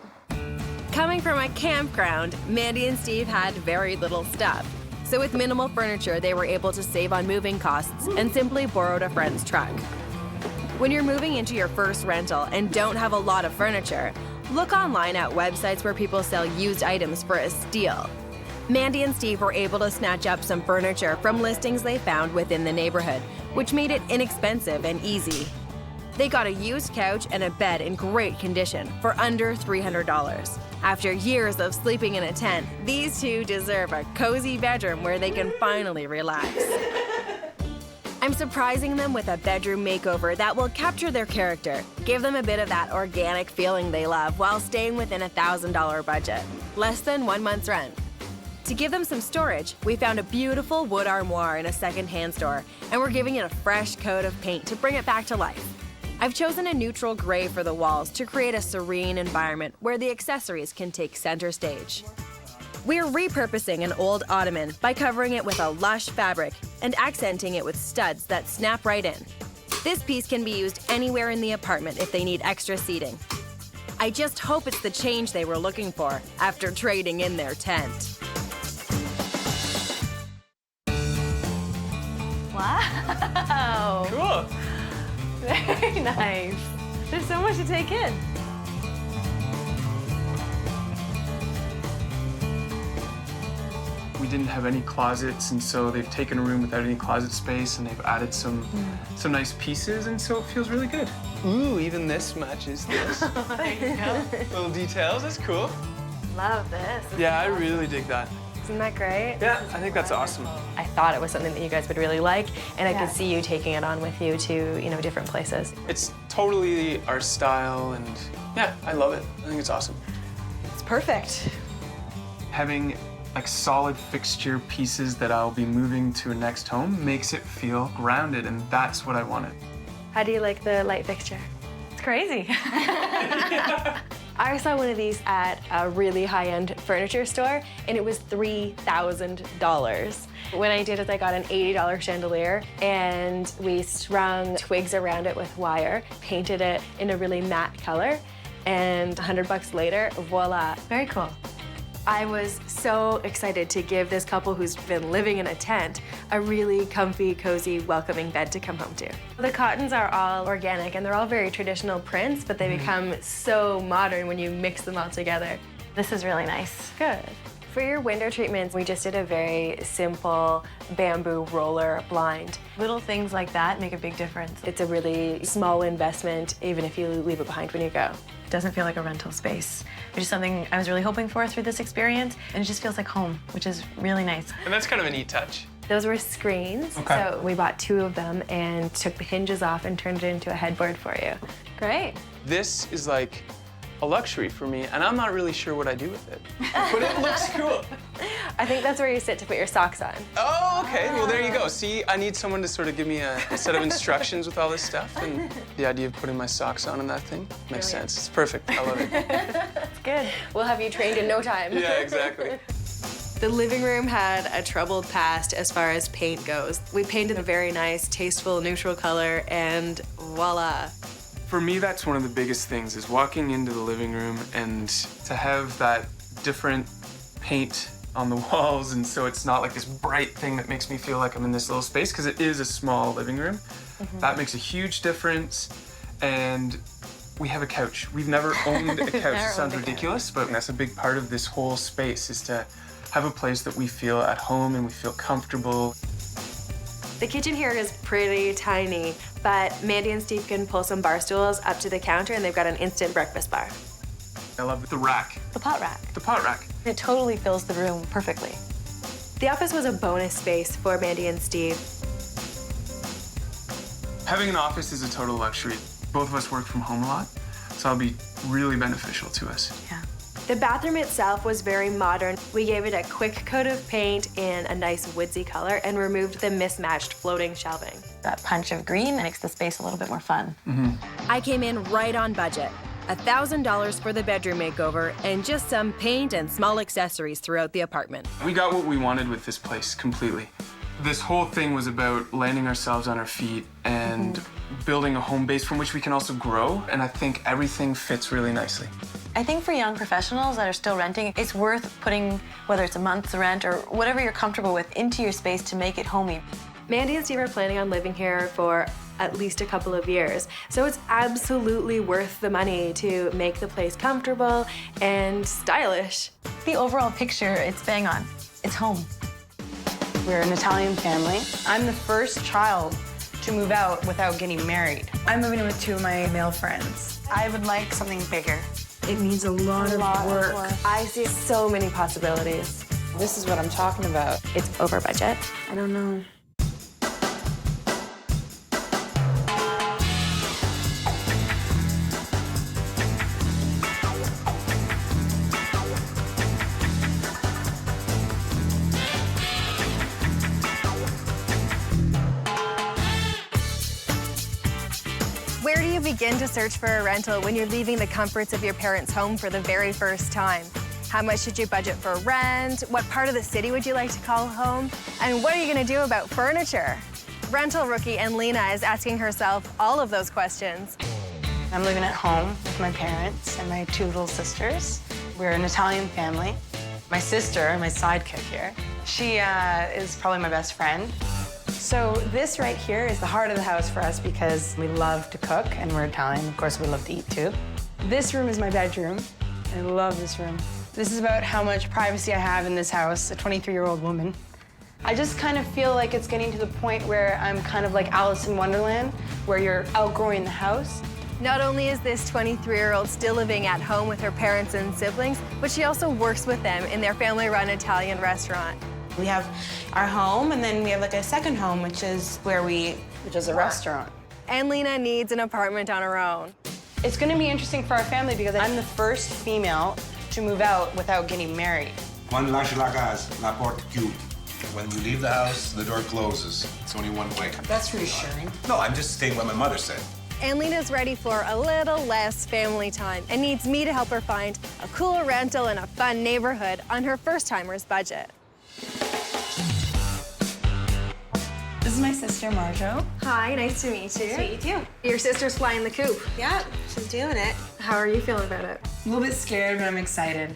[SPEAKER 5] Coming from a campground, Mandy and Steve had very little stuff. So with minimal furniture, they were able to save on moving costs and simply borrowed a friend's truck. When you're moving into your first rental and don't have a lot of furniture, look online at websites where people sell used items for a steal. Mandy and Steve were able to snatch up some furniture from listings they found within the neighborhood, which made it inexpensive and easy. They got a used couch and a bed in great condition for under $300. After years of sleeping in a tent, these two deserve a cozy bedroom where they can finally relax. I'm surprising them with a bedroom makeover that will capture their character, give them a bit of that organic feeling they love while staying within a $1,000 budget, less than 1 month's rent. To give them some storage, we found a beautiful wood armoire in a second-hand store, and we're giving it a fresh coat of paint to bring it back to life. I've chosen a neutral gray for the walls to create a serene environment where the accessories can take center stage. We're repurposing an old ottoman by covering it with a lush fabric and accenting it with studs that snap right in. This piece can be used anywhere in the apartment if they need extra seating. I just hope it's the change they were looking for after trading in their tent.
[SPEAKER 21] Wow.
[SPEAKER 22] Cool.
[SPEAKER 21] Very nice. There's so much to take in.
[SPEAKER 22] We didn't have any closets, and so they've taken a room without any closet space, and they've added some nice pieces, and so it feels really good. Ooh, even this matches this.
[SPEAKER 21] There you go.
[SPEAKER 22] Little details, that's cool.
[SPEAKER 2] Love this.
[SPEAKER 22] Yeah, I really dig that.
[SPEAKER 2] Isn't that great?
[SPEAKER 22] Yeah, I think that's awesome.
[SPEAKER 17] I thought it was something that you guys would really like, and I could see you taking it on with you to, different places.
[SPEAKER 22] It's totally our style, and yeah, I love it. I think it's awesome.
[SPEAKER 17] It's perfect.
[SPEAKER 22] Having like solid fixture pieces that I'll be moving to a next home makes it feel grounded, and that's what I wanted.
[SPEAKER 2] How do you like the light fixture?
[SPEAKER 17] It's crazy.
[SPEAKER 2] I saw one of these at a really high-end furniture store, and it was $3,000. What I did is I got an $80 chandelier, and we strung twigs around it with wire, painted it in a really matte color, and $100 later, voila.
[SPEAKER 17] Very cool.
[SPEAKER 2] I was so excited to give this couple who's been living in a tent a really comfy, cozy, welcoming bed to come home to. The cottons are all organic, and they're all very traditional prints, but they become so modern when you mix them all together.
[SPEAKER 17] This is really nice.
[SPEAKER 2] Good. For your window treatments, we just did a very simple bamboo roller blind.
[SPEAKER 17] Little things like that make a big difference.
[SPEAKER 2] It's a really small investment, even if you leave it behind when you go.
[SPEAKER 17] It doesn't feel like a rental space, which is something I was really hoping for through this experience, and it just feels like home, which is really nice.
[SPEAKER 22] And that's kind of a neat touch.
[SPEAKER 2] Those were screens,
[SPEAKER 22] Okay.
[SPEAKER 2] so we bought 2 of them and took the hinges off and turned it into a headboard for you.
[SPEAKER 17] Great.
[SPEAKER 22] This is like a luxury for me, and I'm not really sure what I do with it. But it looks cool.
[SPEAKER 2] I think that's where you sit to put your socks on.
[SPEAKER 22] Oh, okay. Well, there you go. See, I need someone to sort of give me a set of instructions with all this stuff, and the idea of putting my socks on in that thing makes sense. It's perfect. I love it.
[SPEAKER 2] That's good. We'll have you trained in no time.
[SPEAKER 22] Yeah, exactly.
[SPEAKER 2] The living room had a troubled past as far as paint goes. We painted a very nice, tasteful, neutral color, and voila.
[SPEAKER 22] For me, that's one of the biggest things, is walking into the living room and to have that different paint on the walls, and so it's not like this bright thing that makes me feel like I'm in this little space, because it is a small living room. That makes a huge difference, and we have a couch. We've never owned a couch. It sounds ridiculous, but that's a big part of this whole space, is to have a place that we feel at home and we feel comfortable.
[SPEAKER 2] The kitchen here is pretty tiny, but Mandy and Steve can pull some bar stools up to the counter, and they've got an instant breakfast bar.
[SPEAKER 22] I love the rack.
[SPEAKER 17] The pot rack.
[SPEAKER 22] The pot rack.
[SPEAKER 17] It totally fills the room perfectly.
[SPEAKER 2] The office was a bonus space for Mandy and Steve.
[SPEAKER 22] Having an office is a total luxury. Both of us work from home a lot, so it'll be really beneficial to us.
[SPEAKER 17] Yeah.
[SPEAKER 2] The bathroom itself was very modern. We gave it a quick coat of paint in a nice woodsy color and removed the mismatched floating shelving.
[SPEAKER 21] That punch of green makes the space a little bit more fun.
[SPEAKER 5] I came in right on budget. $1,000 for the bedroom makeover and just some paint and small accessories throughout the apartment.
[SPEAKER 22] We got what we wanted with this place completely. This whole thing was about landing ourselves on our feet and building a home base from which we can also grow, and I think everything fits really nicely.
[SPEAKER 21] I think for young professionals that are still renting, it's worth putting, whether it's a month's rent or whatever you're comfortable with, into your space to make it homey.
[SPEAKER 2] Mandy and Steve are planning on living here for at least a couple of years, so it's absolutely worth the money to make the place comfortable and stylish.
[SPEAKER 21] The overall picture, it's bang on. It's home.
[SPEAKER 1] We're an Italian family. I'm the first child to move out without getting married. I'm moving in with 2 of my male friends. I would like something bigger. It needs a lot of work.
[SPEAKER 2] I see so many possibilities.
[SPEAKER 1] This is what I'm talking about.
[SPEAKER 2] It's over budget.
[SPEAKER 1] I don't know.
[SPEAKER 2] Where do you begin to search for a rental when you're leaving the comforts of your parents' home for the very first time? How much should you budget for rent? What part of the city would you like to call home? And what are you going to do about furniture? Rental rookie Anlina is asking herself all of those questions.
[SPEAKER 1] I'm living at home with my parents and my 2 little sisters. We're an Italian family. My sister, my sidekick here, she is probably my best friend. So this right here is the heart of the house for us because we love to cook and we're Italian. Of course, we love to eat too. This room is my bedroom. I love this room. This is about how much privacy I have in this house, a 23-year-old woman. I just kind of feel like it's getting to the point where I'm kind of like Alice in Wonderland, where you're outgrowing the house.
[SPEAKER 2] Not only is this 23-year-old still living at home with her parents and siblings, but she also works with them in their family-run Italian restaurant.
[SPEAKER 1] We have our home, and then we have like a second home, which is a restaurant.
[SPEAKER 2] Anlina needs an apartment on her own.
[SPEAKER 1] It's gonna be interesting for our family because I'm the first female to move out without getting married.
[SPEAKER 4] Quando lasci la casa, la porta chiude. When you leave the house, the door closes. It's only one way.
[SPEAKER 1] That's reassuring.
[SPEAKER 4] No, I'm just stating what my mother said.
[SPEAKER 2] Anlina's ready for a little less family time and needs me to help her find a cool rental in a fun neighborhood on her first-timer's budget.
[SPEAKER 1] This is my sister, Marjo.
[SPEAKER 2] Hi, nice to meet you.
[SPEAKER 1] Nice to meet you.
[SPEAKER 2] Your sister's flying the coop.
[SPEAKER 1] Yeah, she's doing it.
[SPEAKER 2] How are you feeling about it?
[SPEAKER 1] A little bit scared, but I'm excited.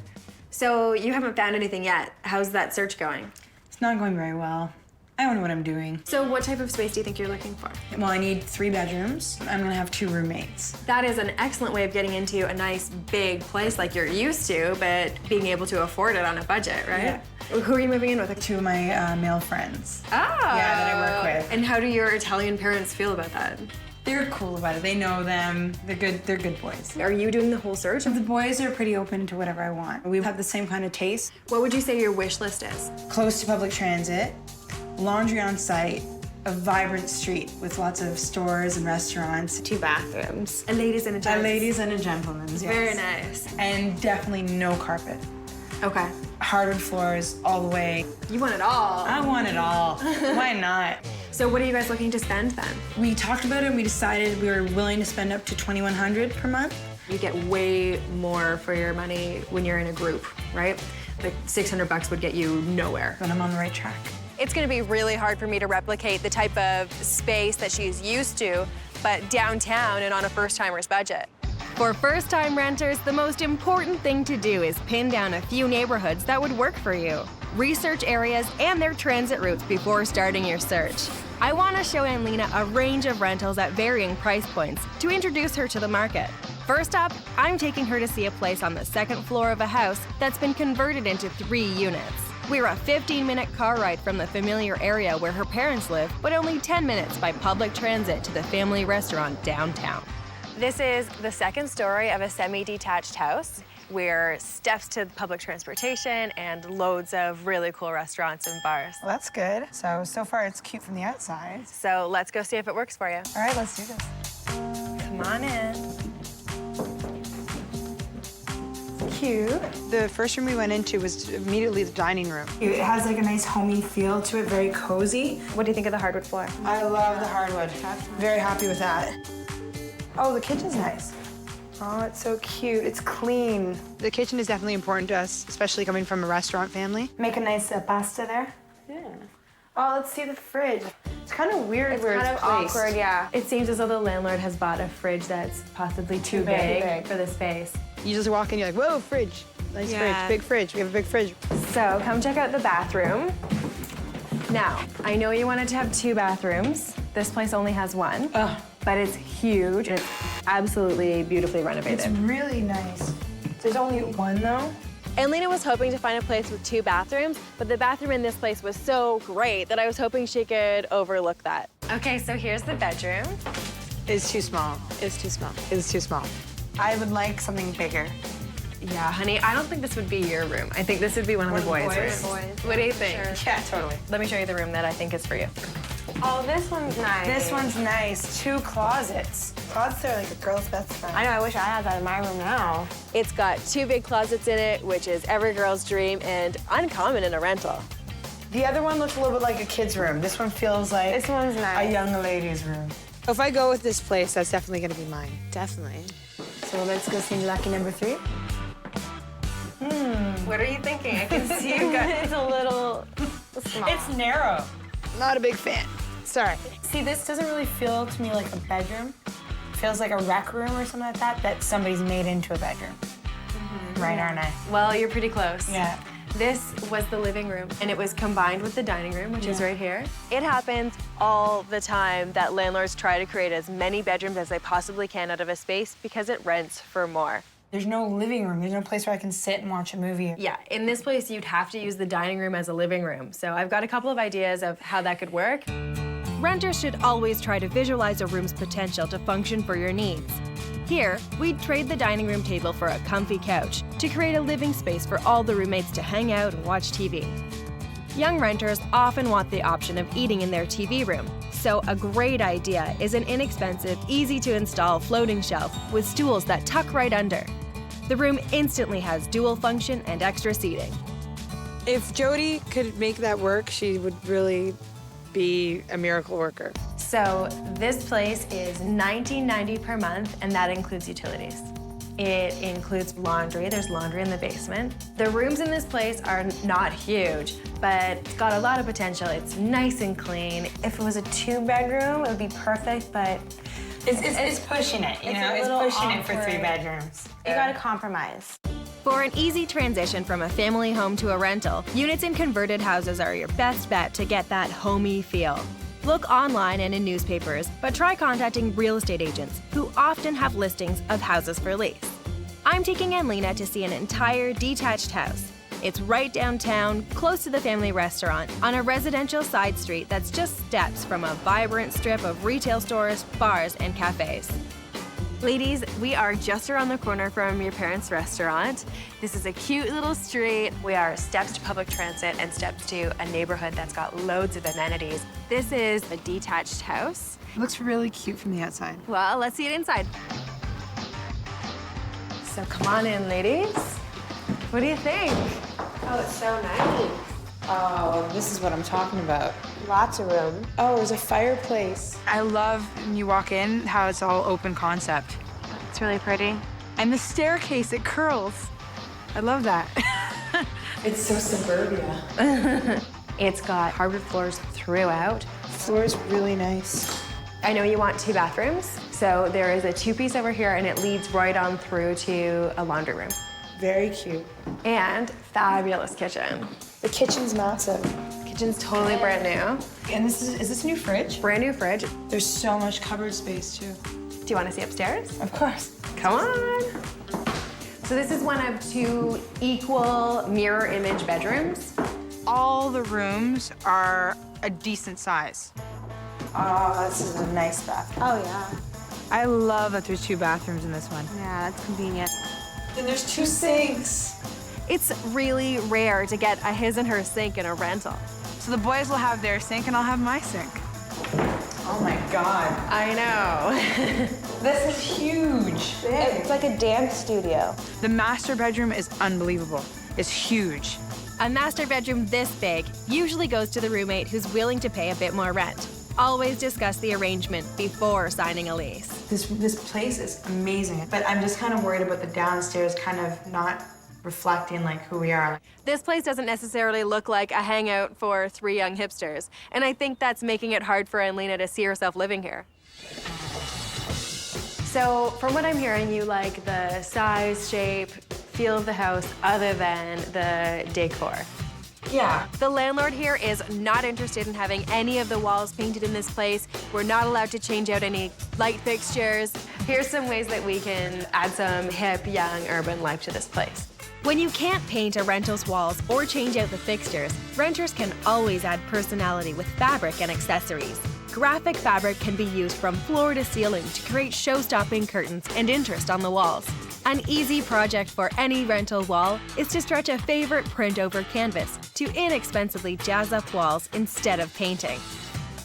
[SPEAKER 2] So you haven't found anything yet. How's that search going?
[SPEAKER 1] It's not going very well. I don't know what I'm doing.
[SPEAKER 2] So what type of space do you think you're looking for?
[SPEAKER 1] Well, I need 3 bedrooms. I'm gonna have 2 roommates.
[SPEAKER 2] That is an excellent way of getting into a nice big place like you're used to, but being able to afford it on a budget, right?
[SPEAKER 1] Yeah.
[SPEAKER 2] Who are you moving in with?
[SPEAKER 1] 2 of my male friends.
[SPEAKER 2] Oh.
[SPEAKER 1] Yeah, that I work with.
[SPEAKER 2] And how do your Italian parents feel about that?
[SPEAKER 1] They're cool about it. They know them. They're good boys.
[SPEAKER 2] Are you doing the whole search?
[SPEAKER 1] The boys are pretty open to whatever I want. We have the same kind of taste.
[SPEAKER 2] What would you say your wish list is?
[SPEAKER 1] Close to public transit, laundry on site, a vibrant street with lots of stores and restaurants.
[SPEAKER 2] 2 bathrooms. A ladies and a gentleman's.
[SPEAKER 1] A ladies and a gentleman's, yes.
[SPEAKER 2] Very nice.
[SPEAKER 1] And definitely no carpet.
[SPEAKER 2] Okay.
[SPEAKER 1] Hardwood floors all the way.
[SPEAKER 2] You want it all.
[SPEAKER 1] I want it all. Why not?
[SPEAKER 2] So what are you guys looking to spend then?
[SPEAKER 1] We talked about it and we decided we were willing to spend up to $2,100 per month.
[SPEAKER 2] You get way more for your money when you're in a group, right? Like $600 would get you nowhere.
[SPEAKER 1] But I'm on the right track.
[SPEAKER 2] It's gonna be really hard for me to replicate the type of space that she's used to, but downtown and on a first-timer's budget.
[SPEAKER 5] For first-time renters, the most important thing to do is pin down a few neighborhoods that would work for you. Research areas and their transit routes before starting your search. I want to show Anlina a range of rentals at varying price points to introduce her to the market. First up, I'm taking her to see a place on the 2nd floor of a house that's been converted into 3 units. We're a 15-minute car ride from the familiar area where her parents live, but only 10 minutes by public transit to the family restaurant downtown.
[SPEAKER 2] This is the 2nd story of a semi-detached house. We're steps to public transportation and loads of really cool restaurants and bars.
[SPEAKER 1] Well, that's good. So far it's cute from the outside.
[SPEAKER 2] So let's go see if it works for you.
[SPEAKER 1] All right, let's do this.
[SPEAKER 2] Come on in.
[SPEAKER 1] cute. The first room we went into was immediately the dining room.
[SPEAKER 8] It has like a nice homey feel to it, very cozy.
[SPEAKER 2] What do you think of the hardwood floor?
[SPEAKER 8] I love the hardwood. Very happy with that. Oh, the kitchen's nice.
[SPEAKER 1] Oh, it's so cute. It's clean. The kitchen is definitely important to us, especially coming from a restaurant family.
[SPEAKER 8] Make a nice pasta there.
[SPEAKER 1] Yeah.
[SPEAKER 8] Oh, let's see the fridge. It's kind of weird
[SPEAKER 2] It's
[SPEAKER 8] where
[SPEAKER 2] kind
[SPEAKER 8] it's
[SPEAKER 2] of
[SPEAKER 8] placed.
[SPEAKER 2] awkward, yeah. It seems as though the landlord has bought a fridge that's possibly too big for the space.
[SPEAKER 1] You just walk in, you're like, whoa, fridge. Nice fridge, big fridge. We have a big fridge.
[SPEAKER 2] So come check out the bathroom. Now, I know you wanted to have 2 bathrooms. This place only has 1, but it's huge and it's absolutely beautifully renovated.
[SPEAKER 8] It's really nice. There's only 1 though.
[SPEAKER 2] Anlina was hoping to find a place with 2 bathrooms, but the bathroom in this place was so great that I was hoping she could overlook that. Okay, so here's the bedroom.
[SPEAKER 1] It's too small.
[SPEAKER 2] It's too small.
[SPEAKER 1] It's too small. I would like something bigger.
[SPEAKER 2] Yeah, honey, I don't think this would be your room. I think this would be one of the boys' rooms. What do you think?
[SPEAKER 1] Sure. Yeah, totally.
[SPEAKER 2] Let me show you the room that I think is for you.
[SPEAKER 8] Oh, this one's nice.
[SPEAKER 1] This one's nice. 2 closets.
[SPEAKER 8] Closets are like a girl's best friend.
[SPEAKER 2] I know, I wish I had that in my room now. It's got 2 big closets in it, which is every girl's dream and uncommon in a rental.
[SPEAKER 8] The other one looks a little bit like a kid's room. This one feels like
[SPEAKER 1] This one's nice.
[SPEAKER 8] a young lady's room.
[SPEAKER 1] If I go with this place, that's definitely gonna be mine. Definitely.
[SPEAKER 8] So let's go see lucky number 3.
[SPEAKER 2] What are you thinking? I can see you guys. It's a little small.
[SPEAKER 8] It's narrow.
[SPEAKER 1] Not a big fan. Sorry.
[SPEAKER 8] See, this doesn't really feel to me like a bedroom. It feels like a rec room or something like that somebody's made into a bedroom. Right, aren't I?
[SPEAKER 2] Well, you're pretty close.
[SPEAKER 8] Yeah.
[SPEAKER 2] This was the living room, and it was combined with the dining room, which is right here. It happens all the time that landlords try to create as many bedrooms as they possibly can out of a space because it rents for more.
[SPEAKER 8] There's no living room. There's no place where I can sit and watch a movie.
[SPEAKER 2] Yeah, in this place, you'd have to use the dining room as a living room. So I've got a couple of ideas of how that could work.
[SPEAKER 5] Renters should always try to visualize a room's potential to function for your needs. Here, we'd trade the dining room table for a comfy couch to create a living space for all the roommates to hang out and watch TV. Young renters often want the option of eating in their TV room, so a great idea is an inexpensive, easy-to-install floating shelf with stools that tuck right under. The room instantly has dual function and extra seating.
[SPEAKER 1] If Jodi could make that work, she would really be a miracle worker.
[SPEAKER 2] So this place is $19.90 per month, and that includes utilities. It includes laundry. There's laundry in the basement. The rooms in this place are not huge, but it's got a lot of potential. It's nice and clean. If it was a 2-bedroom, it would be perfect, but
[SPEAKER 8] It's pushing it, you know? It's pushing it for 3 bedrooms.
[SPEAKER 1] You gotta compromise.
[SPEAKER 5] For an easy transition from a family home to a rental, units in converted houses are your best bet to get that homey feel. Look online and in newspapers, but try contacting real estate agents who often have listings of houses for lease. I'm taking Anlina to see an entire detached house. It's right downtown, close to the family restaurant, on a residential side street that's just steps from a vibrant strip of retail stores, bars, and cafes. Ladies, we are just around the corner from your parents' restaurant. This is a cute little street.
[SPEAKER 2] we are steps to public transit and steps to a neighborhood that's got loads of amenities. This is a detached house.
[SPEAKER 1] It looks really cute from the outside.
[SPEAKER 2] Well, let's see it inside. So come on in, ladies. What do you think?
[SPEAKER 8] Oh, it's so nice. Oh, this is what I'm talking about. Lots of room. Oh, there's a fireplace.
[SPEAKER 1] I love when you walk in how it's all open concept.
[SPEAKER 2] It's really pretty.
[SPEAKER 1] And the staircase, it curls. I love that.
[SPEAKER 8] It's so suburbia.
[SPEAKER 2] It's got hardwood floors throughout.
[SPEAKER 1] Floor's really nice.
[SPEAKER 2] I know you want 2 bathrooms, so there is a 2-piece over here, and it leads right on through to a laundry room.
[SPEAKER 8] Very cute.
[SPEAKER 2] And fabulous kitchen.
[SPEAKER 8] The kitchen's massive.
[SPEAKER 2] Kitchen's totally brand new.
[SPEAKER 8] And is this a new fridge?
[SPEAKER 2] Brand new fridge.
[SPEAKER 8] There's so much cupboard space, too.
[SPEAKER 2] Do you want to see upstairs?
[SPEAKER 8] Of course.
[SPEAKER 2] Come on. So this is one of 2 equal mirror image bedrooms.
[SPEAKER 1] All the rooms are a decent size.
[SPEAKER 8] Oh, this is a nice bath.
[SPEAKER 1] Oh, yeah. I love that there's 2 bathrooms in this one.
[SPEAKER 2] Yeah, that's convenient.
[SPEAKER 8] And there's 2 sinks.
[SPEAKER 2] It's really rare to get a his and her sink in a rental.
[SPEAKER 1] So the boys will have their sink and I'll have my sink.
[SPEAKER 8] Oh my God.
[SPEAKER 2] I know.
[SPEAKER 8] This is huge.
[SPEAKER 3] big. It's like a dance studio.
[SPEAKER 9] The master bedroom is unbelievable. It's huge.
[SPEAKER 5] A master bedroom this big usually goes to the roommate who's willing to pay a bit more rent. Always discuss the arrangement before signing a lease.
[SPEAKER 1] This place is amazing, but I'm just kind of worried about the downstairs kind of not reflecting like who we are.
[SPEAKER 2] This place doesn't necessarily look like a hangout for 3 young hipsters, and I think that's making it hard for Anlina to see herself living here. So, from what I'm hearing, you like the size, shape, feel of the house other than the decor.
[SPEAKER 1] Yeah.
[SPEAKER 2] The landlord here is not interested in having any of the walls painted in this place. We're not allowed to change out any light fixtures. Here's some ways that we can add some hip, young, urban life to this place.
[SPEAKER 5] When you can't paint a rental's walls or change out the fixtures, renters can always add personality with fabric and accessories. Graphic fabric can be used from floor to ceiling to create show-stopping curtains and interest on the walls. An easy project for any rental wall is to stretch a favorite print over canvas to inexpensively jazz up walls instead of painting.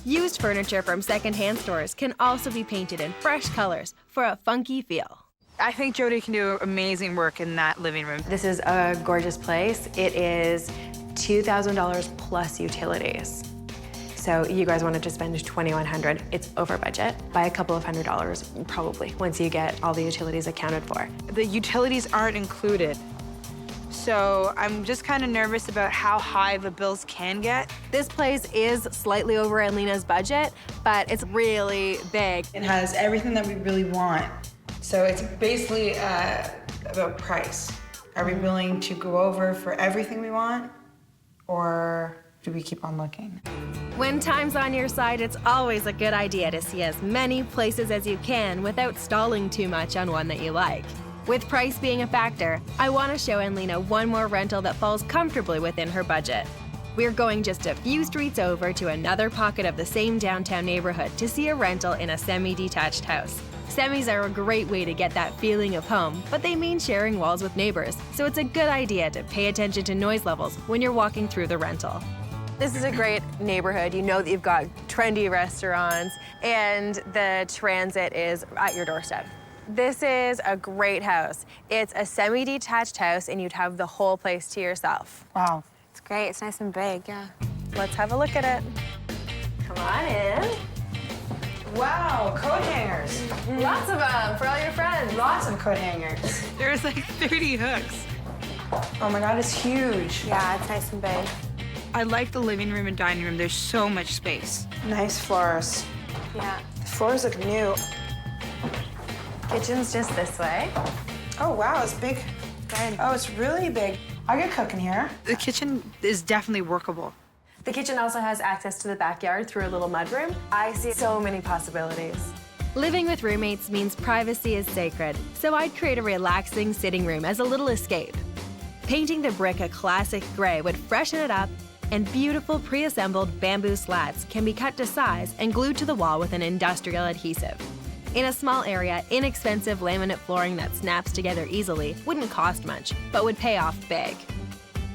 [SPEAKER 5] Used furniture from secondhand stores can also be painted in fresh colors for a funky feel.
[SPEAKER 9] I think Jodi can do amazing work in that living room.
[SPEAKER 2] This is a gorgeous place. It is $2,000 plus utilities. So you guys wanted to spend $2,100. It's over budget by a couple of $100 probably once you get all the utilities accounted for.
[SPEAKER 9] The utilities aren't included. So I'm just kind of nervous about how high the bills can get.
[SPEAKER 2] This place is slightly over Anlina's budget, but it's really big.
[SPEAKER 1] It has everything that we really want. So it's basically about price. Are we willing to go over for everything we want, or do we keep on looking?
[SPEAKER 5] When time's on your side, it's always a good idea to see as many places as you can without stalling too much on one that you like. With price being a factor, I want to show Anlina one more rental that falls comfortably within her budget. We're going just a few streets over to another pocket of the same downtown neighborhood to see a rental in a semi-detached house. Semis are a great way to get that feeling of home, but they mean sharing walls with neighbors, so it's a good idea to pay attention to noise levels when you're walking through the rental.
[SPEAKER 2] This is a great neighborhood. You know that you've got trendy restaurants, and the transit is at your doorstep. This is a great house. It's a semi-detached house, and you'd have the whole place to yourself.
[SPEAKER 9] Wow.
[SPEAKER 13] It's great. It's nice and big, yeah.
[SPEAKER 2] Let's have a look at it. Come on in.
[SPEAKER 1] Wow, coat hangers.
[SPEAKER 2] Lots of them for all your friends.
[SPEAKER 1] Lots of coat hangers.
[SPEAKER 9] There's like 30 hooks.
[SPEAKER 1] Oh my God, it's huge.
[SPEAKER 13] Yeah, it's nice and big.
[SPEAKER 9] I like the living room and dining room. There's so much space.
[SPEAKER 1] Nice floors.
[SPEAKER 13] Yeah.
[SPEAKER 1] The floors look new.
[SPEAKER 2] Kitchen's just this way.
[SPEAKER 1] Oh wow, it's big.
[SPEAKER 2] Good.
[SPEAKER 1] Oh, it's really big. I could cook in here.
[SPEAKER 9] The kitchen is definitely workable.
[SPEAKER 2] The kitchen also has access to the backyard through a little mudroom. I see so many possibilities.
[SPEAKER 5] Living with roommates means privacy is sacred, so I'd create a relaxing sitting room as a little escape. Painting the brick a classic gray would freshen it up, and beautiful pre-assembled bamboo slats can be cut to size and glued to the wall with an industrial adhesive. In a small area, inexpensive laminate flooring that snaps together easily wouldn't cost much, but would pay off big.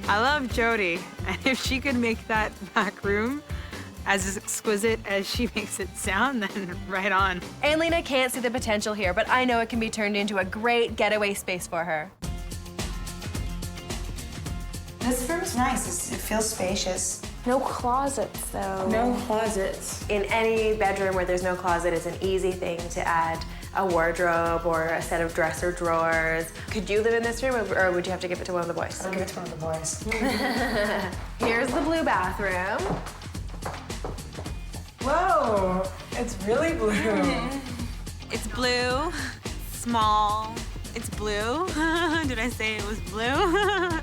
[SPEAKER 9] I love Jodi, and if she could make that back room as exquisite as she makes it sound, then right on.
[SPEAKER 2] Anlina can't see the potential here, but I know it can be turned into a great getaway space for her.
[SPEAKER 1] This room's nice. It feels spacious.
[SPEAKER 3] No closets, though.
[SPEAKER 1] No closets.
[SPEAKER 2] In any bedroom where there's no closet, it's an easy thing to add a wardrobe or a set of dresser drawers. Could you live in this room, or would you have to give it to one of the boys?
[SPEAKER 1] I'll give it to one of the boys.
[SPEAKER 2] Here's the blue bathroom.
[SPEAKER 1] Whoa, it's really blue.
[SPEAKER 10] It's blue, small, it's blue. Did I say it was blue?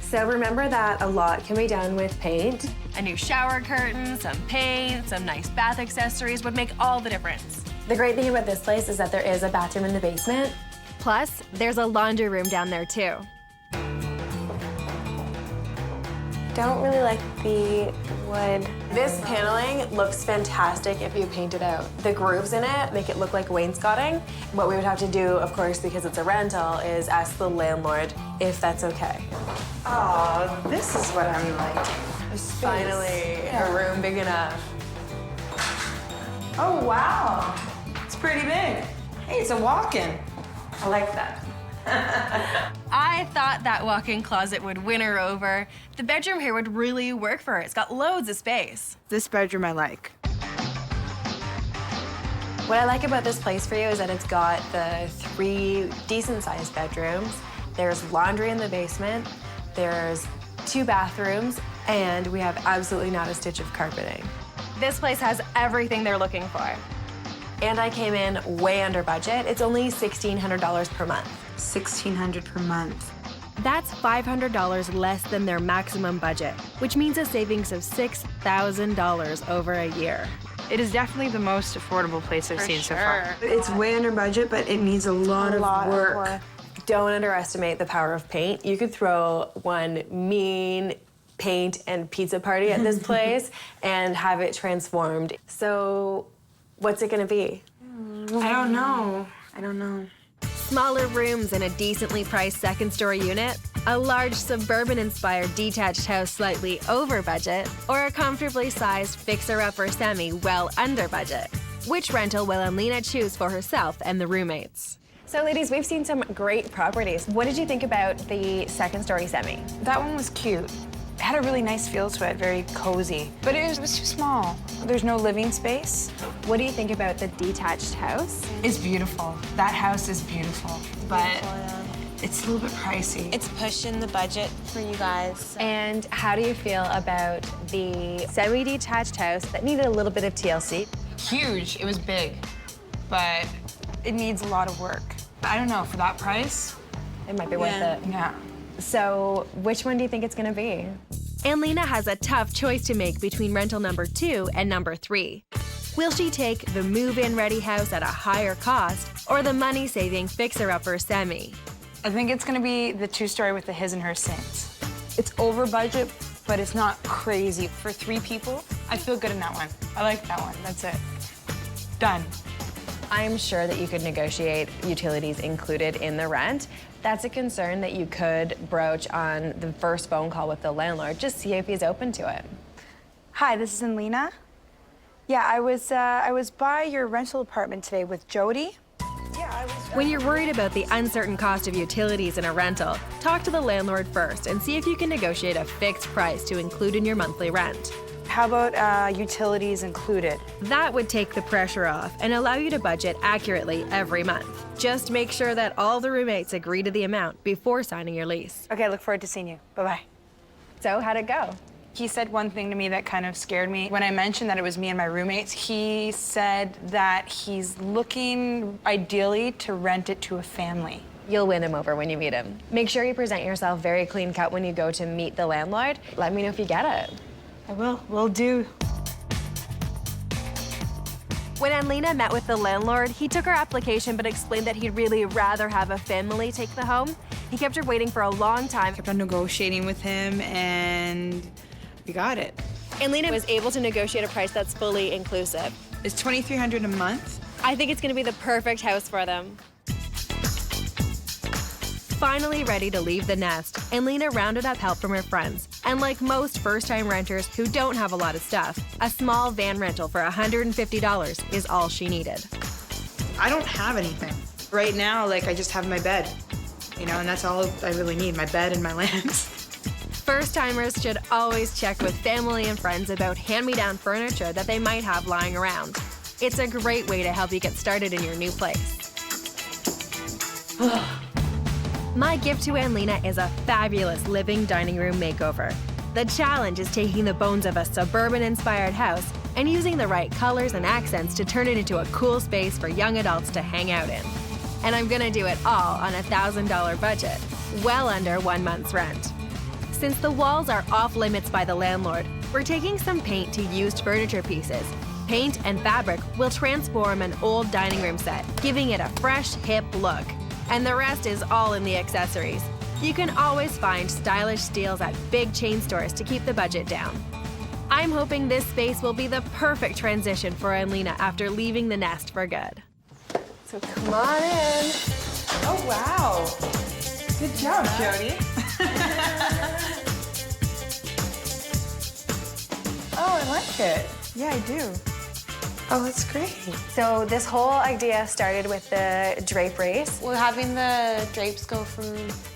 [SPEAKER 2] So remember that a lot can be done with paint. A new shower curtain, some paint, some nice bath accessories would make all the difference. The great thing about this place is that there is a bathroom in the basement.
[SPEAKER 5] Plus, there's a laundry room down there too.
[SPEAKER 3] Don't really like the wood.
[SPEAKER 2] This paneling looks fantastic if you paint it out. The grooves in it make it look like wainscoting. What we would have to do, of course, because it's a rental, is ask the landlord if that's okay.
[SPEAKER 1] Oh, this is what I'm like.
[SPEAKER 2] Finally, a room big enough.
[SPEAKER 1] Oh, wow. It's pretty big. Hey, it's a walk-in.
[SPEAKER 3] I like that.
[SPEAKER 2] I thought that walk-in closet would win her over. The bedroom here would really work for her. It's got loads of space.
[SPEAKER 9] This bedroom I like.
[SPEAKER 2] What I like about this place for you is that it's got the 3 decent-sized bedrooms. There's laundry in the basement. There's 2 bathrooms, and we have absolutely not a stitch of carpeting. This place has everything they're looking for. And I came in way under budget. It's only $1,600 per month.
[SPEAKER 9] $1,600 per month.
[SPEAKER 5] That's $500 less than their maximum budget, which means a savings of $6,000 over a year.
[SPEAKER 9] It is definitely the most affordable place I've seen so far.
[SPEAKER 2] sure.
[SPEAKER 9] It's way under budget, but it needs a lot of work.
[SPEAKER 2] Don't underestimate the power of paint. You could throw one mean paint and pizza party at this place and have it transformed. So what's it gonna be?
[SPEAKER 9] I don't know. I don't know.
[SPEAKER 5] Smaller rooms and a decently priced second-story unit, a large suburban-inspired detached house slightly over budget, or a comfortably sized fixer-upper semi well under budget. Which rental will Anlina choose for herself and the roommates?
[SPEAKER 2] So ladies, we've seen some great properties. What did you think about the second-story semi?
[SPEAKER 8] That one was cute. It had a really nice feel to it, very cozy. But it was too small. There's no living space.
[SPEAKER 2] What do you think about the detached house?
[SPEAKER 8] It's beautiful. That house is beautiful, but it's a little bit pricey.
[SPEAKER 21] It's pushing the budget for you guys.
[SPEAKER 2] And how do you feel about the semi-detached house that needed a little bit of TLC?
[SPEAKER 8] Huge. It was big, but it needs a lot of work. I don't know, for that price,
[SPEAKER 2] it might be worth it.
[SPEAKER 8] Yeah.
[SPEAKER 2] So which one do you think it's gonna be?
[SPEAKER 5] Anlina has a tough choice to make between rental number 2 and number 3. Will she take the move-in ready house at a higher cost or the money-saving fixer-upper semi?
[SPEAKER 8] I think it's gonna be the 2-story with the his and her sinks. It's over budget, but it's not crazy. For 3 people, I feel good in that one. I like that one, that's it. Done.
[SPEAKER 2] I'm sure that you could negotiate utilities included in the rent. That's a concern that you could broach on the first phone call with the landlord. Just see if he's open to it.
[SPEAKER 8] Hi, this is Anlina. Yeah, I was by your rental apartment today with Jodi.
[SPEAKER 5] When you're worried about the uncertain cost of utilities in a rental, talk to the landlord first and see if you can negotiate a fixed price to include in your monthly rent.
[SPEAKER 8] How about utilities included?
[SPEAKER 5] That would take the pressure off and allow you to budget accurately every month. Just make sure that all the roommates agree to the amount before signing your lease.
[SPEAKER 8] Okay, I look forward to seeing you. Bye-bye.
[SPEAKER 2] So how'd it go?
[SPEAKER 8] He said one thing to me that kind of scared me. When I mentioned that it was me and my roommates, he said that he's looking ideally to rent it to a family.
[SPEAKER 2] You'll win him over when you meet him. Make sure you present yourself very clean cut when you go to meet the landlord. Let me know if you get it.
[SPEAKER 8] I will do.
[SPEAKER 2] When Anlina met with the landlord, he took her application but explained that he'd really rather have a family take the home. He kept her waiting for a long time.
[SPEAKER 9] Kept on negotiating with him, and we got it.
[SPEAKER 2] Anlina was able to negotiate a price that's fully inclusive.
[SPEAKER 9] It's $2,300 a month.
[SPEAKER 2] I think it's gonna be the perfect house for them.
[SPEAKER 5] Finally ready to leave the nest, Anlina rounded up help from her friends. And like most first-time renters who don't have a lot of stuff, a small van rental for $150 is all she needed.
[SPEAKER 9] I don't have anything. Right now, like, I just have my bed, you know, and that's all I really need, my bed and my lamps.
[SPEAKER 5] First-timers should always check with family and friends about hand-me-down furniture that they might have lying around. It's a great way to help you get started in your new place. My gift to Anlina is a fabulous living dining room makeover. The challenge is taking the bones of a suburban-inspired house and using the right colors and accents to turn it into a cool space for young adults to hang out in. And I'm gonna do it all on a $1,000 budget, well under 1 month's rent. Since the walls are off limits by the landlord, we're taking some paint to used furniture pieces. Paint and fabric will transform an old dining room set, giving it a fresh, hip look. And the rest is all in the accessories. You can always find stylish steals at big chain stores to keep the budget down. I'm hoping this space will be the perfect transition for Anlina after leaving the nest for good.
[SPEAKER 2] So come on in.
[SPEAKER 8] Oh, wow. Good job, Jodi. Oh, I like it. Yeah, I do.
[SPEAKER 3] Oh, that's great.
[SPEAKER 2] So this whole idea started with the draperies.
[SPEAKER 21] Well, having the drapes go from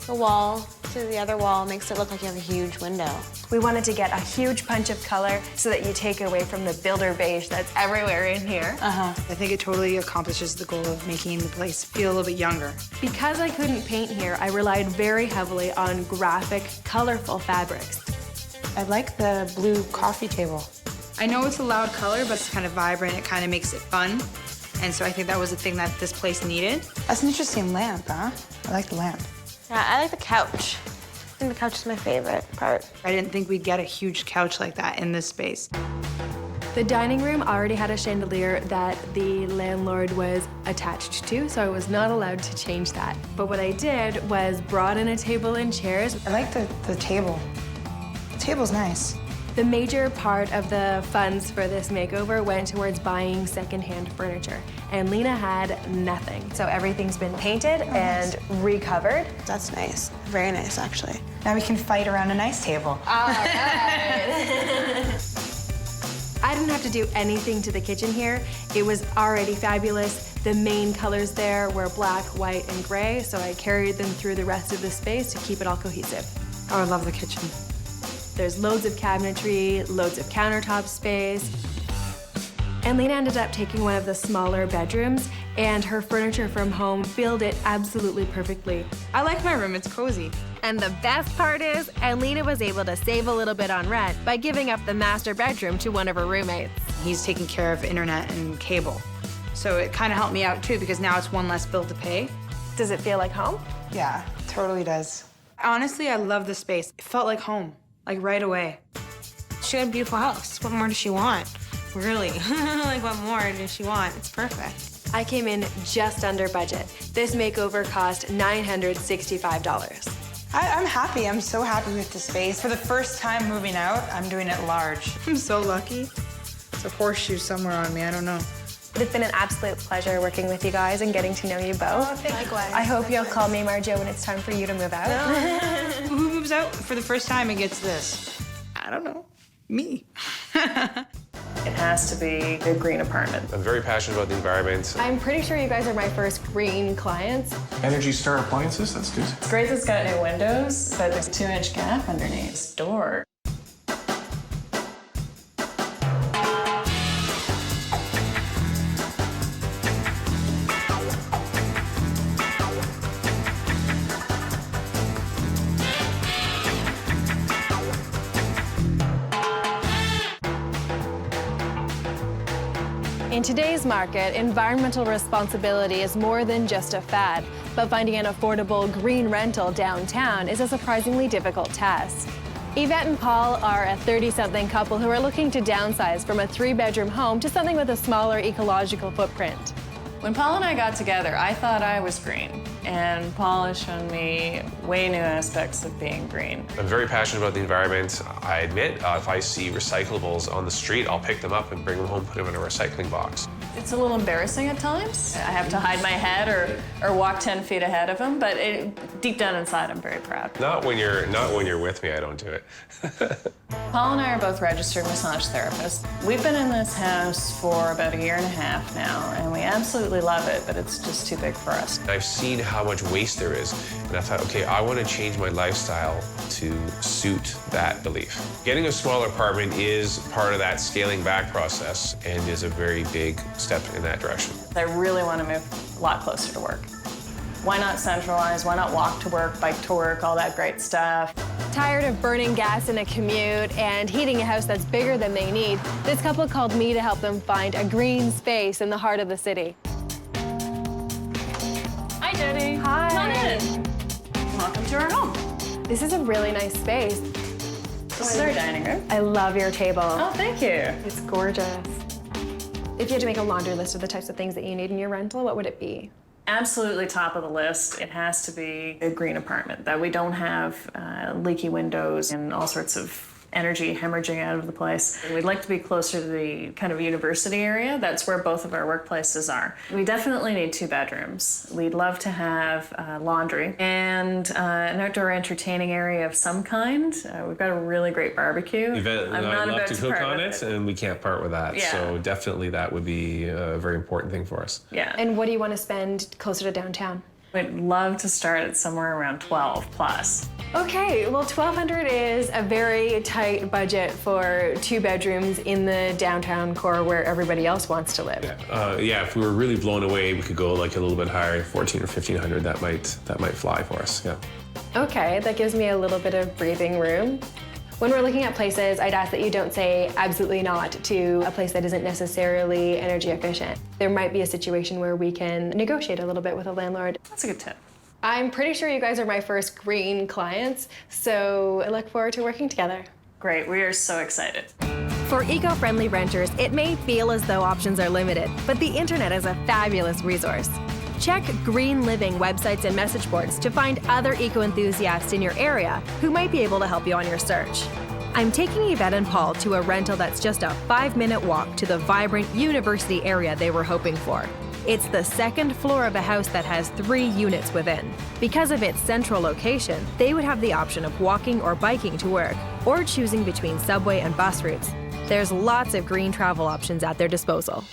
[SPEAKER 21] the wall to the other wall makes it look like you have a huge window.
[SPEAKER 2] We wanted to get a huge punch of color so that you take away from the builder beige that's everywhere in here.
[SPEAKER 8] I think it totally accomplishes the goal of making the place feel a little bit younger.
[SPEAKER 2] Because I couldn't paint here, I relied very heavily on graphic, colorful fabrics.
[SPEAKER 8] I like the blue coffee table. I know it's a loud color, but it's kind of vibrant. It kind of makes it fun. And so I think that was the thing that this place needed. That's an interesting lamp, huh? I like the lamp.
[SPEAKER 21] Yeah, I like the couch. I think the couch is my favorite part.
[SPEAKER 8] I didn't think we'd get a huge couch like that in this space.
[SPEAKER 2] The dining room already had a chandelier that the landlord was attached to, so I was not allowed to change that. But what I did was brought in a table and chairs.
[SPEAKER 8] I like the table. The table's nice.
[SPEAKER 2] The major part of the funds for this makeover went towards buying secondhand furniture, and Lena had nothing. So everything's been painted and recovered.
[SPEAKER 3] That's nice. Very nice, actually.
[SPEAKER 8] Now we can fight around a nice table.
[SPEAKER 2] All right. I didn't have to do anything to the kitchen here. It was already fabulous. The main colors there were black, white, and gray, so I carried them through the rest of the space to keep it all cohesive.
[SPEAKER 8] Oh, I love the kitchen.
[SPEAKER 2] There's loads of cabinetry, loads of countertop space. And Lena ended up taking one of the smaller bedrooms, and her furniture from home filled it absolutely perfectly.
[SPEAKER 8] I like my room, it's cozy.
[SPEAKER 2] And the best part is, Anlina was able to save a little bit on rent by giving up the master bedroom to one of her roommates.
[SPEAKER 8] He's taking care of internet and cable. So it kind of helped me out too, because now it's one less bill to pay.
[SPEAKER 2] Does it feel like home?
[SPEAKER 8] Yeah, totally does. Honestly, I love the space. It felt like home, like right away.
[SPEAKER 21] She had a beautiful house. What more does she want? Really? Like, what more does she want? It's perfect.
[SPEAKER 2] I came in just under budget. This makeover cost $965.
[SPEAKER 8] I'm happy. I'm so happy with the space. For the first time moving out, I'm doing it large. I'm so lucky. It's a horseshoe somewhere on me, I don't know.
[SPEAKER 2] It's been an absolute pleasure working with you guys and getting to know you both.
[SPEAKER 8] Oh, thank you.
[SPEAKER 2] I hope you'll call me Marjo when it's time for you to move out.
[SPEAKER 8] No. Who moves out for the first time and gets this? I don't know. Me.
[SPEAKER 15] It has to be a green apartment.
[SPEAKER 12] I'm very passionate about the environment.
[SPEAKER 2] I'm pretty sure you guys are my first green clients.
[SPEAKER 12] Energy Star appliances, that's good.
[SPEAKER 15] It's great that it's got new windows, but there's a 2-inch gap underneath this door.
[SPEAKER 2] In today's market, environmental responsibility is more than just a fad, but finding an affordable green rental downtown is a surprisingly difficult task. Yvette and Paul are a 30-something couple who are looking to downsize from a 3-bedroom home to something with a smaller ecological footprint.
[SPEAKER 15] When Paul and I got together, I thought I was green, and Paul has shown me way new aspects of being green.
[SPEAKER 12] I'm very passionate about the environment. I admit, if I see recyclables on the street, I'll pick them up and bring them home, put them in a recycling box.
[SPEAKER 15] It's a little embarrassing at times. I have to hide my head or walk 10 feet ahead of him, but deep down inside, I'm very proud.
[SPEAKER 12] Not when you're with me, I don't do it.
[SPEAKER 15] Paul and I are both registered massage therapists. We've been in this house for about 1.5 years now, and we absolutely love it, but it's just too big for us.
[SPEAKER 12] I've seen how much waste there is, and I thought, okay, I want to change my lifestyle to suit that belief. Getting a smaller apartment is part of that scaling back process and is a very big step in that direction.
[SPEAKER 15] I really want to move a lot closer to work. Why not centralize? Why not walk to work, bike to work, all that great stuff?
[SPEAKER 2] Tired of burning gas in a commute and heating a house that's bigger than they need, this couple called me to help them find a green space in the heart of the city.
[SPEAKER 15] Hi, Jodi.
[SPEAKER 2] Hi.
[SPEAKER 15] Come on in. Welcome to our home.
[SPEAKER 2] This is a really nice space.
[SPEAKER 15] This is our dining room.
[SPEAKER 2] I love your table.
[SPEAKER 15] Oh, thank you.
[SPEAKER 2] It's gorgeous. If you had to make a laundry list of the types of things that you need in your rental, what would it be?
[SPEAKER 15] Absolutely top of the list. It has to be a green apartment, that we don't have leaky windows and all sorts of
[SPEAKER 11] energy hemorrhaging out of the place. We'd like to be closer to the kind of university area. That's where both of our workplaces are. We definitely need 2 bedrooms. We'd love to have laundry and an outdoor entertaining area of some kind. We've got a really great barbecue.
[SPEAKER 12] Yvette and I love to cook on it, and we can't part with that.
[SPEAKER 11] Yeah.
[SPEAKER 12] So definitely that would be a very important thing for us.
[SPEAKER 11] Yeah.
[SPEAKER 2] And what do you want to spend closer to downtown?
[SPEAKER 11] We'd love to start at somewhere around 12 plus.
[SPEAKER 2] Okay, well, $1,200 is a very tight budget for 2 bedrooms in the downtown core where everybody else wants to live.
[SPEAKER 12] Yeah, if we were really blown away, we could go like a little bit higher, 1,400 or 1,500. That might fly for us. Yeah.
[SPEAKER 2] Okay, that gives me a little bit of breathing room. When we're looking at places, I'd ask that you don't say absolutely not to a place that isn't necessarily energy efficient. There might be a situation where we can negotiate a little bit with a landlord.
[SPEAKER 11] That's a good tip.
[SPEAKER 2] I'm pretty sure you guys are my first green clients, so I look forward to working together.
[SPEAKER 11] Great, we are so excited.
[SPEAKER 5] For eco-friendly renters, it may feel as though options are limited, but the internet is a fabulous resource. Check green living websites and message boards to find other eco-enthusiasts in your area who might be able to help you on your search. I'm taking Yvette and Paul to a rental that's just a 5-minute walk to the vibrant university area they were hoping for. It's the 2nd floor of a house that has 3 units within. Because of its central location, they would have the option of walking or biking to work, or choosing between subway and bus routes. There's lots of green travel options at their disposal.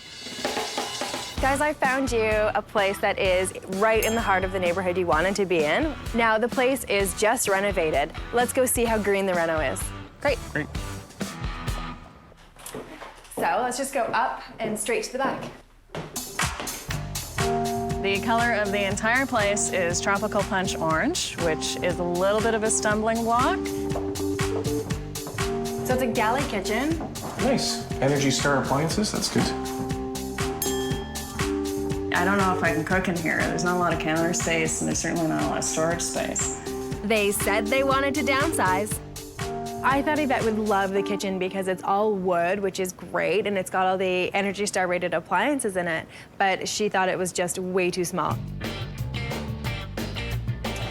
[SPEAKER 2] Guys, I found you a place that is right in the heart of the neighborhood you wanted to be in. Now, the place is just renovated. Let's go see how green the reno is. Great.
[SPEAKER 12] Great.
[SPEAKER 2] So let's just go up and straight to the back.
[SPEAKER 11] The color of the entire place is Tropical Punch Orange, which is a little bit of a stumbling block.
[SPEAKER 2] So it's a galley kitchen.
[SPEAKER 12] Nice. Energy Star appliances, that's good.
[SPEAKER 11] I don't know if I can cook in here. There's not a lot of counter space, and there's certainly not a lot of storage space.
[SPEAKER 5] They said they wanted to downsize.
[SPEAKER 2] I thought Yvette would love the kitchen because it's all wood, which is great, and it's got all the Energy Star rated appliances in it, but she thought it was just way too small.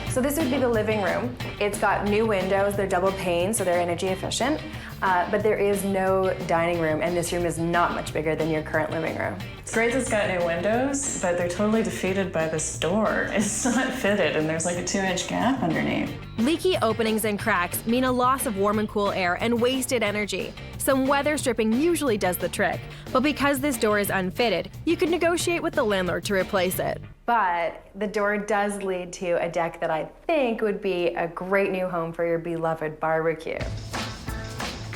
[SPEAKER 2] So this would be the living room. It's got new windows, they're double pane, so they're energy efficient, but there is no dining room, and this room is not much bigger than your current living room.
[SPEAKER 11] It's great that it's got new windows, but they're totally defeated by this door. It's not fitted, and there's like a 2-inch gap underneath.
[SPEAKER 5] Leaky openings and cracks mean a loss of warm and cool air and wasted energy. Some weather stripping usually does the trick, but because this door is unfitted, you could negotiate with the landlord to replace it.
[SPEAKER 2] But the door does lead to a deck that I think would be a great new home for your beloved barbecue.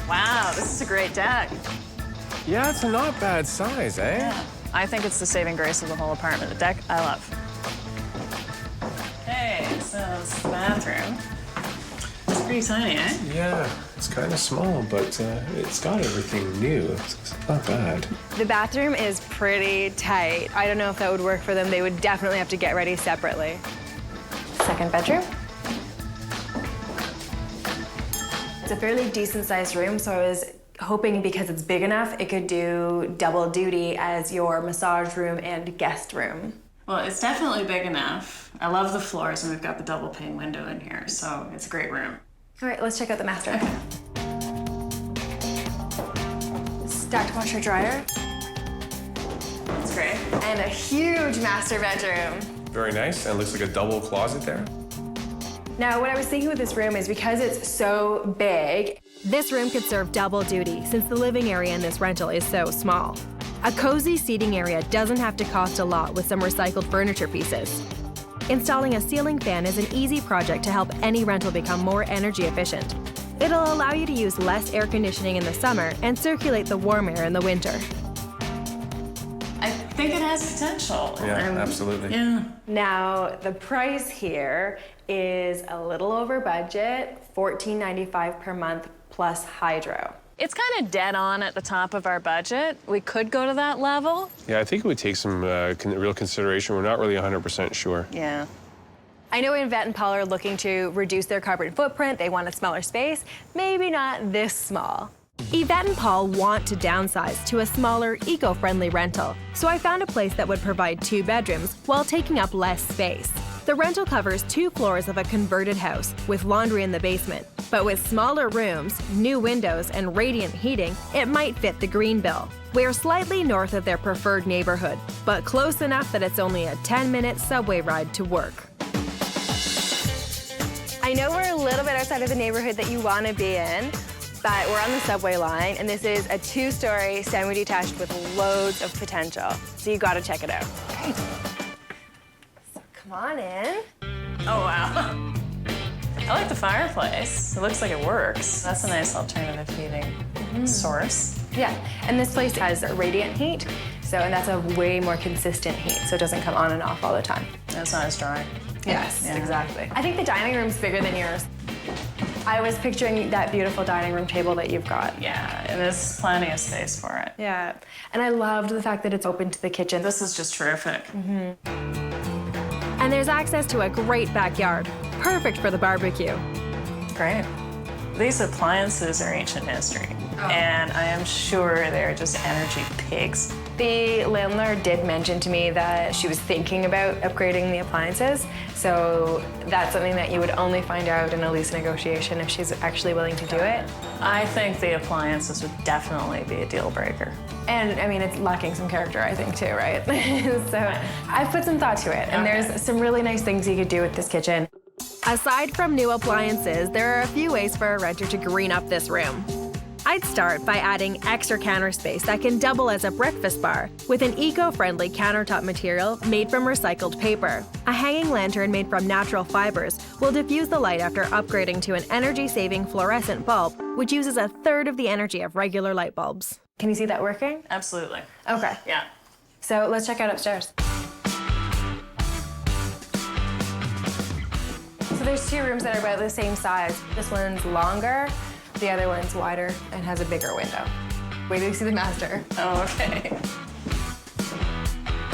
[SPEAKER 11] Wow, this is a great deck.
[SPEAKER 12] Yeah, it's not bad size, eh?
[SPEAKER 11] Yeah. I think it's the saving grace of the whole apartment. The deck, I love. Okay, so this is the bathroom. It's pretty tiny, eh?
[SPEAKER 12] Yeah, it's kind of small, but it's got everything new. It's not bad.
[SPEAKER 2] The bathroom is pretty tight. I don't know if that would work for them. They would definitely have to get ready separately. 2nd bedroom. It's a fairly decent-sized room, so I was hoping because it's big enough, it could do double duty as your massage room and guest room.
[SPEAKER 11] Well, it's definitely big enough. I love the floors, and we've got the double pane window in here, so it's a great room.
[SPEAKER 2] All right, let's check out the master. Stacked washer dryer.
[SPEAKER 11] That's great.
[SPEAKER 2] And a huge master bedroom.
[SPEAKER 12] Very nice, and it looks like a double closet there.
[SPEAKER 2] Now, what I was thinking with this room is because it's so big,
[SPEAKER 5] this room could serve double duty since the living area in this rental is so small. A cozy seating area doesn't have to cost a lot with some recycled furniture pieces. Installing a ceiling fan is an easy project to help any rental become more energy efficient. It'll allow you to use less air conditioning in the summer and circulate the warm air in the winter.
[SPEAKER 11] I think it has potential.
[SPEAKER 12] Yeah, absolutely.
[SPEAKER 11] Yeah.
[SPEAKER 2] Now, the price here is a little over budget, $14.95 per month plus hydro.
[SPEAKER 11] It's kind of dead on at the top of our budget. We could go to that level.
[SPEAKER 12] Yeah, I think it would take some real consideration. We're not really 100% sure.
[SPEAKER 11] Yeah.
[SPEAKER 2] I know Yvette and Paul are looking to reduce their carbon footprint. They want a smaller space, maybe not this small.
[SPEAKER 5] Yvette and Paul want to downsize to a smaller, eco-friendly rental, so I found a place that would provide 2 bedrooms while taking up less space. The rental covers 2 floors of a converted house with laundry in the basement, But with smaller rooms, new windows, and radiant heating, it might fit the green bill. We're slightly north of their preferred neighborhood, but close enough that it's only a 10-minute subway ride to work.
[SPEAKER 2] I know we're a little bit outside of the neighborhood that you want to be in, but we're on the subway line, and this is a 2-story semi-detached with loads of potential. So you got to check it out. Okay. So come on in.
[SPEAKER 11] Oh, wow. I like the fireplace. It looks like it works. That's a nice alternative heating source.
[SPEAKER 2] Yeah, and this place has radiant heat, and that's a way more consistent heat, so it doesn't come on and off all the time.
[SPEAKER 11] It's not as dry.
[SPEAKER 2] Yes, exactly. I think the dining room's bigger than yours. I was picturing that beautiful dining room table that you've got.
[SPEAKER 11] Yeah, and there's plenty of space for it.
[SPEAKER 2] Yeah, and I loved the fact that it's open to the kitchen.
[SPEAKER 11] This is just terrific.
[SPEAKER 5] And there's access to a great backyard, perfect for the barbecue.
[SPEAKER 11] Great. These appliances are ancient history, and I am sure they're just energy pigs.
[SPEAKER 2] The landlord did mention to me that she was thinking about upgrading the appliances, so that's something that you would only find out in a lease negotiation if she's actually willing to do it.
[SPEAKER 11] I think the appliances would definitely be a deal breaker.
[SPEAKER 2] And I mean, it's lacking some character, I think, too, right? So I've put some thought to it, and there's some really nice things you could do with this kitchen.
[SPEAKER 5] Aside from new appliances, there are a few ways for a renter to green up this room. I'd start by adding extra counter space that can double as a breakfast bar with an eco-friendly countertop material made from recycled paper. A hanging lantern made from natural fibers will diffuse the light after upgrading to an energy-saving fluorescent bulb, which uses a third of the energy of regular light bulbs.
[SPEAKER 2] Can you see that working?
[SPEAKER 11] Absolutely.
[SPEAKER 2] Okay.
[SPEAKER 11] Yeah.
[SPEAKER 2] So let's check out upstairs. So there's 2 rooms that are about the same size. This one's longer, the other one's wider and has a bigger window. Wait till you see the master.
[SPEAKER 11] Oh, okay.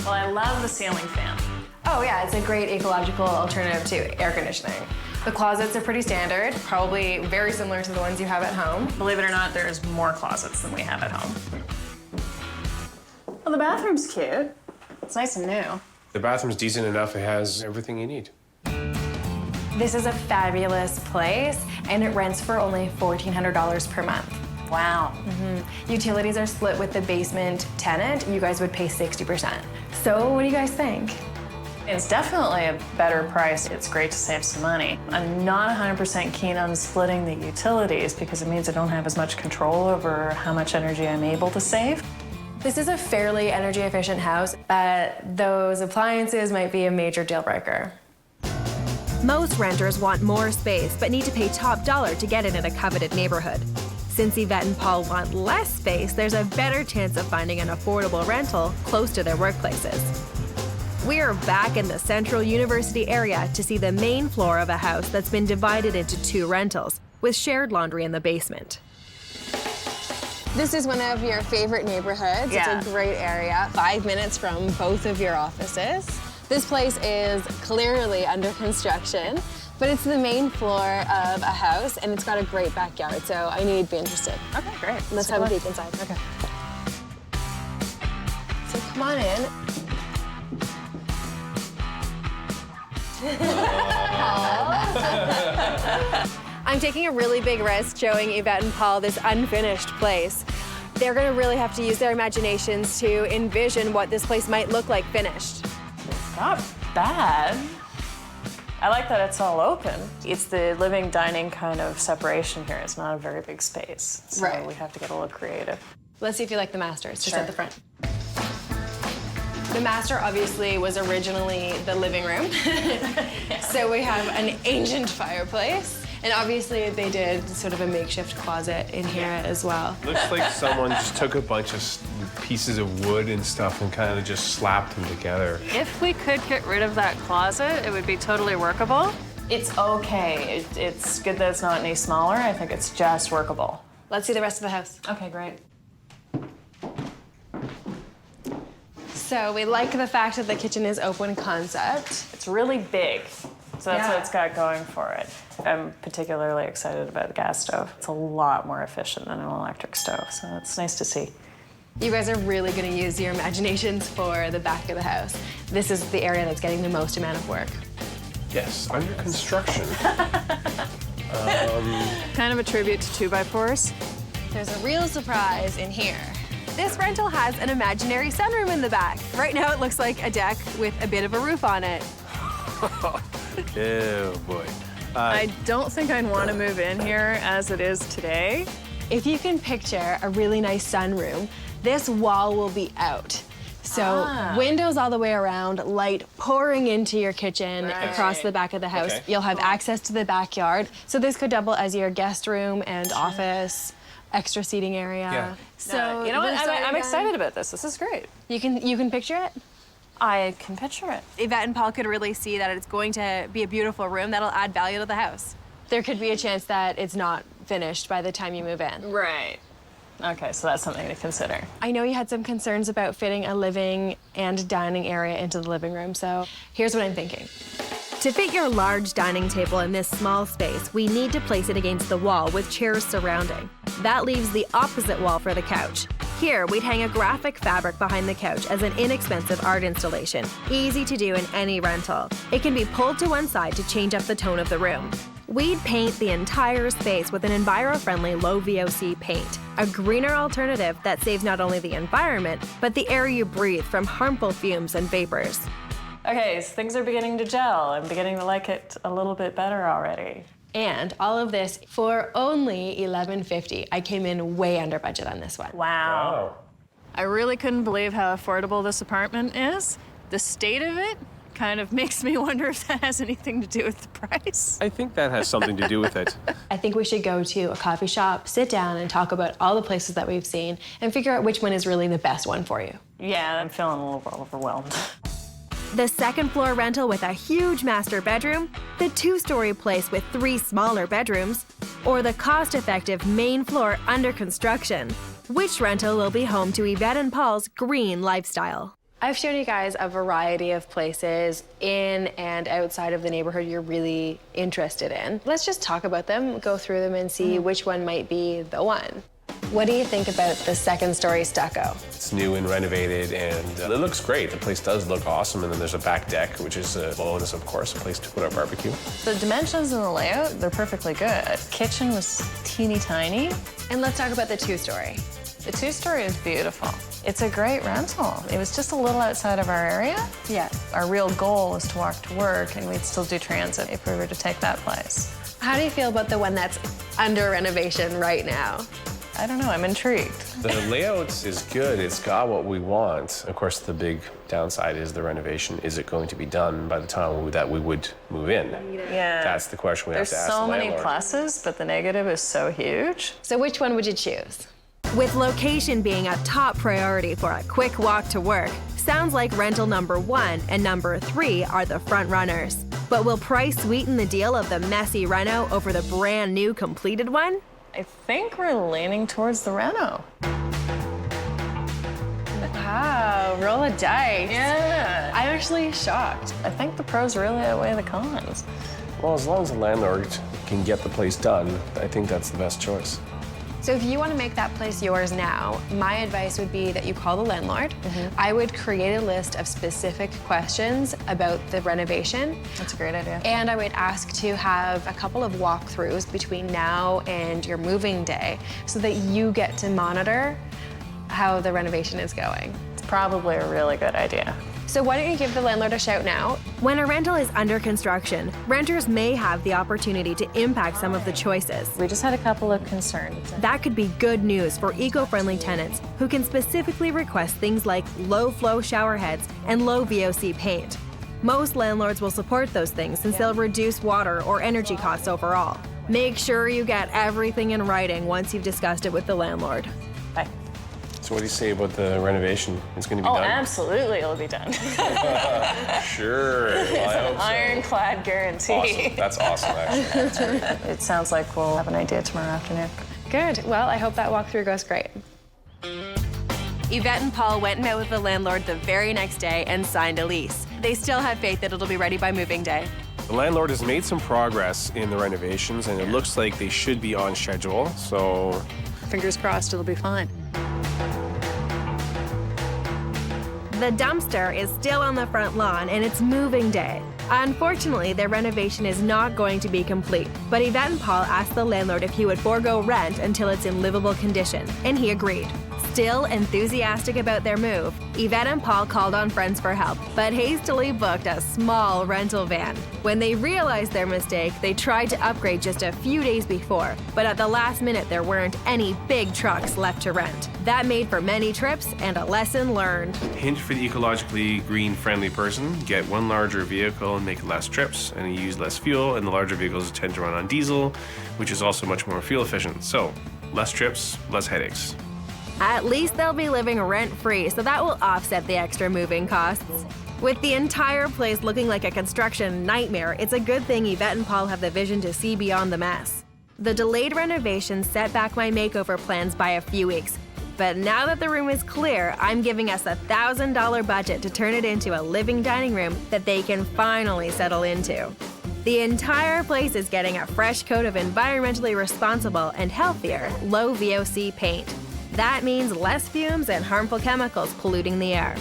[SPEAKER 11] Well, I love the ceiling fan.
[SPEAKER 2] Oh yeah, it's a great ecological alternative to air conditioning. The closets are pretty standard, probably very similar to the ones you have at home.
[SPEAKER 11] Believe it or not, there's more closets than we have at home. Well, the bathroom's cute. It's nice and new.
[SPEAKER 12] The bathroom's decent enough. It has everything you need.
[SPEAKER 2] This is a fabulous place, and it rents for only $1,400 per month.
[SPEAKER 11] Wow.
[SPEAKER 2] Utilities are split with the basement tenant. You guys would pay 60%. So what do you guys think?
[SPEAKER 11] It's definitely a better price. It's great to save some money. I'm not 100% keen on splitting the utilities because it means I don't have as much control over how much energy I'm able to save.
[SPEAKER 2] This is a fairly energy efficient house, but those appliances might be a major deal breaker.
[SPEAKER 5] Most renters want more space, but need to pay top dollar to get it in a coveted neighborhood. Since Yvette and Paul want less space, there's a better chance of finding an affordable rental close to their workplaces. We're back in the central university area to see the main floor of a house that's been divided into 2 rentals, with shared laundry in the basement.
[SPEAKER 2] This is one of your favorite neighborhoods.
[SPEAKER 11] Yeah.
[SPEAKER 2] It's a great area, 5 minutes from both of your offices. This place is clearly under construction, but it's the main floor of a house, and it's got a great backyard, so I knew you'd be interested.
[SPEAKER 11] Okay, great.
[SPEAKER 2] Let's have a peek inside. Okay. So come on in. I'm taking a really big risk showing Yvette and Paul this unfinished place. They're gonna really have to use their imaginations to envision what this place might look like finished.
[SPEAKER 11] It's not bad. I like that it's all open. It's the living, dining kind of separation here. It's not a very big space, so
[SPEAKER 2] Right.
[SPEAKER 11] we have to get a little creative.
[SPEAKER 2] Let's see if you like the master. It's just
[SPEAKER 11] Sure.
[SPEAKER 2] at the front. The master obviously was originally the living room. So we have an ancient fireplace. And obviously they did sort of a makeshift closet in here as well.
[SPEAKER 12] Looks like someone just took a bunch of pieces of wood and stuff and kind of just slapped them together.
[SPEAKER 11] If we could get rid of that closet, it would be totally workable. It's okay. It's good that it's not any smaller. I think it's just workable.
[SPEAKER 2] Let's see the rest of the house.
[SPEAKER 11] Okay, great.
[SPEAKER 2] So we like the fact that the kitchen is open concept.
[SPEAKER 11] It's really big, so that's
[SPEAKER 2] Yeah.
[SPEAKER 11] what it's got going for it. I'm particularly excited about the gas stove. It's a lot more efficient than an electric stove, so it's nice to see.
[SPEAKER 2] You guys are really gonna use your imaginations for the back of the house. This is the area that's getting the most amount of work.
[SPEAKER 12] Yes, under construction.
[SPEAKER 11] Kind of a tribute to 2x4s.
[SPEAKER 2] There's a real surprise in here. This rental has an imaginary sunroom in the back. Right now it looks like a deck with a bit of a roof on it.
[SPEAKER 14] Oh, boy.
[SPEAKER 11] I don't think I'd want to move in here as it is today.
[SPEAKER 2] If you can picture a really nice sunroom, this wall will be out. So windows all the way around, light pouring into your kitchen across the back of the house. You'll have access to the backyard. So this could double as your guest room and office, extra seating area.
[SPEAKER 11] Yeah.
[SPEAKER 2] So
[SPEAKER 11] You know what? I'm excited about this. This is great.
[SPEAKER 2] You can picture it?
[SPEAKER 11] I can picture it.
[SPEAKER 2] Yvette and Paul could really see that it's going to be a beautiful room that'll add value to the house. There could be a chance that it's not finished by the time you move in.
[SPEAKER 11] Right. Okay, so that's something to consider.
[SPEAKER 2] I know you had some concerns about fitting a living and dining area into the living room, so here's what I'm thinking.
[SPEAKER 5] To fit your large dining table in this small space, we need to place it against the wall with chairs surrounding. That leaves the opposite wall for the couch. Here, we'd hang a graphic fabric behind the couch as an inexpensive art installation, easy to do in any rental. It can be pulled to one side to change up the tone of the room. We'd paint the entire space with an enviro-friendly low VOC paint, a greener alternative that saves not only the environment, but the air you breathe from harmful fumes and vapors.
[SPEAKER 11] Okay, so things are beginning to gel. I'm beginning to like it a little bit better already.
[SPEAKER 2] And all of this for only $11.50. I came in way under budget on this one.
[SPEAKER 11] Wow. I really couldn't believe how affordable this apartment is. The state of it kind of makes me wonder if that has anything to do with the price.
[SPEAKER 14] I think that has something to do with it.
[SPEAKER 2] I think we should go to a coffee shop, sit down, and talk about all the places that we've seen and figure out which one is really the best one for you.
[SPEAKER 11] Yeah, I'm feeling a little overwhelmed.
[SPEAKER 5] The second floor rental with a huge master bedroom, the 2-story place with 3 smaller bedrooms, or the cost-effective main floor under construction. Which rental will be home to Yvette and Paul's green lifestyle?
[SPEAKER 2] I've shown you guys a variety of places in and outside of the neighborhood you're really interested in. Let's just talk about them, go through them, and see which one might be the one. What do you think about the 2nd-story stucco?
[SPEAKER 12] It's new and renovated, and it looks great. The place does look awesome, and then there's a back deck, which is a bonus, of course, a place to put our barbecue.
[SPEAKER 11] The dimensions and the layout, they're perfectly good. Kitchen was teeny tiny.
[SPEAKER 2] And let's talk about the 2-story.
[SPEAKER 11] The 2-story is beautiful. It's a great rental. It was just a little outside of our area.
[SPEAKER 2] Yeah.
[SPEAKER 11] Our real goal is to walk to work, and we'd still do transit if we were to take that place.
[SPEAKER 2] How do you feel about the one that's under renovation right now?
[SPEAKER 11] I don't know, I'm intrigued.
[SPEAKER 12] The layout is good. It's got what we want. Of course, the big downside is the renovation. Is it going to be done by the time that we would move in?
[SPEAKER 11] Yeah.
[SPEAKER 12] That's the question we have to ask the
[SPEAKER 11] There's so many
[SPEAKER 12] landlord.
[SPEAKER 11] pluses, but the negative is so huge.
[SPEAKER 2] So which one would you choose?
[SPEAKER 5] With location being a top priority for a quick walk to work, sounds like rental number 1 and number 3 are the front runners. But will price sweeten the deal of the messy reno over the brand new completed one?
[SPEAKER 11] I think we're leaning towards the reno.
[SPEAKER 2] Wow, roll a dice.
[SPEAKER 11] Yeah.
[SPEAKER 2] I'm actually shocked.
[SPEAKER 11] I think the pros really outweigh the cons.
[SPEAKER 12] Well, as long as the landlord can get the place done, I think that's the best choice.
[SPEAKER 2] So if you want to make that place yours now, my advice would be that you call the landlord. I would create a list of specific questions about the renovation.
[SPEAKER 11] That's a great idea.
[SPEAKER 2] And I would ask to have a couple of walkthroughs between now and your moving day so that you get to monitor how the renovation is going.
[SPEAKER 11] It's probably a really good idea.
[SPEAKER 2] So why don't you give the landlord a shout now?
[SPEAKER 5] When a rental is under construction, renters may have the opportunity to impact some of the choices.
[SPEAKER 11] We just had a couple of concerns.
[SPEAKER 5] That could be good news for eco-friendly tenants who can specifically request things like low-flow shower heads and low VOC paint. Most landlords will support those things since they'll reduce water or energy costs overall. Make sure you get everything in writing once you've discussed it with the landlord.
[SPEAKER 11] Bye.
[SPEAKER 12] So what do you say about the renovation? It's going to be done?
[SPEAKER 11] Absolutely, it'll be done.
[SPEAKER 12] Sure. Well, I hope so.
[SPEAKER 11] Ironclad guarantee.
[SPEAKER 12] Awesome. That's awesome, actually. That's great.
[SPEAKER 11] It sounds like we'll have an idea tomorrow afternoon.
[SPEAKER 2] Good. Well, I hope that walkthrough goes great.
[SPEAKER 5] Yvette and Paul went and met with the landlord the very next day and signed a lease. They still have faith that it'll be ready by moving day.
[SPEAKER 14] The landlord has made some progress in the renovations, and it looks like they should be on schedule, so
[SPEAKER 11] Fingers crossed it'll be fine.
[SPEAKER 5] The dumpster is still on the front lawn and it's moving day.
[SPEAKER 2] Unfortunately, their renovation is not going to be complete, but Yvette and Paul asked the landlord if he would forego rent until it's in livable condition, and he agreed. Still enthusiastic about their move, Yvette and Paul called on friends for help, but hastily booked a small rental van. When they realized their mistake, they tried to upgrade just a few days before, but at the last minute there weren't any big trucks left to rent. That made for many trips and a lesson learned.
[SPEAKER 14] Hint for the ecologically green-friendly person: get one larger vehicle and make less trips, and you use less fuel, and the larger vehicles tend to run on diesel, which is also much more fuel efficient. So, less trips, less headaches.
[SPEAKER 2] At least they'll be living rent-free, so that will offset the extra moving costs. With the entire place looking like a construction nightmare, it's a good thing Yvette and Paul have the vision to see beyond the mess. The delayed renovation set back my makeover plans by a few weeks, but now that the room is clear, I'm giving us a $1,000 budget to turn it into a living dining room that they can finally settle into. The entire place is getting a fresh coat of environmentally responsible and healthier low VOC paint. That means less fumes and harmful chemicals polluting the air.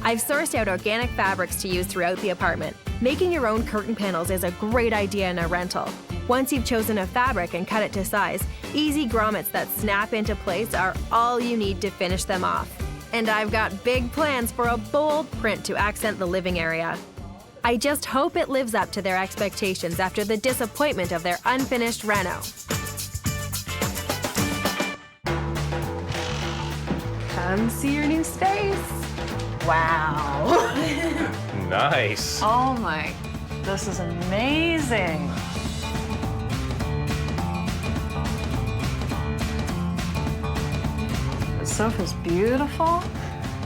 [SPEAKER 2] I've sourced out organic fabrics to use throughout the apartment. Making your own curtain panels is a great idea in a rental. Once you've chosen a fabric and cut it to size, easy grommets that snap into place are all you need to finish them off. And I've got big plans for a bold print to accent the living area. I just hope it lives up to their expectations after the disappointment of their unfinished reno. Come see your new space.
[SPEAKER 11] Wow.
[SPEAKER 14] Nice.
[SPEAKER 11] Oh my, this is amazing. The sofa's beautiful.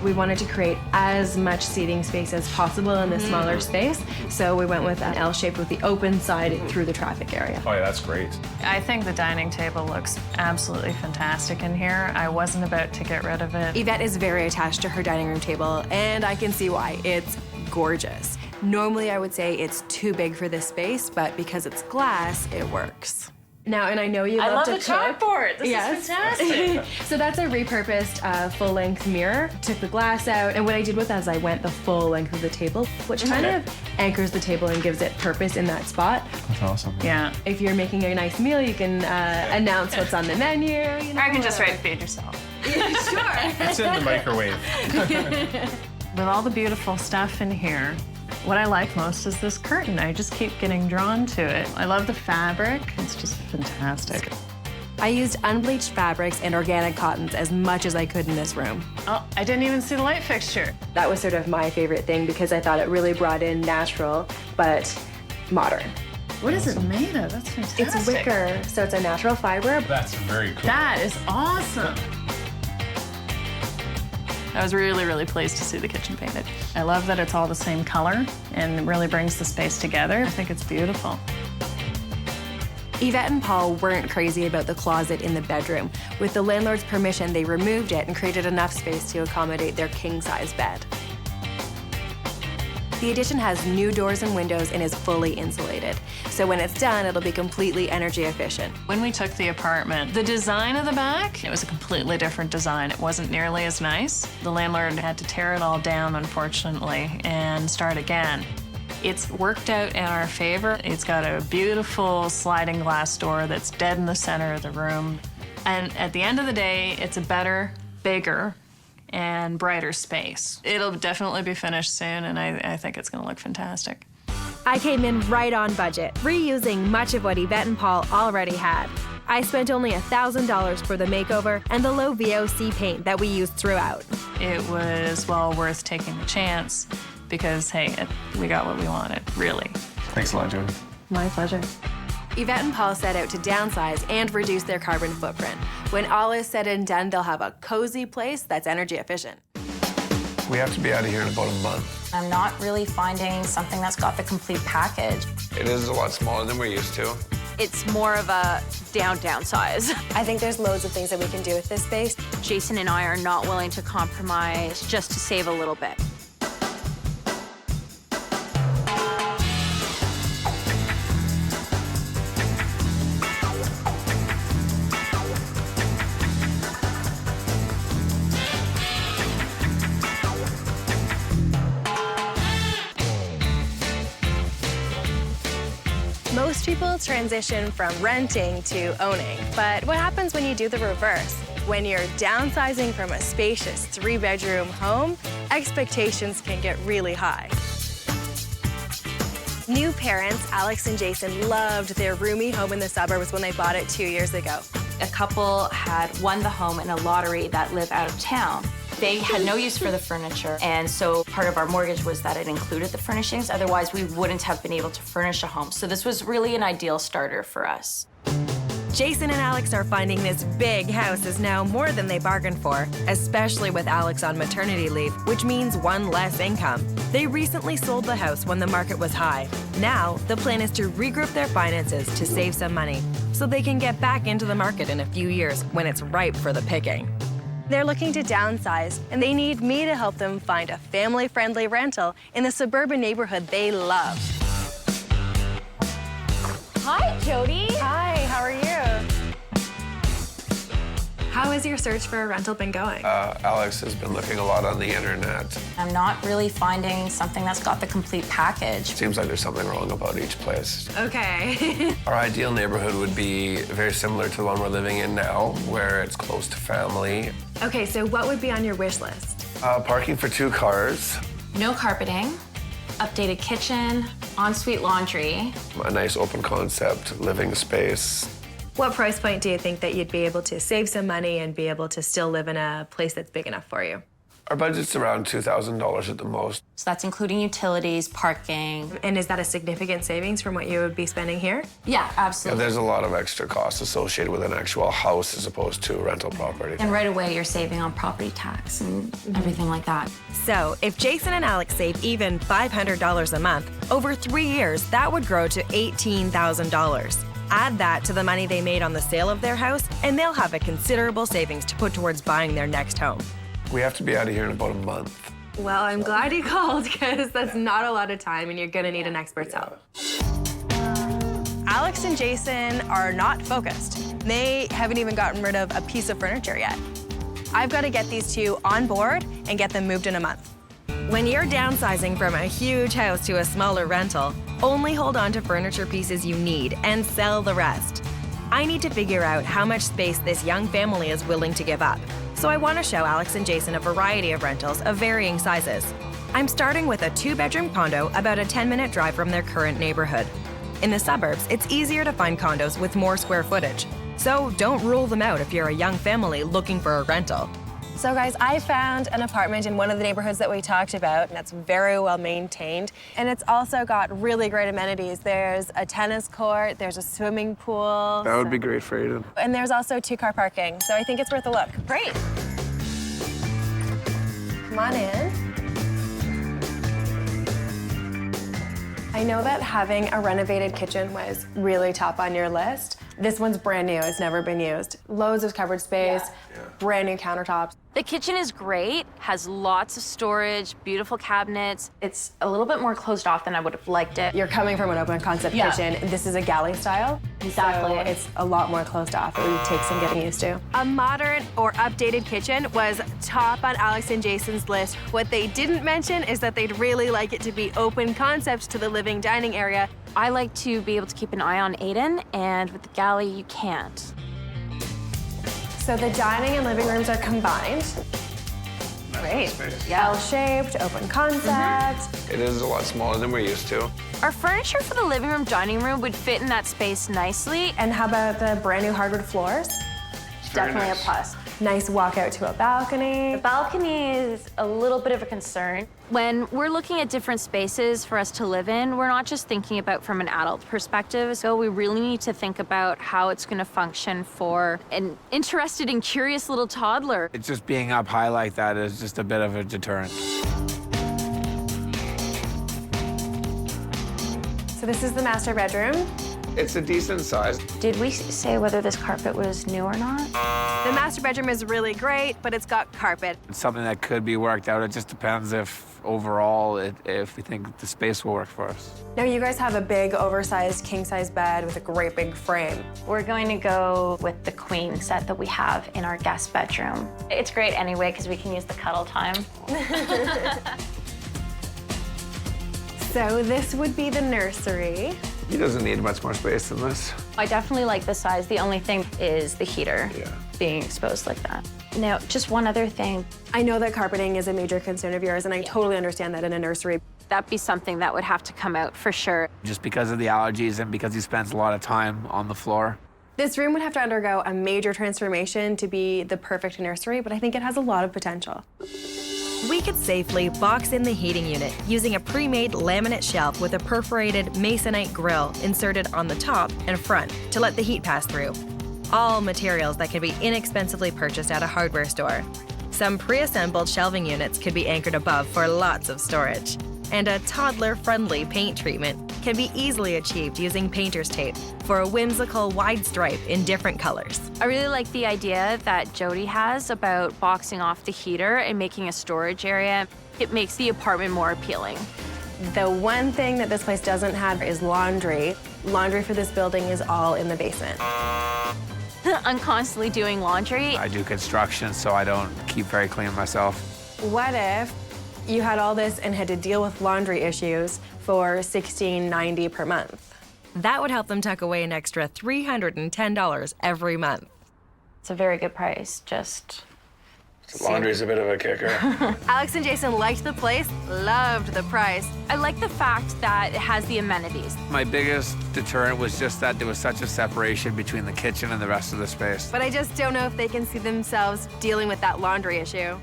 [SPEAKER 11] We wanted to create as much seating space as possible in this smaller space, so we went with an L shape with the open side through the traffic area.
[SPEAKER 14] Oh yeah, that's great.
[SPEAKER 11] I think the dining table looks absolutely fantastic in here. I wasn't about to get rid of it.
[SPEAKER 2] Yvette is very attached to her dining room table, and I can see why. It's gorgeous. Normally I would say it's too big for this space, but because it's glass, it works. Now, and I know you love to cook.
[SPEAKER 11] I love the chalkboard. This is fantastic.
[SPEAKER 2] So that's a repurposed full-length mirror. Took the glass out, and what I did with that is I went the full length of the table, which kind of anchors the table and gives it purpose in that spot.
[SPEAKER 14] That's awesome.
[SPEAKER 11] Yeah.
[SPEAKER 2] If you're making a nice meal, you can announce what's on the menu. You know,
[SPEAKER 11] Or I can just write feed yourself.
[SPEAKER 2] Sure.
[SPEAKER 14] It's in the microwave.
[SPEAKER 11] With all the beautiful stuff in here, what I like most is this curtain. I just keep getting drawn to it. I love the fabric. It's just fantastic.
[SPEAKER 2] I used unbleached fabrics and organic cottons as much as I could in this room.
[SPEAKER 11] Oh, I didn't even see the light fixture.
[SPEAKER 2] That was sort of my favorite thing because I thought it really brought in natural, but modern.
[SPEAKER 11] What is it made of? That's fantastic.
[SPEAKER 2] It's wicker, so it's a natural fiber.
[SPEAKER 14] That's very cool.
[SPEAKER 11] That is awesome. I was really, really pleased to see the kitchen painted. I love that it's all the same color and it really brings the space together. I think it's beautiful.
[SPEAKER 2] Yvette and Paul weren't crazy about the closet in the bedroom. With the landlord's permission, they removed it and created enough space to accommodate their king-size bed. The addition has new doors and windows and is fully insulated. So when it's done, it'll be completely energy efficient.
[SPEAKER 11] When we took the apartment, the design of the back, it was a completely different design. It wasn't nearly as nice. The landlord had to tear it all down, unfortunately, and start again. It's worked out in our favor. It's got a beautiful sliding glass door that's dead in the center of the room. And at the end of the day, it's a better, bigger, and brighter space. It'll definitely be finished soon, and I think it's gonna look fantastic.
[SPEAKER 2] I came in right on budget, reusing much of what Yvette and Paul already had. I spent only $1,000 for the makeover and the low VOC paint that we used throughout.
[SPEAKER 11] It was well worth taking the chance because, hey, we got what we wanted, really.
[SPEAKER 14] Thanks a lot, Jodi.
[SPEAKER 2] My pleasure. Yvette and Paul set out to downsize and reduce their carbon footprint. When all is said and done, they'll have a cozy place that's energy efficient.
[SPEAKER 4] We have to be out of here in about a month.
[SPEAKER 16] I'm not really finding something that's got the complete package.
[SPEAKER 4] It is a lot smaller than we're used to.
[SPEAKER 18] It's more of a downsize.
[SPEAKER 2] I think there's loads of things that we can do with this space.
[SPEAKER 18] Jason and I are not willing to compromise just to save a little bit.
[SPEAKER 2] Most people transition from renting to owning, but what happens when you do the reverse? When you're downsizing from a spacious 3-bedroom home, expectations can get really high. New parents, Alex and Jason, loved their roomy home in the suburbs when they bought it 2 years ago.
[SPEAKER 18] A couple had won the home in a lottery that lived out of town. They had no use for the furniture, and so part of our mortgage was that it included the furnishings. Otherwise, we wouldn't have been able to furnish a home. So this was really an ideal starter for us.
[SPEAKER 2] Jason and Alex are finding this big house is now more than they bargained for, especially with Alex on maternity leave, which means one less income. They recently sold the house when the market was high. Now, the plan is to regroup their finances to save some money so they can get back into the market in a few years when it's ripe for the picking. They're looking to downsize, and they need me to help them find a family-friendly rental in the suburban neighborhood they love.
[SPEAKER 18] Hi, Jodi.
[SPEAKER 2] Hi, how are you? How has your search for a rental been going?
[SPEAKER 12] Alex has been looking a lot on the internet.
[SPEAKER 18] I'm not really finding something that's got the complete package.
[SPEAKER 12] Seems like there's something wrong about each place.
[SPEAKER 2] Okay.
[SPEAKER 12] Our ideal neighborhood would be very similar to the one we're living in now, where it's close to family.
[SPEAKER 2] Okay, so what would be on your wish list?
[SPEAKER 12] Parking for 2 cars.
[SPEAKER 18] No carpeting, updated kitchen, ensuite laundry.
[SPEAKER 12] A nice open concept living space.
[SPEAKER 2] What price point do you think that you'd be able to save some money and be able to still live in a place that's big enough for you?
[SPEAKER 12] Our budget's around $2,000 at the most.
[SPEAKER 18] So that's including utilities, parking.
[SPEAKER 2] And is that a significant savings from what you would be spending here?
[SPEAKER 18] Yeah,
[SPEAKER 12] Yeah,
[SPEAKER 18] absolutely.
[SPEAKER 12] there's a lot of extra costs associated with an actual house as opposed to rental property.
[SPEAKER 18] And right away, you're saving on property tax and everything like that.
[SPEAKER 2] So if Jason and Alex save even $500 a month, over 3 years, that would grow to $18,000. Add that to the money they made on the sale of their house, and they'll have a considerable savings to put towards buying their next home.
[SPEAKER 12] We have to be out of here in about a month.
[SPEAKER 2] Well, I'm glad you called, because that's not a lot of time, and you're gonna need an expert's help. Alex and Jason are not focused. They haven't even gotten rid of a piece of furniture yet. I've got to get these two on board and get them moved in a month. When you're downsizing from a huge house to a smaller rental, only hold on to furniture pieces you need and sell the rest. I need to figure out how much space this young family is willing to give up. So I want to show Alex and Jason a variety of rentals of varying sizes. I'm starting with a 2-bedroom condo about a 10-minute drive from their current neighborhood. In the suburbs, it's easier to find condos with more square footage. So don't rule them out if you're a young family looking for a rental. So guys, I found an apartment in one of the neighborhoods that we talked about, and that's very well maintained. And it's also got really great amenities. There's a tennis court, there's a swimming pool.
[SPEAKER 12] That would be great for you.
[SPEAKER 2] And there's also 2-car parking, so I think it's worth a look.
[SPEAKER 18] Great.
[SPEAKER 2] Come on in. I know that having a renovated kitchen was really top on your list. This one's brand new, it's never been used. Loads of cupboard space, brand new countertops.
[SPEAKER 18] The kitchen is great, has lots of storage, beautiful cabinets. It's a little bit more closed off than I would have liked it.
[SPEAKER 2] You're coming from an open concept kitchen. This is a galley style.
[SPEAKER 18] Exactly.
[SPEAKER 2] So it's a lot more closed off. It would take some getting used to. A modern or updated kitchen was top on Alex and Jason's list. What they didn't mention is that they'd really like it to be open concept to the living dining area.
[SPEAKER 18] I like to be able to keep an eye on Aiden, and with the galley, you can't.
[SPEAKER 2] So the dining and living rooms are combined. Great. L-shaped, open concept.
[SPEAKER 12] It is a lot smaller than we're used to.
[SPEAKER 18] Our furniture for the living room, dining room would fit in that space nicely.
[SPEAKER 2] And how about the brand new hardwood floors?
[SPEAKER 18] Definitely a plus.
[SPEAKER 2] Nice walkout to a balcony.
[SPEAKER 18] The balcony is a little bit of a concern. When we're looking at different spaces for us to live in, we're not just thinking about from an adult perspective. So we really need to think about how it's going to function for an interested and curious little toddler.
[SPEAKER 6] It's just being up high like that is just a bit of a deterrent.
[SPEAKER 2] So this is the master bedroom.
[SPEAKER 12] It's a decent size.
[SPEAKER 18] Did we say whether this carpet was new or not?
[SPEAKER 2] The master bedroom is really great, but it's got carpet.
[SPEAKER 6] It's something that could be worked out. It just depends if overall, if we think the space will work for us.
[SPEAKER 2] Now you guys have a big, oversized, king-size bed with a great big frame.
[SPEAKER 18] We're going to go with the queen set that we have in our guest bedroom. It's great anyway, because we can use the cuddle time.
[SPEAKER 2] So this would be the nursery.
[SPEAKER 6] He doesn't need much more space than this.
[SPEAKER 18] I definitely like the size. The only thing is the heater being exposed like that. Now, just one other thing.
[SPEAKER 2] I know that carpeting is a major concern of yours, and I totally understand that in a nursery.
[SPEAKER 18] That'd be something that would have to come out for sure.
[SPEAKER 6] Just because of the allergies and because he spends a lot of time on the floor.
[SPEAKER 2] This room would have to undergo a major transformation to be the perfect nursery, but I think it has a lot of potential.
[SPEAKER 5] We could safely box in the heating unit using a pre-made laminate shelf with a perforated masonite grill inserted on the top and front to let the heat pass through. All materials that can be inexpensively purchased at a hardware store. Some pre-assembled shelving units could be anchored above for lots of storage. And a toddler-friendly paint treatment can be easily achieved using painter's tape for a whimsical wide stripe in different colors.
[SPEAKER 18] I really like the idea that Jodi has about boxing off the heater and making a storage area. It makes the apartment more appealing.
[SPEAKER 2] The one thing that this place doesn't have is laundry. Laundry for this building is all in the basement.
[SPEAKER 18] I'm constantly doing laundry.
[SPEAKER 6] I do construction, so I don't keep very clean myself.
[SPEAKER 2] What if you had all this and had to deal with laundry issues for $16.90 per month?
[SPEAKER 5] That would help them tuck away an extra $310 every month.
[SPEAKER 18] It's a very good price, just...
[SPEAKER 6] Laundry's a bit of a kicker.
[SPEAKER 2] Alex and Jason liked the place, loved the price.
[SPEAKER 18] I like the fact that it has the amenities.
[SPEAKER 6] My biggest deterrent was just that there was such a separation between the kitchen and the rest of the space.
[SPEAKER 2] But I just don't know if they can see themselves dealing with that laundry issue.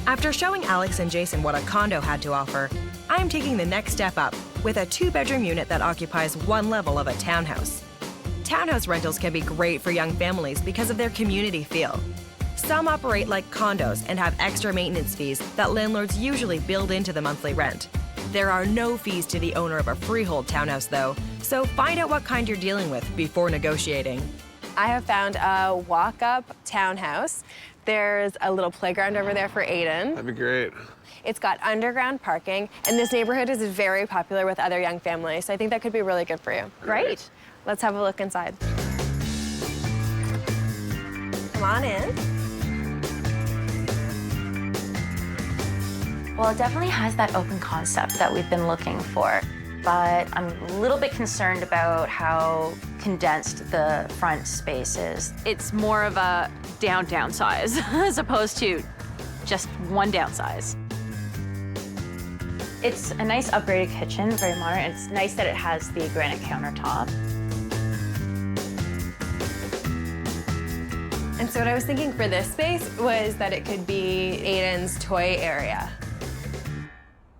[SPEAKER 5] After showing Alex and Jason what a condo had to offer, I am taking the next step up with a 2-bedroom unit that occupies one level of a townhouse. Townhouse rentals can be great for young families because of their community feel. Some operate like condos and have extra maintenance fees that landlords usually build into the monthly rent. There are no fees to the owner of a freehold townhouse, though, so find out what kind you're dealing with before negotiating.
[SPEAKER 2] I have found a walk-up townhouse. There's a little playground over there for Aiden.
[SPEAKER 6] That'd be great.
[SPEAKER 2] It's got underground parking, and this neighborhood is very popular with other young families, so I think that could be really good for you.
[SPEAKER 18] Great.
[SPEAKER 2] Let's have a look inside. Come on in.
[SPEAKER 18] Well, it definitely has that open concept that we've been looking for, but I'm a little bit concerned about how condensed the front space is. It's more of a downsize as opposed to just one downsize. It's a nice upgraded kitchen, very modern. It's nice that it has the granite countertop.
[SPEAKER 2] And so what I was thinking for this space was that it could be Aiden's toy area.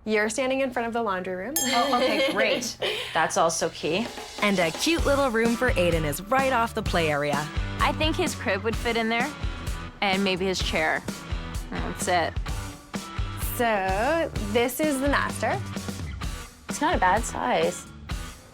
[SPEAKER 2] You're standing in front of the laundry room.
[SPEAKER 18] Oh, okay, great. That's also key.
[SPEAKER 5] And a cute little room for Aiden is right off the play area.
[SPEAKER 18] I think his crib would fit in there, and maybe his chair. That's it.
[SPEAKER 2] So this is the master.
[SPEAKER 18] It's not a bad size.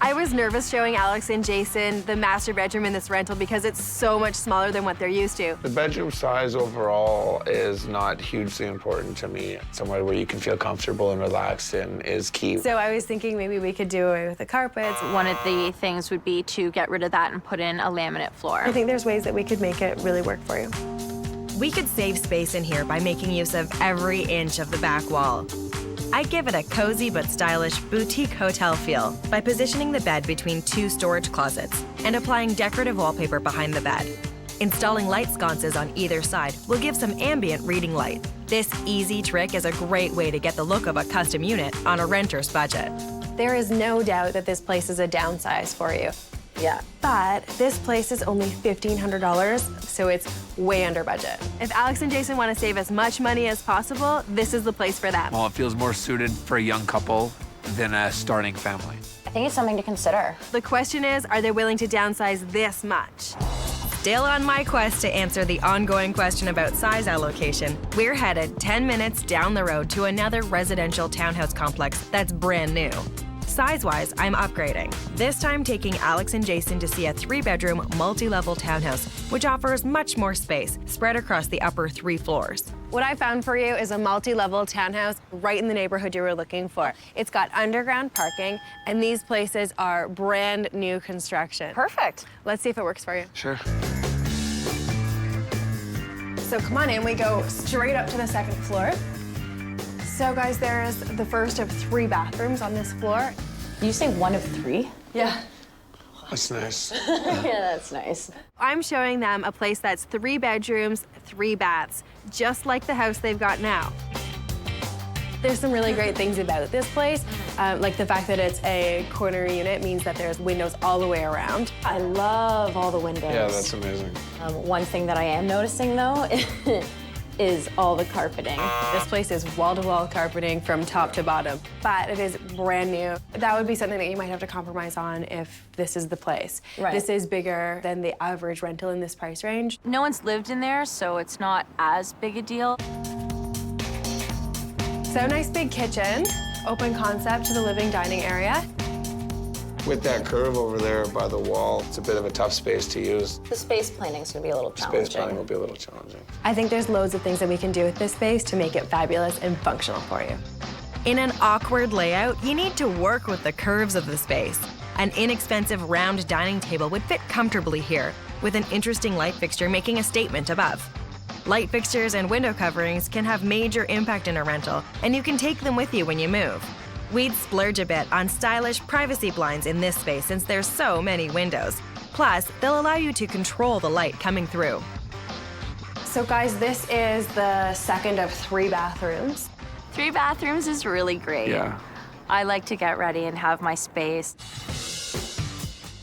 [SPEAKER 2] I was nervous showing Alex and Jason the master bedroom in this rental because it's so much smaller than what they're used to.
[SPEAKER 6] The bedroom size overall is not hugely important to me. Somewhere where you can feel comfortable and relaxed in is key.
[SPEAKER 2] So I was thinking maybe we could do away with the carpets.
[SPEAKER 18] One of the things would be to get rid of that and put in a laminate floor.
[SPEAKER 2] I think there's ways that we could make it really work for you.
[SPEAKER 5] We could save space in here by making use of every inch of the back wall. I give it a cozy but stylish boutique hotel feel by positioning the bed between 2 storage closets and applying decorative wallpaper behind the bed. Installing light sconces on either side will give some ambient reading light. This easy trick is a great way to get the look of a custom unit on a renter's budget.
[SPEAKER 2] There is no doubt that this place is a downsize for you.
[SPEAKER 18] Yeah.
[SPEAKER 2] But this place is only $1,500, so it's way under budget. If Alex and Jason want to save as much money as possible, this is the place for them.
[SPEAKER 6] Well, it feels more suited for a young couple than a starting family.
[SPEAKER 18] I think it's something to consider.
[SPEAKER 2] The question is, are they willing to downsize this much?
[SPEAKER 5] Still on my quest to answer the ongoing question about size allocation, we're headed 10 minutes down the road to another residential townhouse complex that's brand new. Size-wise, I'm upgrading. This time taking Alex and Jason to see a 3-bedroom, multi-level townhouse, which offers much more space spread across the upper 3 floors.
[SPEAKER 2] What I found for you is a multi-level townhouse right in the neighborhood you were looking for. It's got underground parking, and these places are brand new construction.
[SPEAKER 18] Perfect.
[SPEAKER 2] Let's see if it works for you.
[SPEAKER 6] Sure.
[SPEAKER 2] So come on in, we go straight up to the 2nd floor. So guys, there is the first of 3 bathrooms on this floor.
[SPEAKER 16] You say 1 of 3?
[SPEAKER 15] Yeah.
[SPEAKER 6] That's nice.
[SPEAKER 16] Yeah, that's nice.
[SPEAKER 2] I'm showing them a place that's 3 bedrooms, 3 baths, just like the house they've got now. There's some really great things about this place, like the fact that it's a corner unit means that there's windows all the way around.
[SPEAKER 16] I love all the windows.
[SPEAKER 6] Yeah, that's amazing.
[SPEAKER 16] One thing that I am noticing, though, is all the carpeting.
[SPEAKER 2] This place is wall-to-wall carpeting from top to bottom, but it is brand new. That would be something that you might have to compromise on if this is the place.
[SPEAKER 18] Right.
[SPEAKER 2] This is bigger than the average rental in this price range.
[SPEAKER 18] No one's lived in there, so it's not as big a deal.
[SPEAKER 2] So nice big kitchen, open concept to the living dining area.
[SPEAKER 6] With that curve over there by the wall, it's a bit of a tough space to use.
[SPEAKER 16] The space planning is going to be a little challenging.
[SPEAKER 6] Space planning will be a little challenging.
[SPEAKER 2] I think there's loads of things that we can do with this space to make it fabulous and functional for you. In an awkward layout, you need to work with the curves of the space. An inexpensive round dining table would fit comfortably here, with an interesting light fixture making a statement above. Light fixtures and window coverings can have major impact in a rental, and you can take them with you when you move. We'd splurge a bit on stylish privacy blinds in this space since there's so many windows. Plus, they'll allow you to control the light coming through. So guys, this is the second of 3 bathrooms.
[SPEAKER 18] 3 bathrooms is really great.
[SPEAKER 6] Yeah.
[SPEAKER 18] I like to get ready and have my space.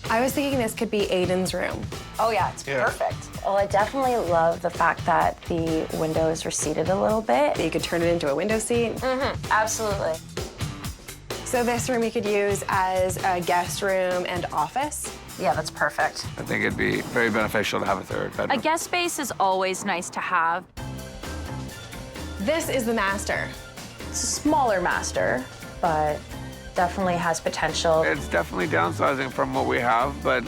[SPEAKER 2] I was thinking this could be Aiden's room.
[SPEAKER 16] Oh yeah, it's perfect. Well, I definitely love the fact that the window is receded a little bit.
[SPEAKER 2] You could turn it into a window seat.
[SPEAKER 16] Absolutely.
[SPEAKER 2] So this room you could use as a guest room and office.
[SPEAKER 16] Yeah, that's perfect.
[SPEAKER 6] I think it'd be very beneficial to have a 3rd bedroom.
[SPEAKER 18] A guest space is always nice to have.
[SPEAKER 2] This is the master.
[SPEAKER 16] It's a smaller master, but definitely has potential.
[SPEAKER 6] It's definitely downsizing from what we have, but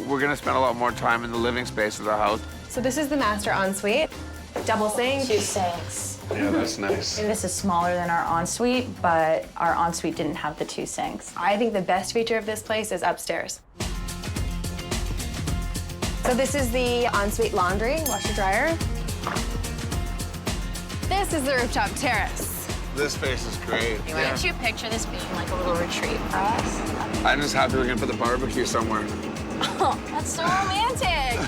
[SPEAKER 6] we're gonna spend a lot more time in the living space of the house.
[SPEAKER 2] So this is the master ensuite. Double sink.
[SPEAKER 16] 2 sinks.
[SPEAKER 6] Yeah, that's nice.
[SPEAKER 16] And this is smaller than our ensuite, but our ensuite didn't have the 2 sinks.
[SPEAKER 2] I think the best feature of this place is upstairs. So this is the ensuite laundry, washer dryer. This is the rooftop terrace.
[SPEAKER 6] This space is great.
[SPEAKER 18] Can't you picture this being like a little retreat for us?
[SPEAKER 6] I'm just happy we're gonna put the barbecue somewhere.
[SPEAKER 18] Oh, that's so romantic.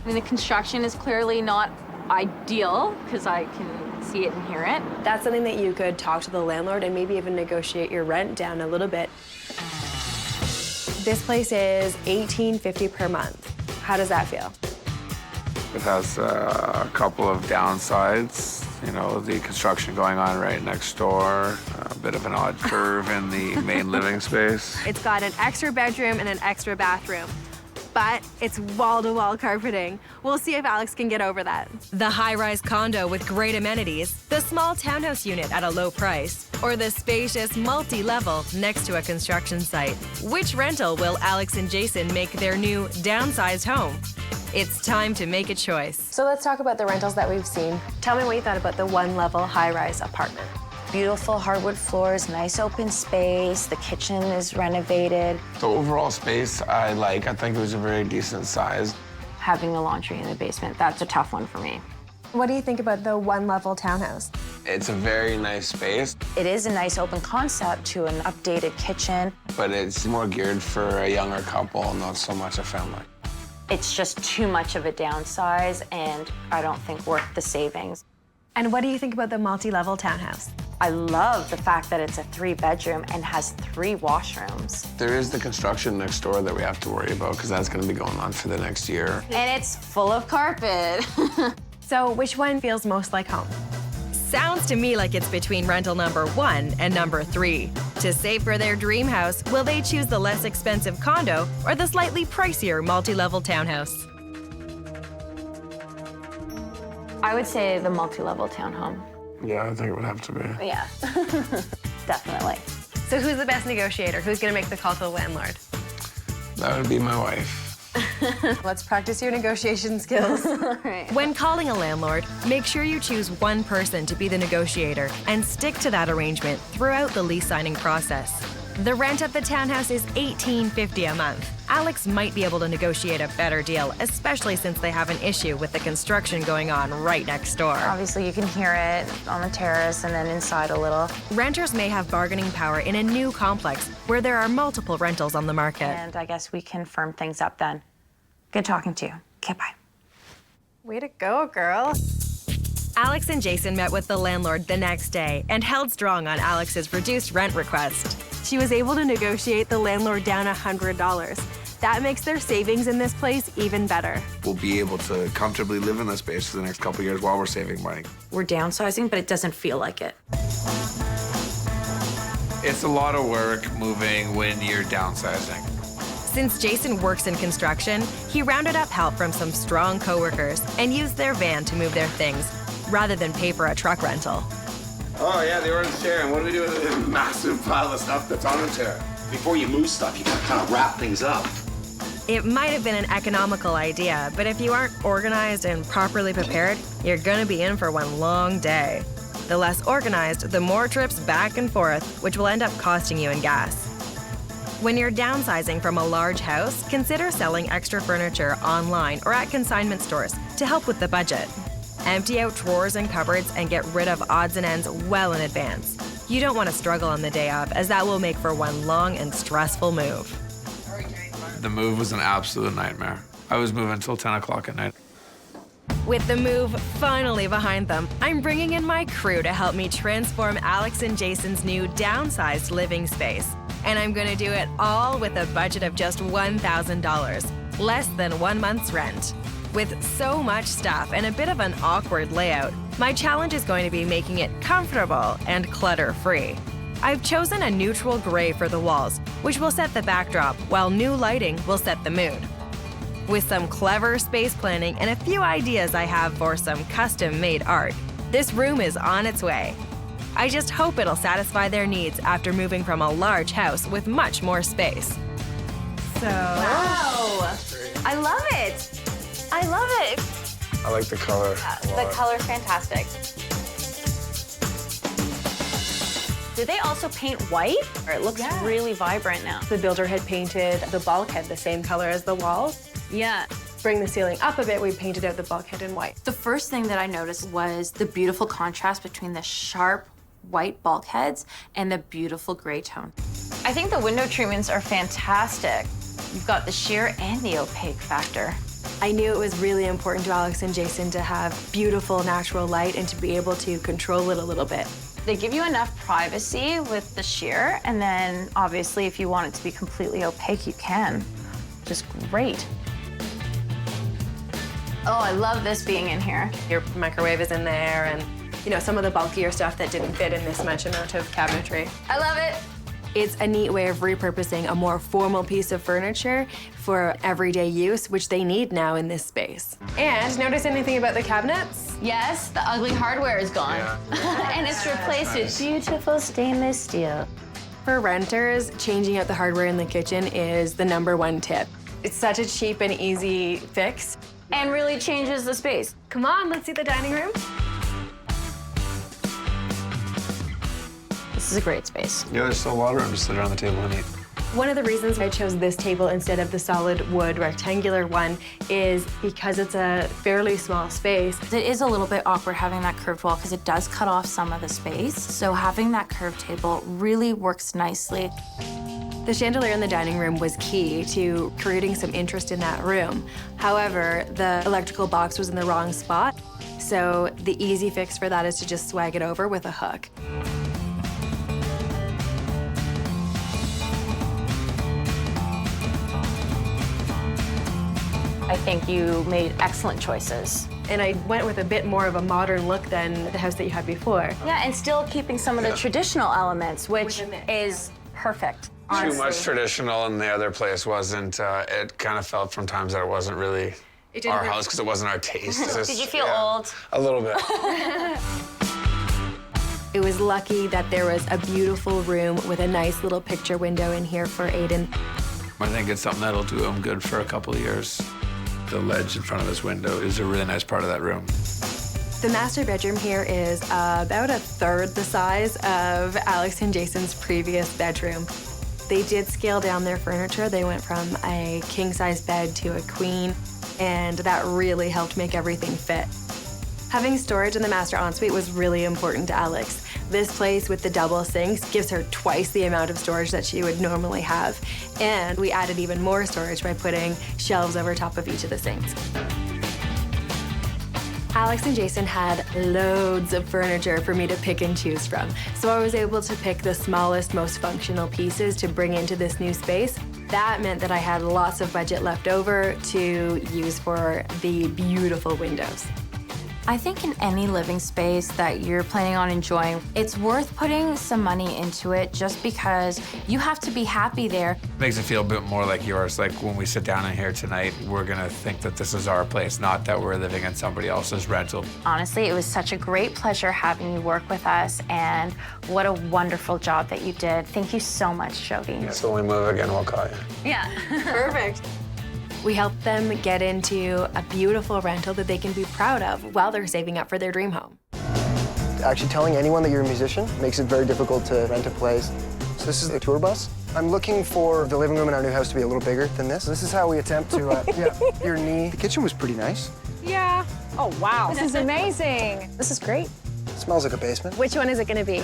[SPEAKER 18] I mean, the construction is clearly not ideal because I can see it and hear it.
[SPEAKER 2] That's something that you could talk to the landlord and maybe even negotiate your rent down a little bit. This place is $18.50 per month. How does that feel?
[SPEAKER 6] It has a couple of downsides. You know, the construction going on right next door, a bit of an odd curve in the main living space.
[SPEAKER 2] It's got an extra bedroom and an extra bathroom, but it's wall-to-wall carpeting. We'll see if Alex can get over that.
[SPEAKER 5] The high-rise condo with great amenities, the small townhouse unit at a low price, or the spacious multi-level next to a construction site. Which rental will Alex and Jason make their new downsized home? It's time to make a choice.
[SPEAKER 2] So let's talk about the rentals that we've seen. Tell me what you thought about the 1-level high-rise apartment.
[SPEAKER 21] Beautiful hardwood floors, nice open space. The kitchen is renovated.
[SPEAKER 6] The overall space I like. I think it was a very decent size.
[SPEAKER 21] Having the laundry in the basement, that's a tough one for me.
[SPEAKER 2] What do you think about the 1-level townhouse?
[SPEAKER 6] It's a very nice space,
[SPEAKER 21] It is a nice open concept to an updated kitchen.
[SPEAKER 6] but it's more geared for a younger couple, not so much a family.
[SPEAKER 21] It's just too much of a downsize, and I don't think worth the savings.
[SPEAKER 2] And what do you think about the multi-level townhouse?
[SPEAKER 21] I love the fact that it's a 3-bedroom and has 3 washrooms.
[SPEAKER 6] There is the construction next door that we have to worry about because that's going to be going on for the next year.
[SPEAKER 21] And it's full of carpet.
[SPEAKER 2] So which one feels most like home?
[SPEAKER 5] Sounds to me like it's between rental number 1 and number 3. To save for their dream house, will they choose the less expensive condo or the slightly pricier multi-level townhouse?
[SPEAKER 21] I would say the multi-level townhome.
[SPEAKER 6] Yeah, I think it would have to be.
[SPEAKER 21] Yeah, definitely.
[SPEAKER 2] So who's the best negotiator? Who's gonna make the call to the landlord?
[SPEAKER 6] That would be my wife.
[SPEAKER 2] Let's practice your negotiation skills.
[SPEAKER 5] When calling a landlord, make sure you choose one person to be the negotiator and stick to that arrangement throughout the lease signing process. The rent at the townhouse is $18.50 a month. Alex might be able to negotiate a better deal, especially since they have an issue with the construction going on right next door.
[SPEAKER 18] Obviously, you can hear it on the terrace and then inside a little.
[SPEAKER 5] Renters may have bargaining power in a new complex where there are multiple rentals on the market.
[SPEAKER 18] And I guess we can firm things up then. Good talking to you. Okay, bye.
[SPEAKER 2] Way to go, girl.
[SPEAKER 5] Alex and Jason met with the landlord the next day and held strong on Alex's reduced rent request.
[SPEAKER 2] She was able to negotiate the landlord down $100. That makes their savings in this place even better.
[SPEAKER 6] We'll be able to comfortably live in this space for the next couple of years while we're saving money.
[SPEAKER 18] We're downsizing, but it doesn't feel like it.
[SPEAKER 6] It's a lot of work moving when you're downsizing.
[SPEAKER 5] Since Jason works in construction, he rounded up help from some strong coworkers and used their van to move their things, rather than pay for a truck rental.
[SPEAKER 6] Oh yeah, the orange chair. And what do we do with this massive pile of stuff that's on the chair?
[SPEAKER 19] Before you move stuff, you gotta kind of wrap things up.
[SPEAKER 5] It might have been an economical idea, but if you aren't organized and properly prepared, you're gonna be in for one long day. The less organized, the more trips back and forth, which will end up costing you in gas. When you're downsizing from a large house, consider selling extra furniture online or at consignment stores to help with the budget. Empty out drawers and cupboards and get rid of odds and ends well in advance. You don't want to struggle on the day of, as that will make for one long and stressful move.
[SPEAKER 6] The move was an absolute nightmare. I was moving until 10 o'clock at night.
[SPEAKER 5] With the move finally behind them, I'm bringing in my crew to help me transform Alex and Jason's new downsized living space. And I'm gonna do it all with a budget of just $1,000, less than 1 month's rent. With so much stuff and a bit of an awkward layout, my challenge is going to be making it comfortable and clutter-free. I've chosen a neutral gray for the walls, which will set the backdrop, while new lighting will set the mood. With some clever space planning and a few ideas I have for some custom-made art, this room is on its way. I just hope it'll satisfy their needs after moving from a large house with much more space.
[SPEAKER 2] So...
[SPEAKER 21] Wow! I love it! I love it!
[SPEAKER 6] I like the color.
[SPEAKER 21] The color's fantastic. Did they also paint white? It looks really vibrant now.
[SPEAKER 2] The builder had painted the bulkhead the same color as the walls.
[SPEAKER 21] Yeah.
[SPEAKER 2] Bring the ceiling up a bit, we painted out the bulkhead in white.
[SPEAKER 18] The first thing that I noticed was the beautiful contrast between the sharp white bulkheads and the beautiful gray tone.
[SPEAKER 21] I think the window treatments are fantastic. You've got the sheer and the opaque factor.
[SPEAKER 2] I knew it was really important to Alex and Jason to have beautiful natural light and to be able to control it a little bit.
[SPEAKER 21] They give you enough privacy with the sheer, and then obviously if you want it to be completely opaque, you can. Just great. Oh, I love this being in here.
[SPEAKER 2] Your microwave is in there and, you know, some of the bulkier stuff that didn't fit in this much amount of cabinetry.
[SPEAKER 21] I love it.
[SPEAKER 2] It's a neat way of repurposing a more formal piece of furniture for everyday use, which they need now in this space. And notice anything about the cabinets?
[SPEAKER 21] Yes, the ugly hardware is gone. And it's replaced with beautiful stainless steel.
[SPEAKER 2] For renters, changing out the hardware in the kitchen is the #1 tip. It's such a cheap and easy fix.
[SPEAKER 21] And really changes the space.
[SPEAKER 2] Come on, let's see the dining room.
[SPEAKER 21] This is a great space.
[SPEAKER 6] Yeah, there's still a lot of room to sit around the table and eat.
[SPEAKER 2] One of the reasons I chose this table instead of the solid wood rectangular one is because it's a fairly small space.
[SPEAKER 18] It is a little bit awkward having that curved wall because it does cut off some of the space. So having that curved table really works nicely.
[SPEAKER 2] The chandelier in the dining room was key to creating some interest in that room. However, the electrical box was in the wrong spot, so the easy fix for that is to just swag it over with a hook.
[SPEAKER 21] I think you made excellent choices.
[SPEAKER 2] And I went with a bit more of a modern look than the house that you had before.
[SPEAKER 21] Yeah, and still keeping some of the traditional elements, which is perfect.
[SPEAKER 6] Too much traditional, and the other place wasn't. It kind of felt from times that it wasn't really our house because it wasn't our taste.
[SPEAKER 21] Did you feel old?
[SPEAKER 6] A little bit.
[SPEAKER 2] It was lucky that there was a beautiful room with a nice little picture window in here for Aiden.
[SPEAKER 6] I think it's something that'll do him good for a couple of years. The ledge in front of this window is a really nice part of that room.
[SPEAKER 2] The master bedroom here is about 1/3 the size of Alex and Jason's previous bedroom. They did scale down their furniture. They went from a king-size bed to a queen, and that really helped make everything fit. Having storage in the master ensuite was really important to Alex. This place with the double sinks gives her twice the amount of storage that she would normally have. And we added even more storage by putting shelves over top of each of the sinks. Alex and Jason had loads of furniture for me to pick and choose from. So I was able to pick the smallest, most functional pieces to bring into this new space. That meant that I had lots of budget left over to use for the beautiful windows.
[SPEAKER 18] I think in any living space that you're planning on enjoying, it's worth putting some money into it just because you have to be happy there.
[SPEAKER 6] Makes it feel a bit more like yours. Like when we sit down in here tonight, we're gonna think that this is our place, not that we're living in somebody else's rental.
[SPEAKER 18] Honestly, it was such a great pleasure having you work with us, and what a wonderful job that you did. Thank you so much, Jodi.
[SPEAKER 6] So when we move again, we'll call you.
[SPEAKER 18] Yeah.
[SPEAKER 2] Perfect. We help them get into a beautiful rental that they can be proud of while they're saving up for their dream home.
[SPEAKER 7] Actually telling anyone that you're a musician makes it very difficult to rent a place. So this is the tour bus. I'm looking for the living room in our new house to be a little bigger than this. This is how we attempt to, your knee. The kitchen was pretty nice.
[SPEAKER 20] Yeah. Oh, wow. This is amazing.
[SPEAKER 7] This is great. It smells like a basement.
[SPEAKER 2] Which one is it gonna be?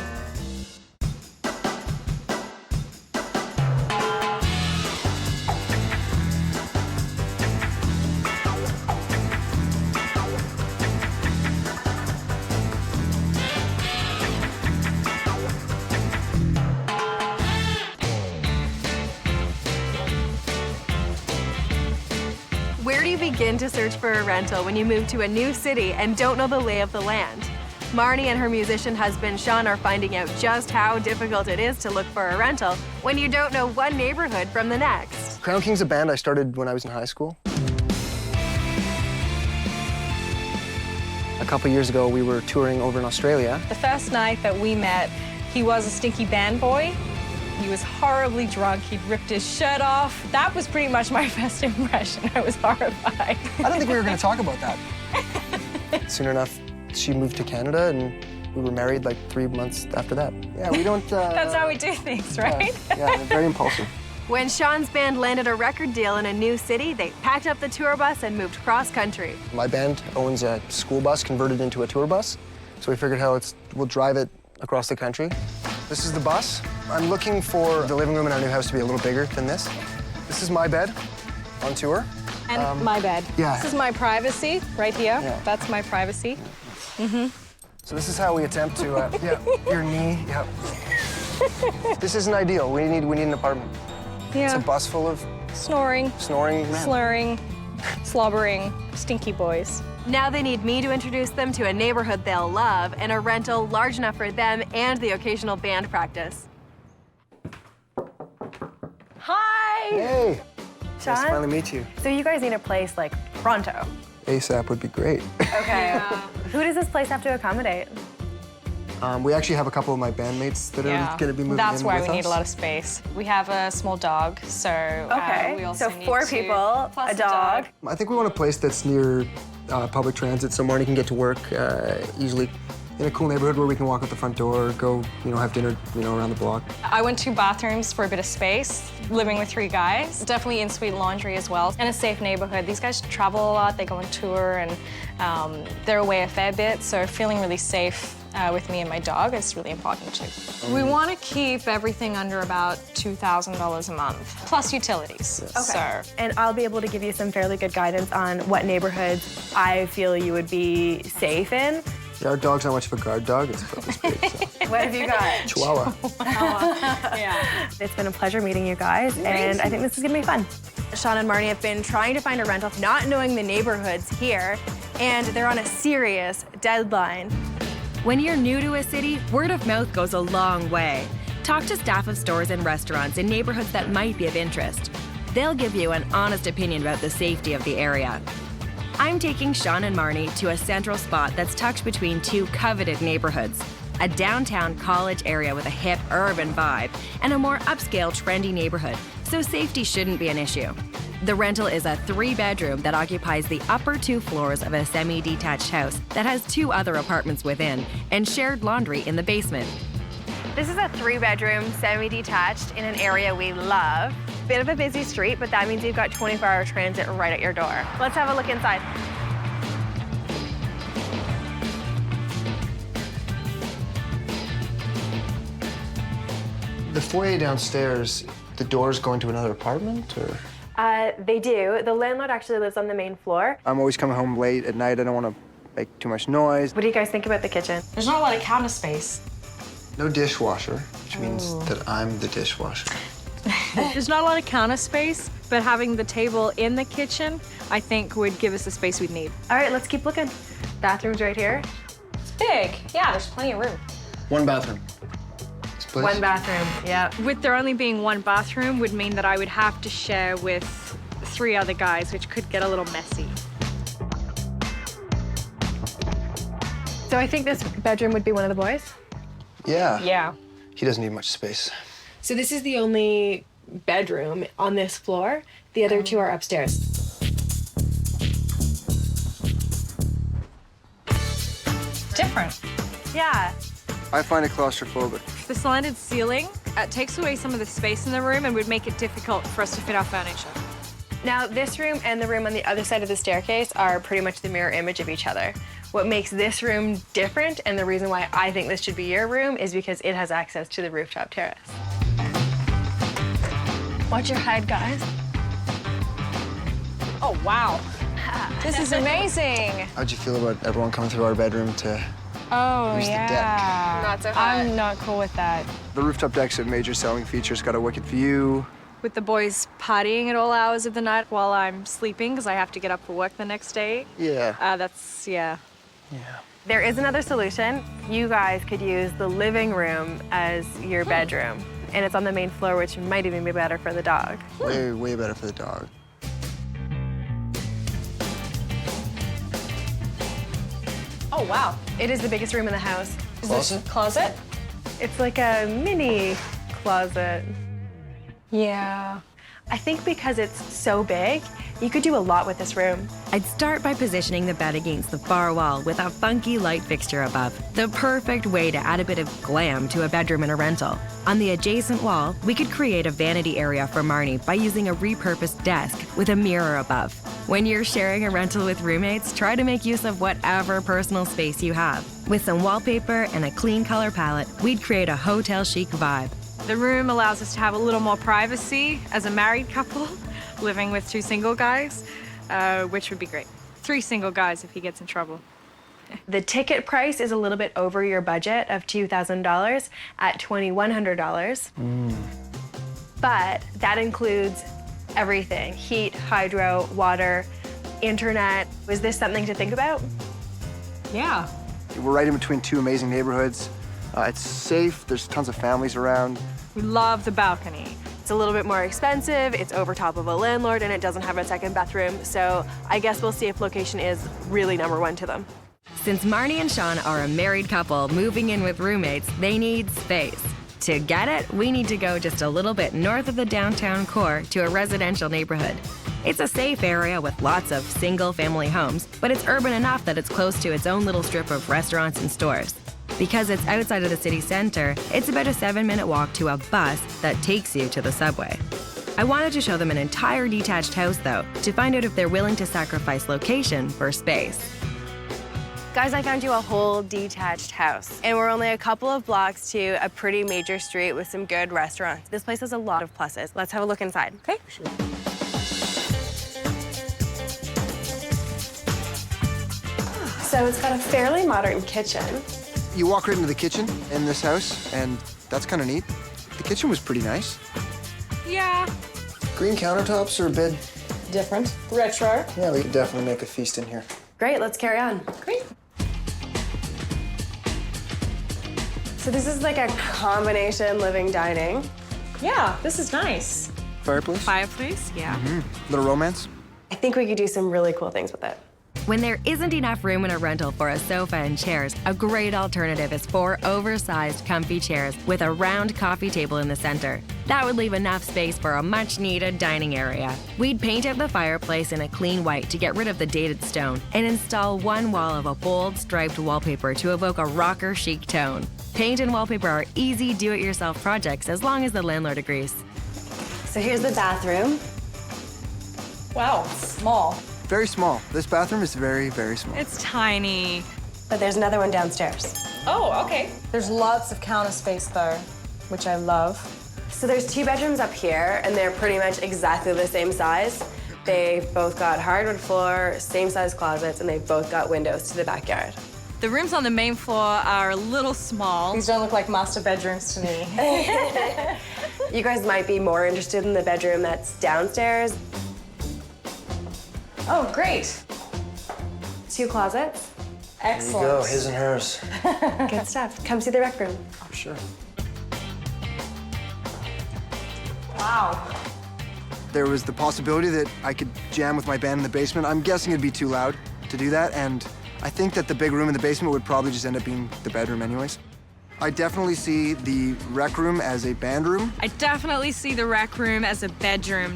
[SPEAKER 2] Where do you begin to search for a rental when you move to a new city and don't know the lay of the land? Marnie and her musician husband, Shaun, are finding out just how difficult it is to look for a rental when you don't know one neighborhood from the next.
[SPEAKER 7] Crown King's a band I started when I was in high school. A couple years ago, we were touring over in Australia.
[SPEAKER 20] The first night that we met, he was a stinky band boy. He was horribly drunk. He'd ripped his shirt off. That was pretty much my first impression. I was horrified.
[SPEAKER 7] I don't think we were going to talk about that. Soon enough, she moved to Canada, and we were married like 3 months after that. Yeah, we don't...
[SPEAKER 20] That's how we do things, right?
[SPEAKER 7] Yeah, very impulsive.
[SPEAKER 2] When Shaun's band landed a record deal in a new city, they packed up the tour bus and moved cross-country.
[SPEAKER 7] My band owns a school bus converted into a tour bus, so we figured we'll drive it across the country. This is the bus. I'm looking for the living room in our new house to be a little bigger than this. This is my bed on tour.
[SPEAKER 20] And my bed.
[SPEAKER 7] Yeah.
[SPEAKER 20] This is my privacy right here.
[SPEAKER 7] Yeah.
[SPEAKER 20] That's my privacy. Mm-hmm.
[SPEAKER 7] So this is how we attempt to, your knee, This isn't ideal. We need an apartment.
[SPEAKER 20] Yeah.
[SPEAKER 7] It's a bus full of...
[SPEAKER 20] Snoring,
[SPEAKER 7] men.
[SPEAKER 20] slurring, slobbering, stinky boys.
[SPEAKER 2] Now they need me to introduce them to a neighborhood they'll love and a rental large enough for them and the occasional band practice. Hi!
[SPEAKER 7] Hey!
[SPEAKER 2] Shaun?
[SPEAKER 7] Nice to finally meet you.
[SPEAKER 2] So you guys need a place like pronto.
[SPEAKER 7] ASAP would be great.
[SPEAKER 2] Okay. Who does this place have to accommodate?
[SPEAKER 7] We actually have a couple of my bandmates that are going to be moving
[SPEAKER 20] That's
[SPEAKER 7] in
[SPEAKER 20] why
[SPEAKER 7] with
[SPEAKER 20] we
[SPEAKER 7] us.
[SPEAKER 20] need a lot of space. We have a small dog, so we also
[SPEAKER 2] so
[SPEAKER 20] need
[SPEAKER 2] 4
[SPEAKER 20] to-
[SPEAKER 2] people,
[SPEAKER 20] plus
[SPEAKER 2] a dog.
[SPEAKER 7] I think we want a place that's near public transit, so Marnie can get to work easily. In a cool neighborhood where we can walk out the front door, go, have dinner, around the block.
[SPEAKER 20] I went 2 bathrooms for a bit of space, living with 3 guys. Definitely in-suite laundry as well, and a safe neighborhood. These guys travel a lot, they go on tour, and they're away a fair bit, so feeling really safe with me and my dog is really important too. We want to keep everything under about $2,000 a month, plus utilities.
[SPEAKER 2] Okay.
[SPEAKER 20] So.
[SPEAKER 2] And I'll be able to give you some fairly good guidance on what neighborhoods I feel you would be safe in.
[SPEAKER 7] Yeah, our dog's not much of a guard dog. It's big, so.
[SPEAKER 2] What have you got?
[SPEAKER 7] Chihuahua.
[SPEAKER 2] Yeah. It's been a pleasure meeting you guys, and I think this is gonna be fun. Shaun and Marnie have been trying to find a rental, not knowing the neighborhoods here, and they're on a serious deadline.
[SPEAKER 5] When you're new to a city, word of mouth goes a long way. Talk to staff of stores and restaurants in neighborhoods that might be of interest. They'll give you an honest opinion about the safety of the area. I'm taking Shaun and Marnie to a central spot that's tucked between 2 coveted neighborhoods, a downtown college area with a hip urban vibe and a more upscale trendy neighborhood, so safety shouldn't be an issue. The rental is a 3-bedroom that occupies the upper 2 floors of a semi-detached house that has 2 other apartments within and shared laundry in the basement.
[SPEAKER 2] This is a 3-bedroom, semi-detached in an area we love. Bit of a busy street, but that means you've got 24-hour transit right at your door. Let's have a look inside.
[SPEAKER 7] The foyer downstairs, the doors go into another apartment, or?
[SPEAKER 2] They do. The landlord actually lives on the main floor.
[SPEAKER 7] I'm always coming home late at night. I don't want to make too much noise.
[SPEAKER 2] What do you guys think about the kitchen?
[SPEAKER 20] There's not a lot of counter space.
[SPEAKER 7] No dishwasher, which means that I'm the dishwasher.
[SPEAKER 20] There's not a lot of counter space, but having the table in the kitchen, I think would give us the space we'd need.
[SPEAKER 2] All right, let's keep looking. Bathroom's right here.
[SPEAKER 20] It's big. Yeah, there's plenty of room.
[SPEAKER 7] One bathroom. Split.
[SPEAKER 2] One bathroom, yeah.
[SPEAKER 20] With there only being one bathroom would mean that I would have to share with 3 other guys, which could get a little messy.
[SPEAKER 2] So I think this bedroom would be one of the boys?
[SPEAKER 7] Yeah.
[SPEAKER 20] Yeah.
[SPEAKER 7] He doesn't need much space.
[SPEAKER 2] So this is the only bedroom on this floor. The other 2 are upstairs.
[SPEAKER 20] Different.
[SPEAKER 2] Yeah.
[SPEAKER 7] I find it claustrophobic.
[SPEAKER 20] The slanted ceiling takes away some of the space in the room and would make it difficult for us to fit our furniture.
[SPEAKER 2] Now, this room and the room on the other side of the staircase are pretty much the mirror image of each other. What makes this room different, and the reason why I think this should be your room, is because it has access to the rooftop terrace. Watch your head, guys.
[SPEAKER 20] Oh, wow. This is amazing.
[SPEAKER 7] How'd you feel about everyone coming through our bedroom to
[SPEAKER 20] Oh,
[SPEAKER 7] use the deck?
[SPEAKER 2] Not so hot.
[SPEAKER 20] I'm not cool with that.
[SPEAKER 7] The rooftop deck's a major selling feature. It's got a wicked view.
[SPEAKER 20] With the boys partying at all hours of the night while I'm sleeping because I have to get up for work the next day.
[SPEAKER 7] Yeah.
[SPEAKER 20] Yeah.
[SPEAKER 2] There is another solution. You guys could use the living room as your bedroom. And it's on the main floor, which might even be better for the dog.
[SPEAKER 7] Way, way better for the dog.
[SPEAKER 20] Oh, wow.
[SPEAKER 2] It is the biggest room in the house.
[SPEAKER 20] Is this closet?
[SPEAKER 2] It's like a mini closet.
[SPEAKER 20] Yeah.
[SPEAKER 2] I think because it's so big, you could do a lot with this room.
[SPEAKER 5] I'd start by positioning the bed against the far wall with a funky light fixture above. The perfect way to add a bit of glam to a bedroom in a rental. On the adjacent wall, we could create a vanity area for Marnie by using a repurposed desk with a mirror above. When you're sharing a rental with roommates, try to make use of whatever personal space you have. With some wallpaper and a clean color palette, we'd create a hotel chic vibe.
[SPEAKER 20] The room allows us to have a little more privacy as a married couple living with 2 single guys, which would be great. 3 single guys if he gets in trouble.
[SPEAKER 2] The ticket price is a little bit over your budget of $2,000 at $2,100. But that includes everything: heat, hydro, water, internet. Was this something to think about?
[SPEAKER 20] Yeah.
[SPEAKER 7] We're right in between 2 amazing neighborhoods. It's safe. There's tons of families around.
[SPEAKER 20] We love the balcony.
[SPEAKER 2] It's a little bit more expensive, it's over top of a landlord, and it doesn't have a second bathroom. So I guess we'll see if location is really #1 to them.
[SPEAKER 5] Since Marnie and Shaun are a married couple moving in with roommates, they need space. To get it, we need to go just a little bit north of the downtown core to a residential neighborhood. It's a safe area with lots of single-family homes, but it's urban enough that it's close to its own little strip of restaurants and stores. Because it's outside of the city center, it's about a 7-minute walk to a bus that takes you to the subway. I wanted to show them an entire detached house, though, to find out if they're willing to sacrifice location for space.
[SPEAKER 2] Guys, I found you a whole detached house, and we're only a couple of blocks to a pretty major street with some good restaurants. This place has a lot of pluses. Let's have a look inside. Okay? Sure. So it's got a fairly modern kitchen.
[SPEAKER 7] You walk right into the kitchen in this house, and that's kind of neat. The kitchen was pretty nice.
[SPEAKER 20] Yeah.
[SPEAKER 7] Green countertops are a bit
[SPEAKER 20] different. Retro.
[SPEAKER 7] Yeah, we could definitely make a feast in here.
[SPEAKER 2] Great, let's carry on.
[SPEAKER 20] Great.
[SPEAKER 2] So this is like a combination living dining.
[SPEAKER 20] Yeah, this is nice.
[SPEAKER 7] Fireplace?
[SPEAKER 20] Fireplace, yeah.
[SPEAKER 7] Little romance?
[SPEAKER 2] I think we could do some really cool things with it.
[SPEAKER 5] When there isn't enough room in a rental for a sofa and chairs, a great alternative is 4 oversized, comfy chairs with a round coffee table in the center. That would leave enough space for a much-needed dining area. We'd paint out the fireplace in a clean white to get rid of the dated stone and install one wall of a bold, striped wallpaper to evoke a rocker chic tone. Paint and wallpaper are easy do-it-yourself projects as long as the landlord agrees.
[SPEAKER 16] So here's the bathroom.
[SPEAKER 20] Wow, small.
[SPEAKER 7] Very small. This bathroom is very, very small.
[SPEAKER 20] It's tiny.
[SPEAKER 16] But there's another one downstairs.
[SPEAKER 20] Oh, okay. There's lots of counter space though, which I love.
[SPEAKER 16] So there's 2 bedrooms up here, and they're pretty much exactly the same size. They've both got hardwood floor, same size closets, and they've both got windows to the backyard.
[SPEAKER 20] The rooms on the main floor are a little small. These don't look like master bedrooms to me.
[SPEAKER 16] You guys might be more interested in the bedroom that's downstairs.
[SPEAKER 20] Oh, great.
[SPEAKER 16] 2 closets.
[SPEAKER 20] Excellent.
[SPEAKER 7] There you go, his and hers.
[SPEAKER 16] Good stuff. Come see the rec room.
[SPEAKER 7] Oh, sure.
[SPEAKER 20] Wow.
[SPEAKER 7] There was the possibility that I could jam with my band in the basement. I'm guessing it'd be too loud to do that, and I think that the big room in the basement would probably just end up being the bedroom anyways. I definitely see the rec room as a band room,
[SPEAKER 20] I definitely see the rec room as a bedroom.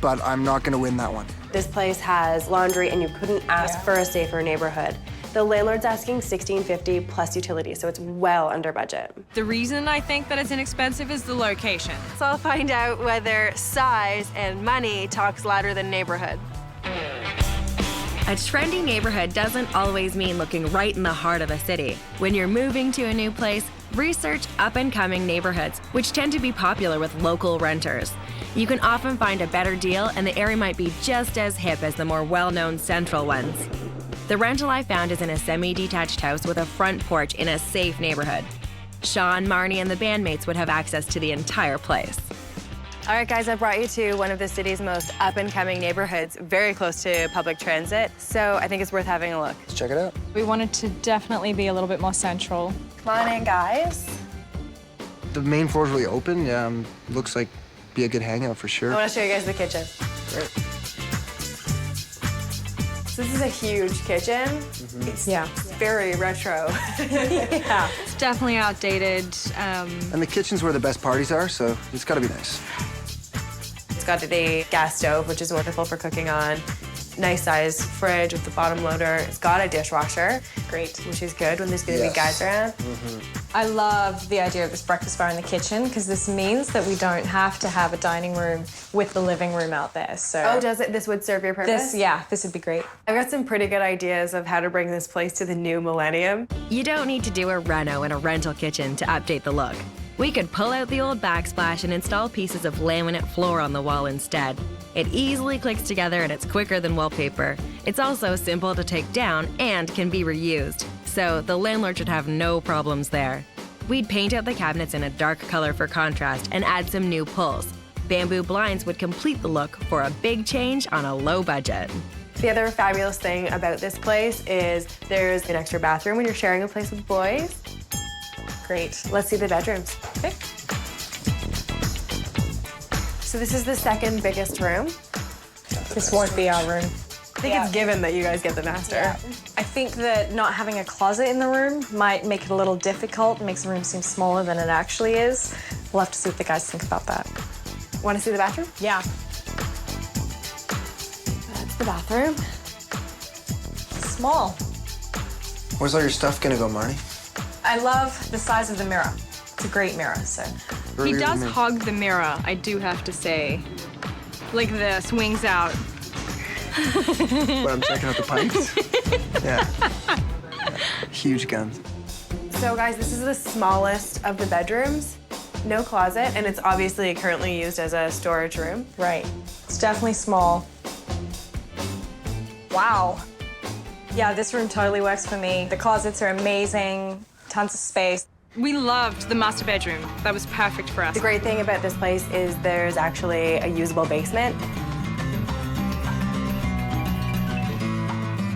[SPEAKER 7] but I'm not gonna win that one.
[SPEAKER 16] This place has laundry, and you couldn't ask for a safer neighborhood. The landlord's asking $1,650 plus utilities, so it's well under budget.
[SPEAKER 20] The reason I think that it's inexpensive is the location.
[SPEAKER 2] So I'll find out whether size and money talks louder than neighborhood.
[SPEAKER 5] A trendy neighborhood doesn't always mean looking right in the heart of a city. When you're moving to a new place, research up-and-coming neighborhoods, which tend to be popular with local renters. You can often find a better deal, and the area might be just as hip as the more well-known central ones. The rental I found is in a semi-detached house with a front porch in a safe neighborhood. Shaun, Marnie, and the bandmates would have access to the entire place.
[SPEAKER 2] All right, guys, I brought you to one of the city's most up-and-coming neighborhoods, very close to public transit, so I think it's worth having a look.
[SPEAKER 7] Let's check it out.
[SPEAKER 20] We wanted to definitely be a little bit more central.
[SPEAKER 16] Come on in, guys.
[SPEAKER 7] The main floor's really open. Looks like be a good hangout for sure.
[SPEAKER 2] I want to show you guys the kitchen.
[SPEAKER 7] Great.
[SPEAKER 2] So this is a huge kitchen. It's very retro.
[SPEAKER 20] Yeah, it's definitely outdated.
[SPEAKER 7] And the kitchen's where the best parties are, so it's gotta be nice.
[SPEAKER 16] It's got the gas stove, which is wonderful for cooking on. Nice size fridge with the bottom loader. It's got a dishwasher. Great. Which is good when there's gonna be guys around.
[SPEAKER 20] I love the idea of this breakfast bar in the kitchen because this means that we don't have to have a dining room with the living room out there. So
[SPEAKER 2] Oh, does it? This would serve your purpose?
[SPEAKER 20] This would be great.
[SPEAKER 2] I've got some pretty good ideas of how to bring this place to the new millennium.
[SPEAKER 5] You don't need to do a reno in a rental kitchen to update the look. We could pull out the old backsplash and install pieces of laminate floor on the wall instead. It easily clicks together and it's quicker than wallpaper. It's also simple to take down and can be reused, so the landlord should have no problems there. We'd paint out the cabinets in a dark color for contrast and add some new pulls. Bamboo blinds would complete the look for a big change on a low budget.
[SPEAKER 2] The other fabulous thing about this place is there's an extra bathroom when you're sharing a place with boys. Great. Let's see the bedrooms. Okay. So this is the second biggest room.
[SPEAKER 20] This won't be our room.
[SPEAKER 2] I think it's given that you guys get the master.
[SPEAKER 20] I think that not having a closet in the room might make it a little difficult, makes the room seem smaller than it actually is. We'll have to see what the guys think about that.
[SPEAKER 2] Want to see the bathroom?
[SPEAKER 20] Yeah.
[SPEAKER 2] That's the bathroom.
[SPEAKER 20] Small.
[SPEAKER 7] Where's all your stuff gonna go, Marnie?
[SPEAKER 20] I love the size of the mirror. It's a great mirror, so.
[SPEAKER 7] He does
[SPEAKER 20] hog the mirror, I do have to say. Like this, wings out.
[SPEAKER 7] But I'm checking out the pipes. Yeah. Huge guns.
[SPEAKER 2] So guys, this is the smallest of the bedrooms. No closet, and it's obviously currently used as a storage room.
[SPEAKER 20] Right. It's definitely small. Wow. Yeah, this room totally works for me. The closets are amazing, tons of space. We loved the master bedroom. That was perfect for us.
[SPEAKER 2] The great thing about this place is there's actually a usable basement.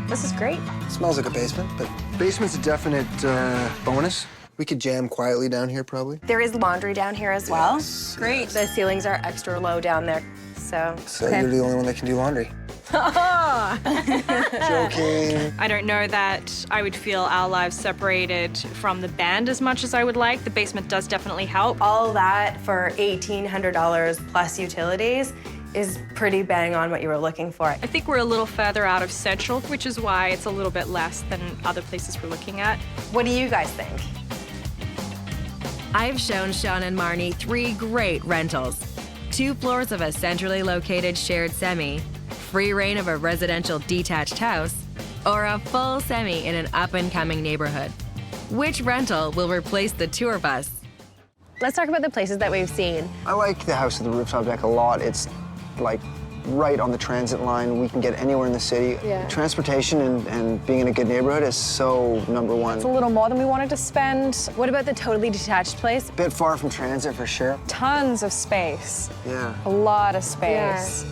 [SPEAKER 20] This is great.
[SPEAKER 7] Smells like a basement, but basement's a definite bonus. We could jam quietly down here, probably.
[SPEAKER 2] There is laundry down here as well.
[SPEAKER 7] Yes.
[SPEAKER 2] Great. The ceilings are extra low down there, so.
[SPEAKER 7] So you're the only one that can do laundry. Joking.
[SPEAKER 20] I don't know that I would feel our lives separated from the band as much as I would like. The basement does definitely help.
[SPEAKER 2] All that for $1,800 plus utilities is pretty bang on what you were looking for.
[SPEAKER 20] I think we're a little further out of Central, which is why it's a little bit less than other places we're looking at.
[SPEAKER 2] What do you guys think?
[SPEAKER 5] I've shown Shaun and Marnie 3 great rentals. 2 floors of a centrally located shared semi, free reign of a residential detached house, or a full semi in an up-and-coming neighborhood. Which rental will replace the tour bus?
[SPEAKER 2] Let's talk about the places that we've seen.
[SPEAKER 7] I like the house with the rooftop deck a lot. It's like right on the transit line. We can get anywhere in the city.
[SPEAKER 20] Yeah.
[SPEAKER 7] Transportation and being in a good neighborhood is so #1.
[SPEAKER 20] It's a little more than we wanted to spend.
[SPEAKER 2] What about the totally detached place?
[SPEAKER 7] Bit far from transit for sure.
[SPEAKER 20] Tons of space.
[SPEAKER 7] Yeah.
[SPEAKER 20] A lot of space.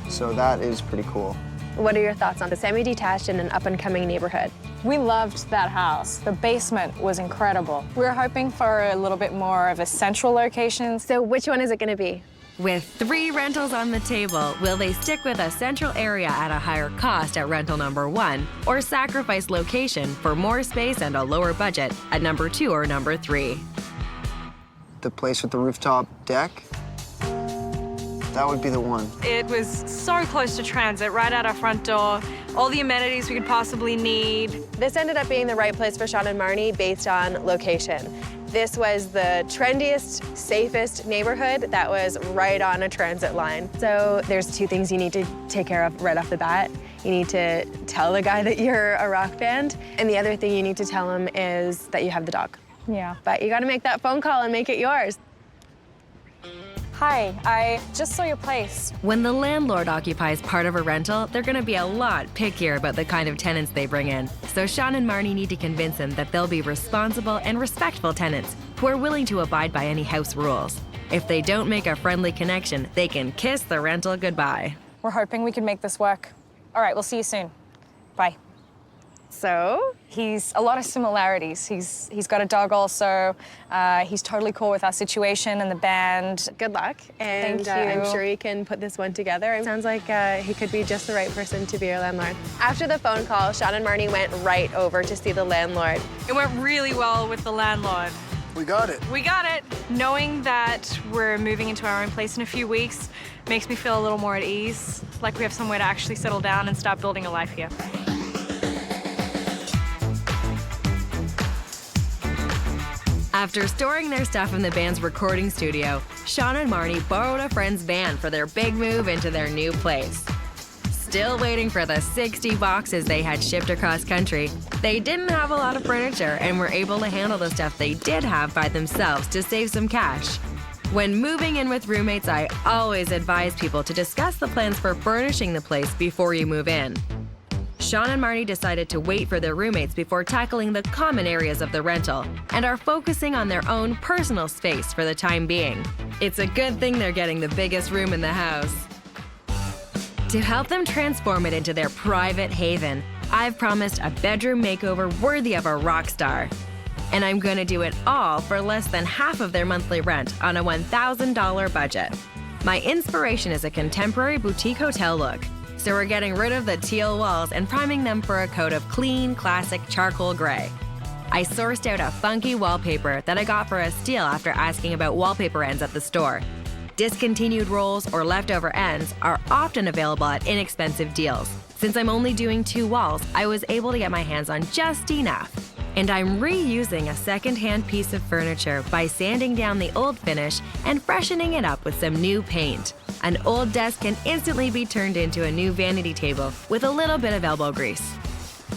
[SPEAKER 7] So that is pretty cool.
[SPEAKER 2] What are your thoughts on the semi-detached in an up-and-coming neighborhood?
[SPEAKER 20] We loved that house. The basement was incredible. We were hoping for a little bit more of a central location.
[SPEAKER 2] So which one is it going to be?
[SPEAKER 5] With 3 rentals on the table, will they stick with a central area at a higher cost at rental number 1, or sacrifice location for more space and a lower budget at number 2 or number 3?
[SPEAKER 7] The place with the rooftop deck, that would be the one.
[SPEAKER 20] It was so close to transit, right at our front door. All the amenities we could possibly need.
[SPEAKER 2] This ended up being the right place for Shaun and Marnie based on location. This was the trendiest, safest neighborhood that was right on a transit line. So there's 2 things you need to take care of right off the bat. You need to tell the guy that you're a rock band, and the other thing you need to tell him is that you have the dog.
[SPEAKER 20] Yeah.
[SPEAKER 2] But you gotta make that phone call and make it yours.
[SPEAKER 20] Hi, I just saw your place.
[SPEAKER 5] When the landlord occupies part of a rental, they're gonna be a lot pickier about the kind of tenants they bring in. So Shaun and Marnie need to convince him that they'll be responsible and respectful tenants who are willing to abide by any house rules. If they don't make a friendly connection, they can kiss the rental goodbye.
[SPEAKER 20] We're hoping we can make this work. All right, we'll see you soon. Bye.
[SPEAKER 2] So?
[SPEAKER 20] He's a lot of similarities. He's got a dog also. He's totally cool with our situation and the band.
[SPEAKER 2] Good luck. And
[SPEAKER 20] Thank you.
[SPEAKER 2] I'm sure you can put this one together. It sounds like he could be just the right person to be your landlord. After the phone call, Shaun and Marnie went right over to see the landlord.
[SPEAKER 20] It went really well with the landlord.
[SPEAKER 7] We got it.
[SPEAKER 20] We got it. Knowing that we're moving into our own place in a few weeks makes me feel a little more at ease, like we have somewhere to actually settle down and start building a life here.
[SPEAKER 5] After storing their stuff in the band's recording studio, Shaun and Marnie borrowed a friend's van for their big move into their new place. Still waiting for the 60 boxes they had shipped across country, they didn't have a lot of furniture and were able to handle the stuff they did have by themselves to save some cash. When moving in with roommates, I always advise people to discuss the plans for furnishing the place before you move in. Shaun and Marnie decided to wait for their roommates before tackling the common areas of the rental and are focusing on their own personal space for the time being. It's a good thing they're getting the biggest room in the house. To help them transform it into their private haven, I've promised a bedroom makeover worthy of a rock star. And I'm gonna do it all for less than half of their monthly rent on a $1,000 budget. My inspiration is a contemporary boutique hotel look. So we're getting rid of the teal walls and priming them for a coat of clean, classic charcoal gray. I sourced out a funky wallpaper that I got for a steal after asking about wallpaper ends at the store. Discontinued rolls or leftover ends are often available at inexpensive deals. Since I'm only doing 2 walls, I was able to get my hands on just enough. And I'm reusing a second-hand piece of furniture by sanding down the old finish and freshening it up with some new paint. An old desk can instantly be turned into a new vanity table with a little bit of elbow grease.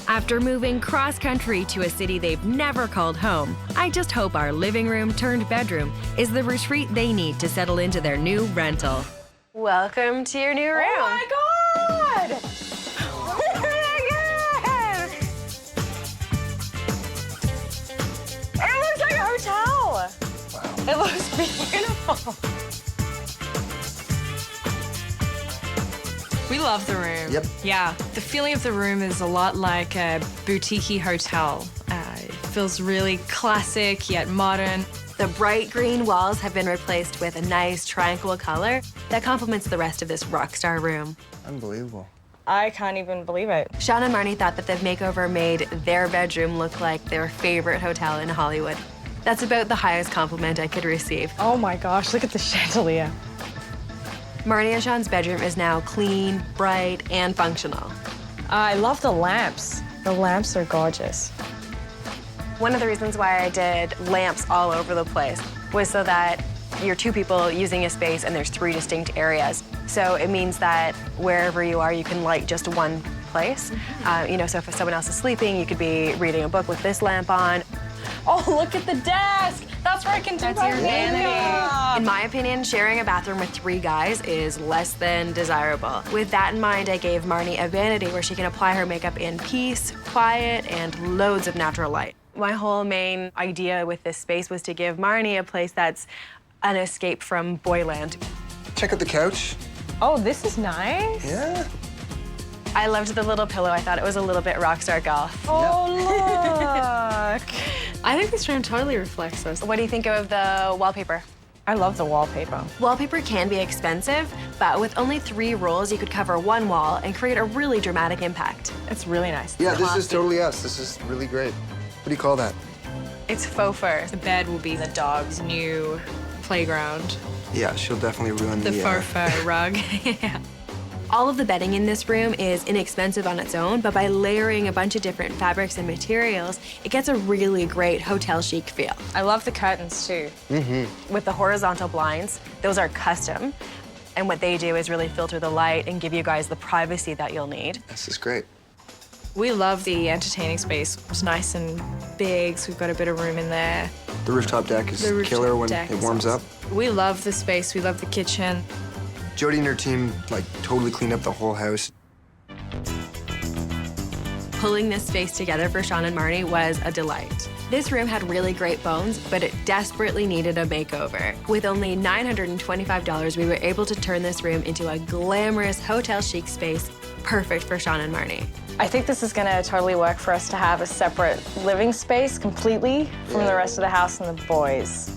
[SPEAKER 5] After moving cross-country to a city they've never called home, I just hope our living room turned bedroom is the retreat they need to settle into their new rental.
[SPEAKER 2] Welcome to your new room.
[SPEAKER 20] Oh my God! Oh my God! It looks like a hotel. Wow. It looks beautiful.
[SPEAKER 9] We love the room.
[SPEAKER 7] Yep.
[SPEAKER 9] Yeah, the feeling of the room is a lot like a boutique-y hotel. It feels really classic yet modern.
[SPEAKER 2] The bright green walls have been replaced with a nice tranquil color that complements the rest of this rock star room.
[SPEAKER 7] Unbelievable.
[SPEAKER 20] I can't even believe it.
[SPEAKER 2] Shaun and Marnie thought that the makeover made their bedroom look like their favorite hotel in Hollywood. That's about the highest compliment I could receive.
[SPEAKER 20] Oh my gosh, look at the chandelier.
[SPEAKER 2] Marnie and Shaun's bedroom is now clean, bright, and functional.
[SPEAKER 20] I love the lamps. The lamps are gorgeous.
[SPEAKER 16] One of the reasons why I did lamps all over the place was so that you're 2 people using a space and there's 3 distinct areas. So it means that wherever you are, you can light just one place. You know, so if someone else is sleeping, you could be reading a book with this lamp on.
[SPEAKER 20] Oh, look at the desk. That's where I can do my makeup.
[SPEAKER 16] In my opinion, sharing a bathroom with 3 guys is less than desirable. With that in mind, I gave Marnie a vanity where she can apply her makeup in peace, quiet, and loads of natural light. My whole main idea with this space was to give Marnie a place that's an escape from boyland.
[SPEAKER 7] Check out the couch.
[SPEAKER 20] Oh, this is nice.
[SPEAKER 7] Yeah.
[SPEAKER 16] I loved the little pillow. I thought it was a little bit rockstar goth.
[SPEAKER 20] Oh, look. I think this room totally reflects us.
[SPEAKER 16] What do you think of the wallpaper?
[SPEAKER 20] I love the wallpaper.
[SPEAKER 16] Wallpaper can be expensive, but with only 3 rolls, you could cover 1 wall and create a really dramatic impact.
[SPEAKER 20] It's really nice.
[SPEAKER 7] Yeah, this is totally us. This is really great. What do you call that?
[SPEAKER 16] It's faux fur.
[SPEAKER 20] The bed will be the dog's new playground.
[SPEAKER 7] Yeah, she'll definitely ruin
[SPEAKER 20] The faux fur rug. Yeah.
[SPEAKER 16] All of the bedding in this room is inexpensive on its own, but by layering a bunch of different fabrics and materials, it gets a really great hotel chic feel.
[SPEAKER 20] I love the curtains too.
[SPEAKER 16] With the horizontal blinds, those are custom, and what they do is really filter the light and give you guys the privacy that you'll need.
[SPEAKER 7] This is great.
[SPEAKER 20] We love the entertaining space. It's nice and big, so we've got a bit of room in there.
[SPEAKER 7] The rooftop deck is killer when it warms up.
[SPEAKER 20] We love the space. We love the kitchen.
[SPEAKER 7] Jodi and her team, like, totally cleaned up the whole house.
[SPEAKER 16] Pulling this space together for Shaun and Marnie was a delight. This room had really great bones, but it desperately needed a makeover. With only $925, we were able to turn this room into a glamorous hotel chic space, perfect for Shaun and Marnie.
[SPEAKER 20] I think this is gonna totally work for us to have a separate living space completely from the rest of the house and the boys.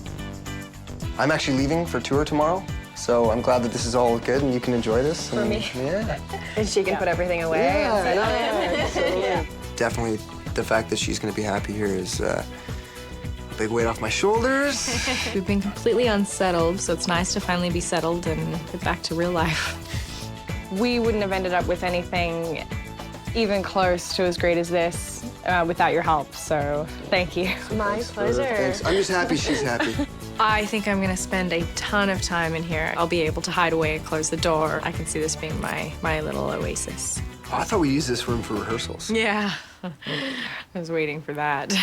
[SPEAKER 7] I'm actually leaving for tour tomorrow, so I'm glad that this is all good and you can enjoy this.
[SPEAKER 16] For me.
[SPEAKER 7] Yeah.
[SPEAKER 16] And she can put everything away.
[SPEAKER 7] Yeah. Definitely the fact that she's going to be happy here is a big weight off my shoulders.
[SPEAKER 20] We've been completely unsettled, so it's nice to finally be settled and get back to real life. We wouldn't have ended up with anything even close to as great as this without your help, so thank you.
[SPEAKER 16] My pleasure.
[SPEAKER 7] Thanks. I'm just happy she's happy.
[SPEAKER 20] I think I'm gonna spend a ton of time in here. I'll be able to hide away and close the door. I can see this being my little oasis.
[SPEAKER 7] Oh, I thought we used this room for rehearsals.
[SPEAKER 20] Yeah, I was waiting for that.